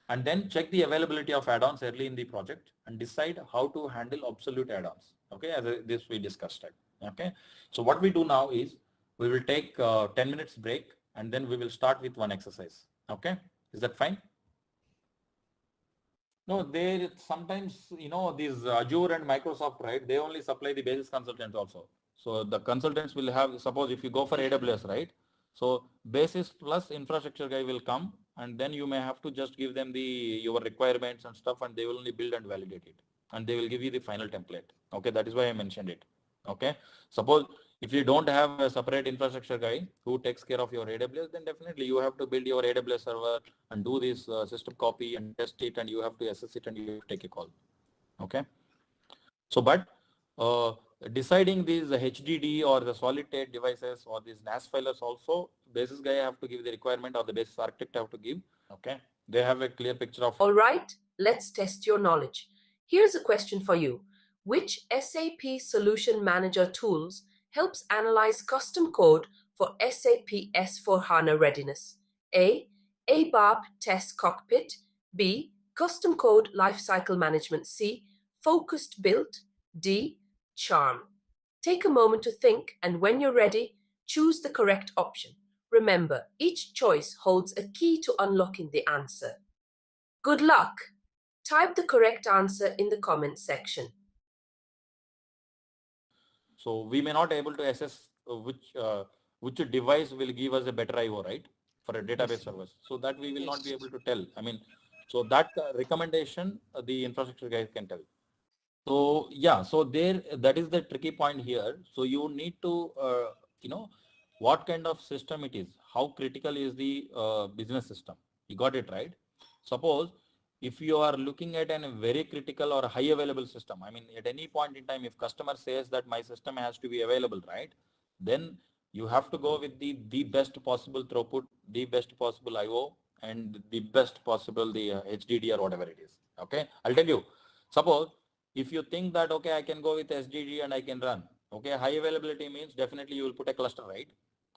and then check the availability of add-ons early in the project and decide how to handle obsolete add-ons. Okay, as this we discussed it. Okay, so what we do now is we will take 10 minutes break, and then we will start with one exercise. Okay, is that fine? No, they sometimes, these Azure and Microsoft, right? They only supply the basis consultants also. So the consultants will have, suppose if you go for AWS, right? So basis plus infrastructure guy will come, and then you may have to just give them your requirements and stuff, and they will only build and validate it, and they will give you the final template. Okay, that is why I mentioned it. Okay, suppose if you don't have a separate infrastructure guy who takes care of your AWS, then definitely you have to build your AWS server and do this system copy and test it, and you have to assess it, and you have to take a call. Okay. So, but deciding these HDD or the solid state devices or these NAS filers also, basis guy have to give the requirement, or the basis architect have to give. Okay. They have a clear picture of. All right, let's test your knowledge. Here's a question for you. Which SAP Solution Manager tools helps analyze custom code for SAP S/4HANA Readiness? A. ABAP Test Cockpit. B. Custom Code Lifecycle Management. C. Focused Build. D. Charm. Take a moment to think, and when you're ready, choose the correct option. Remember, each choice holds a key to unlocking the answer. Good luck! Type the correct answer in the comment section. So we may not able to assess which device will give us a better IO, right? For a database service. So that we will not be able to tell. I mean, so that recommendation, the infrastructure guys can tell. So yeah, so that is the tricky point here. So you need to, what kind of system it is, how critical is the business system. You got it, right? Suppose if you are looking at a very critical or high available system, I mean, at any point in time, if customer says that my system has to be available, right? Then you have to go with the best possible throughput, the best possible IO, and the best possible the HDD or whatever it is. Okay, I'll tell you. Suppose if you think that, okay, I can go with SDD and I can run. Okay, high availability means definitely you will put a cluster, right?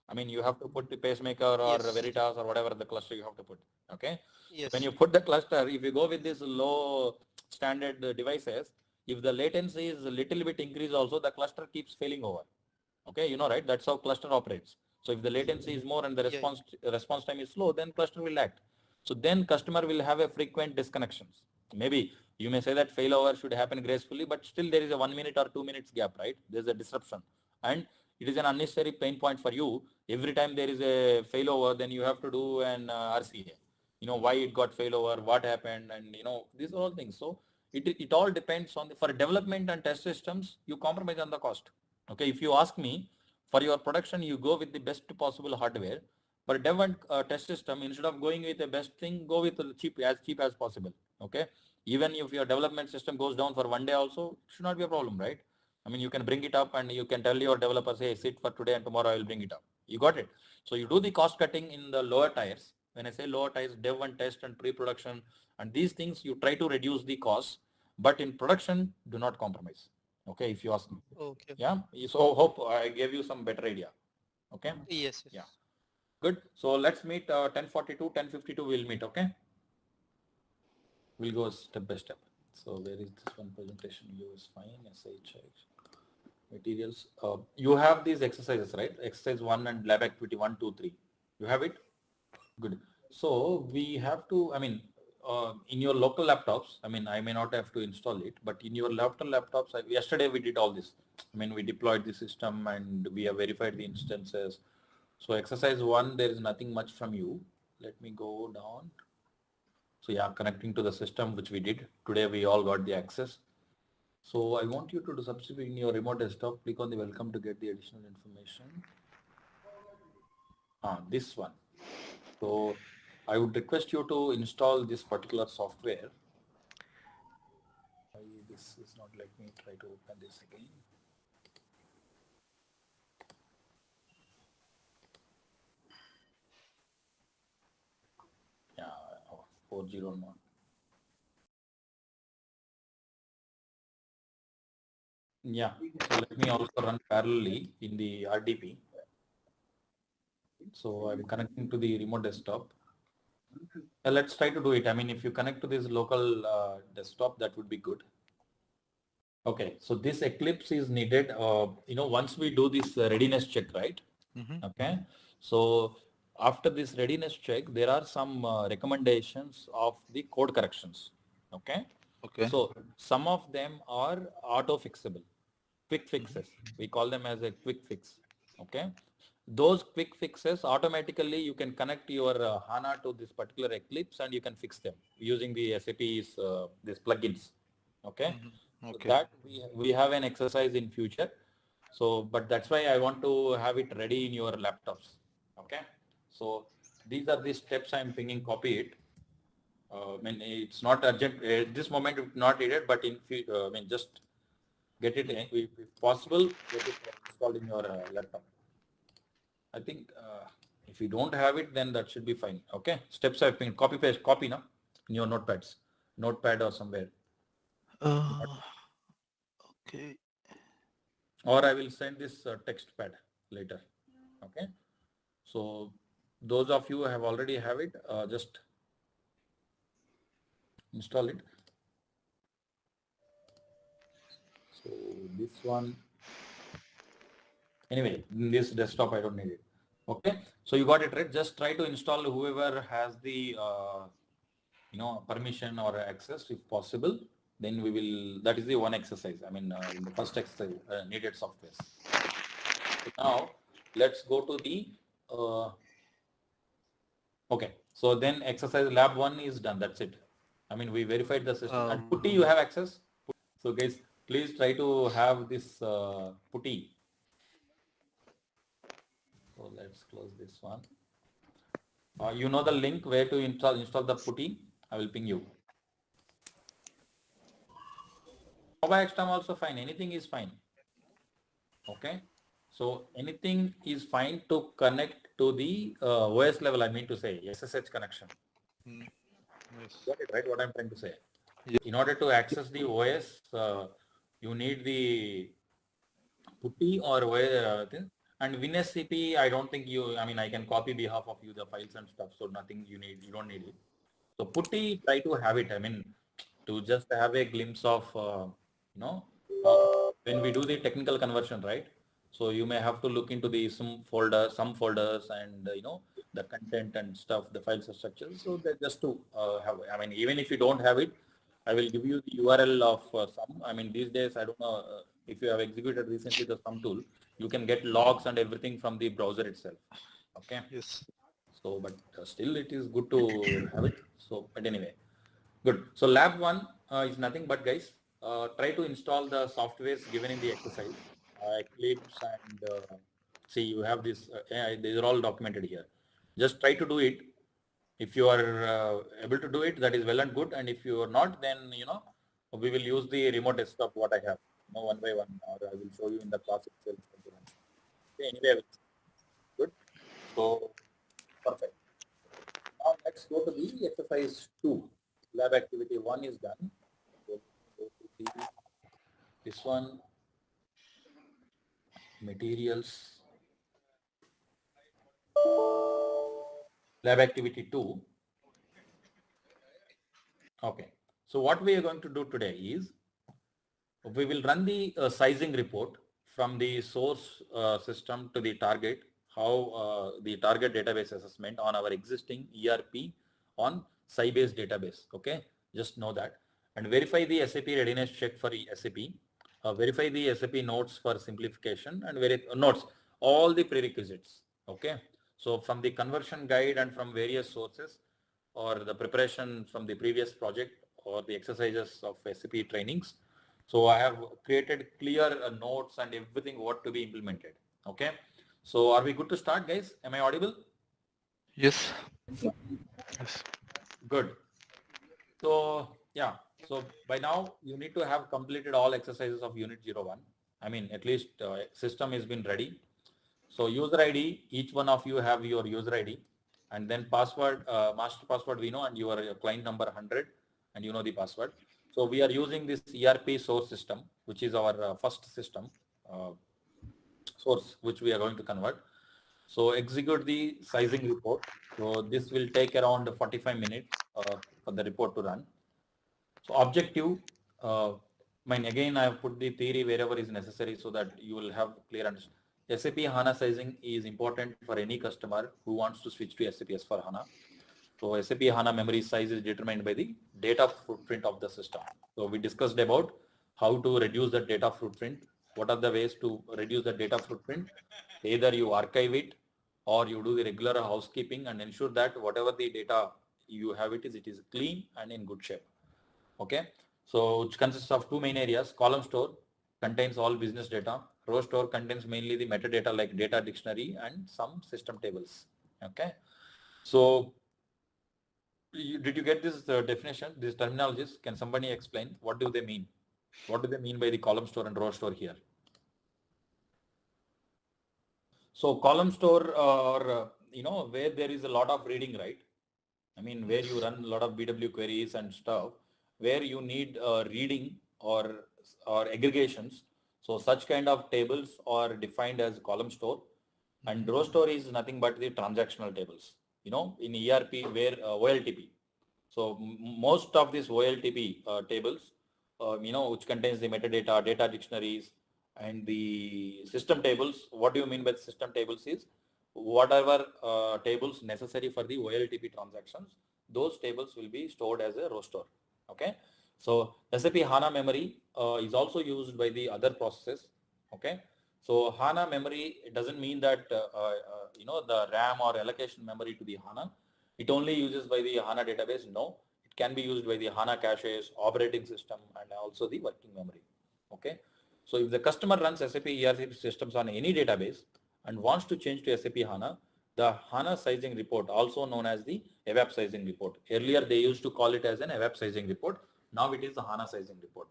I mean, you have to put the pacemaker or Veritas or whatever the cluster you have to put. Okay. Yes. When you put the cluster, if you go with this low standard devices, if the latency is a little bit increased also, the cluster keeps failing over. Okay, right? That's how cluster operates. So if the latency is more and the response time is slow, then cluster will act. So then customer will have a frequent disconnections. Maybe you may say that failover should happen gracefully, but still there is a 1 minute or 2 minutes gap, right? There's a disruption, and it is an unnecessary pain point for you. Every time there is a failover, then you have to do an RCA. You know why it got failover, what happened, and you know these are all things. So it all depends on for development and test systems. You compromise on the cost. Okay, if you ask me, for your production, you go with the best possible hardware. For dev and test system, instead of going with the best thing, go with the cheap as possible. Okay, even if your development system goes down for 1 day also, it should not be a problem, right? I mean, you can bring it up and you can tell your developers, hey, sit for today and tomorrow I will bring it up. You got it. So you do the cost cutting in the lower tiers. When I say lower tiers, dev and test and pre-production and these things, you try to reduce the costs, but in production, do not compromise. Okay, if you ask me. Okay. Yeah. So hope I gave you some better idea. Okay. Yes. Yeah. Good. So let's meet 10:42, 10:52. We'll meet. Okay. We'll go step by step. So where is this one presentation? You is fine. SH materials. You have these exercises, right? Exercise 1 and lab activity 1, 2, 3. You have it? Good. So we have to, I mean, in your local laptops, I mean, I may not have to install it, but in your laptops, yesterday we did all this. I mean, we deployed the system and we have verified the instances. So exercise 1, there is nothing much from you. Let me go down. So yeah, connecting to the system, which we did. Today we all got the access. So I want you to do substitute in your remote desktop, click on the welcome to get the additional information. This one. So I would request you to install this particular software. This is not, let me try to open this again. Yeah, 401. Yeah, so let me also run parallelly in the RDP. So I'm connecting to the remote desktop. Let's try to do it. I mean, if you connect to this local desktop, that would be good. Okay, so this Eclipse is needed, you know, once we do this readiness check, right? Okay, so after this readiness check, there are some recommendations of the code corrections. Okay. Okay. So some of them are auto fixable, quick fixes. We call them as a quick fix. Okay. Those quick fixes automatically you can connect your HANA to this particular Eclipse and you can fix them using the SAP's these plugins. Okay. So Okay. that we have an exercise in future. So, but that's why I want to have it ready in your laptops. Okay. So these are the steps I'm thinking, copy it. I mean, it's not urgent at this moment, not needed, but in future, I mean, just get it, if possible, get it installed in your laptop. I think if you don't have it, then that should be fine. Okay. Steps I've been copy paste, copy now in your notepads, notepad or somewhere. Okay. Or I will send this text pad later. Okay. So those of you who have already have it, just install it. So this one, anyway, in this desktop, I don't need it. Okay. So you got it right. Just try to install whoever has the, you know, permission or access if possible. Then we will, that is the one exercise. I mean, in the first exercise, needed softwares. So now let's go to the, okay. So then exercise lab 1 is done. That's it. I mean, we verified the system. And Putty, you have access. So guys, please try to have this Putty. So let's close this one. You know the link where to install the Putty. I will ping you. Mobile XTAM also fine. Anything is fine. Okay. So anything is fine to connect to the OS level. I mean to say SSH connection. Yes. Got it right? What I'm trying to say. Yeah. In order to access the OS, you need the Putty or thing. And WinSCP, I don't think you, I mean, I can copy behalf of you the files and stuff. So nothing you need, you don't need it. So Putty, try to have it. I mean, to just have a glimpse of, you know, when we do the technical conversion, right? So you may have to look into the some folders and the content and stuff, the file structures. So that just to have, I mean, even if you don't have it, I will give you the URL of some. I mean, these days, I don't know if you have executed recently the some tool, you can get logs and everything from the browser itself. Okay. Yes. So, but still it is good to have it. So, but anyway, good. So lab one is nothing but guys, try to install the softwares given in the exercise, Eclipse and see you have this, these are all documented here. Just try to do it. If you are able to do it, that is well and good. And if you are not, then, we will use the remote desktop what I have, one by one, or I will show you in the class itself. Okay, anyway, good. So, perfect. Now let's go to the exercise 2. Lab activity 1 is done. Go to this one, materials. Lab activity 2. Okay. So what we are going to do today is we will run the sizing report from the source system to the target, how the target database assessment on our existing ERP on Sybase database. Okay, just know that, and verify the SAP readiness check for SAP, verify the SAP notes for simplification, and notes all the prerequisites. Okay, so from the conversion guide and from various sources, or the preparation from the previous project or the exercises of SAP trainings. So I have created clear notes and everything what to be implemented. Okay. So are we good to start, guys? Am I audible? Yes. Yes. Good. So yeah. So by now you need to have completed all exercises of unit 01. I mean, at least system has been ready. So user ID, each one of you have your user ID, and then password, master password we know, and your client number 100, and you know the password. So we are using this ERP source system, which is our first system source, which we are going to convert. So execute the sizing report. So this will take around 45 minutes for the report to run. So objective, I mean, again, I have put the theory wherever is necessary so that you will have clear understanding. SAP HANA sizing is important for any customer who wants to switch to SAP S for HANA. So SAP HANA memory size is determined by the data footprint of the system. So we discussed about how to reduce the data footprint. What are the ways to reduce the data footprint? Either you archive it or you do the regular housekeeping and ensure that whatever the data you have it is clean and in good shape. Okay. So which consists of two main areas. Column store contains all business data. Row store contains mainly the metadata like data dictionary and some system tables. Okay. So did you get this definition, these terminologies? Can somebody explain what do they mean? What do they mean by the column store and row store here? So column store or, where there is a lot of reading, right? I mean, where you run a lot of BW queries and stuff, where you need reading or aggregations. So such kind of tables are defined as column store, and row store is nothing but the transactional tables, in ERP where OLTP. So most of these OLTP tables, which contains the metadata, data dictionaries, and the system tables. What do you mean by system tables is whatever tables necessary for the OLTP transactions, those tables will be stored as a row store. Okay. So SAP HANA memory is also used by the other processes. Okay. So HANA memory, it doesn't mean that, the RAM or allocation memory to the HANA. It only uses by the HANA database. No, it can be used by the HANA caches, operating system, and also the working memory. Okay. So if the customer runs SAP ERP systems on any database and wants to change to SAP HANA, the HANA sizing report, also known as the AVAP sizing report. Earlier they used to call it as an AVAP sizing report. Now it is the HANA sizing report.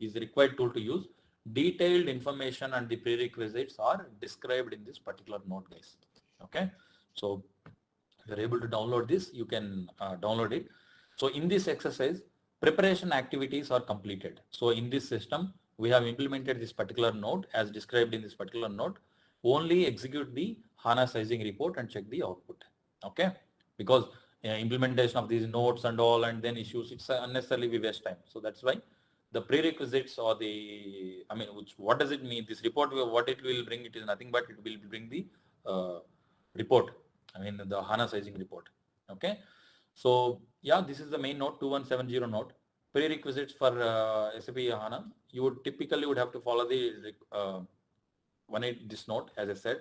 Is the required tool to use. Detailed information and the prerequisites are described in this particular note, guys. Okay. So if you're able to download this, you can download it. So in this exercise, preparation activities are completed. So in this system, we have implemented this particular node as described in this particular node. Only execute the HANA sizing report and check the output. Okay, because implementation of these nodes and all and then issues, it's unnecessarily we waste time. So that's why the prerequisites or the, I mean, what does it mean? This report, what it will bring, it is nothing but it will bring the report, I mean the HANA sizing report. Okay, so yeah, this is the main note, 2170 note. Prerequisites for SAP HANA, you would typically have to follow the this note, as I said,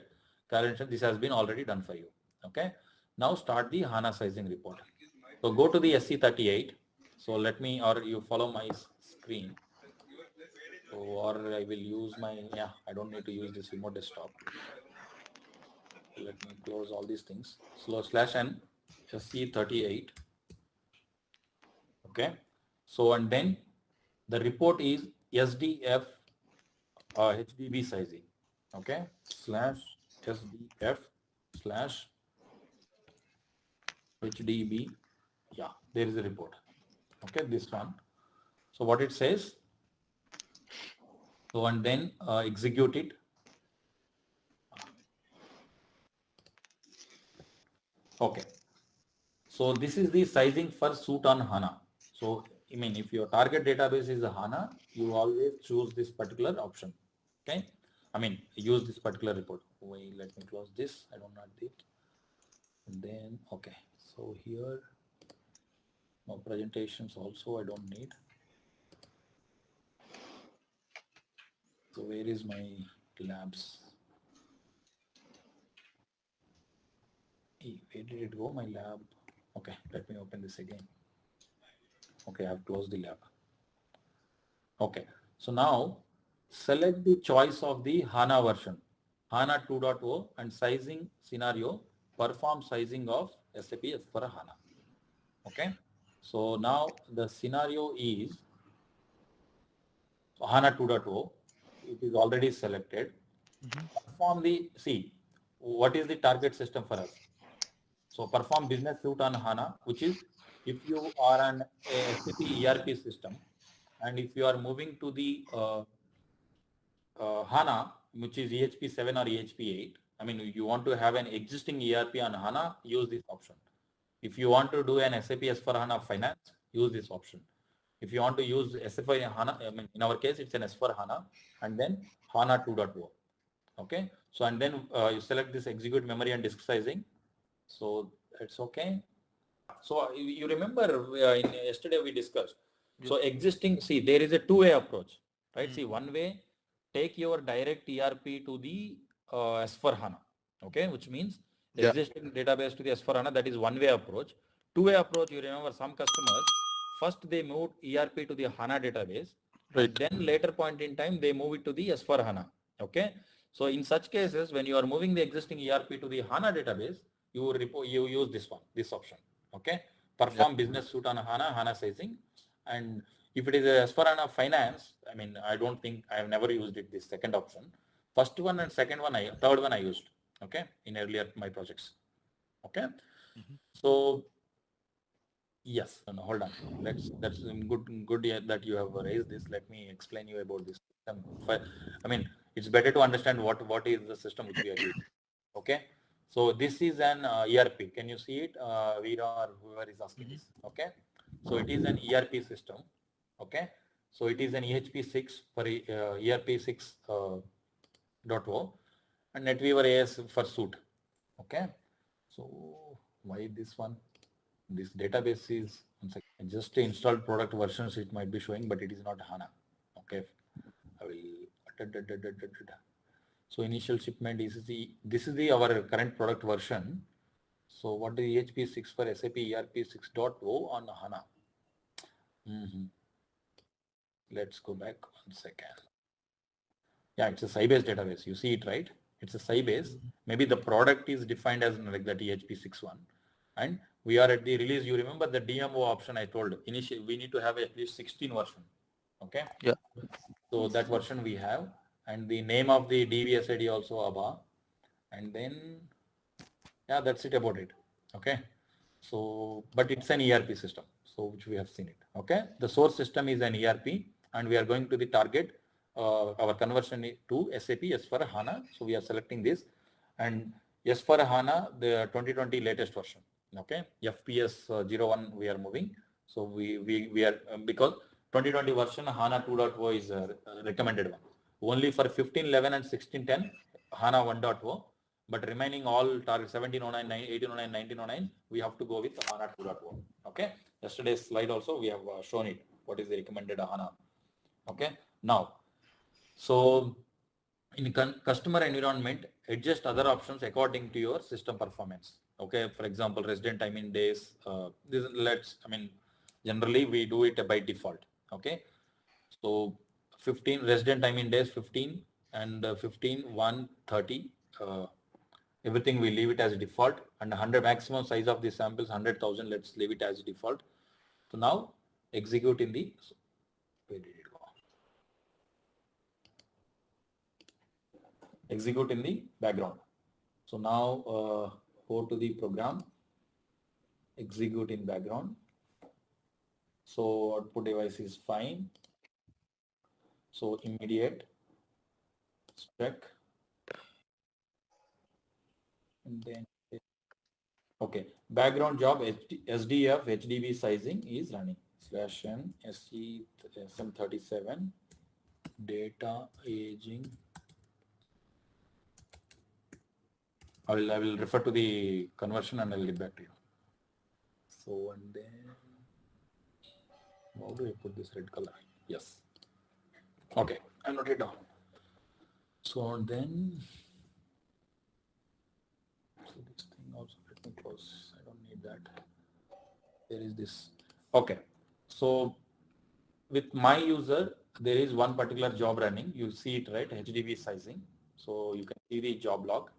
this has been already done for you. Okay, now start the HANA sizing report. So go to the SC38. So let me, or you follow my screen. So, or I will use my, yeah, I don't need to use this remote desktop. Let me close all these things. /n SC38. Okay. So, and then the report is SDF HDB sizing. Okay. /SDF /HDB. Yeah, there is a report. Okay, this one. So what it says. So and then execute it. Okay. So this is the sizing for suite on HANA. So I mean, if your target database is a HANA, you always choose this particular option. Okay. I mean, use this particular report. Wait, let me close this. I don't need it. And then, okay. So here, no presentations also I don't need. So where is my labs? Where did it go? My lab. Okay, let me open this again. Okay, I've closed the lab. Okay, so now select the choice of the HANA version, HANA 2.0 and sizing scenario, perform sizing of SAP S for HANA. Okay, so now the scenario is HANA 2.0. It is already selected. Perform the, see, what is the target system for us? So perform business suite on HANA, which is if you are an SAP ERP system and if you are moving to the HANA, which is EHP 7 or EHP 8, I mean, you want to have an existing ERP on HANA, use this option. If you want to do an SAP S for HANA finance, use this option. If you want to use SAP HANA, I mean, in our case, it's an S for HANA and then HANA 2.0. Okay. So, and then you select this execute memory and disk sizing. So it's okay. So you remember yesterday we discussed. Yes. So existing, see, there is a two-way approach, right? See, one way, take your direct ERP to the S4HANA, okay? Which means existing database to the S4HANA, that is one-way approach. Two-way approach, you remember some customers, first they moved ERP to the HANA database, right. And then later point in time, they move it to the S4HANA, okay? So in such cases, when you are moving the existing ERP to the HANA database, you use this one, this option. Okay, perform business suite on HANA, HANA sizing, and if it is as for HANA finance, I mean, I don't think I have never used it. This second option, first one and second one, third one I used. Okay, in earlier my projects. Okay, so yes, no, hold on. That's good that you have raised this. Let me explain you about this system. I mean, it's better to understand what is the system which we are using. Okay. So this is an ERP. Can you see it? Veera or whoever is asking this. Okay. So it is an ERP system. Okay. So it is an EHP 6 for ERP 6.0 and NetWeaver AS for suite. Okay. So why this one? This database is just installed product versions. It might be showing, but it is not HANA. Okay. I will. So initial shipment is this is our current product version. So what is EHP 6 for SAP ERP 6.0 on HANA? Let's go back 1 second. Yeah, it's a Sybase database. You see it, right? It's a Sybase. Maybe the product is defined as like that EHP 6.1. And we are at the release. You remember the DMO option I told. Initially, we need to have at least 16 version. Okay. Yeah. So that version we have. And the name of the DVSID also ABA. And then, yeah, that's it about it. Okay. So, but it's an ERP system. So, which we have seen it. Okay. The source system is an ERP and we are going to the target, our conversion to SAP S for HANA. So, we are selecting this and S for HANA, the 2020 latest version. Okay. FPS 01 we are moving. So, we are, because 2020 version HANA 2.0 is a recommended one. Only for 15.11 and 16.10 HANA 1.0, but remaining all target 1709, 1809, 1909, we have to go with HANA 2.0. Okay. Yesterday's slide also we have shown it. What is the recommended HANA? Okay. Now, so in customer environment, adjust other options according to your system performance. Okay. For example, resident time in days. Generally we do it by default. Okay. So 15 resident time in days 15 and 15 1 30. Everything we leave it as default, and 100 maximum size of the samples 100,000. Let's leave it as default. So now execute in the, where did it go? Execute in the background. So now go to the program, execute in background. So output device is fine. So immediate check. And then, okay, background job SDF HDB sizing is running /n SM37 data aging. I will refer to the conversion and I will get back to you. So, and then how do I put this red color? Yes. Okay, I note it down. So then, so this thing also, let me close. I don't need that. There is this. Okay. So with my user, there is one particular job running. You see it, right? HDB sizing. So you can see the job log.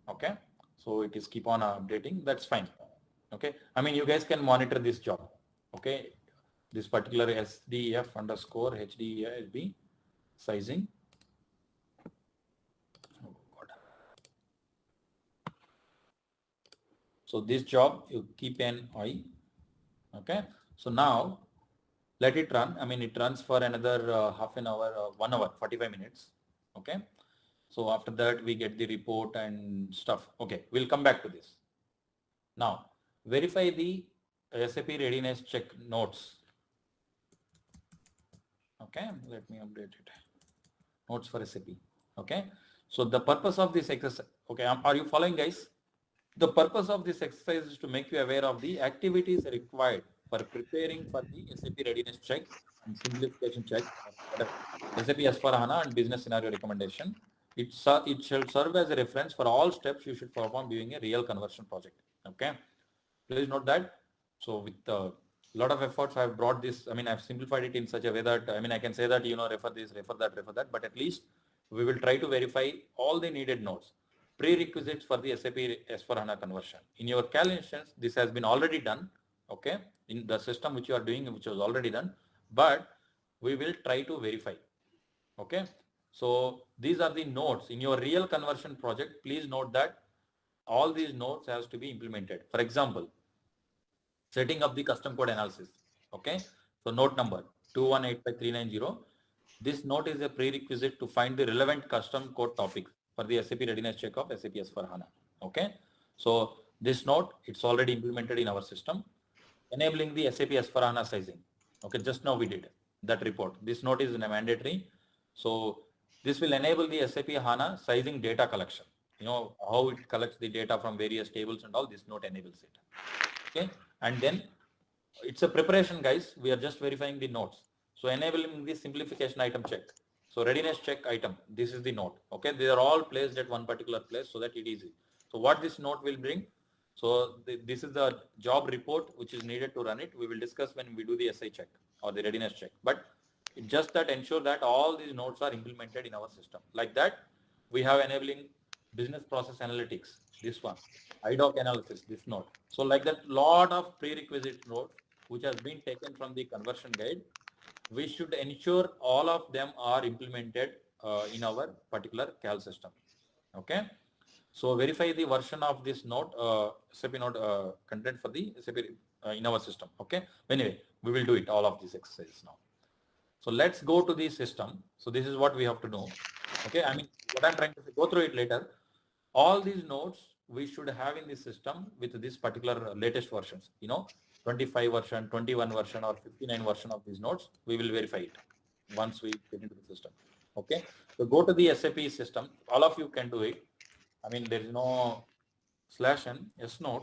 Okay. So it is keep on updating. That's fine. Okay. I mean, you guys can monitor this job. Okay. This particular SDF underscore HDB sizing. Oh God. So this job, you keep an eye. Okay. So now let it run. I mean, it runs for another half an hour, 1 hour, 45 minutes. Okay. So after that, we get the report and stuff. Okay. We'll come back to this. Now, verify the SAP readiness check notes. Okay. Let me update it. Notes for SAP. Okay. So the purpose of this exercise. Okay. Are you following, guys? The purpose of this exercise is to make you aware of the activities required for preparing for the SAP readiness check and simplification check, SAP S/4HANA and business scenario recommendation. It shall serve as a reference for all steps you should perform during a real conversion project. Okay, please note that. So with a lot of efforts, I have brought this. I mean, I've simplified it in such a way that I can say that refer this, refer that, but at least we will try to verify all the needed notes. Prerequisites for the SAP S/4HANA conversion. In your CAL instance, this has been already done. Okay, in the system which you are doing, which was already done, but we will try to verify. Okay, so these are the notes in your real conversion project. Please note that all these notes has to be implemented. For example, setting up the custom code analysis. Okay, so note number 2185390. This note is a prerequisite to find the relevant custom code topics for the SAP readiness check of SAP S/4HANA. Okay, so this note, it's already implemented in our system. Enabling the SAP S/4HANA sizing. Okay, just now we did that report. This note is mandatory. So this will enable the SAP HANA sizing data collection. How it collects the data from various tables and all. This note enables it. Okay, and then it's a preparation, guys. We are just verifying the notes. So enabling the simplification item check. So readiness check item. This is the note. Okay, they are all placed at one particular place so that it is easy. So what this note will bring. So this is the job report which is needed to run it. We will discuss when we do the SI check or the readiness check. But it just that ensure that all these nodes are implemented in our system. Like that, we have enabling business process analytics. This one, IDOC analysis. This node. So like that, lot of prerequisite nodes which has been taken from the conversion guide. We should ensure all of them are implemented in our particular CAL system. Okay. So verify the version of this node, SAP node content for the SAP in our system. Okay. Anyway, we will do it all of these exercises now. So let's go to the system. So this is what we have to know. Okay. I mean, what I'm trying to say, go through it later. All these nodes we should have in the system with this particular latest versions. 25 version, 21 version or 59 version of these nodes, we will verify it once we get into the system. Okay, so go to the SAP system. All of you can do it. I mean, there is no /n s node.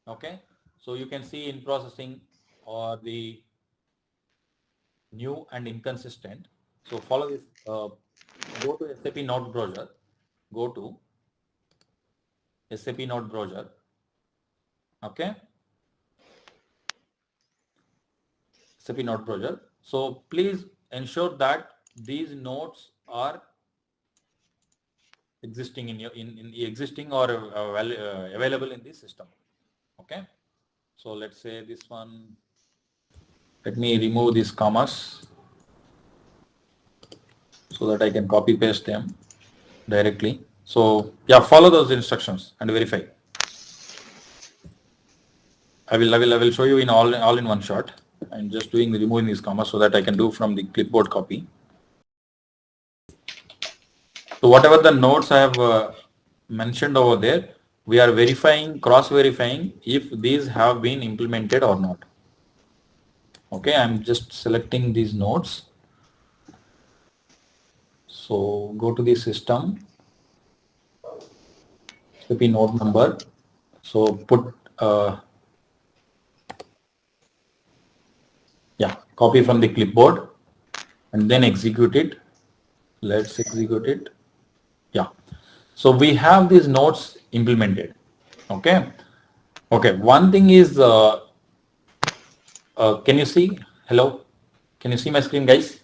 Okay, so you can see in processing or the new and inconsistent. So follow this. Go to SAP node browser. Go to SAP node browser. Okay, SAP node browser. So please ensure that these nodes are existing in your in existing or available in the system. Okay, so let's say this one. Let me remove these commas so that I can copy paste them directly. So yeah, follow those instructions and verify. I will show you in all in one shot. I'm just removing these commas so that I can do from the clipboard copy. So whatever the nodes I have mentioned over there, we are verifying, cross-verifying if these have been implemented or not. Okay, I'm just selecting these nodes. So go to the system, SAP node number. So put copy from the clipboard and then execute it. Let's execute it. Yeah. So we have these nodes implemented. Okay. Okay. One thing is, can you see? Hello? Can you see my screen, guys?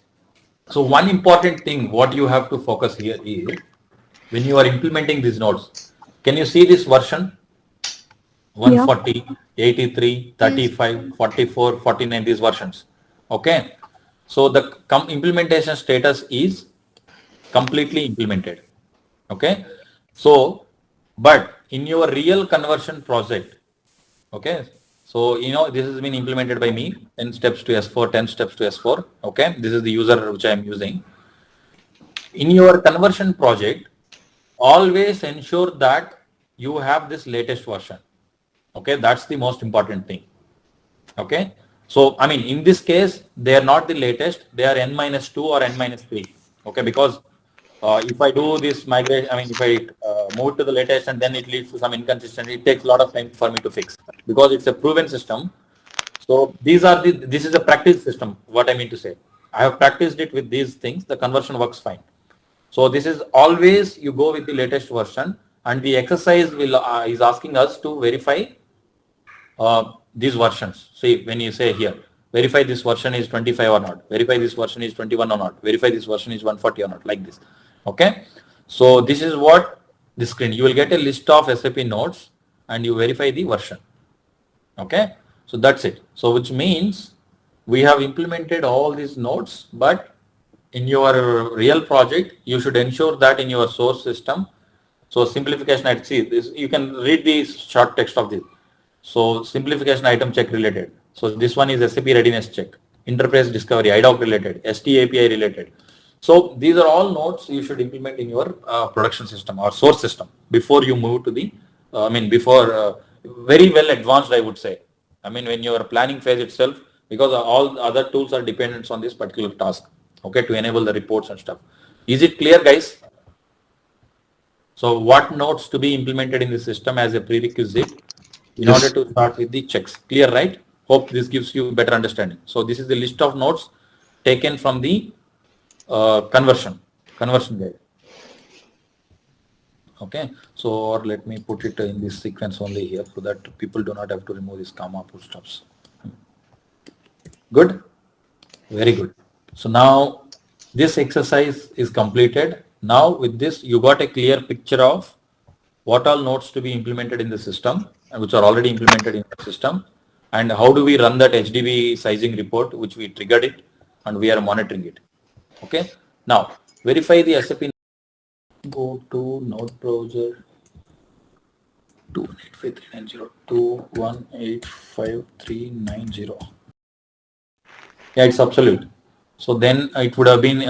So one important thing, what you have to focus here is when you are implementing these nodes, can you see this version? 140, 83, 35, 44, 49, these versions. Okay. So the implementation status is completely implemented. Okay. So, but in your real conversion project, okay. So, this has been implemented by me, 10 steps to S4, 10 steps to S4. Okay. This is the user which I am using. In your conversion project, always ensure that you have this latest version. Okay. That's the most important thing. Okay. So, I mean, in this case, they are not the latest. They are N-2 or N-3. Okay. Because if I do this migration, I mean, if I move to the latest and then it leads to some inconsistency, it takes a lot of time for me to fix because it's a proven system. So this is a practice system. What I mean to say, I have practiced it with these things. The conversion works fine. So this is always you go with the latest version, and the exercise is asking us to verify these versions. See, when you say here, verify this version is 25 or not, verify this version is 21 or not, verify this version is 140 or not, like this. Okay. So this is what the screen, you will get a list of SAP nodes and you verify the version. Okay. So that's it. So which means we have implemented all these nodes, but in your real project, you should ensure that in your source system. So simplification, I'd see this, you can read the short text of this. So simplification item check related. So this one is SAP readiness check, interface discovery, IDOC related, ST API related. So these are all nodes you should implement in your production system or source system before you move to the, before very well advanced, I would say. I mean, when you are planning phase itself, because all other tools are dependent on this particular task, okay, to enable the reports and stuff. Is it clear, guys? So what nodes to be implemented in the system as a prerequisite in order to start with the checks? Clear, right? Hope this gives you better understanding. So this is the list of nodes taken from the conversion guide. Okay, so or let me put it in this sequence only here so that people do not have to remove these comma full stops. Good, very good. So now this exercise is completed. Now with this, you got a clear picture of what all nodes to be implemented in the system and which are already implemented in the system, and how do we run that HDB sizing report, which we triggered it and we are monitoring it. Okay. Now verify the SAP. Go to node browser 218539021855390. Yeah, it's absolute. So then it would have been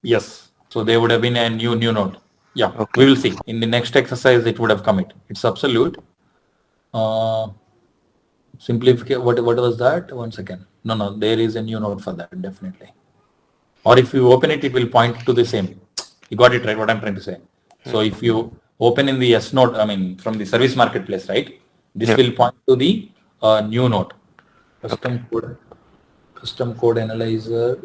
yes. So there would have been a new node. Yeah, Okay. we will see. In the next exercise, it would have come it. It's absolute. Simplification, what was that? One second. No, there is a new note for that, definitely. Or if you open it, it will point to the same. You got it right, what I'm trying to say. So if you open in the S node, I mean, from the service marketplace, right? This Yeah. will point to the new node. Okay. Custom code analyzer,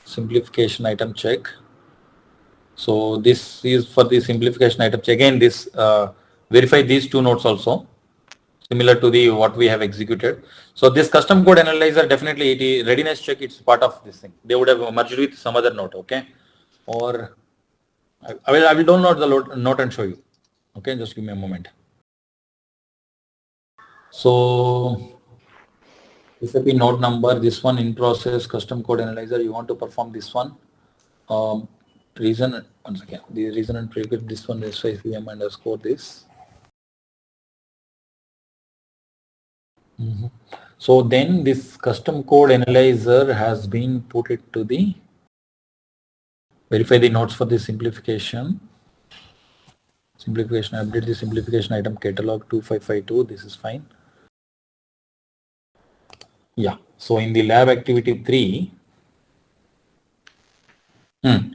simplification item check. So this is for the simplification item check. Again, this verify these two nodes also, similar to the what we have executed. So this custom code analyzer, definitely it is readiness check, it's part of this thing. They would have merged with some other node, okay? Or I will download the note and show you. Okay, just give me a moment. So SAP node number, this one in process, custom code analyzer, you want to perform this one. Reason, once again, the reason and prerequisite, this one is VM underscore this. So then this custom code analyzer has been put it to the verify the nodes for the simplification. Simplification, update the simplification item catalog 2552. This is fine. Yeah. So in the lab activity 3,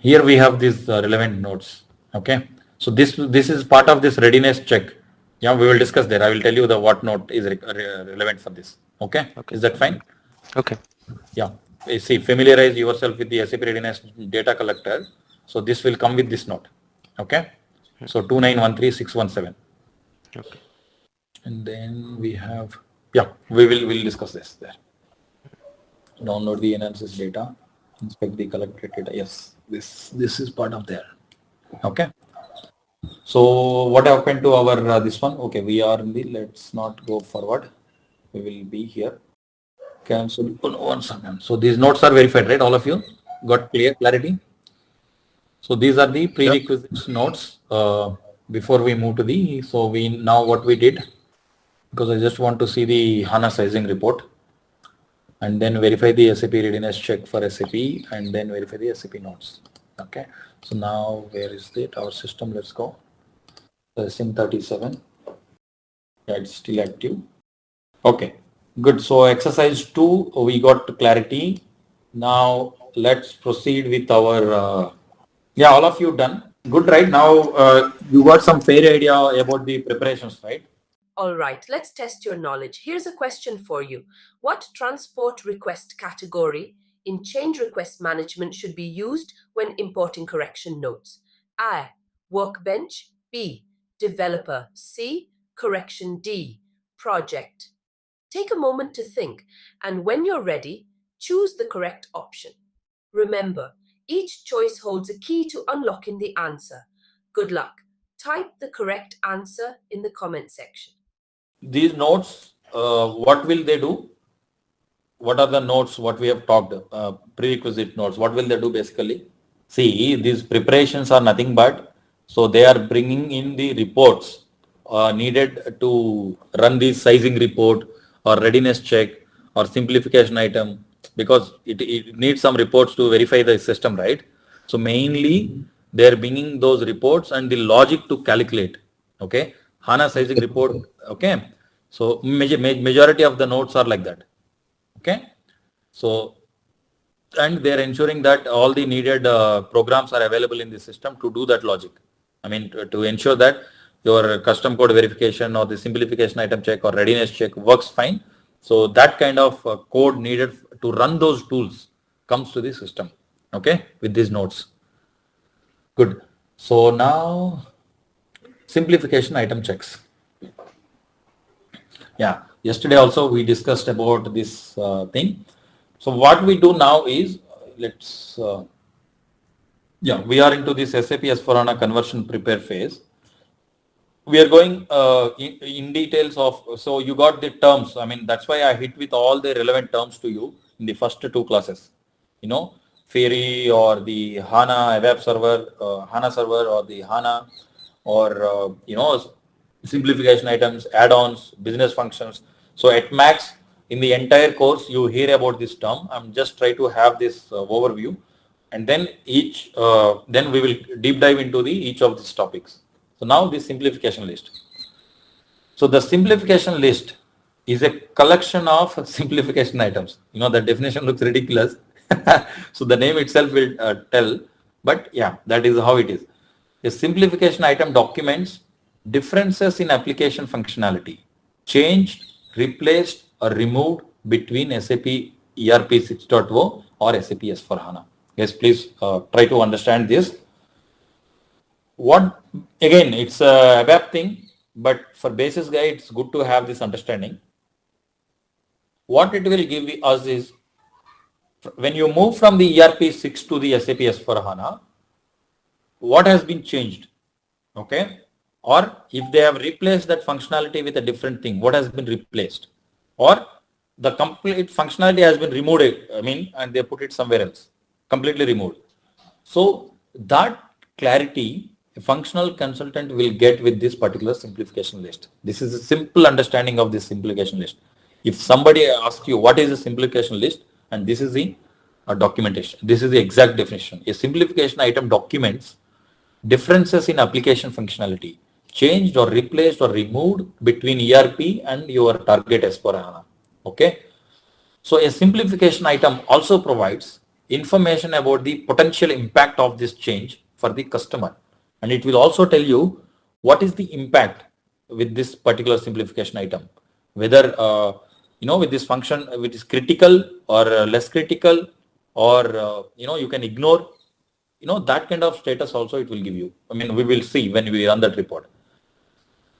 here we have these relevant nodes. Okay. So this is part of this readiness check. Yeah, we will discuss there. I will tell you the what node is relevant for this. Okay. Okay. Is that fine? Okay. Yeah. See, familiarize yourself with the SAP Readiness data collector. So this will come with this node. Okay. So 2913617. Okay. And then we have, yeah, we'll discuss this there. Download the analysis data, inspect the collected data. Yes, this is part of there. Okay. So what happened to our this one? Okay, we are in the, let's not go forward. We will be here. Cancel one second. So these notes are verified, right? All of you got clarity? So these are the prerequisite notes before we move to the, so we now what we did, because I just want to see the HANA sizing report and then verify the SAP readiness check for SAP and then verify the SAP notes. Okay. So now where is it? Our system, let's go. SIM37. Yeah, it's still active. Okay, good. So exercise 2, we got clarity. Now let's proceed with our, yeah, all of you done. Good, right? Now you got some fair idea about the preparations, right? All right, let's test your knowledge. Here's a question for you. What transport request category in change request management should be used when importing correction notes? A. Workbench. B. Developer. C. Correction. D. Project. Take a moment to think, and when you're ready, choose the correct option. Remember, each choice holds a key to unlocking the answer. Good luck. Type the correct answer in the comment section. These notes, what will they do? What are the notes, what we have talked, prerequisite notes, what will they do basically? See, these preparations are nothing but, so they are bringing in the reports needed to run the sizing report or readiness check or simplification item, because it needs some reports to verify the system, right? So mainly they are bringing those reports and the logic to calculate. Okay, HANA sizing report. Okay, so majority of the notes are like that. Okay, so and they're ensuring that all the needed programs are available in the system to do that logic. I mean, to ensure that your custom code verification or the simplification item check or readiness check works fine. So that kind of code needed to run those tools comes to the system. Okay, with these nodes. Good. So now simplification item checks. Yeah, yesterday also we discussed about this thing. So what we do now is, let's, yeah, we are into this SAP S/4HANA conversion prepare phase. We are going in details of, so you got the terms. I mean, that's why I hit with all the relevant terms to you in the first 2 classes. You know, Fiori or the HANA web server, HANA server or the HANA or, you know, simplification items, add-ons, business functions. So at max, in the entire course, you hear about this term. I'm just trying to have this overview. and then then we will deep dive into each of these topics. So now the simplification list. So the simplification list is a collection of simplification items. The definition looks ridiculous. So the name itself will tell, but yeah, that is how it is. A simplification item documents differences in application functionality, changed, replaced, or removed between SAP ERP 6.0 or SAP S/4HANA. Yes, please try to understand this. Again, it's a web thing, but for basis guy, it's good to have this understanding. What it will give us is, when you move from the ERP 6 to the SAP S/4HANA, what has been changed? Okay. Or if they have replaced that functionality with a different thing, what has been replaced? Or the complete functionality has been removed, and they put it somewhere else, completely removed. So that clarity, a functional consultant will get with this particular simplification list. This is a simple understanding of this simplification list. If somebody asks you what is a simplification list, and this is the documentation, this is the exact definition. A simplification item documents differences in application functionality, changed or replaced or removed between ERP and your target S/4HANA. Okay. So a simplification item also provides information about the potential impact of this change for the customer. And it will also tell you what is the impact with this particular simplification item, whether, with this function, which is critical or less critical, or, you can ignore, that kind of status also it will give you. We will see when we run that report.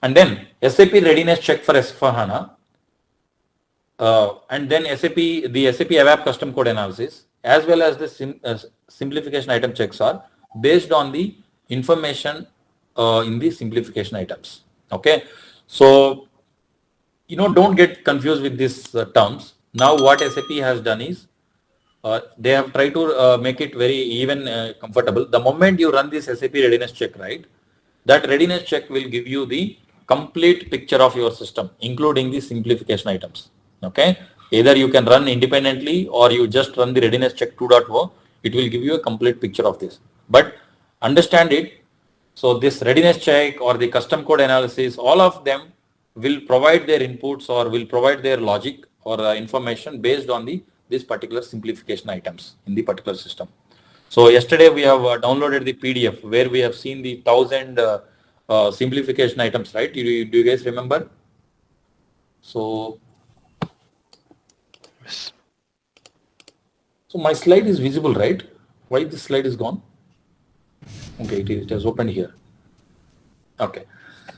And then SAP Readiness check for S/4HANA. And then the SAP ABAP custom code analysis, as well as the simplification item checks are based on the information in the simplification items. Okay. So, don't get confused with these terms. Now what SAP has done is, they have tried to make it very even comfortable. The moment you run this SAP readiness check, right, that readiness check will give you the complete picture of your system, including the simplification items. Okay. Either you can run independently or you just run the readiness check 2.0. It will give you a complete picture of this. But understand it. So this readiness check or the custom code analysis, all of them will provide their inputs or will provide their logic or information based on this particular simplification items in the particular system. So yesterday we have downloaded the PDF where we have seen the 1000 simplification items, right? Do you guys remember? So my slide is visible, right? Why this slide is gone? Okay, it has opened here. Okay,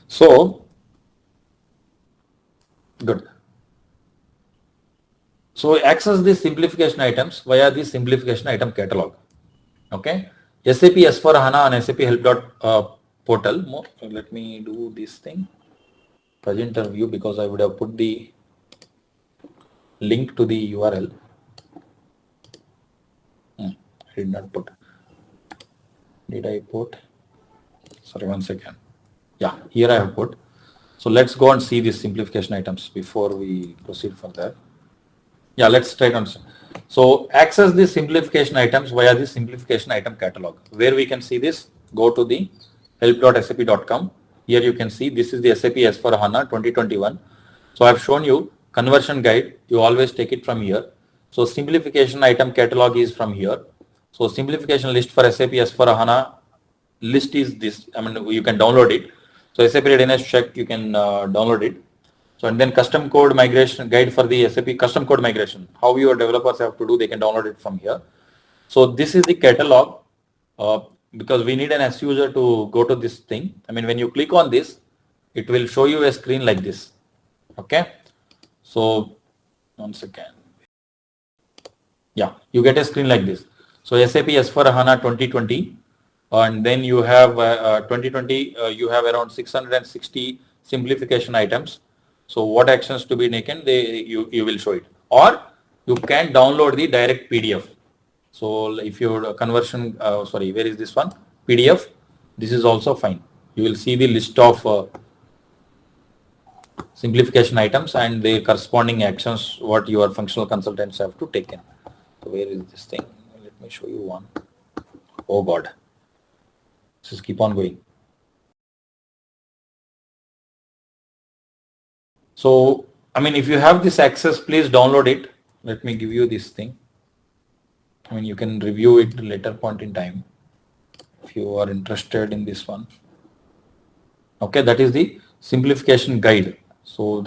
so good. So access the simplification items via the simplification item catalog. Okay, SAP S/4HANA and SAP help portal. Let me do this thing, presenter view, because I would have put the link to the URL. I did not put. Did I put? Sorry, one second. Yeah, here I have put. So let's go and see these simplification items before we proceed further. Yeah, let's try to understand. So access the simplification items via the simplification item catalog. Where we can see this, go to the help.sap.com. Here you can see this is the SAP S/4HANA 2021. So I've shown you conversion guide. You always take it from here. So simplification item catalog is from here. So simplification list for SAP S/4HANA list is this. You can download it. So SAP readiness check, you can download it. So and then custom code migration guide for the SAP custom code migration. How your developers have to do, they can download it from here. So this is the catalog because we need an S user to go to this thing. When you click on this, it will show you a screen like this. Okay. So one second. Yeah, you get a screen like this. So SAP S/4HANA 2020, and then you have 2020. You have around 660 simplification items. So what actions to be taken? You will show it, or you can download the direct PDF. So if your conversion, where is this one? PDF. This is also fine. You will see the list of simplification items and the corresponding actions what your functional consultants have to take in. So where is this thing? Let me show you one. Oh God. Just keep on going. So, I mean, if you have this access, please download it. Let me give you this thing. I mean, you can review it later point in time if you are interested in this one. Okay, that is the simplification guide. So,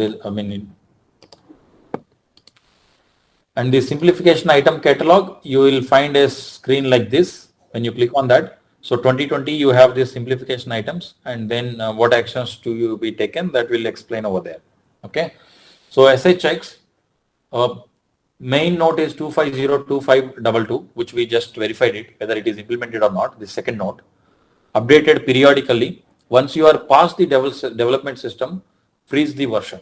and the simplification item catalog, you will find a screen like this when you click on that. So 2020, you have these simplification items, and then what actions do you be taken, that will explain over there. Okay. So SA checks, main note is 2502522, which we just verified it, whether it is implemented or not, the second note. Updated periodically. Once you are past the development system, freeze the version.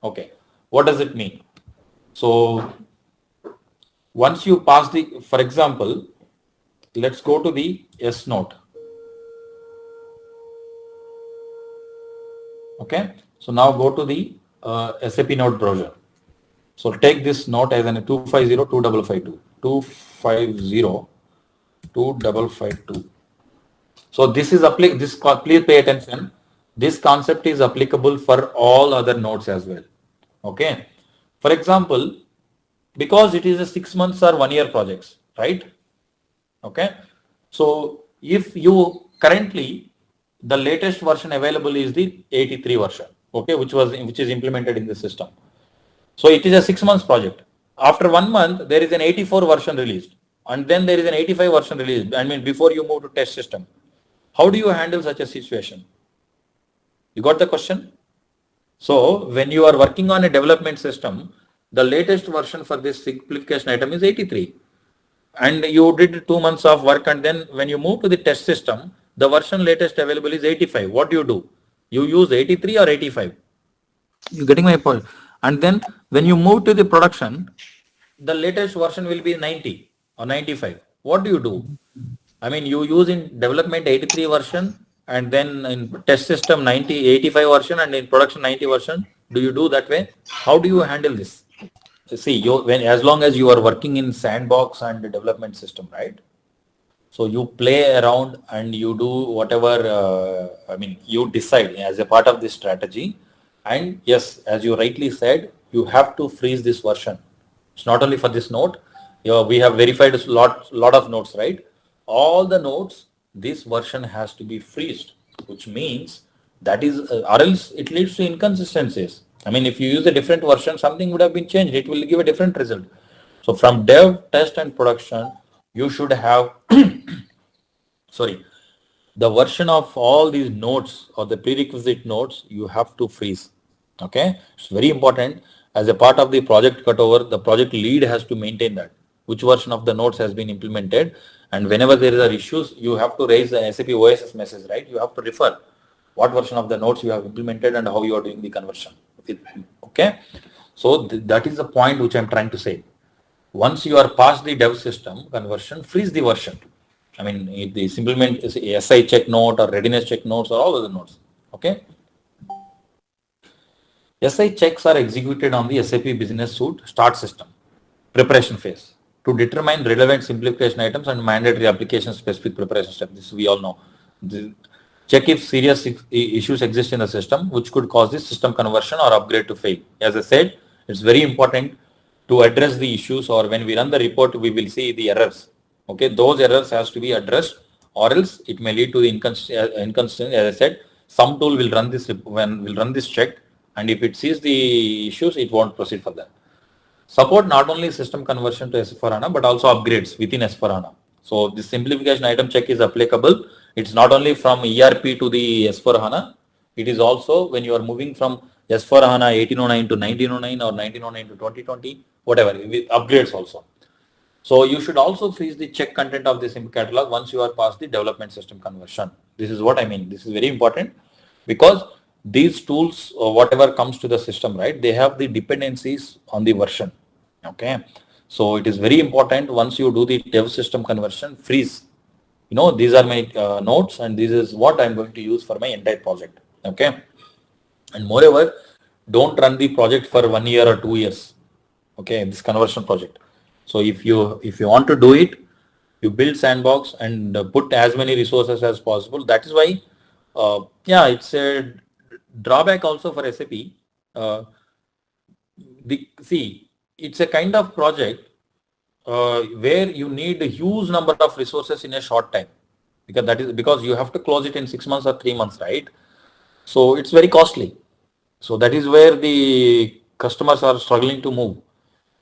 Okay. What does it mean? So once you pass the, for example, let's go to the S note. Okay. So now go to the SAP note browser. So take this note as an 2502552. 2502552. So this is please pay attention. This concept is applicable for all other nodes as well. Okay. For example, because it is a 6 months or 1 year projects, right? Okay. So if you currently, the latest version available is the 83 version, okay, which is implemented in the system. So it is a 6 months project. After 1 month, there is an 84 version released, and then there is an 85 version released. I mean, before you move to test system, how do you handle such a situation? You got the question? So when you are working on a development system, the latest version for this simplification item is 83. And you did 2 months of work, and then when you move to the test system, the version latest available is 85. What do? You use 83 or 85? You getting my point? And then when you move to the production, the latest version will be 90 or 95. What do? I mean, you use in development 83 version, and then in test system 85 version, and in production 90 version. Do you do that way? How do you handle this? See, as long as you are working in sandbox and the development system, right? So you play around and you do whatever, you decide as a part of this strategy. And yes, as you rightly said, you have to freeze this version. It's not only for this node. We have verified a lot of nodes, right? All the nodes, this version has to be freezed, which means that is, or else it leads to inconsistencies. I mean, if you use a different version, something would have been changed. It will give a different result. So from dev, test, and production, you should have, the version of all these nodes or the prerequisite nodes, you have to freeze. Okay. It's very important. As a part of the project cutover, the project lead has to maintain that. Which version of the nodes has been implemented. And whenever there are issues, you have to raise the SAP OSS message, right? You have to refer what version of the nodes you have implemented and how you are doing the conversion. Okay. So that is the point which I'm trying to say. Once you are past the dev system conversion, freeze the version. I mean, if the implement is a SI check note or readiness check notes or all other notes. Okay. SI checks are executed on the SAP Business Suite start system preparation phase to determine relevant simplification items and mandatory application specific preparation steps. This we all know. Check if serious issues exist in the system which could cause the system conversion or upgrade to fail. As I said, it's very important to address the issues, or when we run the report, we will see the errors. Okay, those errors has to be addressed, or else it may lead to the inconsistency. As I said, some tool will run this check, and if it sees the issues, it won't proceed further. Support not only system conversion to S4 HANA, but also upgrades within S4 HANA. So the simplification item check is applicable. It's not only from ERP to the S4 HANA. It is also when you are moving from S4 HANA 1809 to 1909 or 1909 to 2020, whatever, with upgrades also. So you should also freeze the check content of the simple catalog once you are past the development system conversion. This is what I mean. This is very important because these tools, or whatever comes to the system, right, they have the dependencies on the version. Okay. So it is very important once you do the dev system conversion, freeze. These are my notes, and this is what I'm going to use for my entire project. Okay. And moreover, don't run the project for 1 year or 2 years. Okay. This conversion project. So if you want to do it, You build sandbox and put as many resources as possible. That is why, yeah, it's a drawback also for SAP. See, it's a kind of project where you need a huge number of resources in a short time, because you have to close it in 6 months or 3 months, right? So it's very costly. So that is where the customers are struggling to move.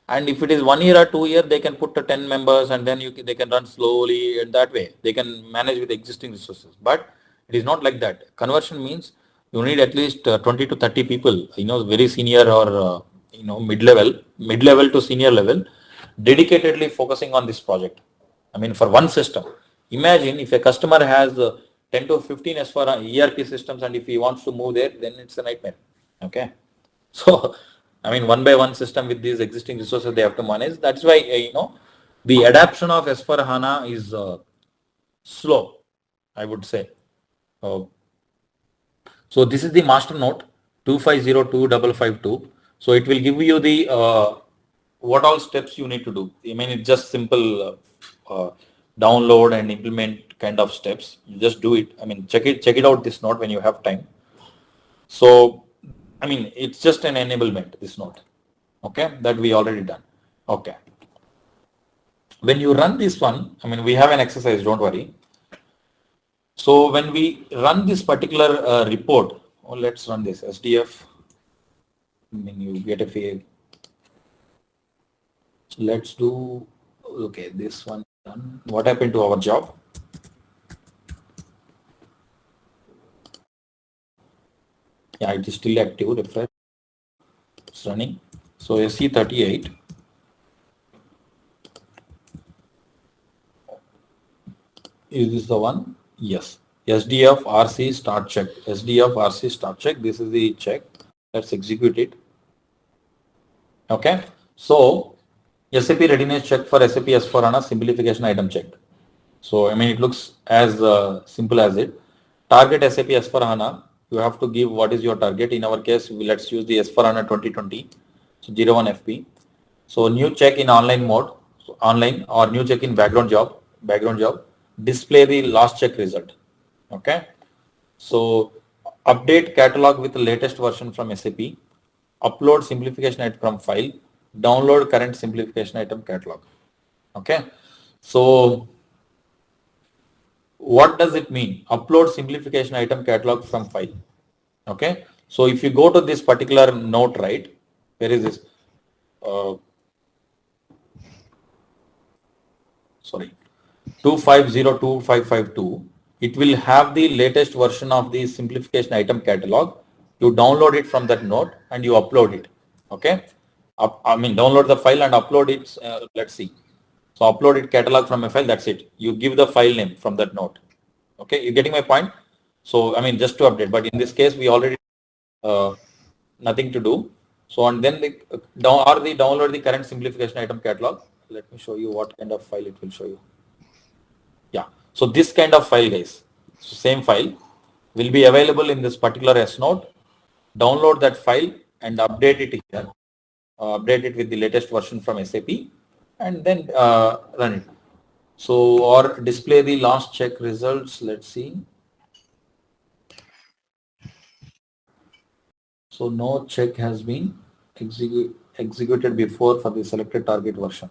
And if it is 1 year or 2 year, they can put 10 members and then they can run slowly, and that way they can manage with existing resources. But it is not like that. Conversion means you need at least 20 to 30 people, very senior or, mid-level to senior level, dedicatedly focusing on this project. I mean, for one system. Imagine if a customer has 10 to 15 as for ERP systems, and if he wants to move there, then it's a nightmare. Okay. So, I mean, one by one system with these existing resources they have to manage. That's why, the adoption of S4 HANA is slow, I would say. So this is the master note 2502552. So it will give you the what all steps you need to do. I mean, it's just simple download and implement kind of steps. You just do it. I mean, check it out, this note, when you have time. So, I mean, it's just an enablement, this note. Okay, that we already done. Okay. When you run this one, I mean, we have an exercise, don't worry. So when we run this particular report, let's run this SDF. I mean, you get a fee. So let's do, okay, this one done. What happened to our job? Yeah, it is still active. Refresh. It's running. So SC38. Is this the one? Yes. SDF RC start check. SDF RC start check. This is the check. Let's execute it. Okay. So SAP readiness check for SAP S4 HANA simplification item checked. So I mean, it looks as simple as it. Target SAP S4 HANA. You have to give what is your target. In our case, let's use the S4 HANA 2020. So 01 FP. So new check in online mode, so online, or new check in background job. Display the last check result. Okay. So update catalog with the latest version from SAP. Upload simplification item from file. Download current simplification item catalog. Okay. So what does it mean? Upload simplification item catalog from file. Okay. So if you go to this particular note, right, where is this? Sorry, 2502552. It will have the latest version of the simplification item catalog. You download it from that note and you upload it. Okay. I mean, download the file and upload it. Let's see. So upload it catalog from a file. That's it. You give the file name from that note. Okay. You getting my point? So, I mean, just to update, but in this case, we already nothing to do. So, and then download the current simplification item catalog. Let me show you what kind of file it will show you. Yeah. So this kind of file, guys, so same file will be available in this particular S note. Download that file and update it here. Update it with the latest version from SAP, and then run it. So, or display the last check results. Let's see. So no check has been executed before for the selected target version.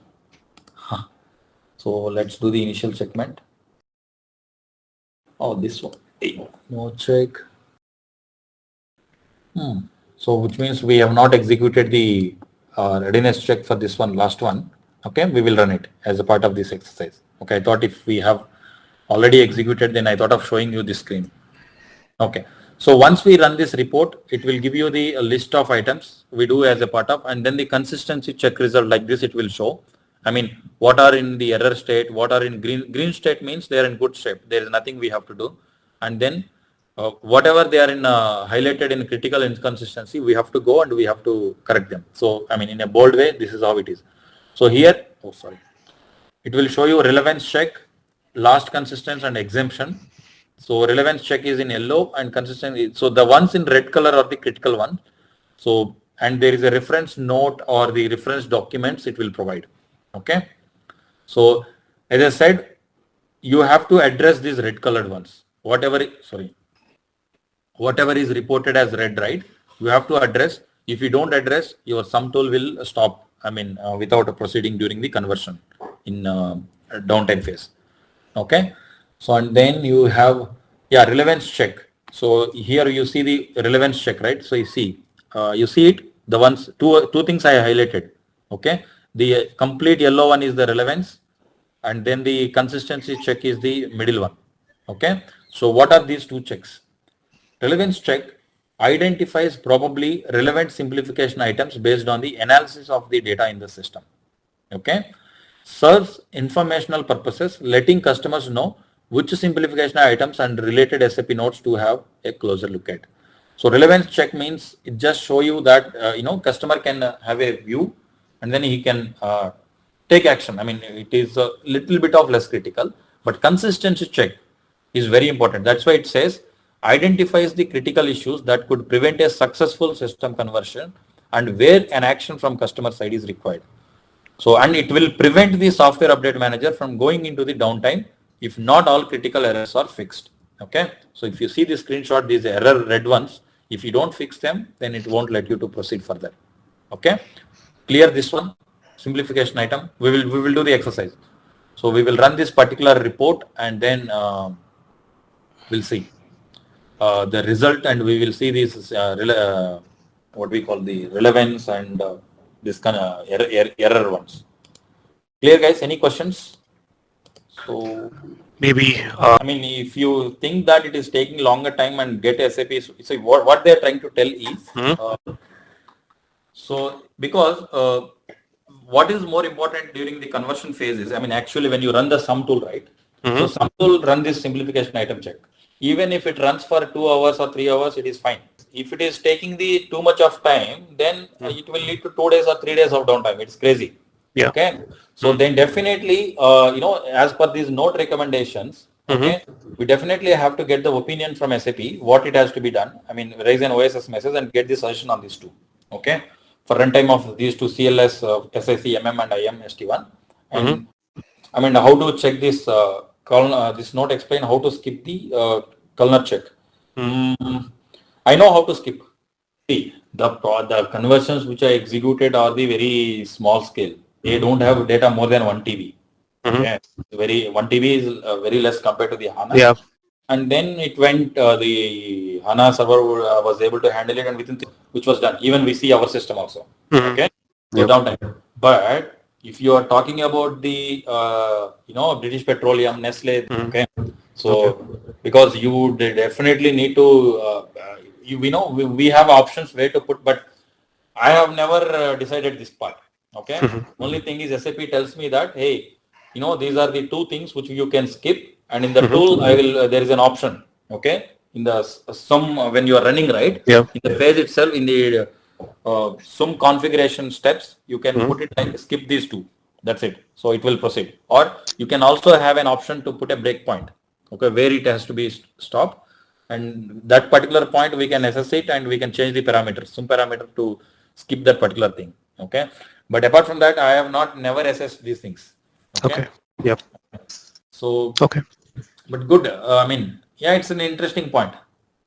So let's do the initial checkmate. Oh, this one. No check. So which means we have not executed the readiness check for this one, last one. Okay, we will run it as a part of this exercise. Okay, I thought if we have already executed, then I thought of showing you this screen. Okay, so once we run this report, it will give you the list of items we do as a part of, and then the consistency check result like this it will show. I mean, what are in the error state, what are in green state means they are in good shape. There is nothing we have to do. And then whatever they are in highlighted in critical inconsistency, we have to go and we have to correct them. So, I mean, in a bold way, this is how it is. So here, it will show you relevance check, last consistency and exemption. So relevance check is in yellow and consistency. So the ones in red color are the critical one. So, and there is a reference note or the reference documents it will provide. Okay. So as I said, you have to address these red colored ones. Whatever is reported as red, right? You have to address. If you don't address, your sum tool will stop. Without a proceeding during the conversion in downtime phase. Okay. So and then you have relevance check. So here you see the relevance check, right? So you see it. The ones two things I highlighted. Okay. The complete yellow one is the relevance, and then the consistency check is the middle one. Okay. So what are these two checks? Relevance check identifies probably relevant simplification items based on the analysis of the data in the system. Okay. Serves informational purposes, letting customers know which simplification items and related SAP notes to have a closer look at. So relevance check means it just show you that customer can have a view, and then he can take action. It is a little bit of less critical, but consistency check is very important. That's why it says identifies the critical issues that could prevent a successful system conversion and where an action from customer side is required. So, and it will prevent the software update manager from going into the downtime if not all critical errors are fixed. Okay. So if you see the screenshot, these error red ones, if you don't fix them, then it won't let you to proceed further. Okay. Clear this one, simplification item. We will do the exercise. So we will run this particular report, and then we'll see the result, and we will see this what we call the relevance and this kind of error ones. Clear, guys? Any questions? So maybe if you think that it is taking longer time and get SAP, so what they are trying to tell is so because what is more important during the conversion phase is, actually when you run the sum tool, right? So sum tool run this simplification item check. Even if it runs for 2 hours or 3 hours, it is fine. If it is taking the too much of time, then it will lead to 2 days or 3 days of downtime. It's crazy. Yeah. Okay. So then definitely, as per these note recommendations, okay, we definitely have to get the opinion from SAP, what it has to be done. Raise an OSS message and get the suggestion on these two. Okay. For runtime of these two CLS, SIC, MM and IM, ST1. And how to check this, this note explain how to skip the Kölner check. I know how to skip. See, the conversions which I executed are the very small scale. They don't have data more than 1 TB. Okay. 1 TB is very less compared to the HANA. Yeah. And then it went, the HANA server was able to handle it, and within which was done. Even we see our system also. Okay. So downtime. But if you are talking about the, British Petroleum, Nestle, okay. So because you definitely need to, we have options where to put, but I have never decided this part. Okay. Only thing is SAP tells me that, hey, these are the two things which you can skip, and in the tool there is an option. Okay. In the when you are running, right? Yeah. In the phase itself, in the some configuration steps, you can put it like skip these two. That's it. So it will proceed. Or you can also have an option to put a breakpoint. Okay, where it has to be stopped, and that particular point we can assess it, and we can change the parameters, some parameter to skip that particular thing. Okay. But apart from that, I have never assessed these things. Okay. Yep. So, okay. But good. It's an interesting point.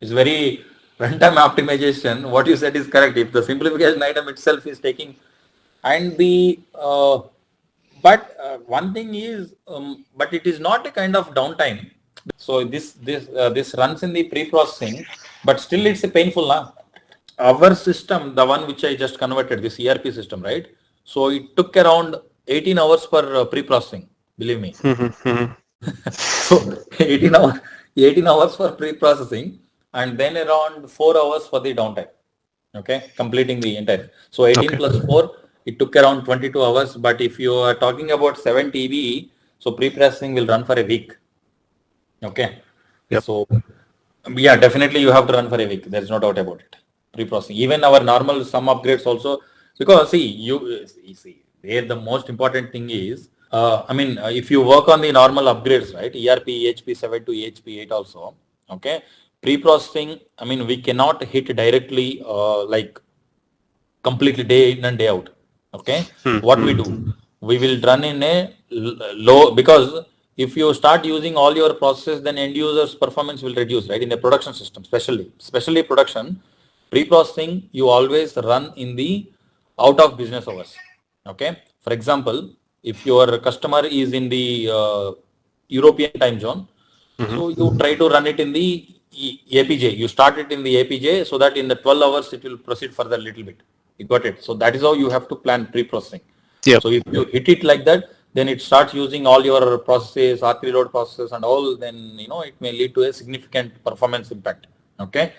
It's very runtime optimization. What you said is correct. If the simplification item itself is taking, and the, one thing is, but it is not a kind of downtime. So this runs in the pre-processing, but still it's a painful now. Our system, the one which I just converted, this ERP system, right? So it took around 18 hours for pre-processing, believe me. So 18 hours for pre-processing, and then around 4 hours for the downtime. Okay, completing the entire. So 18 plus 4, it took around 22 hours. But if you are talking about 7 TB, so pre-processing will run for a week. Okay. Yep. So yeah, definitely you have to run for a week. There's no doubt about it. Pre-processing. Even our normal some upgrades also, because you see, there the most important thing is, if you work on the normal upgrades, right? ERP, EHP 7 to EHP 8 also, okay? Pre-processing, we cannot hit directly like completely day in and day out, okay? What we do, we will run in a low, because if you start using all your processes, then end users performance will reduce, right? In the production system, especially production, pre-processing, you always run in the out of business hours. Okay. For example, if your customer is in the European time zone, so you try to run it in the APJ. You start it in the APJ so that in the 12 hours it will proceed further a little bit. You got it. So that is how you have to plan pre-processing. Yep. So if you hit it like that, then it starts using all your processes, R3 load processes and all, then it may lead to a significant performance impact. Okay.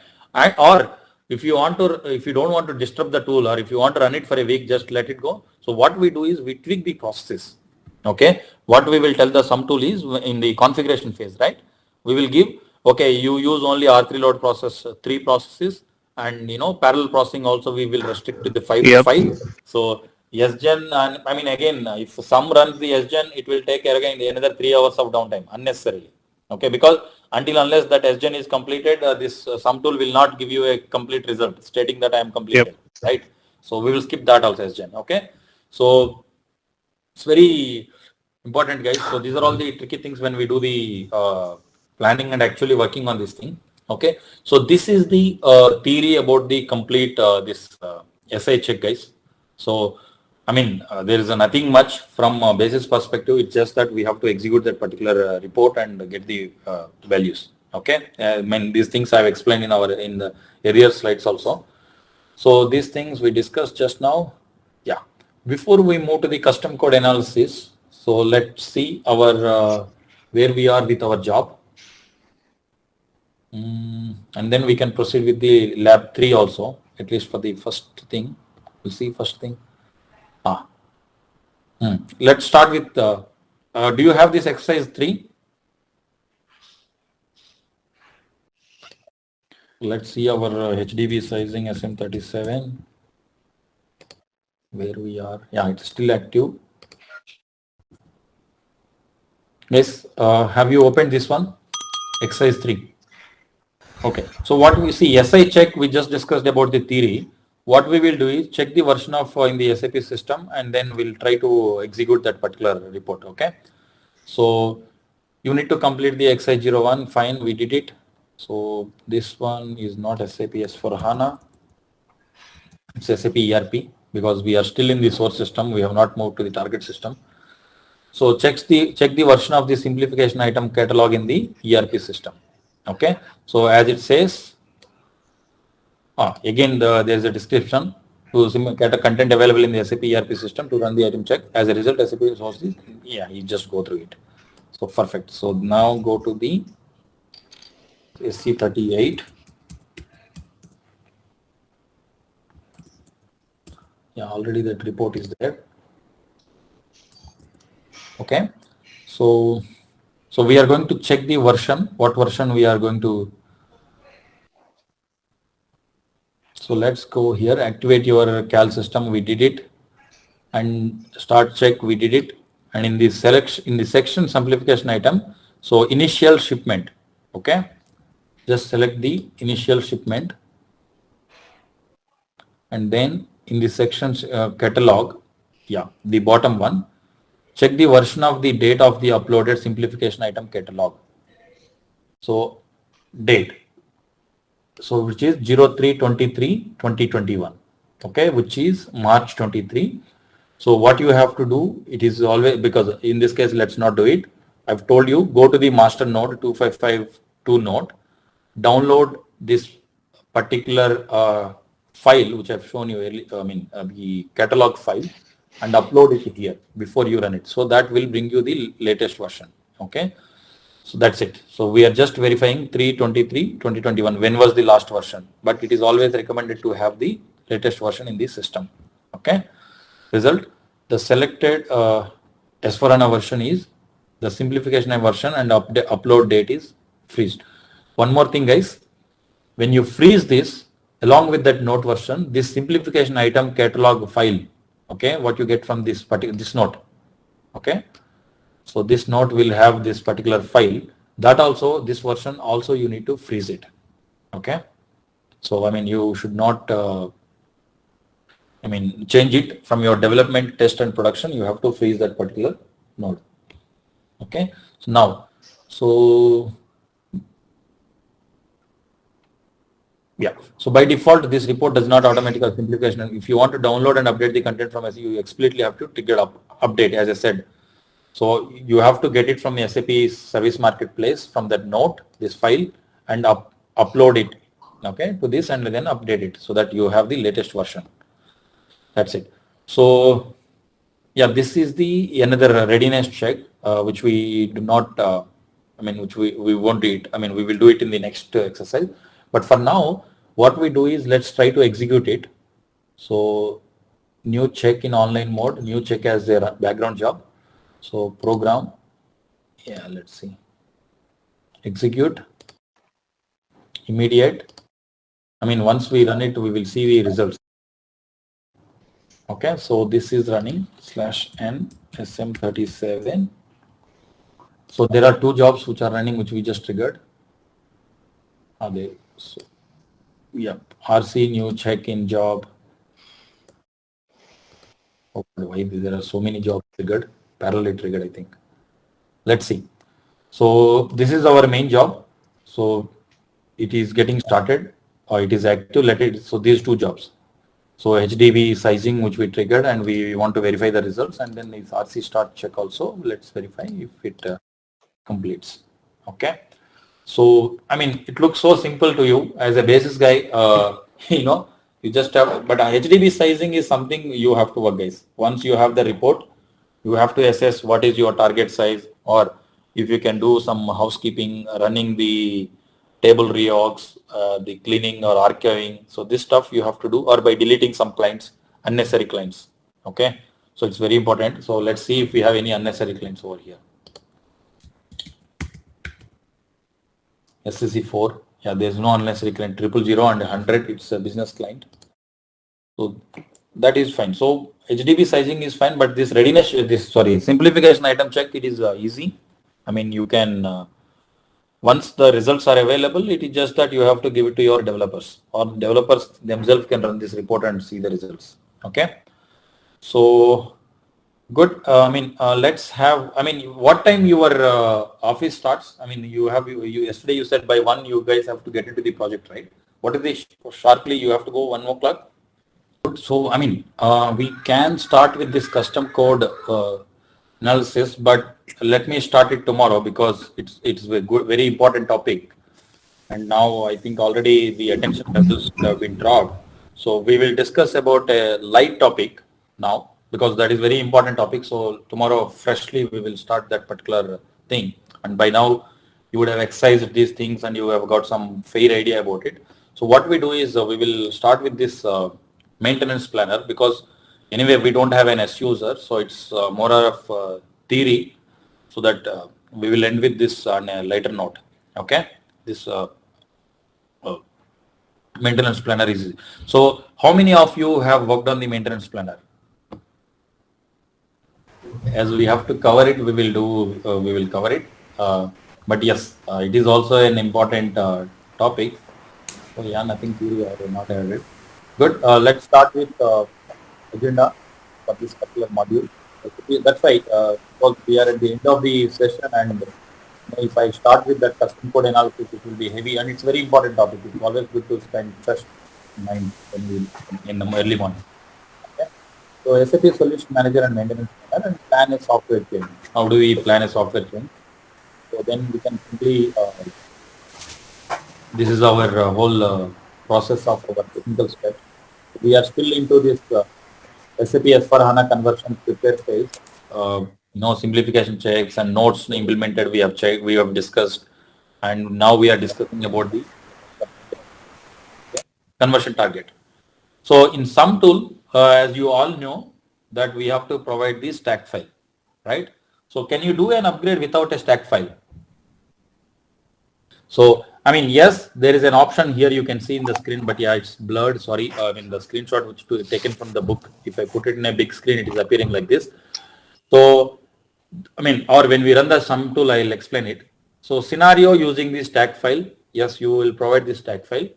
Or if you don't want to disturb the tool, or if you want to run it for a week, just let it go. So what we do is we tweak the processes. Okay. What we will tell the sum tool is in the configuration phase, right? We will give, okay, you use only R3 load process, 3 processes, and parallel processing also we will restrict to the 5 to 5. So SGen, and I mean again, if some runs the SGen, it will take again another 3 hours of downtime unnecessarily. Okay, because unless that SGen is completed, this sum tool will not give you a complete result stating that I am completed, right? So we will skip that also SGen. Okay, so it's very important, guys. So these are all the tricky things when we do the planning and actually working on this thing. Okay, so this is the theory about the complete this SI check, guys. So I mean, there is nothing much from a basis perspective. It's just that we have to execute that particular report and get the values. Okay, I mean these things I've explained in the earlier slides also. So these things we discussed just now. Yeah. Before we move to the custom code analysis, so let's see our where we are with our job, and then we can proceed with the lab 3 also. At least for the first thing, we'll see first thing. Let's start with, do you have this exercise 3? Let's see our HDB sizing SM37, where we are. Yeah, it's still active. Yes, have you opened this one? Exercise 3. Okay, so what we see, SI check, we just discussed about the theory. What we will do is check the version of in the SAP system, and then we'll try to execute that particular report. Okay, so you need to complete the XI01. Fine, we did it. So this one is not SAP S for HANA. It's SAP ERP because we are still in the source system. We have not moved to the target system. So check the version of the simplification item catalog in the ERP system. Okay, so as it says, again there's a description to get a content available in the SAP ERP system to run the item check. As a result, SAP sources, you just go through it. So perfect. So now go to the SC38. Yeah, already that report is there. Okay, so we are going to check the version. What version we are going to? So let's go here. Activate your cal system. We did it, and start check. We did it, and in the section simplification item. So initial shipment. Okay, just select the initial shipment, and then in the section catalog, the bottom one. Check the version of the date of the uploaded simplification item catalog. So date, so which is 03/23/2021, okay, which is March 23. So what you have to do, it is always, because in this case let's not do it. I've told you, go to the master node 2552 node, download this particular file which I've shown you earlier, the catalog file, and upload it here before you run it. So that will bring you the latest version. Okay, so that's it. So we are just verifying 3/23/2021. When was the last version? But it is always recommended to have the latest version in the system. Okay, result, the selected S4HANA version is the simplification version, and upload date is freezed. One more thing, guys, when you freeze this along with that note version, this simplification item catalog file, okay, what you get from this note, okay, so this note will have this particular file. That also, this version also you need to freeze it. Okay, so I mean you should not change it from your development, test and production. You have to freeze that particular node. Okay, so now, so yeah, so by default, this report does not automatically simplification. If you want to download and update the content from SAP, you explicitly have to trigger update, as I said. So you have to get it from the SAP Service Marketplace from that note, this file, and upload it, okay, to this, and then update it so that you have the latest version. That's it. So yeah, this is the another readiness check, which we do not, which we won't do it. We will do it in the next exercise. But for now, what we do is let's try to execute it. So new check in online mode, new check as a background job. So program, yeah, let's see. Execute, immediate. Once we run it, we will see the results. Okay, so this is running /n SM37. So there are two jobs which are running, which we just triggered. Are they? So, yeah, RC new check-in job. Oh, why there are so many jobs triggered, parallel triggered, I think. Let's see. So this is our main job. So it is getting started, or it is active. Let it. So these two jobs. So HDB sizing, which we triggered, and we want to verify the results, and then it's RC start check also. Let's verify if it completes. Okay. So, it looks so simple to you as a basis guy, you just have, but HDB sizing is something you have to work, guys. Once you have the report, you have to assess what is your target size, or if you can do some housekeeping, running the table reorgs, the cleaning or archiving. So this stuff you have to do, or by deleting some clients, unnecessary clients. Okay. So it's very important. So let's see if we have any unnecessary clients over here. SCC4, yeah, there's no unnecessary client. 000 and 100, it's a business client. So that is fine. So HDB sizing is fine, but this readiness, simplification item check, it is easy. You can, once the results are available, it is just that you have to give it to your developers, or developers themselves can run this report and see the results. Okay. So good. Let's have, what time your office starts? Yesterday you said by 1 you guys have to get into the project, right? What is the sharply you have to go 1 o'clock? So, we can start with this custom code analysis, but let me start it tomorrow because it's a good, very important topic. And now I think already the attention levels have been dropped. So we will discuss about a light topic now because that is very important topic. So tomorrow freshly we will start that particular thing. And by now you would have exercised these things and you have got some fair idea about it. So what we do is we will start with this maintenance planner because anyway we don't have an S user. So it's more of theory, so that we will end with this on a later note. Okay. This maintenance planner is. So how many of you have worked on the maintenance planner? As we have to cover it, we will cover it. But yes, it is also an important topic. So yeah, nothing theory I will not add it. Good. Let's start with agenda for this particular module. That's right. Because we are at the end of the session, and if I start with that custom code analysis, it will be heavy, and it's very important topic. It's always good to spend fresh mind in the early morning. Okay. So SAP Solution Manager and Maintenance Planner, and plan a software change. How do we plan a software change? So then we can simply, this is our whole process of our technical steps. We are still into this SAP S/4HANA conversion prepare phase. Simplification checks and notes implemented. We have checked, we have discussed, and now we are discussing about the conversion target. So in some tool, as you all know, that we have to provide the stack file, right? So can you do an upgrade without a stack file? So, yes, there is an option here you can see in the screen, but yeah, it's blurred. Sorry. The screenshot which taken from the book, if I put it in a big screen, it is appearing like this. So, or when we run the sum tool, I'll explain it. So scenario using the stack file, yes, you will provide the stack file.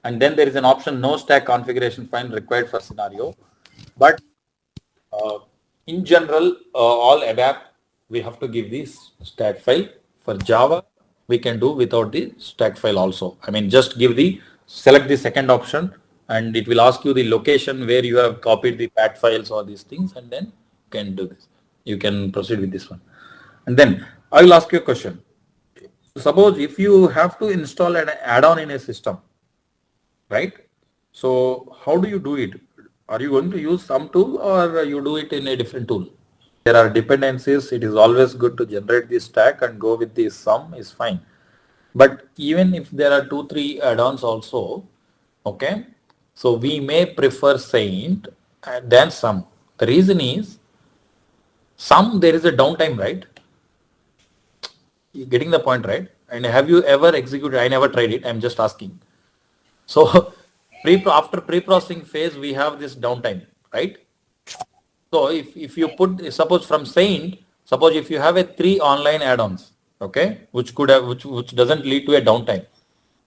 And then there is an option, no stack configuration file required for scenario. But in general, all ABAP we have to give this stack file. For Java, we can do without the stack file also. I mean, just select the second option and it will ask you the location where you have copied the pat files or these things, and then you can do this. You can proceed with this one. And then I will ask you a question. Suppose if you have to install an add-on in a system, right? So how do you do it? Are you going to use some tool or you do it in a different tool? There are dependencies. It is always good to generate the stack and go with the sum is fine. But even if there are 2-3 add-ons also, okay, so we may prefer Saint than sum. The reason is sum there is a downtime, right? You're getting the point, right? And have you ever executed? I never tried it. I'm just asking. So after pre-processing phase, we have this downtime, right? So if you put, suppose from Saint, suppose if you have a 3 online add-ons, okay, which doesn't lead to a downtime,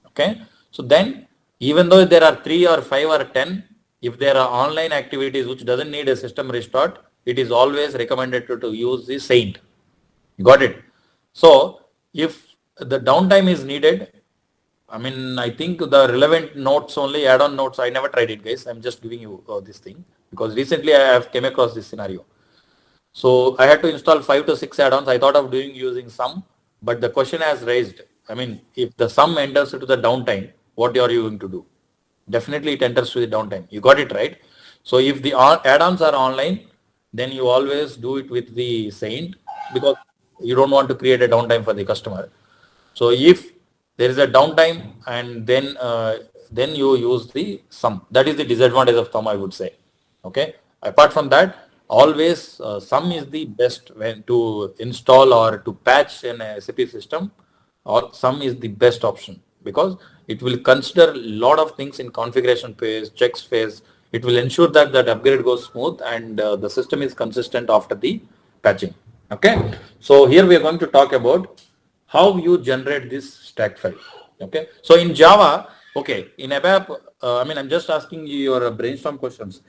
okay. So then even though there are 3 or 5 or 10, if there are online activities which doesn't need a system restart, it is always recommended to use the Saint. Got it? So if the downtime is needed, I mean, I think the relevant notes only, add-on notes, I never tried it, guys. I'm just giving you this thing because recently I have came across this scenario. So I had to install 5 to 6 add-ons. I thought of using sum, but the question has raised. I mean, if the sum enters into the downtime, what are you going to do? Definitely it enters to the downtime. You got it right. So if the add-ons are online, then you always do it with the Saint because you don't want to create a downtime for the customer. So if there is a downtime and then you use the sum. That is the disadvantage of sum, I would say. Okay. Apart from that, always sum is the best when to install or to patch an SAP system, or sum is the best option because it will consider a lot of things in configuration phase, checks phase. It will ensure that that upgrade goes smooth and the system is consistent after the patching. Okay. So here we are going to talk about how you generate this stack file. Okay. So in Java, okay, in ABAP, I mean, I'm just asking you your brainstorm questions.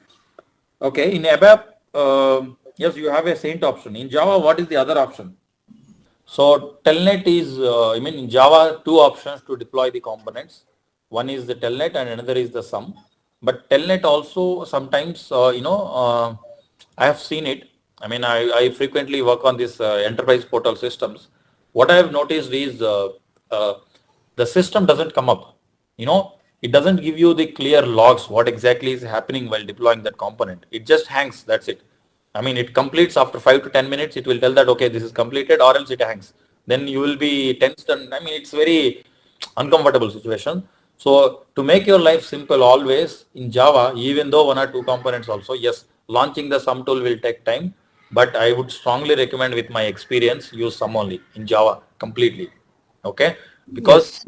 Okay. In ABAP, yes, you have a Saint option. In Java, what is the other option? So telnet is, I mean, in Java, 2 options to deploy the components. One is the telnet and another is the sum. But telnet also sometimes, I have seen it. I mean, I frequently work on this enterprise portal systems. What I have noticed is the system doesn't come up. It doesn't give you the clear logs, what exactly is happening while deploying that component. It just hangs, that's it. I mean, it completes after 5 to 10 minutes, it will tell that, okay, this is completed, or else it hangs. Then you will be tensed and I mean, it's very uncomfortable situation. So to make your life simple always in Java, even though 1 or 2 components also, yes, launching the sum tool will take time, but I would strongly recommend with my experience, use sum only in Java completely. Okay. Because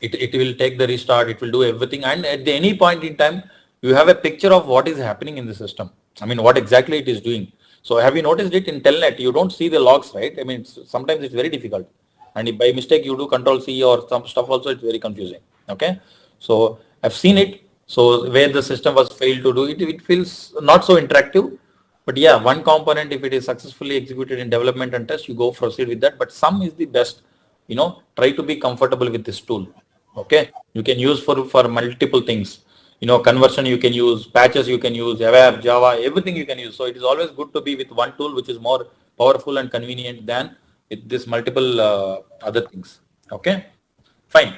it will take the restart, it will do everything. And at any point in time, you have a picture of what is happening in the system. I mean, what exactly it is doing. So have you noticed it in Telnet? You don't see the logs, right? I mean, sometimes it's very difficult. And if by mistake you do Control C or some stuff also, it's very confusing. Okay. So I've seen it. So where the system was failed to do it, it feels not so interactive. But yeah, one component, if it is successfully executed in development and test, you go proceed with that. But sum is the best. Try to be comfortable with this tool. Okay. You can use for multiple things. Conversion you can use, patches you can use, ABAP, Java, everything you can use. So it is always good to be with one tool which is more powerful and convenient than with this multiple other things. Okay, fine.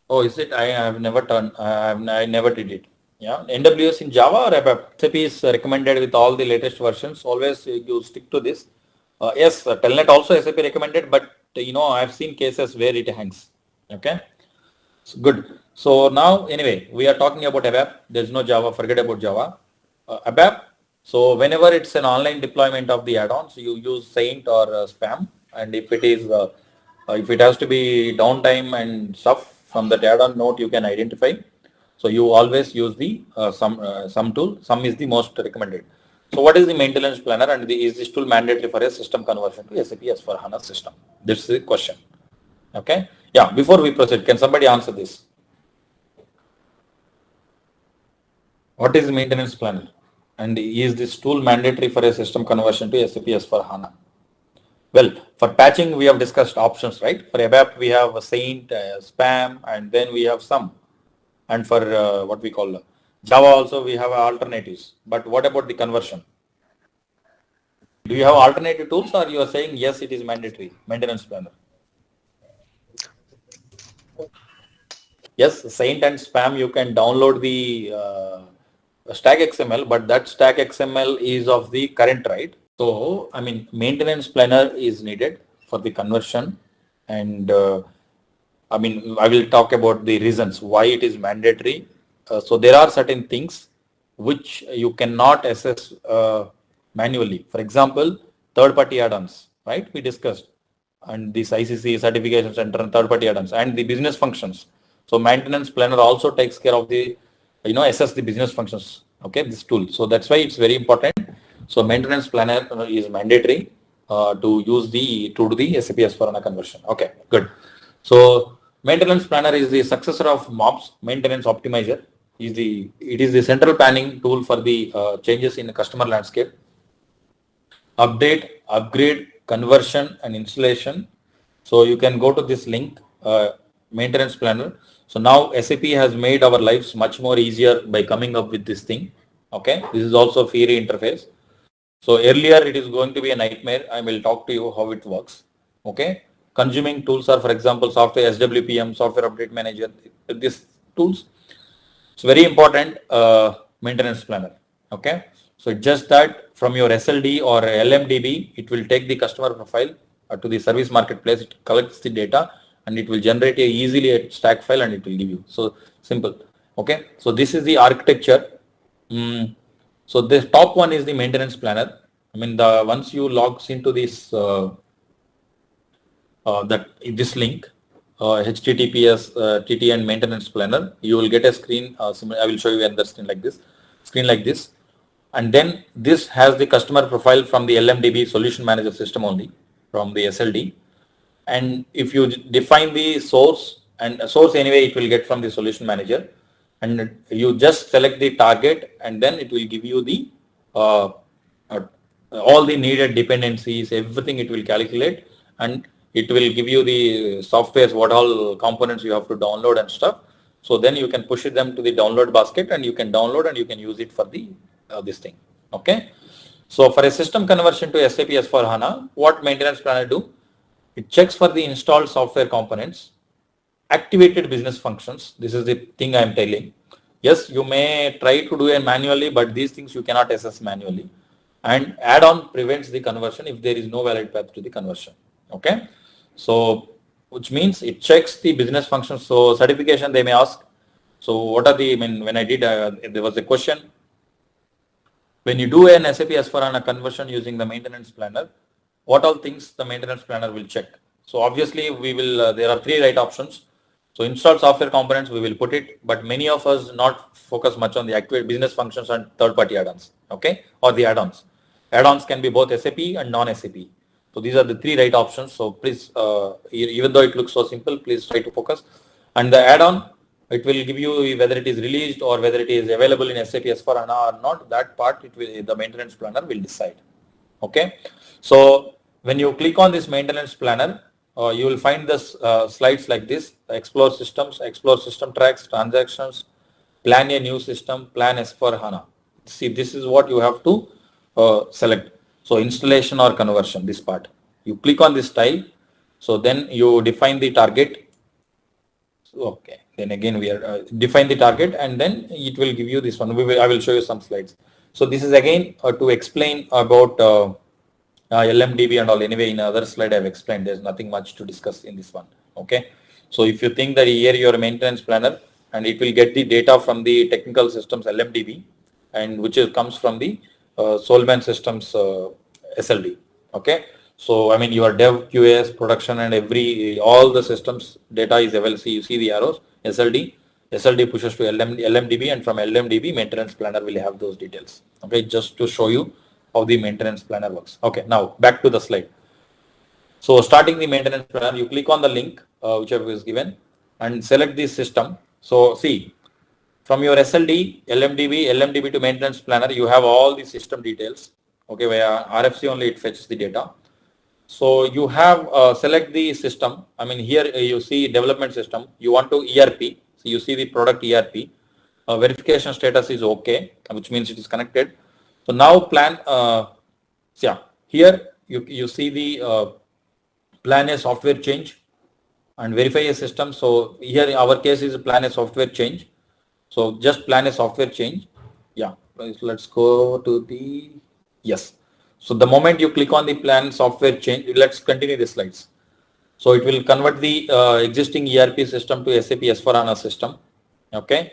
Oh, is it? I have never done. I never did it. Yeah, NWS in Java or ABAP? SAP is recommended with all the latest versions. Always you stick to this. Yes, Telnet also SAP recommended, but I have seen cases where it hangs. Okay. Good. So now, anyway, we are talking about ABAP. There's no Java. Forget about Java. ABAP. So whenever it's an online deployment of the add-ons, you use Saint or Spam. And if it has to be downtime and stuff from the add-on note, you can identify. So you always use the sum tool. Sum is the most recommended. So what is the maintenance planner, and is this tool mandatory for a system conversion to SAP S for HANA system? This is the question. Okay. Yeah, before we proceed, can somebody answer this? What is the maintenance planner? And is this tool mandatory for a system conversion to SAP S for HANA? Well, for patching, we have discussed options, right? For ABAP, we have a Saint, Spam, and then we have some. And for what we call Java also, we have alternatives. But what about the conversion? Do you have alternative tools, or you are saying, yes, it is mandatory, maintenance planner? Yes, Saint and Spam, you can download the stack XML, but that stack XML is of the current, right? So, I mean, maintenance planner is needed for the conversion, and I mean, I will talk about the reasons why it is mandatory. So there are certain things which you cannot assess manually. For example, third-party add-ons, right? We discussed, and this ICC certification center and third-party add-ons and the business functions. So maintenance planner also takes care of the, assess the business functions. Okay, this tool. So that's why it's very important. So maintenance planner is mandatory to do the SAP S/4HANA conversion. Okay, good. So maintenance planner is the successor of MOPS, maintenance optimizer. It is the central planning tool for the changes in the customer landscape. Update, upgrade, conversion, and installation. So you can go to this link, maintenance planner. So now SAP has made our lives much more easier by coming up with this thing. Okay, this is also Fiori interface. So earlier it is going to be a nightmare. I will talk to you how it works. Okay, consuming tools are, for example, software SWPM, software update manager. These tools, it's very important. Maintenance planner. Okay, so just that from your SLD or LMDB, it will take the customer profile to the service marketplace. It collects the data and it will generate easily a stack file and it will give you. So simple. Okay, so this is the architecture. So this top one is the maintenance planner. I mean, once you logs into this this link, HTTPS TTN maintenance planner, you will get a screen. I will show you another screen like this. And then this has the customer profile from the LMDB solution manager system only, from the SLD. And if you define the source, and source anyway, it will get from the solution manager. And you just select the target, and then it will give you the all the needed dependencies, everything it will calculate, and it will give you the softwares, what all components you have to download and stuff. So then you can push them to the download basket, and you can download and you can use it for the this thing. Okay. So for a system conversion to SAP S/4HANA, what maintenance planner do? It checks for the installed software components, activated business functions. This is the thing I am telling. Yes, you may try to do it manually, but these things you cannot assess manually. And add-on prevents the conversion if there is no valid path to the conversion. Okay. So, which means it checks the business functions. So certification, they may ask. So what are the, I mean, when I did, there was a question. When you do an SAP S/4HANA conversion using the maintenance planner, what all things the maintenance planner will check? So obviously we will, there are three right options. So install software components, we will put it, but many of us not focus much on the activate business functions and third-party add-ons, okay, or the add-ons. Add-ons can be both SAP and non-SAP. So these are the three right options. So please, even though it looks so simple, please try to focus. And the add-on, it will give you whether it is released or whether it is available in SAP S/4HANA or not. That part, it will, the maintenance planner will decide. Okay. So when you click on this maintenance planner, you will find this slides like this: explore systems, explore system tracks, transactions, plan a new system, plan S/4HANA. See, this is what you have to select. So installation or conversion, this part. You click on this tile. So then you define the target. Okay. Then again we are define the target, and then it will give you this one. I will show you some slides. So this is again to explain about LMDB and all. Anyway, in another slide I've explained. There's nothing much to discuss in this one. Okay. So if you think that here your maintenance planner, and it will get the data from the technical systems LMDB, and which comes from the Solman systems SLD. Okay. So I mean your dev, QS, production, and all the systems data is available. See, you see the arrows. SLD pushes to LMDB, and from LMDB maintenance planner will have those details. Okay, just to show you how the maintenance planner works. Okay, now back to the slide. So starting the maintenance planner, you click on the link whichever is given and select this system. So see, from your SLD, LMDB to maintenance planner, you have all the system details. Okay, via RFC only it fetches the data. So you have select the system. I mean, here you see development system. You want to ERP. So you see the product ERP. Verification status is okay, which means it is connected. So now plan. Yeah, here you see the plan a software change and verify a system. So here in our case is plan a software change. So just plan a software change. Yeah, let's go to the, yes. So the moment you click on the plan software change, let's continue the slides. So it will convert the existing ERP system to SAP S/4HANA system. Okay.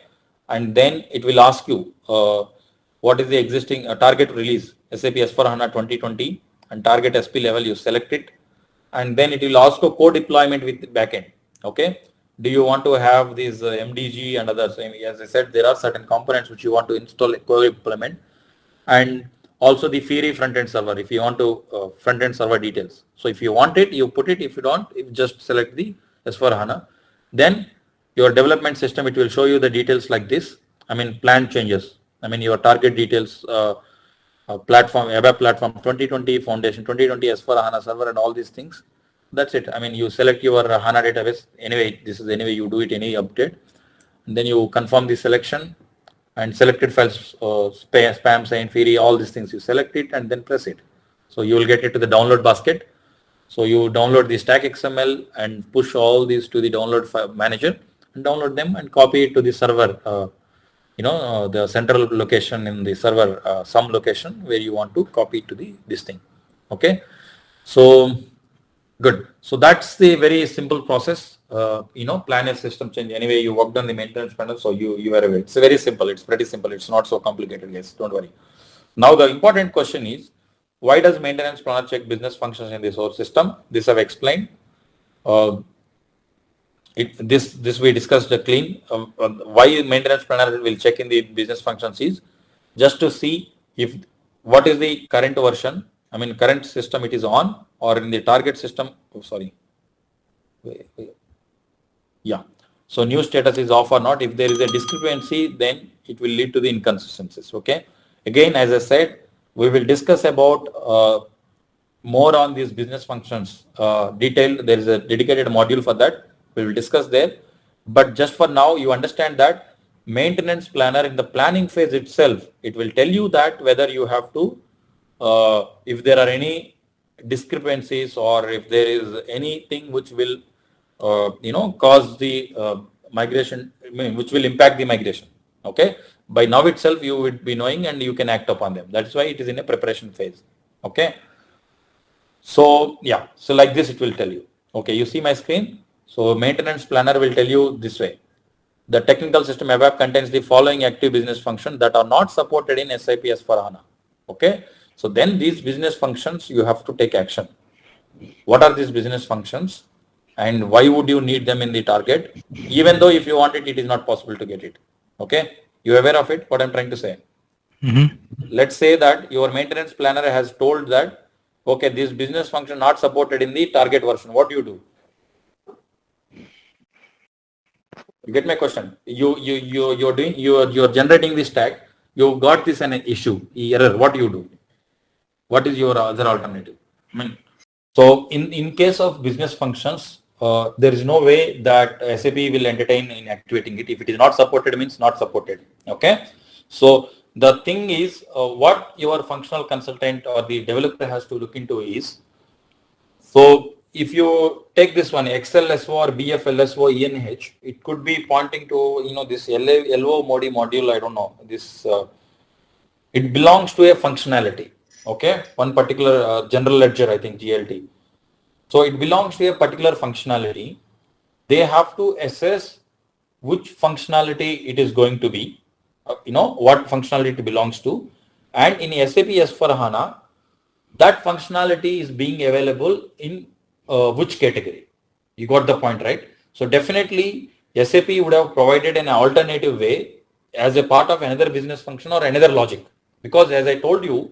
And then it will ask you what is the existing target release, SAP S/4HANA 2020 and target SP level, you select it. And then it will ask for code deployment with backend. Okay. Do you want to have these MDG and others? As I said, there are certain components which you want to install code deployment, and also the Fiori front-end server if you want to front-end server details. So if you want it, you put it. If you don't, you just select the S/4HANA. Then your development system, it will show you the details like this. I mean, plan changes. I mean, your target details, platform, ABAP platform 2020, foundation 2020, S/4HANA server, and all these things. That's it. I mean, you select your HANA database. Anyway, this is anyway you do it any update. And then you confirm the selection and selected files, spam, sign, Fiori, all these things. You select it and then press it. So you will get it to the download basket. So you download the stack XML and push all these to the download file manager and download them and copy it to the server. The central location in the server, some location where you want to copy to this thing. Okay. So good. So that's the very simple process. Plan a system change. Anyway, you worked on the maintenance panel, so you are aware. It's very simple. It's pretty simple. It's not so complicated, guys. Don't worry. Now the important question is, why does maintenance planner check business functions in the source system? This I've explained. This we discussed clean. Why maintenance planner will check in the business functions is just to see if what is the current version. I mean, current system it is on, or in the target system. Oh, sorry. Yeah. So new status is off or not. If there is a discrepancy, then it will lead to the inconsistencies. Okay. Again, as I said, we will discuss about more on these business functions detailed. There is a dedicated module for that. We will discuss there. But just for now, you understand that maintenance planner in the planning phase itself, it will tell you that whether you have to, if there are any discrepancies or if there is anything which will, cause the migration, which will impact the migration. Okay. By now itself, you would be knowing and you can act upon them. That's why it is in a preparation phase. Okay. So yeah, so like this, it will tell you. Okay. You see my screen. So maintenance planner will tell you this way. The technical system ABAP contains the following active business functions that are not supported in SAP S/4HANA. Okay. So then these business functions, you have to take action. What are these business functions and why would you need them in the target? Even though if you want it, it is not possible to get it. Okay. You aware of it? What I'm trying to say? Let's say that your maintenance planner has told that, okay, this business function not supported in the target version. What do you do? You get my question? You're generating this tag. You got this an issue, error. What do you do? What is your other alternative? I mean, so in case of business functions, there is no way that SAP will entertain in activating it. If it is not supported, means not supported. Okay. So the thing is, what your functional consultant or the developer has to look into is, so if you take this one, XLSO or BFLSO ENH, it could be pointing to, this LO MODI module, I don't know, this, it belongs to a functionality, okay? One particular general ledger, I think, GLT. So it belongs to a particular functionality. They have to assess which functionality it is going to be, what functionality it belongs to. And in SAP S/4HANA, that functionality is being available in which category. You got the point, right? So definitely SAP would have provided an alternative way as a part of another business function or another logic. Because as I told you,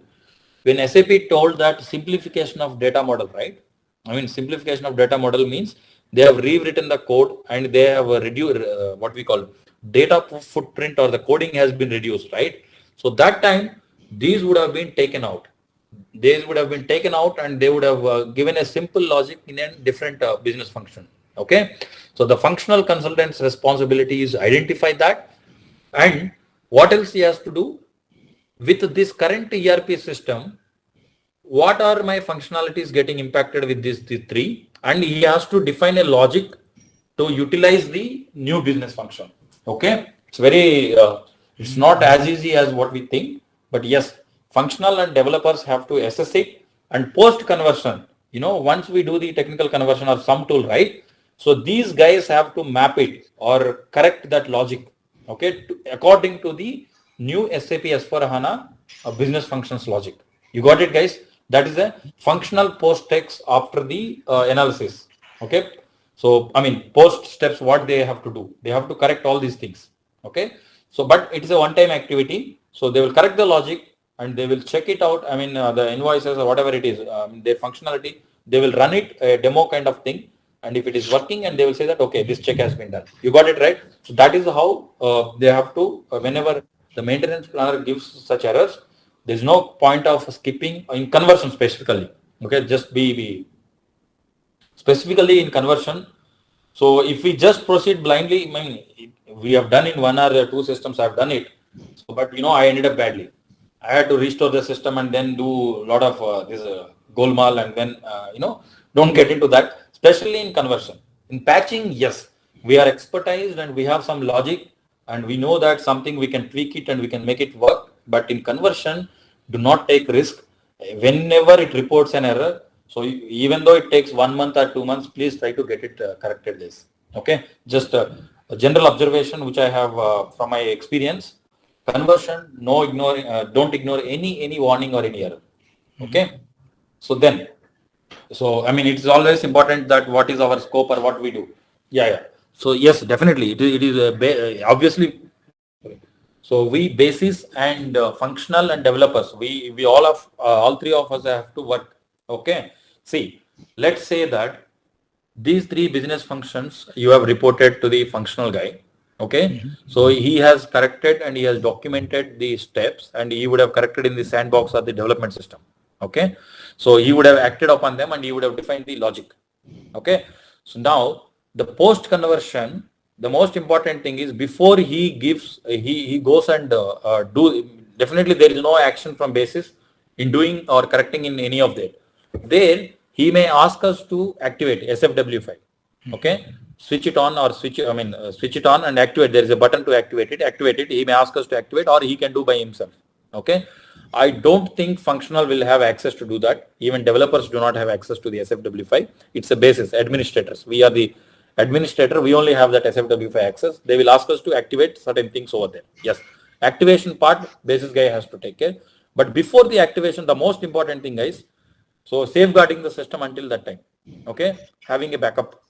when SAP told that simplification of data model, right? I mean, simplification of data model means they have rewritten the code and they have reduced what we call data footprint, or the coding has been reduced, right? So that time these would have been taken out. They would have been taken out and they would have given a simple logic in a different business function. Okay. So the functional consultant's responsibility is identify that, and what else he has to do with this current ERP system. What are my functionalities getting impacted with these three, and he has to define a logic to utilize the new business function. Okay, it's very it's not as easy as what we think, but yes, functional and developers have to assess it, and post conversion, once we do the technical conversion or some tool, right? So these guys have to map it or correct that logic, okay, according to the new SAP S/4HANA business functions logic. You got it, guys? That is a functional post text after the analysis. Okay. So, I mean, post steps, what they have to do, they have to correct all these things. Okay. So, but it is a one-time activity. So they will correct the logic and they will check it out. I mean, the invoices or whatever it is, their functionality, they will run it, a demo kind of thing. And if it is working, and they will say that, okay, this check has been done. You got it, right? So that is how they have to, whenever the maintenance planner gives such errors, there's no point of skipping in conversion specifically. Okay, just be specifically in conversion. So if we just proceed blindly, I mean, we have done in one or two systems, I've done it. So, but I ended up badly. I had to restore the system and then do a lot of this golmaal, and then, don't get into that, especially in conversion. In patching, yes, we are expertised and we have some logic and we know that something we can tweak it and we can make it work. But in conversion, do not take risk. Whenever it reports an error, so even though it takes 1 month or 2 months, please try to get it corrected, guys. Okay, just a general observation which I have from my experience. Conversion, no ignoring, don't ignore any warning or any error. Okay, so I mean, it is always important that what is our scope or what we do. Yeah. So yes, definitely, it is obviously. So we basis and functional and developers, we all three of us have to work. Okay. See, let's say that these three business functions you have reported to the functional guy. Okay. So he has corrected and he has documented the steps, and he would have corrected in the sandbox or the development system. Okay. So he would have acted upon them and he would have defined the logic. Okay. So now the post conversion, the most important thing is before he gives, he goes and do, definitely there is no action from basis in doing or correcting in any of that. There he may ask us to activate SFW file. Okay, switch it on or switch it on and activate. There is a button to activate it. He may ask us to activate, or he can do by himself. Okay, I don't think functional will have access to do that. Even developers do not have access to the SFW file. It's a basis, administrators. We are the administrator, we only have that SFW5 access. They will ask us to activate certain things over there. Yes, activation part, basis guy has to take care. But before the activation, the most important thing, guys, so safeguarding the system until that time. Okay, having a backup,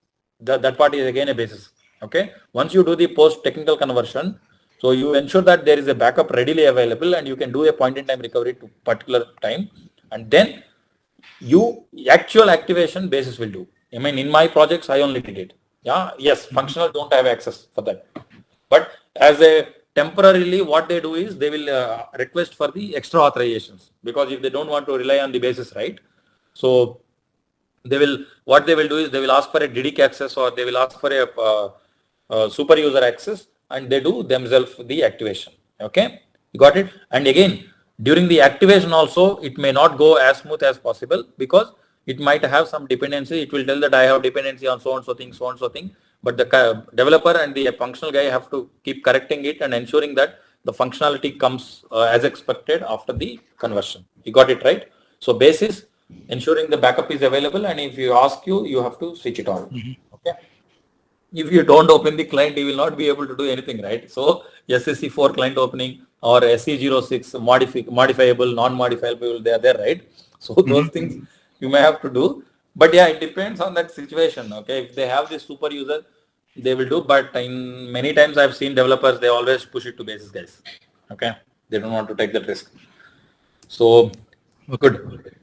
that part is again a basis. Okay, once you do the post technical conversion, so you ensure that there is a backup readily available and you can do a point in time recovery to particular time, and then you actual activation basis will do. I mean, in my projects, I only did it. Yeah, yes, functional don't have access for that. But as a temporarily, what they do is they will request for the extra authorizations, because if they don't want to rely on the basis, right? So what they will do is they will ask for a DDIC access, or they will ask for a super user access, and they do themselves the activation. Okay, you got it? And again, during the activation also, it may not go as smooth as possible, because it might have some dependency. It will tell that I have dependency on so and so thing, but the developer and the functional guy have to keep correcting it and ensuring that the functionality comes as expected after the conversion. You got it, right? So basis, ensuring the backup is available, and if you ask you have to switch it on. Okay. If you don't open the client, you will not be able to do anything, right? So SSC4 client opening or SC06 modifiable, non-modifiable, they are there, right? So those things you may have to do, but yeah, it depends on that situation. Okay, if they have this super user, they will do, but in many times I've seen developers, they always push it to basis guys. Okay, they don't want to take that risk. So good.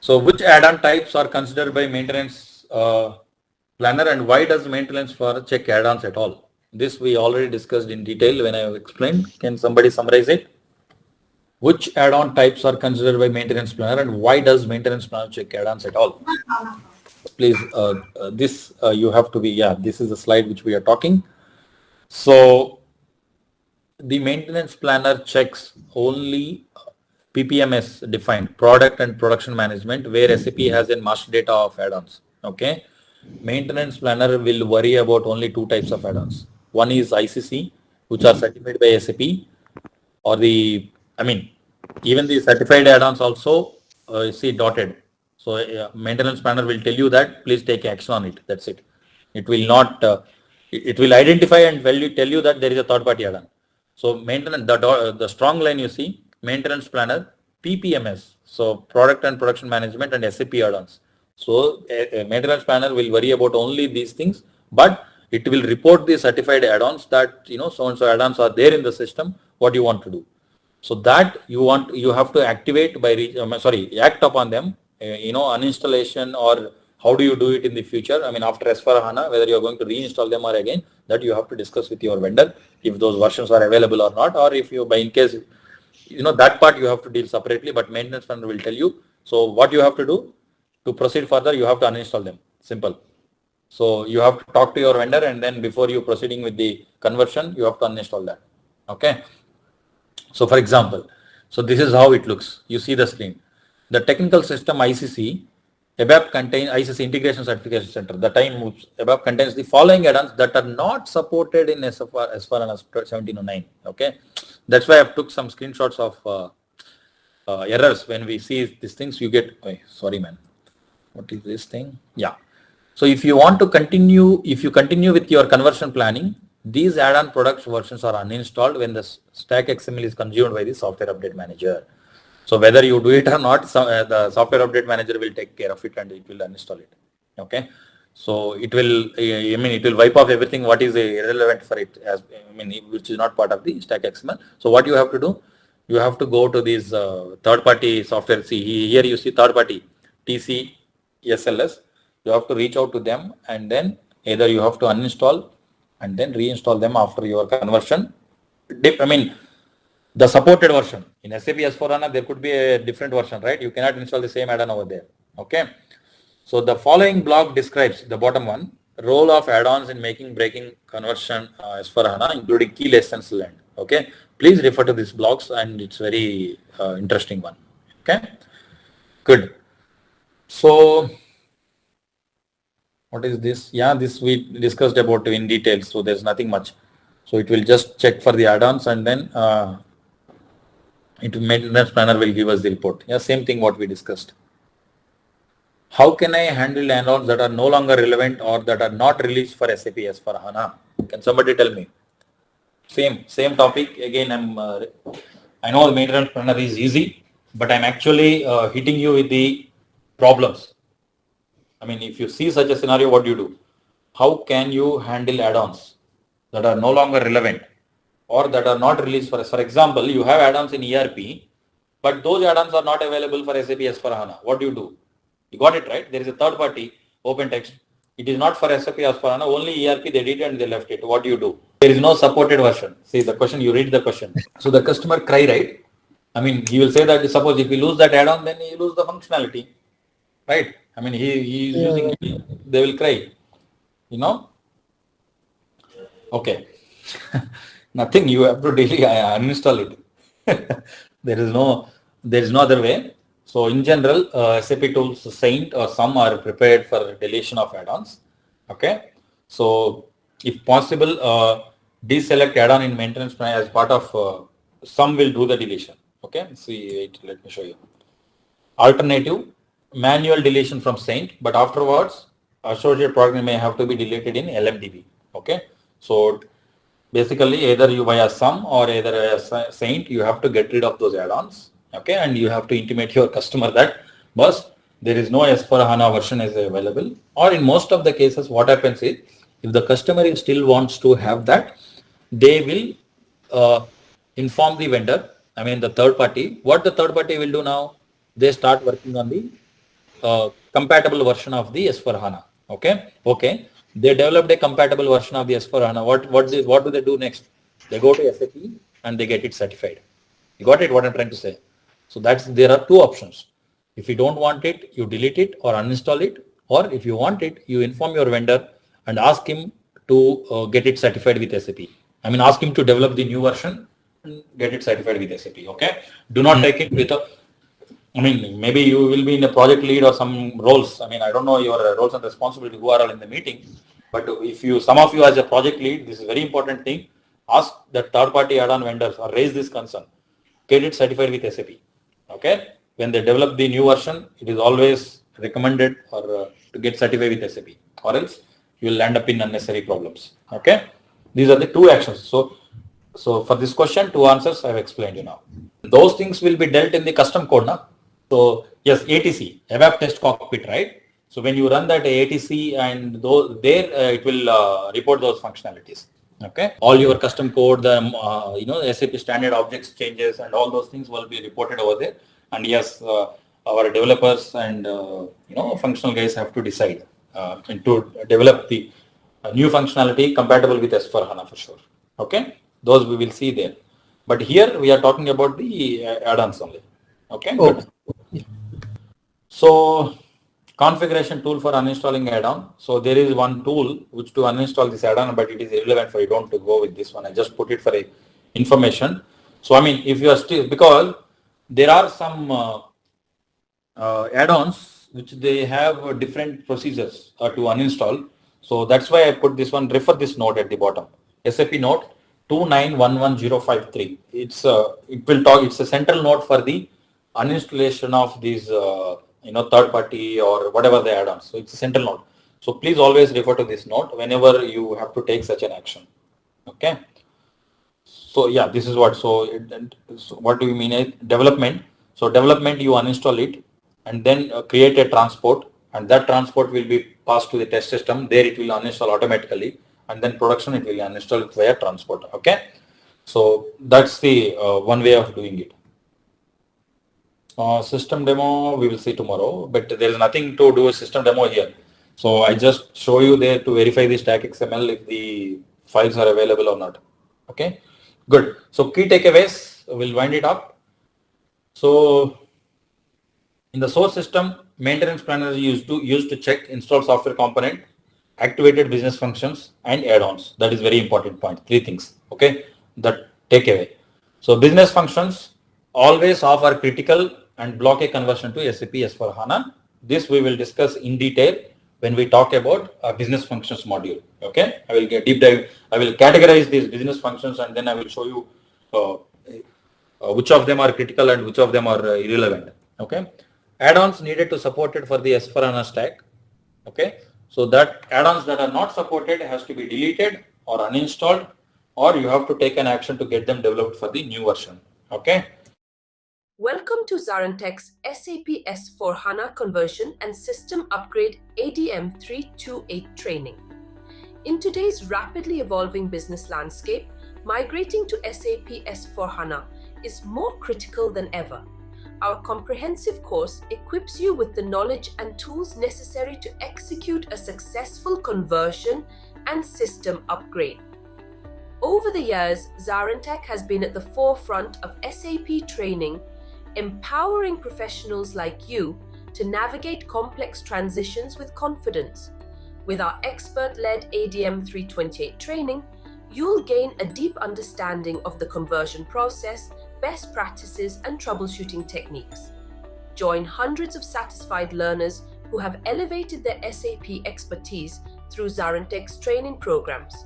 So which add-on types are considered by maintenance planner, and why does maintenance for check add-ons at all? This we already discussed in detail when I explained. Can somebody summarize it? which add-on types are considered by maintenance planner and why does maintenance planner check add-ons at all? Please, this you have to be, this is the slide which we are talking. So the maintenance planner checks only PPMS defined, product and production management, where SAP has a master data of add-ons. Okay. Maintenance planner will worry about only two types of add-ons. One is ICC, which are certified by SAP, or even the certified add-ons also see dotted. So maintenance planner will tell you that please take action on it. That's it. It will not. It will identify and tell you that there is a third-party add-on. So maintenance, the strong line you see, maintenance planner, PPMS, so product and production management and SAP add-ons. So a maintenance planner will worry about only these things, but it will report the certified add-ons that so and so add-ons are there in the system. What do you want to do? So that you have to activate by act upon them. Uninstallation, or how do you do it in the future? I mean, after S4 HANA, whether you are going to reinstall them or again, that you have to discuss with your vendor if those versions are available or not, or if you, by in case, that part you have to deal separately, but maintenance planner will tell you. So what you have to do to proceed further, you have to uninstall them. Simple. So you have to talk to your vendor, and then before you proceeding with the conversion, you have to uninstall that. Okay. So for example, so this is how it looks. You see the screen. The technical system ICC, ABAP contains ICC Integration Certification Center. The time ABAP contains the following add-ons that are not supported in S4 as 1709. Okay, that's why I've took some screenshots of errors. When we see these things, you get. Sorry, man. What is this thing? Yeah. So if you want to continue, if you continue with your conversion planning, these add-on products versions are uninstalled when the stack XML is consumed by the software update manager. So whether you do it or not, the software update manager will take care of it and it will uninstall it. Okay. So it will, it will wipe off everything what is irrelevant for it, which is not part of the stack XML. So what you have to do, you have to go to these third-party software. See here you see third-party TCSLS. You have to reach out to them, and then either you have to uninstall and then reinstall them after your conversion. The supported version in SAP S4 HANA, there could be a different version, right? You cannot install the same add-on over there. Okay. So the following block describes, the bottom one, role of add-ons in breaking conversion S4 HANA, including key lessons learned. Okay. Please refer to these blocks, and it's very interesting one. Okay. Good. So what is this? Yeah, this we discussed about in detail. So there's nothing much. So it will just check for the add-ons, and then maintenance planner will give us the report. Yeah, same thing what we discussed. How can I handle add-ons that are no longer relevant or that are not released for SAP S4 HANA? Can somebody tell me? Same topic. Again, I know the maintenance planner is easy, but I'm actually hitting you with the problems. I mean, if you see such a scenario, what do you do? How can you handle add-ons that are no longer relevant or that are not released for example, you have add-ons in ERP, but those add-ons are not available for SAP S4 HANA. What do you do? You got it right. There is a third party open text. It is not for SAP S4 HANA. Only ERP they did and they left it. What do you do? There is no supported version. See the question, you read the question. So the customer cry, right? I mean, he will say that suppose if we lose that add-on, then he lose the functionality, right? I mean, he is using it, they will cry, Okay. Nothing, you have to daily uninstall it. There is no other way. So in general, SAP tools Saint or some are prepared for deletion of add-ons. Okay. So if possible, deselect add-on in maintenance plan as part of some will do the deletion. Okay. See, let me show you. Alternative, manual deletion from Saint, but afterwards associated program may have to be deleted in LMDB. Okay. So basically either you via some or either a Saint, you have to get rid of those add-ons. Okay. And you have to intimate your customer that, boss, there is no S4 HANA version is available. Or in most of the cases, what happens is, if the customer still wants to have that, they will inform the vendor, the third party. What the third party will do now? They start working on the compatible version of the S4 HANA. Okay. Okay. They developed a compatible version of the S4 HANA. What do they do next? They go to SAP and they get it certified. You got it, what I'm trying to say? So there are two options. If you don't want it, you delete it or uninstall it, or if you want it, you inform your vendor and ask him to get it certified with SAP. I mean, ask him to develop the new version and get it certified with SAP. Okay. Do not take it with I mean, maybe you will be in a project lead or some roles. I mean, I don't know your roles and responsibility who are all in the meeting, but if some of you as a project lead, this is a very important thing. Ask the third-party add-on vendors or raise this concern. Get it certified with SAP. Okay. When they develop the new version, it is always recommended or to get certified with SAP, or else you will end up in unnecessary problems. Okay. These are the two actions. So for this question, two answers I have explained you now. Those things will be dealt in the custom code now. So yes, ATC, ABAP test cockpit, right? So when you run that ATC and it will report those functionalities. Okay, all your custom code, the SAP standard objects changes and all those things will be reported over there. And yes, our developers and functional guys have to decide and to develop the new functionality compatible with S4 HANA for sure. Okay, those we will see there. But here we are talking about the add-ons only. Okay, good. So configuration tool for uninstalling add-on. So there is one tool which to uninstall this add-on, but it is irrelevant for you. Don't to go with this one. I just put it for information. So I mean, if you are still, because there are some add-ons which they have different procedures to uninstall. So that's why I put this one. Refer this note at the bottom. SAP note 2911053. It will talk. It's a central note for the uninstallation of these third party or whatever the add-ons. So it's a central note. So please always refer to this note whenever you have to take such an action. Okay. So yeah, this is what. So what do you mean? Development. So development, you uninstall it and then create a transport, and that transport will be passed to the test system. There it will uninstall automatically, and then production it will uninstall via transport. Okay. So that's the one way of doing it. System demo we will see tomorrow, but there is nothing to do with system demo here. So I just show you there to verify the stack XML if the files are available or not. Okay, good. So key takeaways, we'll wind it up. So in the source system, maintenance planner is used to check installed software component, activated business functions, and add-ons. That is very important point. Three things. Okay, that takeaway. So business functions always offer critical and block a conversion to SAP S4 HANA. This we will discuss in detail when we talk about business functions module. Okay, I will get deep dive. I will categorize these business functions and then I will show you which of them are critical and which of them are irrelevant. Okay, add-ons needed to support it for the S4 HANA stack. Okay, so that add-ons that are not supported has to be deleted or uninstalled, or you have to take an action to get them developed for the new version. Okay. Welcome to ZaranTech's SAP S4 HANA Conversion and System Upgrade ADM 328 training. In today's rapidly evolving business landscape, migrating to SAP S4 HANA is more critical than ever. Our comprehensive course equips you with the knowledge and tools necessary to execute a successful conversion and system upgrade. Over the years, ZaranTech has been at the forefront of SAP training, empowering professionals like you to navigate complex transitions with confidence. With our expert-led ADM 328 training, you'll gain a deep understanding of the conversion process, best practices, and troubleshooting techniques. Join hundreds of satisfied learners who have elevated their SAP expertise through ZaranTech's training programs.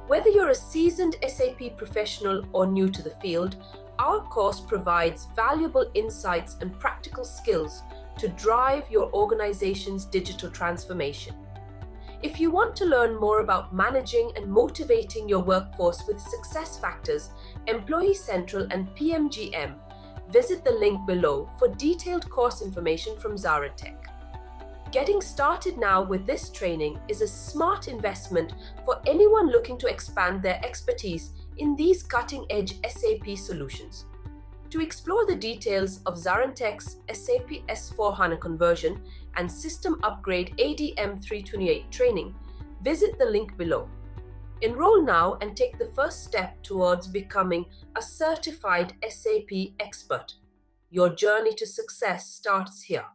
Whether you're a seasoned SAP professional or new to the field, our course provides valuable insights and practical skills to drive your organization's digital transformation. If you want to learn more about managing and motivating your workforce with success factors, Employee Central, and PMGM, visit the link below for detailed course information from ZaranTech. Getting started now with this training is a smart investment for anyone looking to expand their expertise in these cutting-edge SAP solutions. To explore the details of ZaranTech's SAP S4 HANA conversion and system upgrade ADM 328 training, visit the link below. Enroll now and take the first step towards becoming a certified SAP expert. Your journey to success starts here.